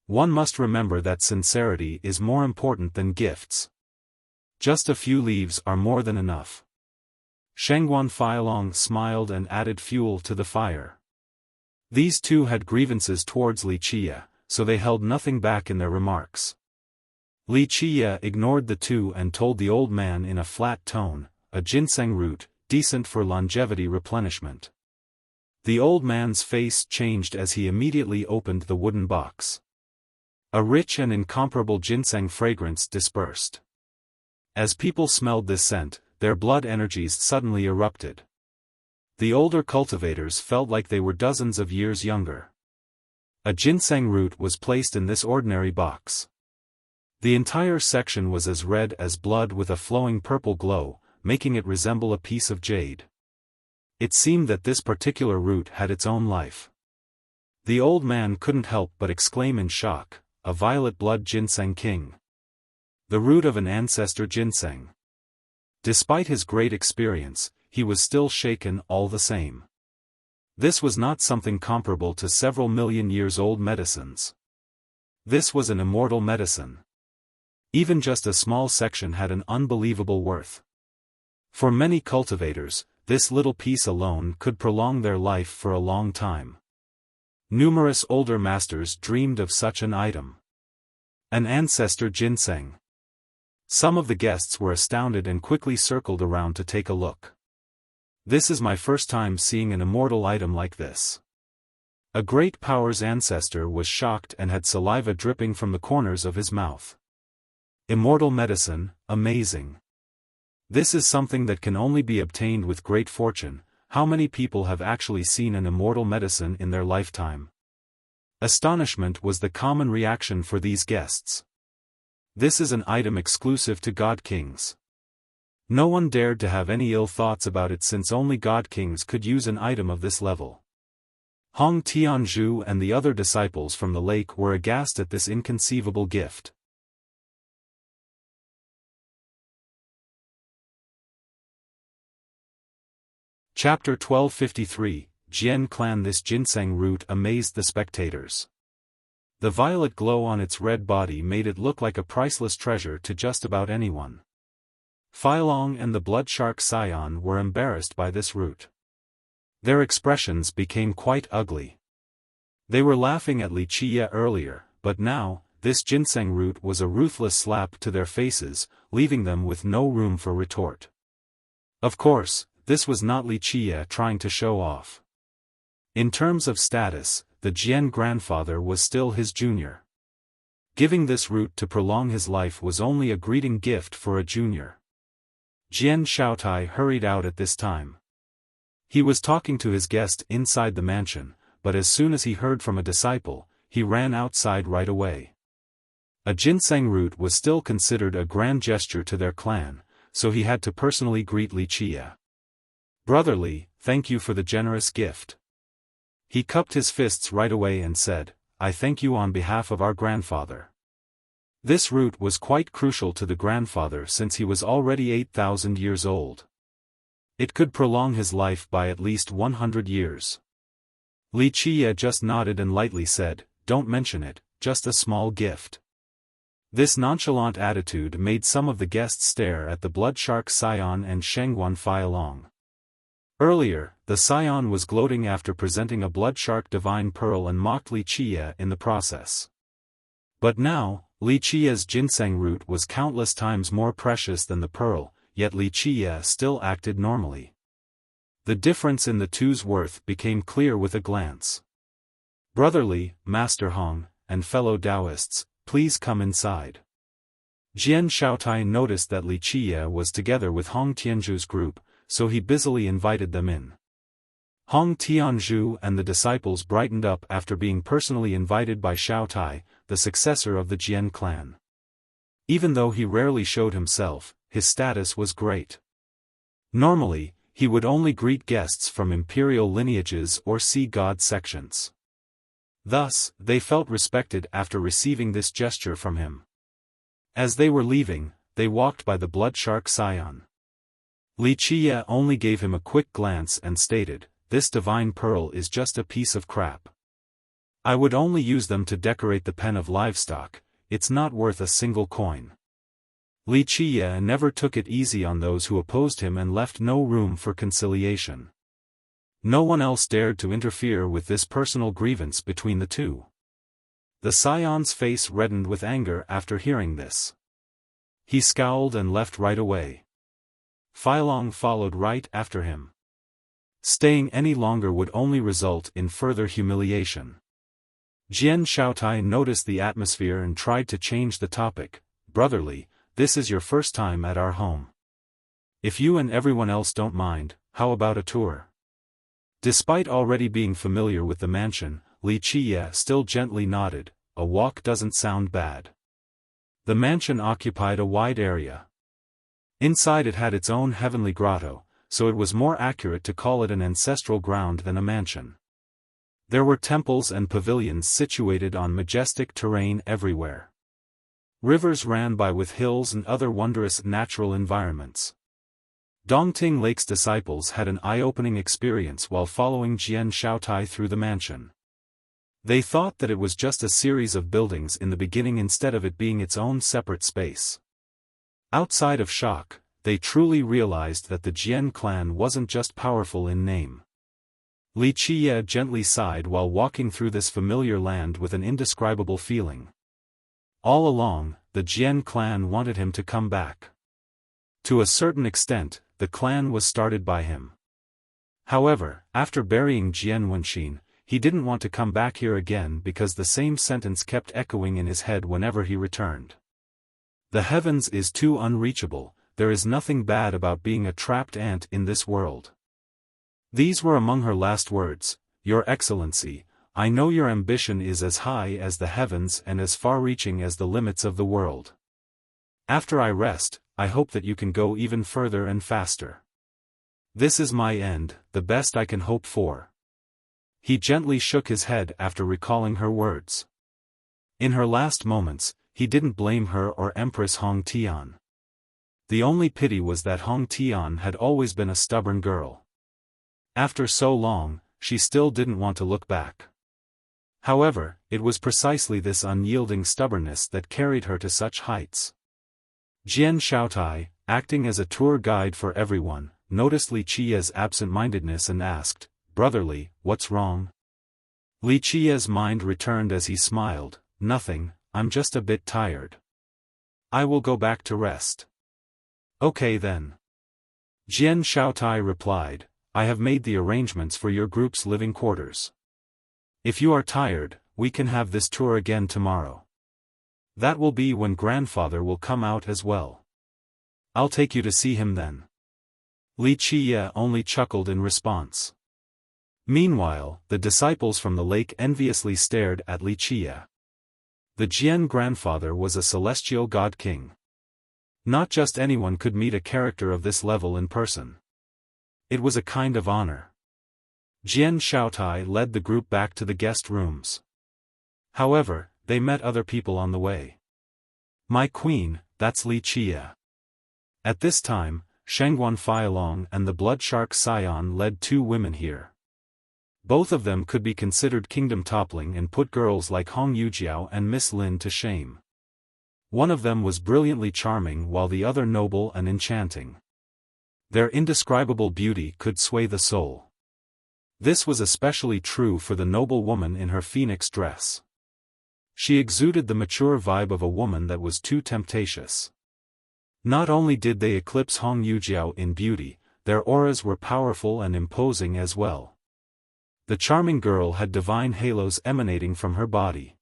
[SPEAKER 1] One must remember that sincerity is more important than gifts. Just a few leaves are more than enough." Shengguan Feilong smiled and added fuel to the fire. These two had grievances towards Li Qiye, so they held nothing back in their remarks. Li Qiye ignored the two and told the old man in a flat tone, "A ginseng root, decent for longevity replenishment." The old man's face changed as he immediately opened the wooden box. A rich and incomparable ginseng fragrance dispersed. As people smelled this scent, their blood energies suddenly erupted. The older cultivators felt like they were dozens of years younger. A ginseng root was placed in this ordinary box. The entire section was as red as blood with a flowing purple glow, making it resemble a piece of jade. It seemed that this particular root had its own life. The old man couldn't help but exclaim in shock, "A violet blood ginseng king. The root of an ancestor ginseng." Despite his great experience, he was still shaken all the same. This was not something comparable to several million years old medicines. This was an immortal medicine. Even just a small section had an unbelievable worth. For many cultivators, this little piece alone could prolong their life for a long time. Numerous older masters dreamed of such an item. An ancestor ginseng. Some of the guests were astounded and quickly circled around to take a look. "This is my first time seeing an immortal item like this." A great power's ancestor was shocked and had saliva dripping from the corners of his mouth. Immortal medicine, amazing. This is something that can only be obtained with great fortune. How many people have actually seen an immortal medicine in their lifetime? Astonishment was the common reaction for these guests. This is an item exclusive to God Kings. No one dared to have any ill thoughts about it since only God Kings could use an item of this level. Hong Tianzhu and the other disciples from the lake were aghast at this inconceivable gift. Chapter 1253, Jian Clan. This ginseng root amazed the spectators. The violet glow on its red body made it look like a priceless treasure to just about anyone. Feilong and the blood shark scion were embarrassed by this root. Their expressions became quite ugly. They were laughing at Li Qiye earlier, but now, this ginseng root was a ruthless slap to their faces, leaving them with no room for retort. Of course, this was not Li Qiye trying to show off. In terms of status, the Jian grandfather was still his junior. Giving this root to prolong his life was only a greeting gift for a junior. Jian Xiaotai hurried out at this time. He was talking to his guest inside the mansion, but as soon as he heard from a disciple, he ran outside right away. A ginseng root was still considered a grand gesture to their clan, so he had to personally greet Li Qiye. "Brotherly, thank you for the generous gift." He cupped his fists right away and said, "I thank you on behalf of our grandfather." This root was quite crucial to the grandfather since he was already 8,000 years old. It could prolong his life by at least 100 years. Li Qiye just nodded and lightly said, "Don't mention it, just a small gift." This nonchalant attitude made some of the guests stare at the blood shark scion and Shengguan Feilong. Earlier, the scion was gloating after presenting a blood shark divine pearl and mocked Li Qie in the process. But now, Li Qie's ginseng root was countless times more precious than the pearl, yet Li Qie still acted normally. The difference in the two's worth became clear with a glance. "Brotherly, Master Hong, and fellow Taoists, please come inside." Jian Shaotai noticed that Li Qie was together with Hong Tianzhu's group, so he busily invited them in. Hong Tianzhu and the disciples brightened up after being personally invited by Shaotai, the successor of the Jian clan. Even though he rarely showed himself, his status was great. Normally, he would only greet guests from imperial lineages or sea god sections. Thus, they felt respected after receiving this gesture from him. As they were leaving, they walked by the blood shark scion. Li Qie only gave him a quick glance and stated, "This divine pearl is just a piece of crap. I would only use them to decorate the pen of livestock, it's not worth a single coin." Li Qie never took it easy on those who opposed him and left no room for conciliation. No one else dared to interfere with this personal grievance between the two. The scion's face reddened with anger after hearing this. He scowled and left right away. Feilong followed right after him. Staying any longer would only result in further humiliation. Jian Shaotai noticed the atmosphere and tried to change the topic. "Brotherly, this is your first time at our home. If you and everyone else don't mind, how about a tour?" Despite already being familiar with the mansion, Li Qie still gently nodded. A walk doesn't sound bad. The mansion occupied a wide area. Inside it had its own heavenly grotto, so it was more accurate to call it an ancestral ground than a mansion. There were temples and pavilions situated on majestic terrain everywhere. Rivers ran by with hills and other wondrous natural environments. Dongting Lake's disciples had an eye-opening experience while following Jian Shaotai through the mansion. They thought that it was just a series of buildings in the beginning instead of it being its own separate space. Outside of shock, they truly realized that the Jian clan wasn't just powerful in name. Li Qie gently sighed while walking through this familiar land with an indescribable feeling. All along, the Jian clan wanted him to come back. To a certain extent, the clan was started by him. However, after burying Jian Wenxin, he didn't want to come back here again because the same sentence kept echoing in his head whenever he returned. "The heavens is too unreachable, there is nothing bad about being a trapped ant in this world." These were among her last words. "Your Excellency, I know your ambition is as high as the heavens and as far-reaching as the limits of the world. After I rest, I hope that you can go even further and faster. This is my end, the best I can hope for." He gently shook his head after recalling her words. In her last moments, he didn't blame her or Empress Hong Tian. The only pity was that Hong Tian had always been a stubborn girl. After so long, she still didn't want to look back. However, it was precisely this unyielding stubbornness that carried her to such heights. Jian Shaotai, acting as a tour guide for everyone, noticed Li Qie's absent-mindedness and asked, "Brotherly, what's wrong?" Li Qie's mind returned as he smiled, "Nothing, I'm just a bit tired. I will go back to rest." "Okay then." Jian Shaotai replied, "I have made the arrangements for your group's living quarters. If you are tired, we can have this tour again tomorrow. That will be when grandfather will come out as well. I'll take you to see him then." Li Qie only chuckled in response. Meanwhile, the disciples from the lake enviously stared at Li Qie. The Jian grandfather was a celestial god king. Not just anyone could meet a character of this level in person. It was a kind of honor. Jian Shaotai led the group back to the guest rooms. However, they met other people on the way. "My queen, that's Li Qie." At this time, Shengguan Feilong and the blood shark Scion led two women here. Both of them could be considered kingdom-toppling and put girls like Hong Yujiao and Miss Lin to shame. One of them was brilliantly charming while the other noble and enchanting. Their indescribable beauty could sway the soul. This was especially true for the noble woman in her phoenix dress. She exuded the mature vibe of a woman that was too temptatious. Not only did they eclipse Hong Yujiao in beauty, their auras were powerful and imposing as well. The charming girl had divine halos emanating from her body.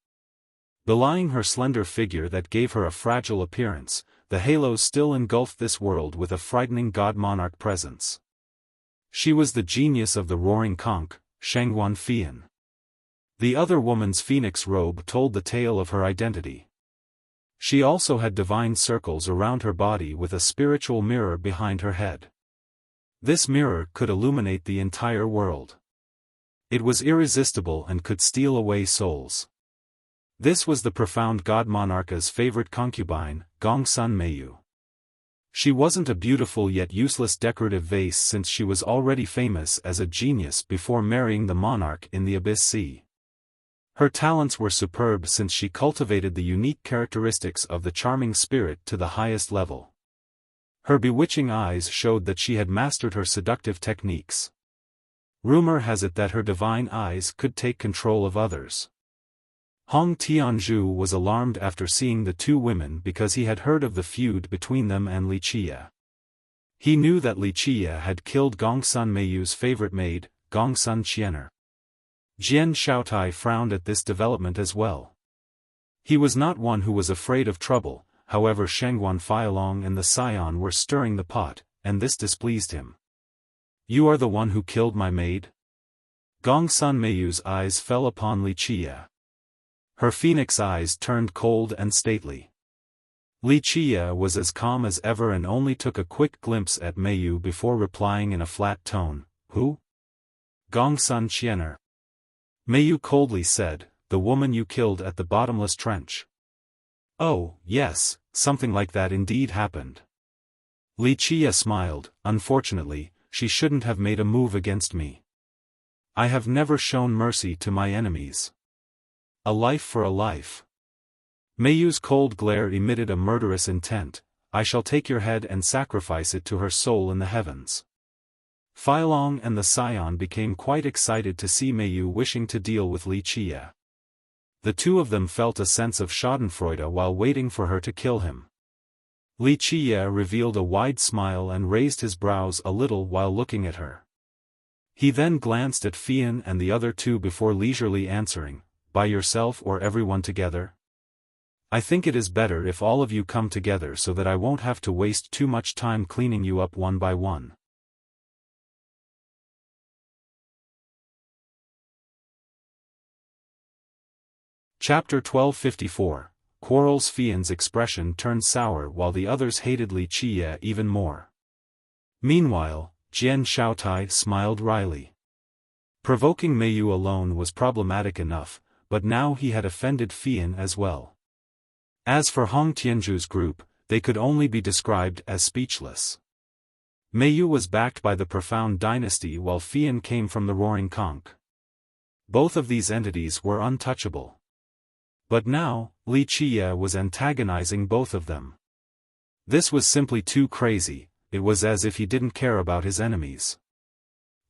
[SPEAKER 1] Belying her slender figure that gave her a fragile appearance, the halos still engulfed this world with a frightening god-monarch presence. She was the genius of the roaring conch, Shangguan Fian. The other woman's phoenix robe told the tale of her identity. She also had divine circles around her body with a spiritual mirror behind her head. This mirror could illuminate the entire world. It was irresistible and could steal away souls. This was the profound god monarch's favorite concubine, Gongsun Meiyu. She wasn't a beautiful yet useless decorative vase since she was already famous as a genius before marrying the monarch in the Abyss Sea. Her talents were superb since she cultivated the unique characteristics of the charming spirit to the highest level. Her bewitching eyes showed that she had mastered her seductive techniques. Rumor has it that her divine eyes could take control of others. Hong Tianzhu was alarmed after seeing the two women because he had heard of the feud between them and Wuxia. He knew that Wuxia had killed Gongsun Meiyu's favorite maid, Gongsun Qianer. Jian Shaotai frowned at this development as well. He was not one who was afraid of trouble, however Shangguan Feilong and the scion were stirring the pot, and this displeased him. "You are the one who killed my maid?" Gongsun Meiyu's eyes fell upon Wuxia. Her phoenix eyes turned cold and stately. Wuxia was as calm as ever and only took a quick glimpse at Meiyu before replying in a flat tone, "Who?" "Gongsun Qianer." Meiyu coldly said, "The woman you killed at the bottomless trench." "Oh, yes, something like that indeed happened." Wuxia smiled. "Unfortunately, she shouldn't have made a move against me. I have never shown mercy to my enemies. A life for a life." Meiyu's cold glare emitted a murderous intent. "I shall take your head and sacrifice it to her soul in the heavens." Feilong and the scion became quite excited to see Meiyu wishing to deal with Wuxia. The two of them felt a sense of schadenfreude while waiting for her to kill him. Wuxia revealed a wide smile and raised his brows a little while looking at her. He then glanced at Fian and the other two before leisurely answering, "By yourself or everyone together? I think it is better if all of you come together so that I won't have to waste too much time cleaning you up one by one." Chapter 1254, Quarrels. Fian's expression turned sour while the others hated Wuxia even more. Meanwhile, Jian Shaotai smiled wryly. Provoking Meiyu alone was problematic enough, but now he had offended Fian as well. As for Hong Tianzhu's group, they could only be described as speechless. Meiyu was backed by the profound dynasty while Fian came from the roaring conch. Both of these entities were untouchable. But now, Wuxia was antagonizing both of them. This was simply too crazy. It was as if he didn't care about his enemies.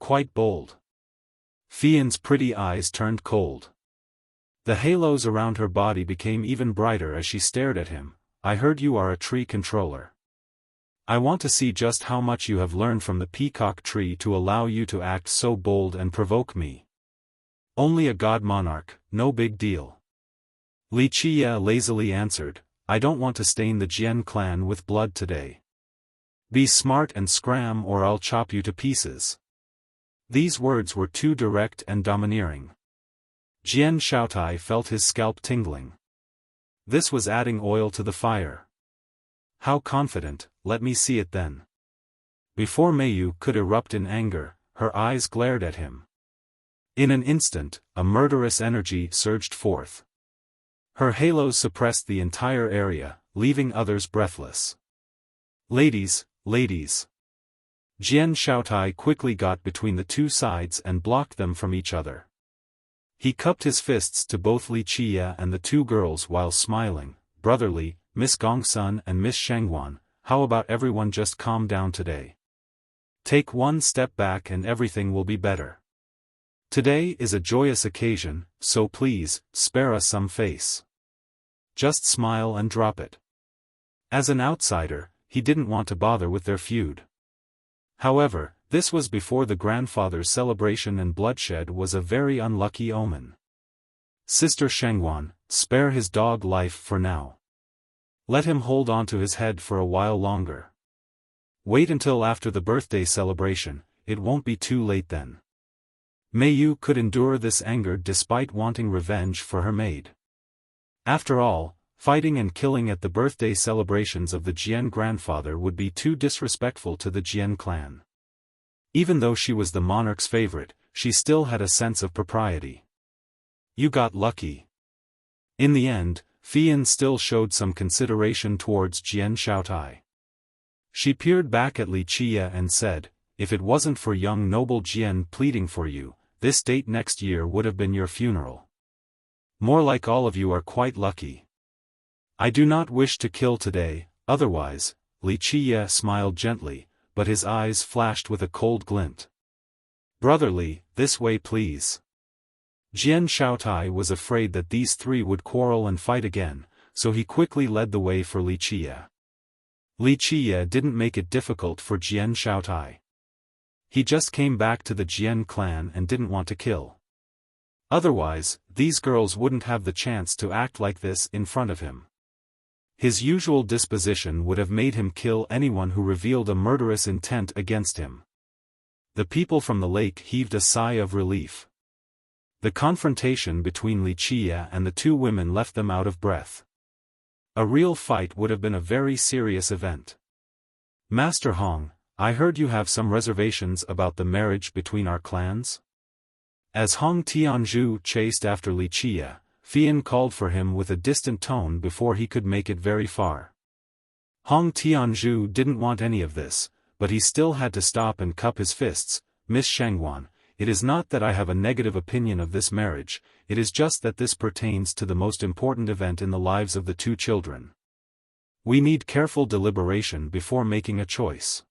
[SPEAKER 1] Quite bold. Fian's pretty eyes turned cold. The halos around her body became even brighter as she stared at him. "I heard you are a tree controller. I want to see just how much you have learned from the peacock tree to allow you to act so bold and provoke me." "Only a god monarch, no big deal." Wuxia lazily answered, "I don't want to stain the Jian clan with blood today. Be smart and scram or I'll chop you to pieces." These words were too direct and domineering. Jian Shaotai felt his scalp tingling. This was adding oil to the fire. "How confident, let me see it then." Before Meiyu could erupt in anger, her eyes glared at him. In an instant, a murderous energy surged forth. Her halos suppressed the entire area, leaving others breathless. "Ladies, ladies." Jian Shaotai quickly got between the two sides and blocked them from each other. He cupped his fists to both Wuxia and the two girls while smiling. "Brotherly, Miss Gongsun and Miss Shangguan, how about everyone just calm down today? Take one step back and everything will be better. Today is a joyous occasion, so please, spare us some face. Just smile and drop it. As an outsider, he didn't want to bother with their feud. However, this was before the grandfather's celebration, and bloodshed was a very unlucky omen. Sister Shengwan, spare his dog life for now. Let him hold on to his head for a while longer. Wait until after the birthday celebration, it won't be too late then. Mei Yu could endure this anger despite wanting revenge for her maid. After all, fighting and killing at the birthday celebrations of the Jian grandfather would be too disrespectful to the Jian clan. Even though she was the monarch's favorite, she still had a sense of propriety. You got lucky. In the end, Fian still showed some consideration towards Jian Xiaotai. She peered back at Li Qia and said, if it wasn't for young noble Jian pleading for you, this date next year would have been your funeral. More like all of you are quite lucky. I do not wish to kill today, otherwise, Li Qia smiled gently, but his eyes flashed with a cold glint. Brotherly, this way please. Jian Xiaotai was afraid that these three would quarrel and fight again, so he quickly led the way for Li Qia. Li Qia didn't make it difficult for Jian Xiaotai. He just came back to the Jian clan and didn't want to kill. Otherwise, these girls wouldn't have the chance to act like this in front of him. His usual disposition would have made him kill anyone who revealed a murderous intent against him. The people from the lake heaved a sigh of relief. The confrontation between Li Qia and the two women left them out of breath. A real fight would have been a very serious event. Master Hong, I heard you have some reservations about the marriage between our clans? As Hong Tianzhu chased after Li Qia, Fian called for him with a distant tone before he could make it very far. Hong Tianzhu didn't want any of this, but he still had to stop and cup his fists. Miss Shengwan, it is not that I have a negative opinion of this marriage, it is just that this pertains to the most important event in the lives of the two children. We need careful deliberation before making a choice.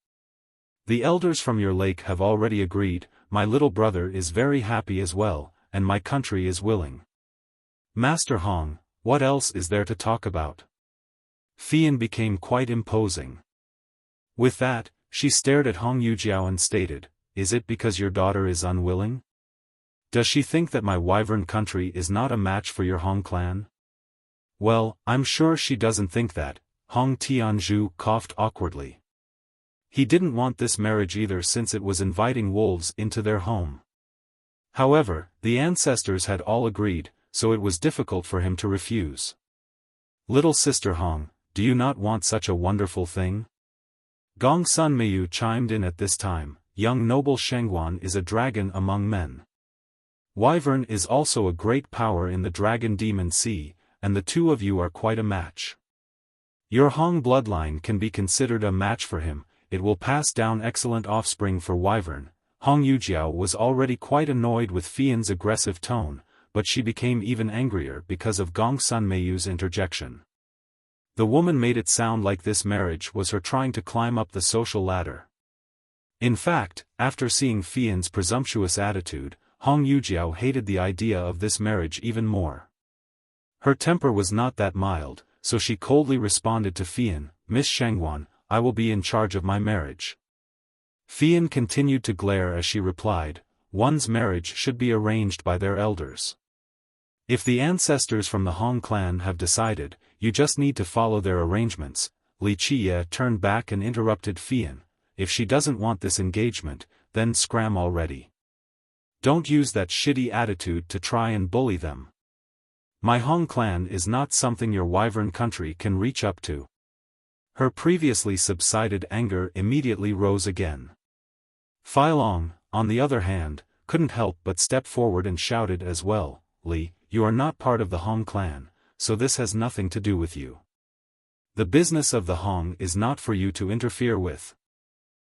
[SPEAKER 1] The elders from your lake have already agreed, my little brother is very happy as well, and my country is willing. Master Hong, what else is there to talk about? Fian became quite imposing. With that, she stared at Hong Yujiao and stated, is it because your daughter is unwilling? Does she think that my wyvern country is not a match for your Hong clan? Well, I'm sure she doesn't think that. Hong Tianzhu coughed awkwardly. He didn't want this marriage either, since it was inviting wolves into their home. However, the ancestors had all agreed, so it was difficult for him to refuse. Little sister Hong, do you not want such a wonderful thing? Gong Sun Meiyu chimed in at this time, young noble Shengwan is a dragon among men. Wyvern is also a great power in the Dragon Demon Sea, and the two of you are quite a match. Your Hong bloodline can be considered a match for him, it will pass down excellent offspring for Wyvern. Hong Yujiao was already quite annoyed with Fian's aggressive tone, but she became even angrier because of Gong Sun Meiyu's interjection. The woman made it sound like this marriage was her trying to climb up the social ladder. In fact, after seeing Fian's presumptuous attitude, Hong Yujiao hated the idea of this marriage even more. Her temper was not that mild, so she coldly responded to Fian, Miss Shengwan, I will be in charge of my marriage. Fian continued to glare as she replied, one's marriage should be arranged by their elders. If the ancestors from the Hong clan have decided, you just need to follow their arrangements. Li Qia turned back and interrupted Fian, if she doesn't want this engagement, then scram already. Don't use that shitty attitude to try and bully them. My Hong clan is not something your wyvern country can reach up to. Her previously subsided anger immediately rose again. Fai Long, on the other hand, couldn't help but step forward and shouted as well, Li, you are not part of the Hong clan, so this has nothing to do with you. The business of the Hong is not for you to interfere with.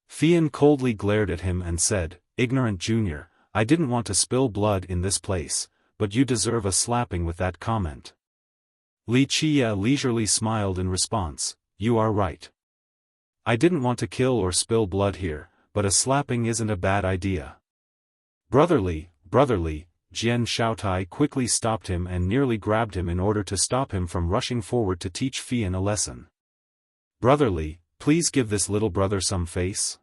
[SPEAKER 1] Fian coldly glared at him and said, ignorant junior, I didn't want to spill blood in this place, but you deserve a slapping with that comment. Li Qia leisurely smiled in response, you are right. I didn't want to kill or spill blood here, but a slapping isn't a bad idea. Brotherly, Jian Shaotai quickly stopped him and nearly grabbed him in order to stop him from rushing forward to teach Fian a lesson. Brotherly, please give this little brother some face.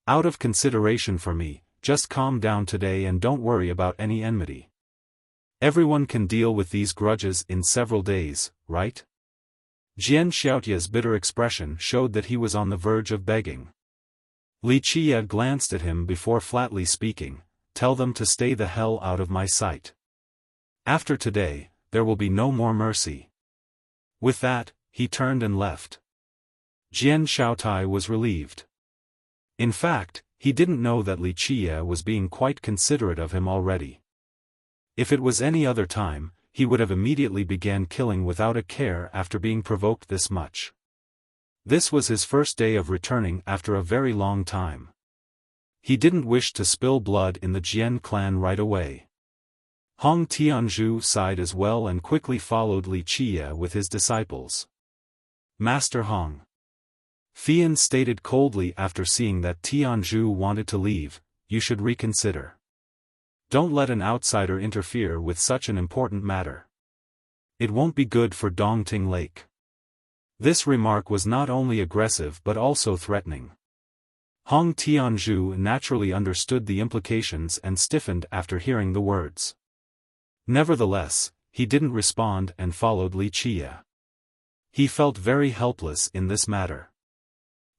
[SPEAKER 1] Out of consideration for me, just calm down today and don't worry about any enmity. Everyone can deal with these grudges in several days, right? Jian Xiaotia's bitter expression showed that he was on the verge of begging. Li Qia glanced at him before flatly speaking, "Tell them to stay the hell out of my sight. After today, there will be no more mercy." With that, he turned and left. Jian Shaotai was relieved. In fact, he didn't know that Li Qia was being quite considerate of him already. If it was any other time, he would have immediately began killing without a care after being provoked this much. This was his first day of returning after a very long time. He didn't wish to spill blood in the Jian clan right away. Hong Tianzhu sighed as well and quickly followed Li Qia with his disciples. "Master Hong," Fian stated coldly after seeing that Tianzhu wanted to leave, "you should reconsider. Don't let an outsider interfere with such an important matter. It won't be good for Dongting Lake." This remark was not only aggressive but also threatening. Hong Tianzhu naturally understood the implications and stiffened after hearing the words. Nevertheless, he didn't respond and followed Li Qia. He felt very helpless in this matter.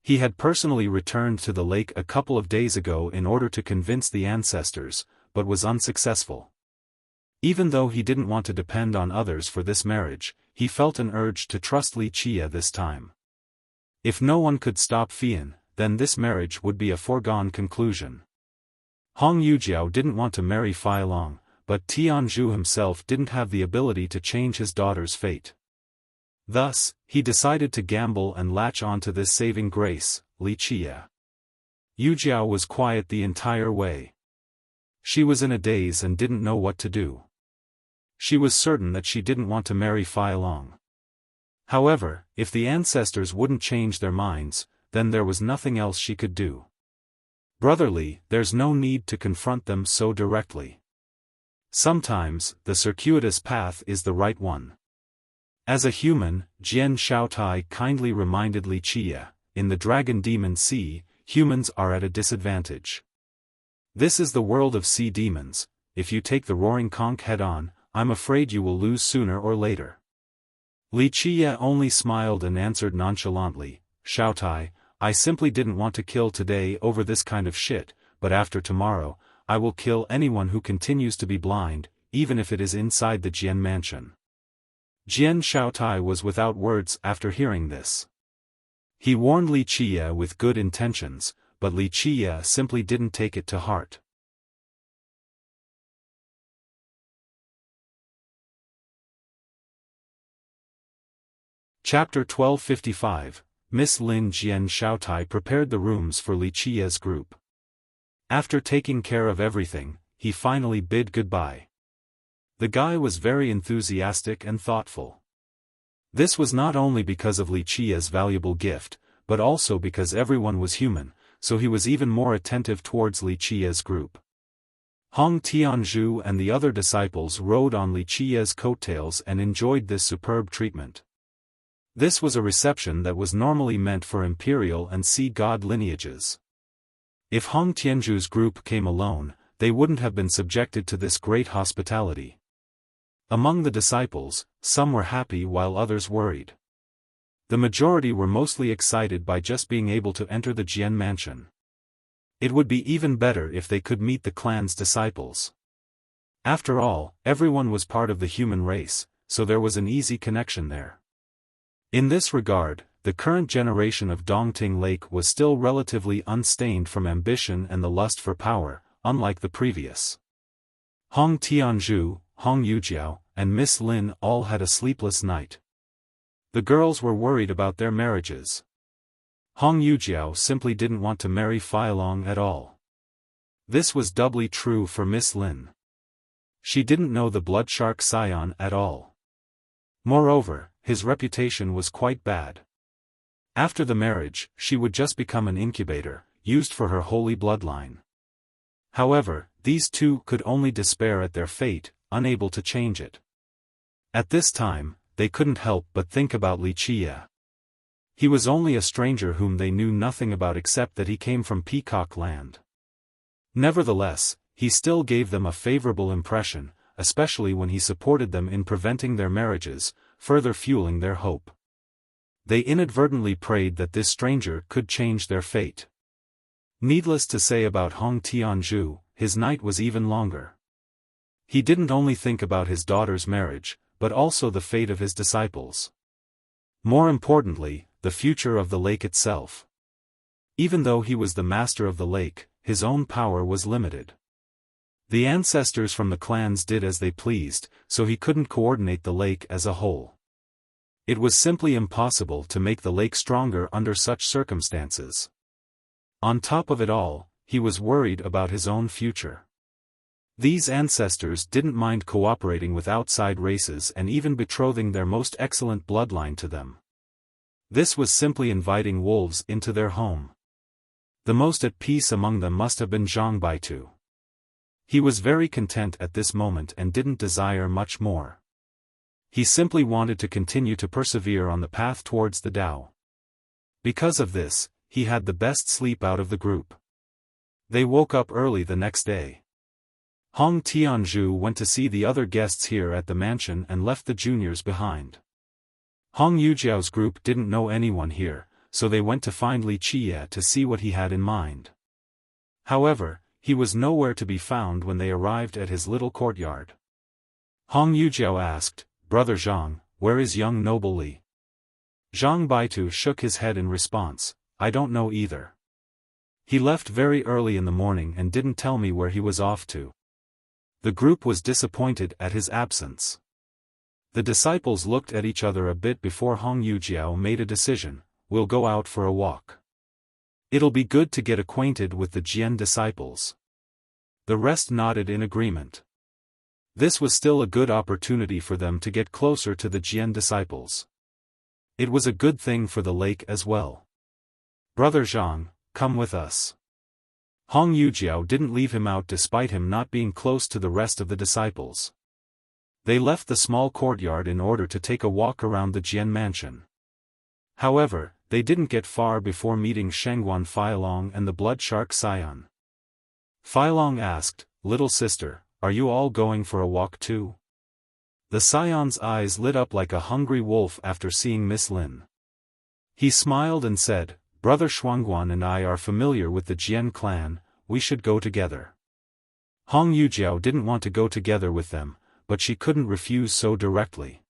[SPEAKER 1] He had personally returned to the lake a couple of days ago in order to convince the ancestors, but was unsuccessful. Even though he didn't want to depend on others for this marriage, he felt an urge to trust Li Qia this time. If no one could stop Fian, then this marriage would be a foregone conclusion. Hong Yujiao didn't want to marry Fai Long, but Tianzhu himself didn't have the ability to change his daughter's fate. Thus, he decided to gamble and latch onto this saving grace, Li Qia. Yujiao was quiet the entire way. She was in a daze and didn't know what to do. She was certain that she didn't want to marry Fai Long. However, if the ancestors wouldn't change their minds, then there was nothing else she could do. Brotherly, there's no need to confront them so directly. Sometimes, the circuitous path is the right one. As a human, Jian Shaotai kindly reminded Li Qia, in the Dragon Demon Sea, humans are at a disadvantage. This is the world of sea demons. If you take the roaring conch head-on, I'm afraid you will lose sooner or later. Li Qia only smiled and answered nonchalantly, "Shaotai, I simply didn't want to kill today over this kind of shit, but after tomorrow, I will kill anyone who continues to be blind, even if it is inside the Jian mansion." Jian Shaotai was without words after hearing this. He warned Li Qia with good intentions, but Li Qia simply didn't take it to heart. Chapter 1255, Miss Lin. Jian Shaotai prepared the rooms for Li Qia's group. After taking care of everything, he finally bid goodbye. The guy was very enthusiastic and thoughtful. This was not only because of Li Qia's valuable gift, but also because everyone was human, so he was even more attentive towards Li Qia's group. Hong Tianzhu and the other disciples rode on Li Qia's coattails and enjoyed this superb treatment. This was a reception that was normally meant for imperial and sea god lineages. If Hong Tianzhu's group came alone, they wouldn't have been subjected to this great hospitality. Among the disciples, some were happy while others worried. The majority were mostly excited by just being able to enter the Jian mansion. It would be even better if they could meet the clan's disciples. After all, everyone was part of the human race, so there was an easy connection there. In this regard, the current generation of Dongting Lake was still relatively unstained from ambition and the lust for power, unlike the previous. Hong Tianzhu, Hong Yujiao, and Miss Lin all had a sleepless night. The girls were worried about their marriages. Hong Yujiao simply didn't want to marry Fai Long at all. This was doubly true for Miss Lin. She didn't know the bloodshark scion at all. Moreover, his reputation was quite bad. After the marriage, she would just become an incubator, used for her holy bloodline. However, these two could only despair at their fate, unable to change it. At this time, they couldn't help but think about Wuxia. He was only a stranger whom they knew nothing about except that he came from Peacock Land. Nevertheless, he still gave them a favorable impression, especially when he supported them in preventing their marriages, further fueling their hope. They inadvertently prayed that this stranger could change their fate. Needless to say about Hong Tianzhu, his night was even longer. He didn't only think about his daughter's marriage, but also the fate of his disciples. More importantly, the future of the lake itself. Even though he was the master of the lake, his own power was limited. The ancestors from the clans did as they pleased, so he couldn't coordinate the lake as a whole. It was simply impossible to make the lake stronger under such circumstances. On top of it all, he was worried about his own future. These ancestors didn't mind cooperating with outside races and even betrothing their most excellent bloodline to them. This was simply inviting wolves into their home. The most at peace among them must have been Zhang Baitu. He was very content at this moment and didn't desire much more. He simply wanted to continue to persevere on the path towards the Tao. Because of this, he had the best sleep out of the group. They woke up early the next day. Hong Tianzhu went to see the other guests here at the mansion and left the juniors behind. Hong Yujiao's group didn't know anyone here, so they went to find Wuxia to see what he had in mind. However, he was nowhere to be found when they arrived at his little courtyard. Hong Yujiao asked, "Brother Zhang, where is young noble Li?" Zhang Baitu shook his head in response, "I don't know either. He left very early in the morning and didn't tell me where he was off to." The group was disappointed at his absence. The disciples looked at each other a bit before Hong Yujiao made a decision, "We'll go out for a walk. It'll be good to get acquainted with the Jian disciples." The rest nodded in agreement. This was still a good opportunity for them to get closer to the Jian disciples. It was a good thing for the lake as well. "Brother Zhang, come with us." Hong Yujiao didn't leave him out despite him not being close to the rest of the disciples. They left the small courtyard in order to take a walk around the Jian mansion. However, they didn't get far before meeting Shengguan Feilong and the blood shark Xian. Feilong asked, "Little sister, are you all going for a walk too?" The Xian's eyes lit up like a hungry wolf after seeing Miss Lin. He smiled and said, "Brother Shuangguan and I are familiar with the Jian clan, we should go together." Hong Yujiao didn't want to go together with them, but she couldn't refuse so directly.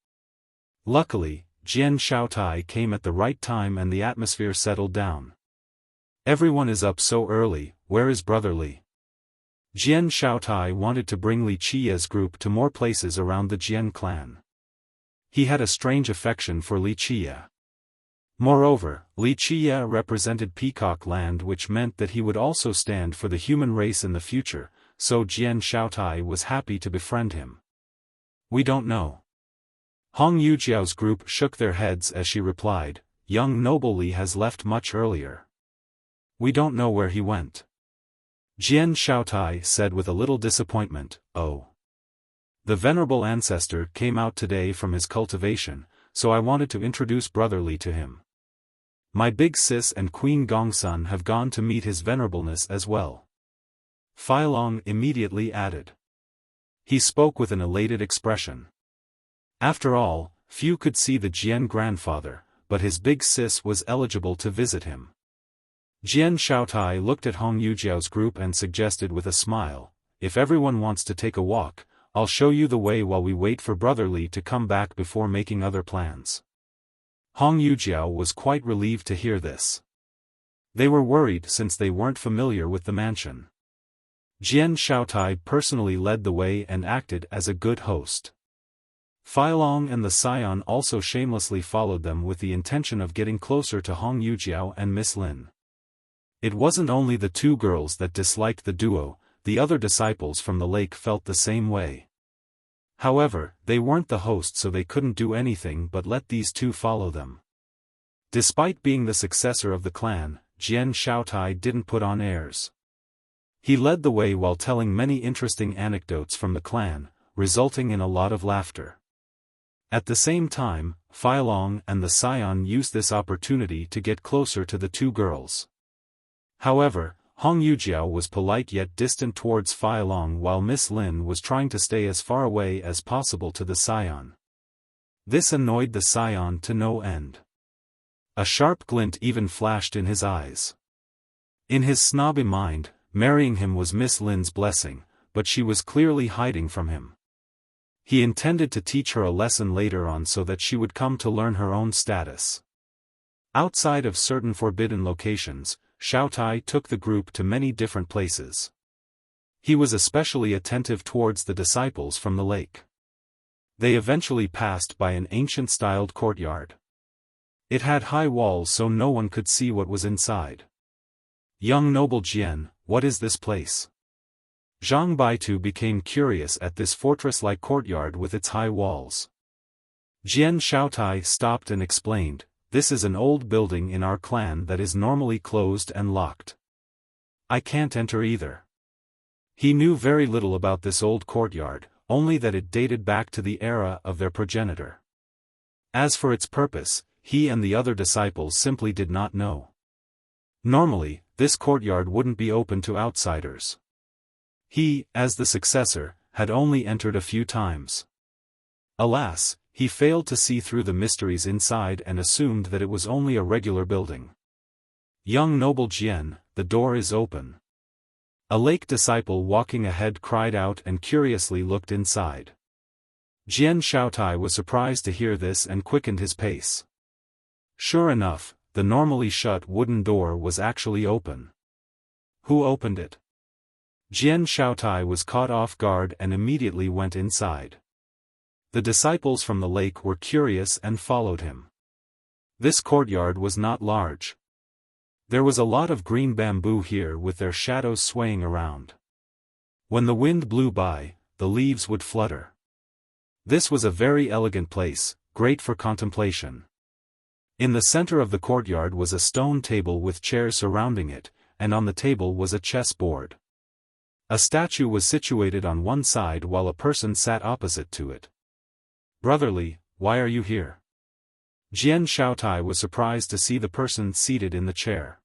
[SPEAKER 1] Luckily, Jian Xiaotai came at the right time and the atmosphere settled down. "Everyone is up so early, where is Brother Li?" Jian Xiaotai wanted to bring Wuxia's group to more places around the Jian clan. He had a strange affection for Wuxia. Moreover, Wuxia represented Peacock Land, which meant that he would also stand for the human race in the future, so Jian Xiaotai was happy to befriend him. "We don't know." Hong Yujiao's group shook their heads as she replied, "Young noble Li has left much earlier. We don't know where he went." Jian Xiaotai said with a little disappointment, "Oh. The venerable ancestor came out today from his cultivation, so I wanted to introduce Brother Li to him. My big sis and Queen Gongsun have gone to meet his venerableness as well." Feilong immediately added. He spoke with an elated expression. After all, few could see the Jian grandfather, but his big sis was eligible to visit him. Jian Xiaotai looked at Hong Yujiao's group and suggested with a smile, "If everyone wants to take a walk, I'll show you the way while we wait for Brother Li to come back before making other plans." Hong Yujiao was quite relieved to hear this. They were worried since they weren't familiar with the mansion. Jian Xiaotai personally led the way and acted as a good host. Feilong and the Xian also shamelessly followed them with the intention of getting closer to Hong Yujiao and Miss Lin. It wasn't only the two girls that disliked the duo, the other disciples from the lake felt the same way. However, they weren't the host, so they couldn't do anything but let these two follow them. Despite being the successor of the clan, Jian Shaotai didn't put on airs. He led the way while telling many interesting anecdotes from the clan, resulting in a lot of laughter. At the same time, Feilong and the scion used this opportunity to get closer to the two girls. However, Hong Yujiao was polite yet distant towards Feilong while Miss Lin was trying to stay as far away as possible to the scion. This annoyed the scion to no end. A sharp glint even flashed in his eyes. In his snobby mind, marrying him was Miss Lin's blessing, but she was clearly hiding from him. He intended to teach her a lesson later on so that she would come to learn her own status. Outside of certain forbidden locations, Shaotai took the group to many different places. He was especially attentive towards the disciples from the lake. They eventually passed by an ancient-styled courtyard. It had high walls so no one could see what was inside. "Young noble Jian, what is this place?" Zhang Baitu became curious at this fortress-like courtyard with its high walls. Jian Shaotai stopped and explained, "This is an old building in our clan that is normally closed and locked. I can't enter either." He knew very little about this old courtyard, only that it dated back to the era of their progenitor. As for its purpose, he and the other disciples simply did not know. Normally, this courtyard wouldn't be open to outsiders. He, as the successor, had only entered a few times. Alas, he failed to see through the mysteries inside and assumed that it was only a regular building. "Young noble Jian, the door is open." A lake disciple walking ahead cried out and curiously looked inside. Jian Shaotai was surprised to hear this and quickened his pace. Sure enough, the normally shut wooden door was actually open. Who opened it? Jian Shaotai was caught off guard and immediately went inside. The disciples from the lake were curious and followed him. This courtyard was not large. There was a lot of green bamboo here with their shadows swaying around. When the wind blew by, the leaves would flutter. This was a very elegant place, great for contemplation. In the center of the courtyard was a stone table with chairs surrounding it, and on the table was a chess board. A statue was situated on one side while a person sat opposite to it. "Brotherly, why are you here?" Jian Shaotai was surprised to see the person seated in the chair.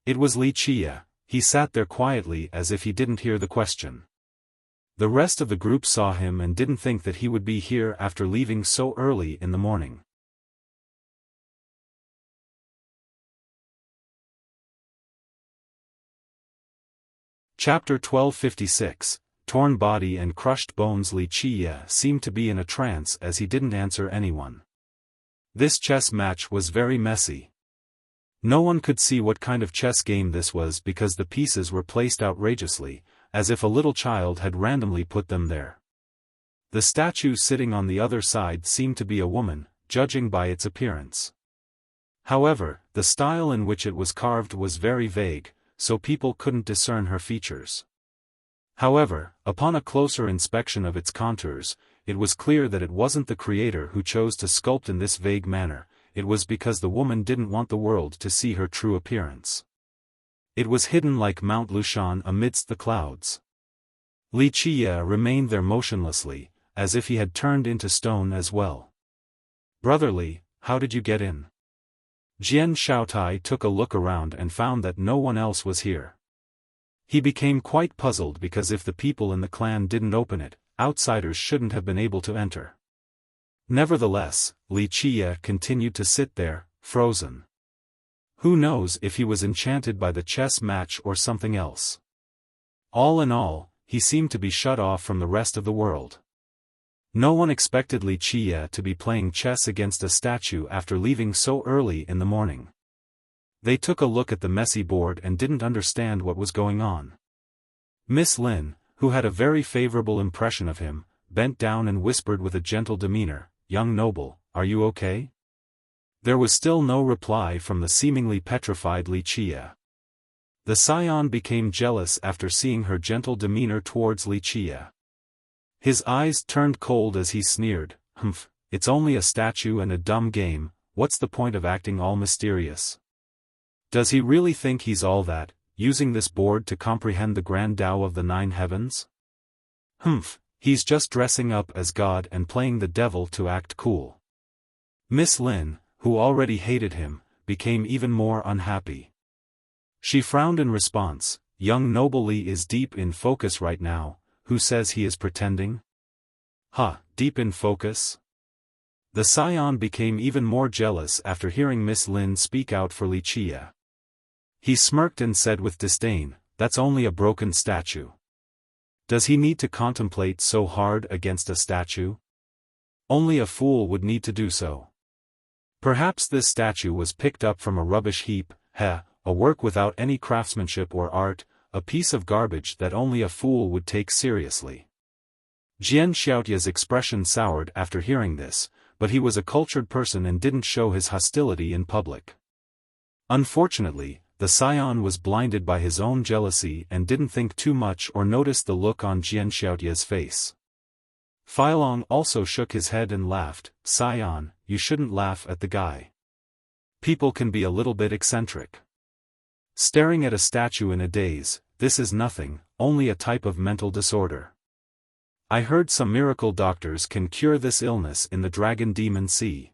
[SPEAKER 1] It was Wuxia. He sat there quietly as if he didn't hear the question. The rest of the group saw him and didn't think that he would be here after leaving so early in the morning. Chapter 1256, Torn Body and Crushed Bones. Wuxia seemed to be in a trance as he didn't answer anyone. This chess match was very messy. No one could see what kind of chess game this was because the pieces were placed outrageously, as if a little child had randomly put them there. The statue sitting on the other side seemed to be a woman, judging by its appearance. However, the style in which it was carved was very vague, so people couldn't discern her features. However, upon a closer inspection of its contours, it was clear that it wasn't the creator who chose to sculpt in this vague manner, it was because the woman didn't want the world to see her true appearance. It was hidden like Mount Lushan amidst the clouds. Wuxia remained there motionlessly, as if he had turned into stone as well. "Brotherly, how did you get in?" Jian Shaotai took a look around and found that no one else was here. He became quite puzzled because if the people in the clan didn't open it, outsiders shouldn't have been able to enter. Nevertheless, Wuxia continued to sit there, frozen. Who knows if he was enchanted by the chess match or something else. All in all, he seemed to be shut off from the rest of the world. No one expected Wuxia to be playing chess against a statue after leaving so early in the morning. They took a look at the messy board and didn't understand what was going on. Miss Lin, who had a very favorable impression of him, bent down and whispered with a gentle demeanor, "Young noble, are you okay?" There was still no reply from the seemingly petrified Wuxia. The scion became jealous after seeing her gentle demeanor towards Wuxia. His eyes turned cold as he sneered, "Humph, it's only a statue and a dumb game, what's the point of acting all mysterious?" Does he really think he's all that, using this board to comprehend the grand Tao of the 9 heavens? Humph, he's just dressing up as God and playing the devil to act cool. Miss Lin, who already hated him, became even more unhappy. She frowned in response. Young noble Li is deep in focus right now. Who says he is pretending? Deep in focus? The scion became even more jealous after hearing Miss Lin speak out for Wuxia. He smirked and said with disdain, "That's only a broken statue. Does he need to contemplate so hard against a statue? Only a fool would need to do so. Perhaps this statue was picked up from a rubbish heap, a work without any craftsmanship or art, a piece of garbage that only a fool would take seriously." Jian Xiaotia's expression soured after hearing this, but he was a cultured person and didn't show his hostility in public. Unfortunately, the scion was blinded by his own jealousy and didn't think too much or notice the look on Jian Xiaotia's face. Feilong also shook his head and laughed. "Scion, you shouldn't laugh at the guy. People can be a little bit eccentric. Staring at a statue in a daze, this is nothing, only a type of mental disorder. I heard some miracle doctors can cure this illness in the Dragon Demon Sea."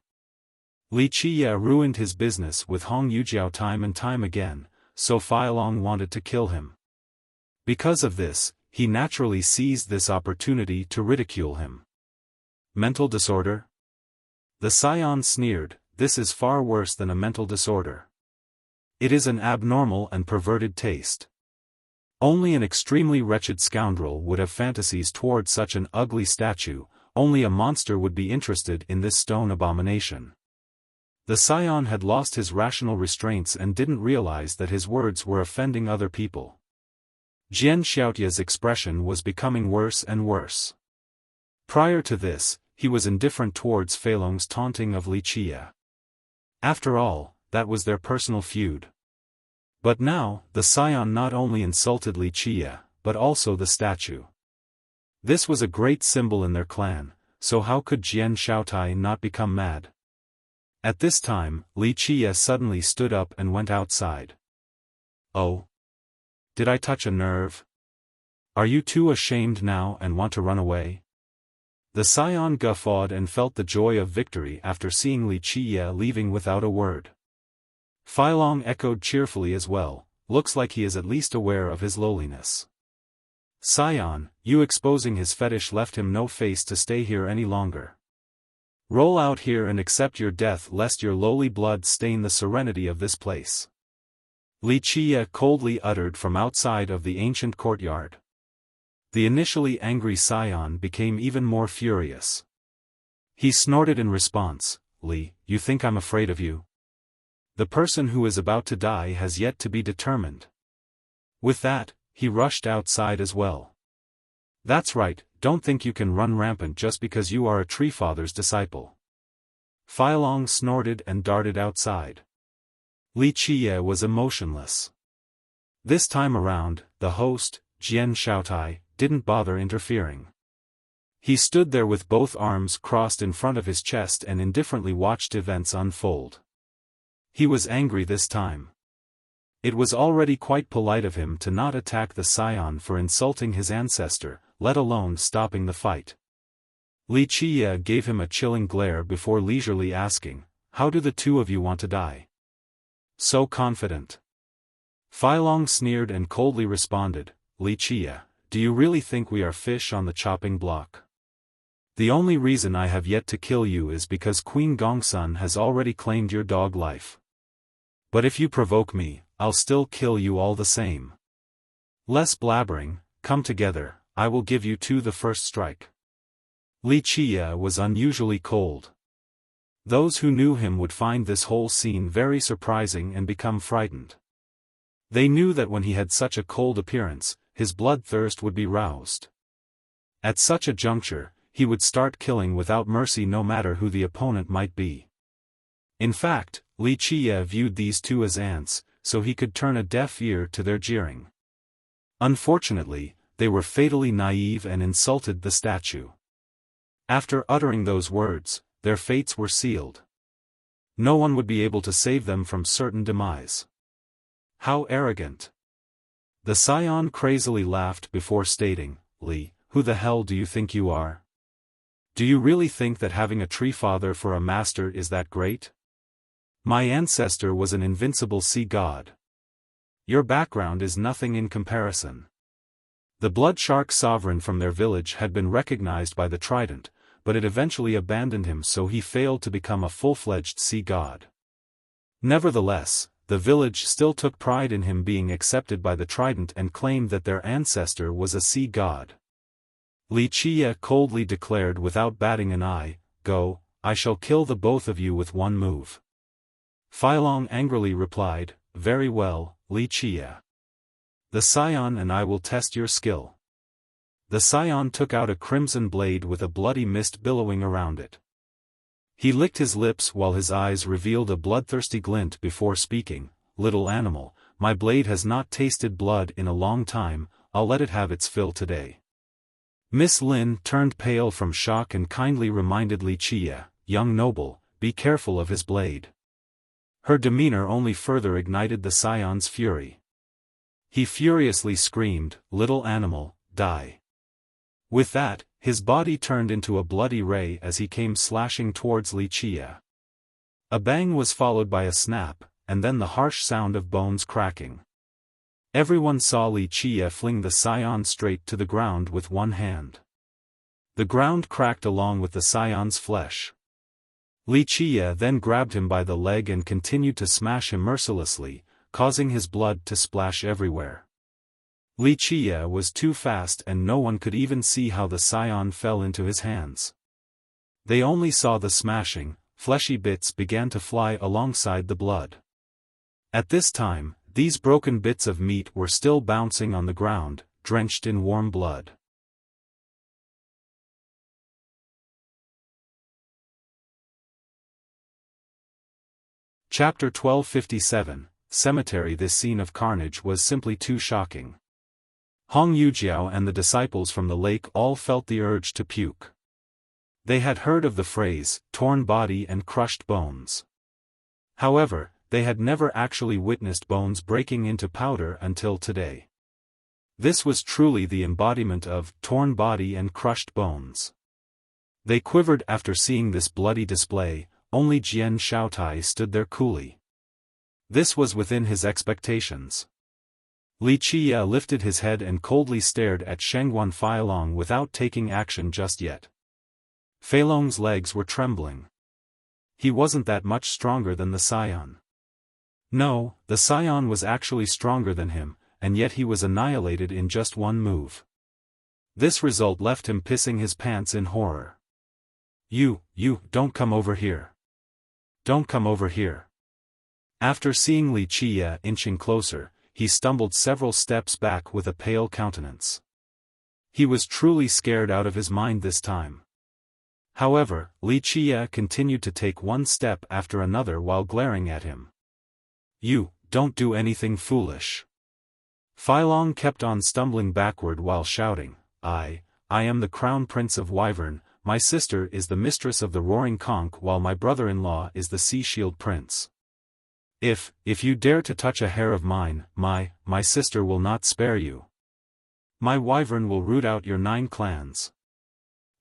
[SPEAKER 1] Wuxia ruined his business with Hong Yujiao time and time again, so Feilong wanted to kill him. Because of this, he naturally seized this opportunity to ridicule him. Mental disorder? The scion sneered. This is far worse than a mental disorder. It is an abnormal and perverted taste. Only an extremely wretched scoundrel would have fantasies toward such an ugly statue, only a monster would be interested in this stone abomination. The scion had lost his rational restraints and didn't realize that his words were offending other people. Jian Xiaotia's expression was becoming worse and worse. Prior to this, he was indifferent towards Feilong's taunting of Wuxia. After all, that was their personal feud. But now, the scion not only insulted Wuxia, but also the statue. This was a great symbol in their clan, so how could Jian Xiaotai not become mad? At this time, Wuxia suddenly stood up and went outside. "Oh? Did I touch a nerve? Are you too ashamed now and want to run away?" The scion guffawed and felt the joy of victory after seeing Wuxia leaving without a word. Feilong echoed cheerfully as well. "Looks like he is at least aware of his lowliness. Scion, you exposing his fetish left him no face to stay here any longer. Roll out here and accept your death lest your lowly blood stain the serenity of this place." Wuxia coldly uttered from outside of the ancient courtyard. The initially angry scion became even more furious. He snorted in response, "Li, you think I'm afraid of you? The person who is about to die has yet to be determined." With that, he rushed outside as well. "That's right, don't think you can run rampant just because you are a tree father's disciple." Feilong snorted and darted outside. Wuxia was emotionless. This time around, the host, Jian Xiaotai, didn't bother interfering. He stood there with both arms crossed in front of his chest and indifferently watched events unfold. He was angry this time. It was already quite polite of him to not attack the scion for insulting his ancestor, let alone stopping the fight. Wuxia gave him a chilling glare before leisurely asking, "How do the two of you want to die?" "So confident." Feilong sneered and coldly responded, "Wuxia, do you really think we are fish on the chopping block? The only reason I have yet to kill you is because Queen Gongsun has already claimed your dog life. But if you provoke me, I'll still kill you all the same. Less blabbering, come together, I will give you two the first strike." Wuxia was unusually cold. Those who knew him would find this whole scene very surprising and become frightened. They knew that when he had such a cold appearance, his bloodthirst would be roused. At such a juncture, he would start killing without mercy no matter who the opponent might be. In fact, Wuxia viewed these two as ants, so he could turn a deaf ear to their jeering. Unfortunately, they were fatally naive and insulted the statue. After uttering those words, their fates were sealed. No one would be able to save them from certain demise. How arrogant. The scion crazily laughed before stating, Li, who the hell do you think you are? Do you really think that having a tree father for a master is that great? My ancestor was an invincible sea god. Your background is nothing in comparison. The blood shark sovereign from their village had been recognized by the trident, but it eventually abandoned him, so he failed to become a full-fledged sea god. Nevertheless, the village still took pride in him being accepted by the trident and claimed that their ancestor was a sea god. Wuxia coldly declared without batting an eye, Go, I shall kill the both of you with one move. Feilong angrily replied, Very well, Wuxia. The scion and I will test your skill. The scion took out a crimson blade with a bloody mist billowing around it. He licked his lips while his eyes revealed a bloodthirsty glint before speaking, Little animal, my blade has not tasted blood in a long time, I'll let it have its fill today. Miss Lin turned pale from shock and kindly reminded Wuxia, Young noble, be careful of his blade. Her demeanor only further ignited the scion's fury. He furiously screamed, Little animal, die. With that, his body turned into a bloody ray as he came slashing towards Wuxia. A bang was followed by a snap, and then the harsh sound of bones cracking. Everyone saw Wuxia fling the scion straight to the ground with one hand. The ground cracked along with the scion's flesh. Wuxia then grabbed him by the leg and continued to smash him mercilessly, causing his blood to splash everywhere. Wuxia was too fast and no one could even see how the scion fell into his hands. They only saw the smashing, fleshy bits began to fly alongside the blood. At this time, these broken bits of meat were still bouncing on the ground, drenched in warm blood. Chapter 1257, Cemetery. This scene of carnage was simply too shocking. Hong Yujiao and the disciples from the lake all felt the urge to puke. They had heard of the phrase, torn body and crushed bones. However, they had never actually witnessed bones breaking into powder until today. This was truly the embodiment of torn body and crushed bones. They quivered after seeing this bloody display. Only Jian Shaotai stood there coolly. This was within his expectations. Wuxia lifted his head and coldly stared at Shengguan Feilong without taking action just yet. Feilong's legs were trembling. He wasn't that much stronger than the scion. No, the scion was actually stronger than him, and yet he was annihilated in just one move. This result left him pissing his pants in horror. You, don't come over here. Don't come over here. After seeing Wuxia inching closer, he stumbled several steps back with a pale countenance. He was truly scared out of his mind this time. However, Wuxia continued to take one step after another while glaring at him. You, don't do anything foolish. Feilong kept on stumbling backward while shouting, I am the crown prince of Wyvern, my sister is the mistress of the roaring conch while my brother-in-law is the sea shield prince. If you dare to touch a hair of mine, my sister will not spare you. My wyvern will root out your 9 clans.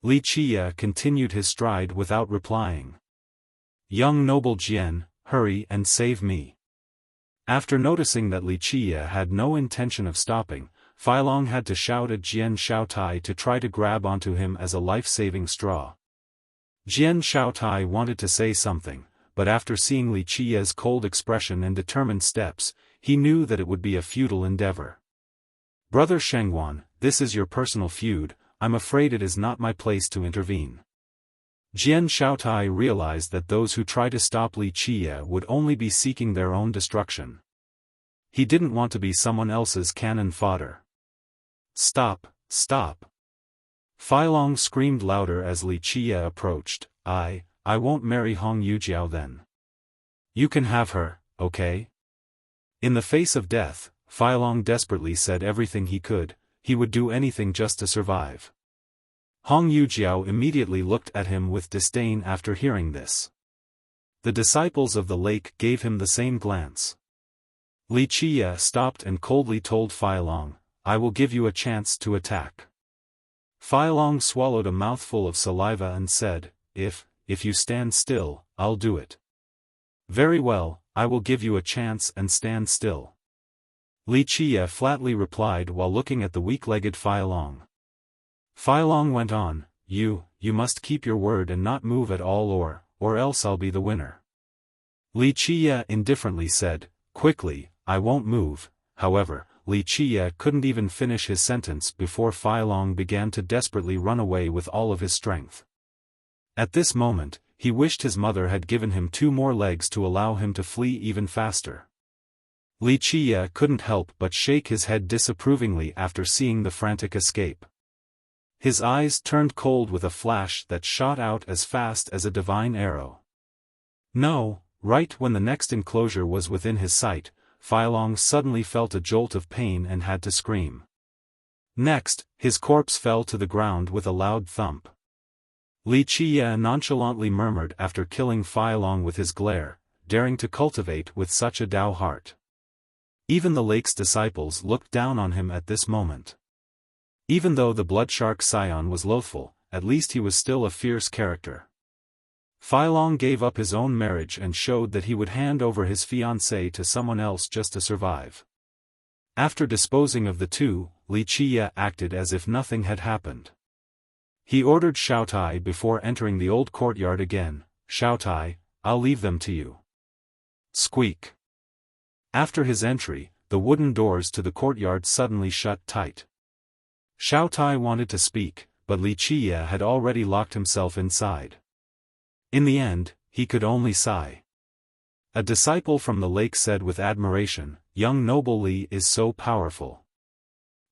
[SPEAKER 1] Wuxia continued his stride without replying. Young noble Jian, hurry and save me. After noticing that Wuxia had no intention of stopping, Feilong had to shout at Jian Shaotai to try to grab onto him as a life-saving straw. Jian Shaotai wanted to say something, but after seeing Wuxia's cold expression and determined steps, he knew that it would be a futile endeavor. Brother Shengguan, this is your personal feud, I'm afraid it is not my place to intervene. Jian Shaotai realized that those who try to stop Wuxia would only be seeking their own destruction. He didn't want to be someone else's cannon fodder. Stop, stop. Feilong screamed louder as Wuxia approached, I won't marry Hong Yujiao then. You can have her, okay? In the face of death, Feilong desperately said everything he could, he would do anything just to survive. Hong Yujiao immediately looked at him with disdain after hearing this. The disciples of the lake gave him the same glance. Li Qiye stopped and coldly told Feilong, "I will give you a chance to attack." Feilong swallowed a mouthful of saliva and said, If you stand still, I'll do it." "Very well, I will give you a chance and stand still," Li Qiye flatly replied while looking at the weak-legged Feilong. Feilong went on, You must keep your word and not move at all or else I'll be the winner." Li Qiye indifferently said, quickly, "I won't move." However, Li Qiye couldn't even finish his sentence before Feilong began to desperately run away with all of his strength. At this moment, he wished his mother had given him 2 more legs to allow him to flee even faster. Li Qiye couldn't help but shake his head disapprovingly after seeing the frantic escape. His eyes turned cold with a flash that shot out as fast as a divine arrow. No, right when the next enclosure was within his sight, Feilong suddenly felt a jolt of pain and had to scream. Next, his corpse fell to the ground with a loud thump. Li Qiye nonchalantly murmured after killing Feilong with his glare, daring to cultivate with such a Dao heart. Even the lake's disciples looked down on him at this moment. Even though the bloodshark scion was loathful, at least he was still a fierce character. Feilong gave up his own marriage and showed that he would hand over his fiancée to someone else just to survive. After disposing of the 2, Li Qiye acted as if nothing had happened. He ordered Xiaotai before entering the old courtyard again, "Xiaotai, I'll leave them to you." Squeak. After his entry, the wooden doors to the courtyard suddenly shut tight. Xiaotai wanted to speak, but Li Qiye had already locked himself inside. In the end, he could only sigh. A disciple from the lake said with admiration, "Young noble Li is so powerful."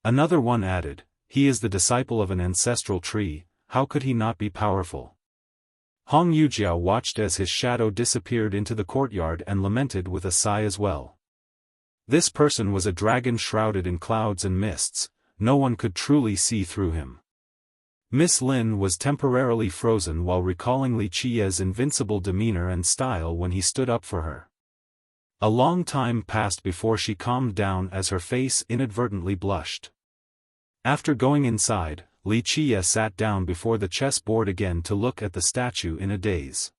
[SPEAKER 1] Another one added, "He is the disciple of an ancestral tree, how could he not be powerful?" Hong Yujiao watched as his shadow disappeared into the courtyard and lamented with a sigh as well. This person was a dragon shrouded in clouds and mists, no one could truly see through him. Miss Lin was temporarily frozen while recalling Li Qiye's invincible demeanor and style when he stood up for her. A long time passed before she calmed down as her face inadvertently blushed. After going inside, Li Qiye sat down before the chessboard again to look at the statue in a daze.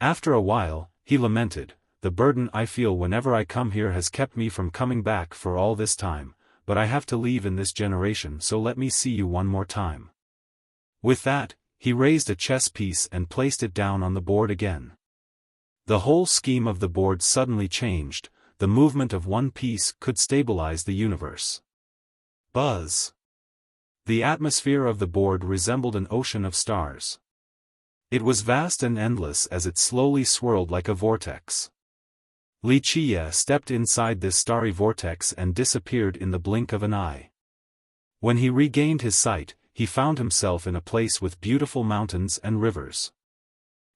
[SPEAKER 1] After a while, he lamented, "The burden I feel whenever I come here has kept me from coming back for all this time, but I have to leave in this generation, so let me see you one more time." With that, he raised a chess piece and placed it down on the board again. The whole scheme of the board suddenly changed, the movement of one piece could stabilize the universe. Buzz. The atmosphere of the board resembled an ocean of stars. It was vast and endless as it slowly swirled like a vortex. Li Qiye stepped inside this starry vortex and disappeared in the blink of an eye. When he regained his sight, he found himself in a place with beautiful mountains and rivers.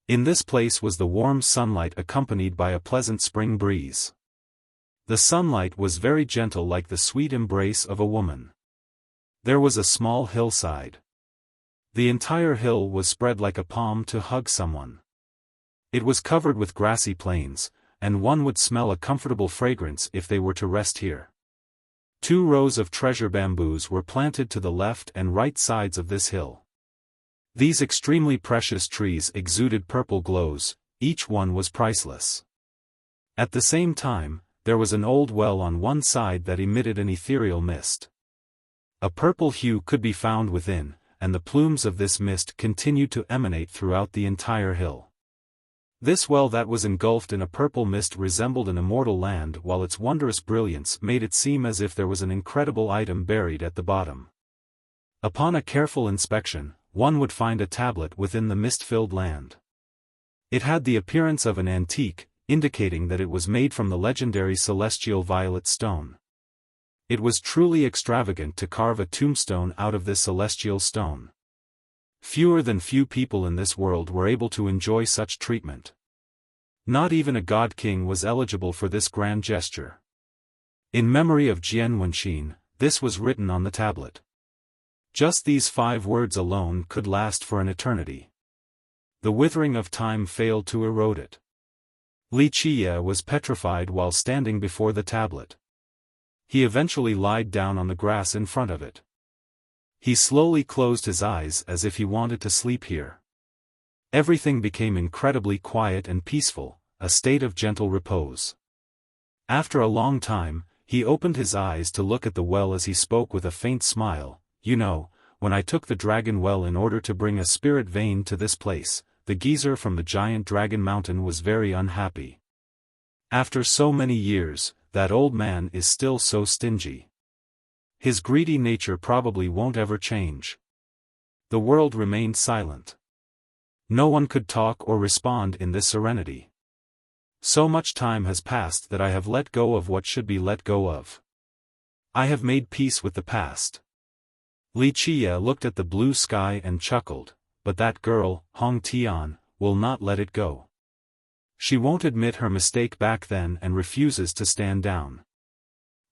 [SPEAKER 1] In this place was the warm sunlight accompanied by a pleasant spring breeze. The sunlight was very gentle like the sweet embrace of a woman. There was a small hillside. The entire hill was spread like a palm to hug someone. It was covered with grassy plains, and one would smell a comfortable fragrance if they were to rest here. 2 rows of treasure bamboos were planted to the left and right sides of this hill. These extremely precious trees exuded purple glows, each one was priceless. At the same time, there was an old well on one side that emitted an ethereal mist. A purple hue could be found within, and the plumes of this mist continued to emanate throughout the entire hill. This well that was engulfed in a purple mist resembled an immortal land, while its wondrous brilliance made it seem as if there was an incredible item buried at the bottom. Upon a careful inspection, one would find a tablet within the mist-filled land. It had the appearance of an antique, indicating that it was made from the legendary celestial violet stone. It was truly extravagant to carve a tombstone out of this celestial stone. Fewer people in this world were able to enjoy such treatment. Not even a god king was eligible for this grand gesture. In memory of Jian Wenxin, this was written on the tablet. Just these 5 words alone could last for an eternity. The withering of time failed to erode it. Wuxia was petrified while standing before the tablet. He eventually lied down on the grass in front of it. He slowly closed his eyes as if he wanted to sleep here. Everything became incredibly quiet and peaceful, a state of gentle repose. After a long time, he opened his eyes to look at the well as he spoke with a faint smile. You know, when I took the dragon well in order to bring a spirit vein to this place, the geezer from the giant dragon mountain was very unhappy. After so many years, that old man is still so stingy. His greedy nature probably won't ever change. The world remained silent. No one could talk or respond in this serenity. So much time has passed that I have let go of what should be let go of. I have made peace with the past. Wuxia looked at the blue sky and chuckled, but that girl, Hong Tian, will not let it go. She won't admit her mistake back then and refuses to stand down.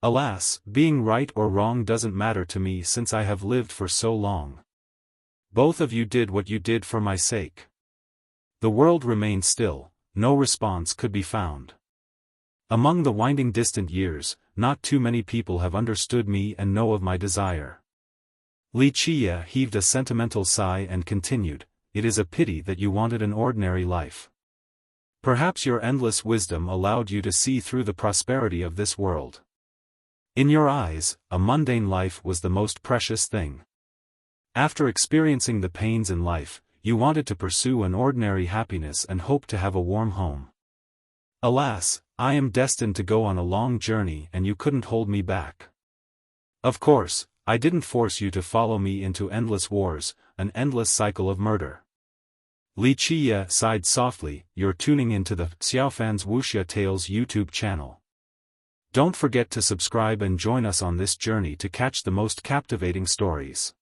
[SPEAKER 1] Alas, being right or wrong doesn't matter to me since I have lived for so long. Both of you did what you did for my sake. The world remained still, no response could be found. Among the winding distant years, not too many people have understood me and know of my desire. Wuxia heaved a sentimental sigh and continued, it is a pity that you wanted an ordinary life. Perhaps your endless wisdom allowed you to see through the prosperity of this world. In your eyes, a mundane life was the most precious thing. After experiencing the pains in life, you wanted to pursue an ordinary happiness and hoped to have a warm home. Alas, I am destined to go on a long journey and you couldn't hold me back. Of course, I didn't force you to follow me into endless wars, an endless cycle of murder. Wuxia sighed softly. You're tuning into the Xiaofan's Wuxia Tales YouTube channel. Don't forget to subscribe and join us on this journey to catch the most captivating stories.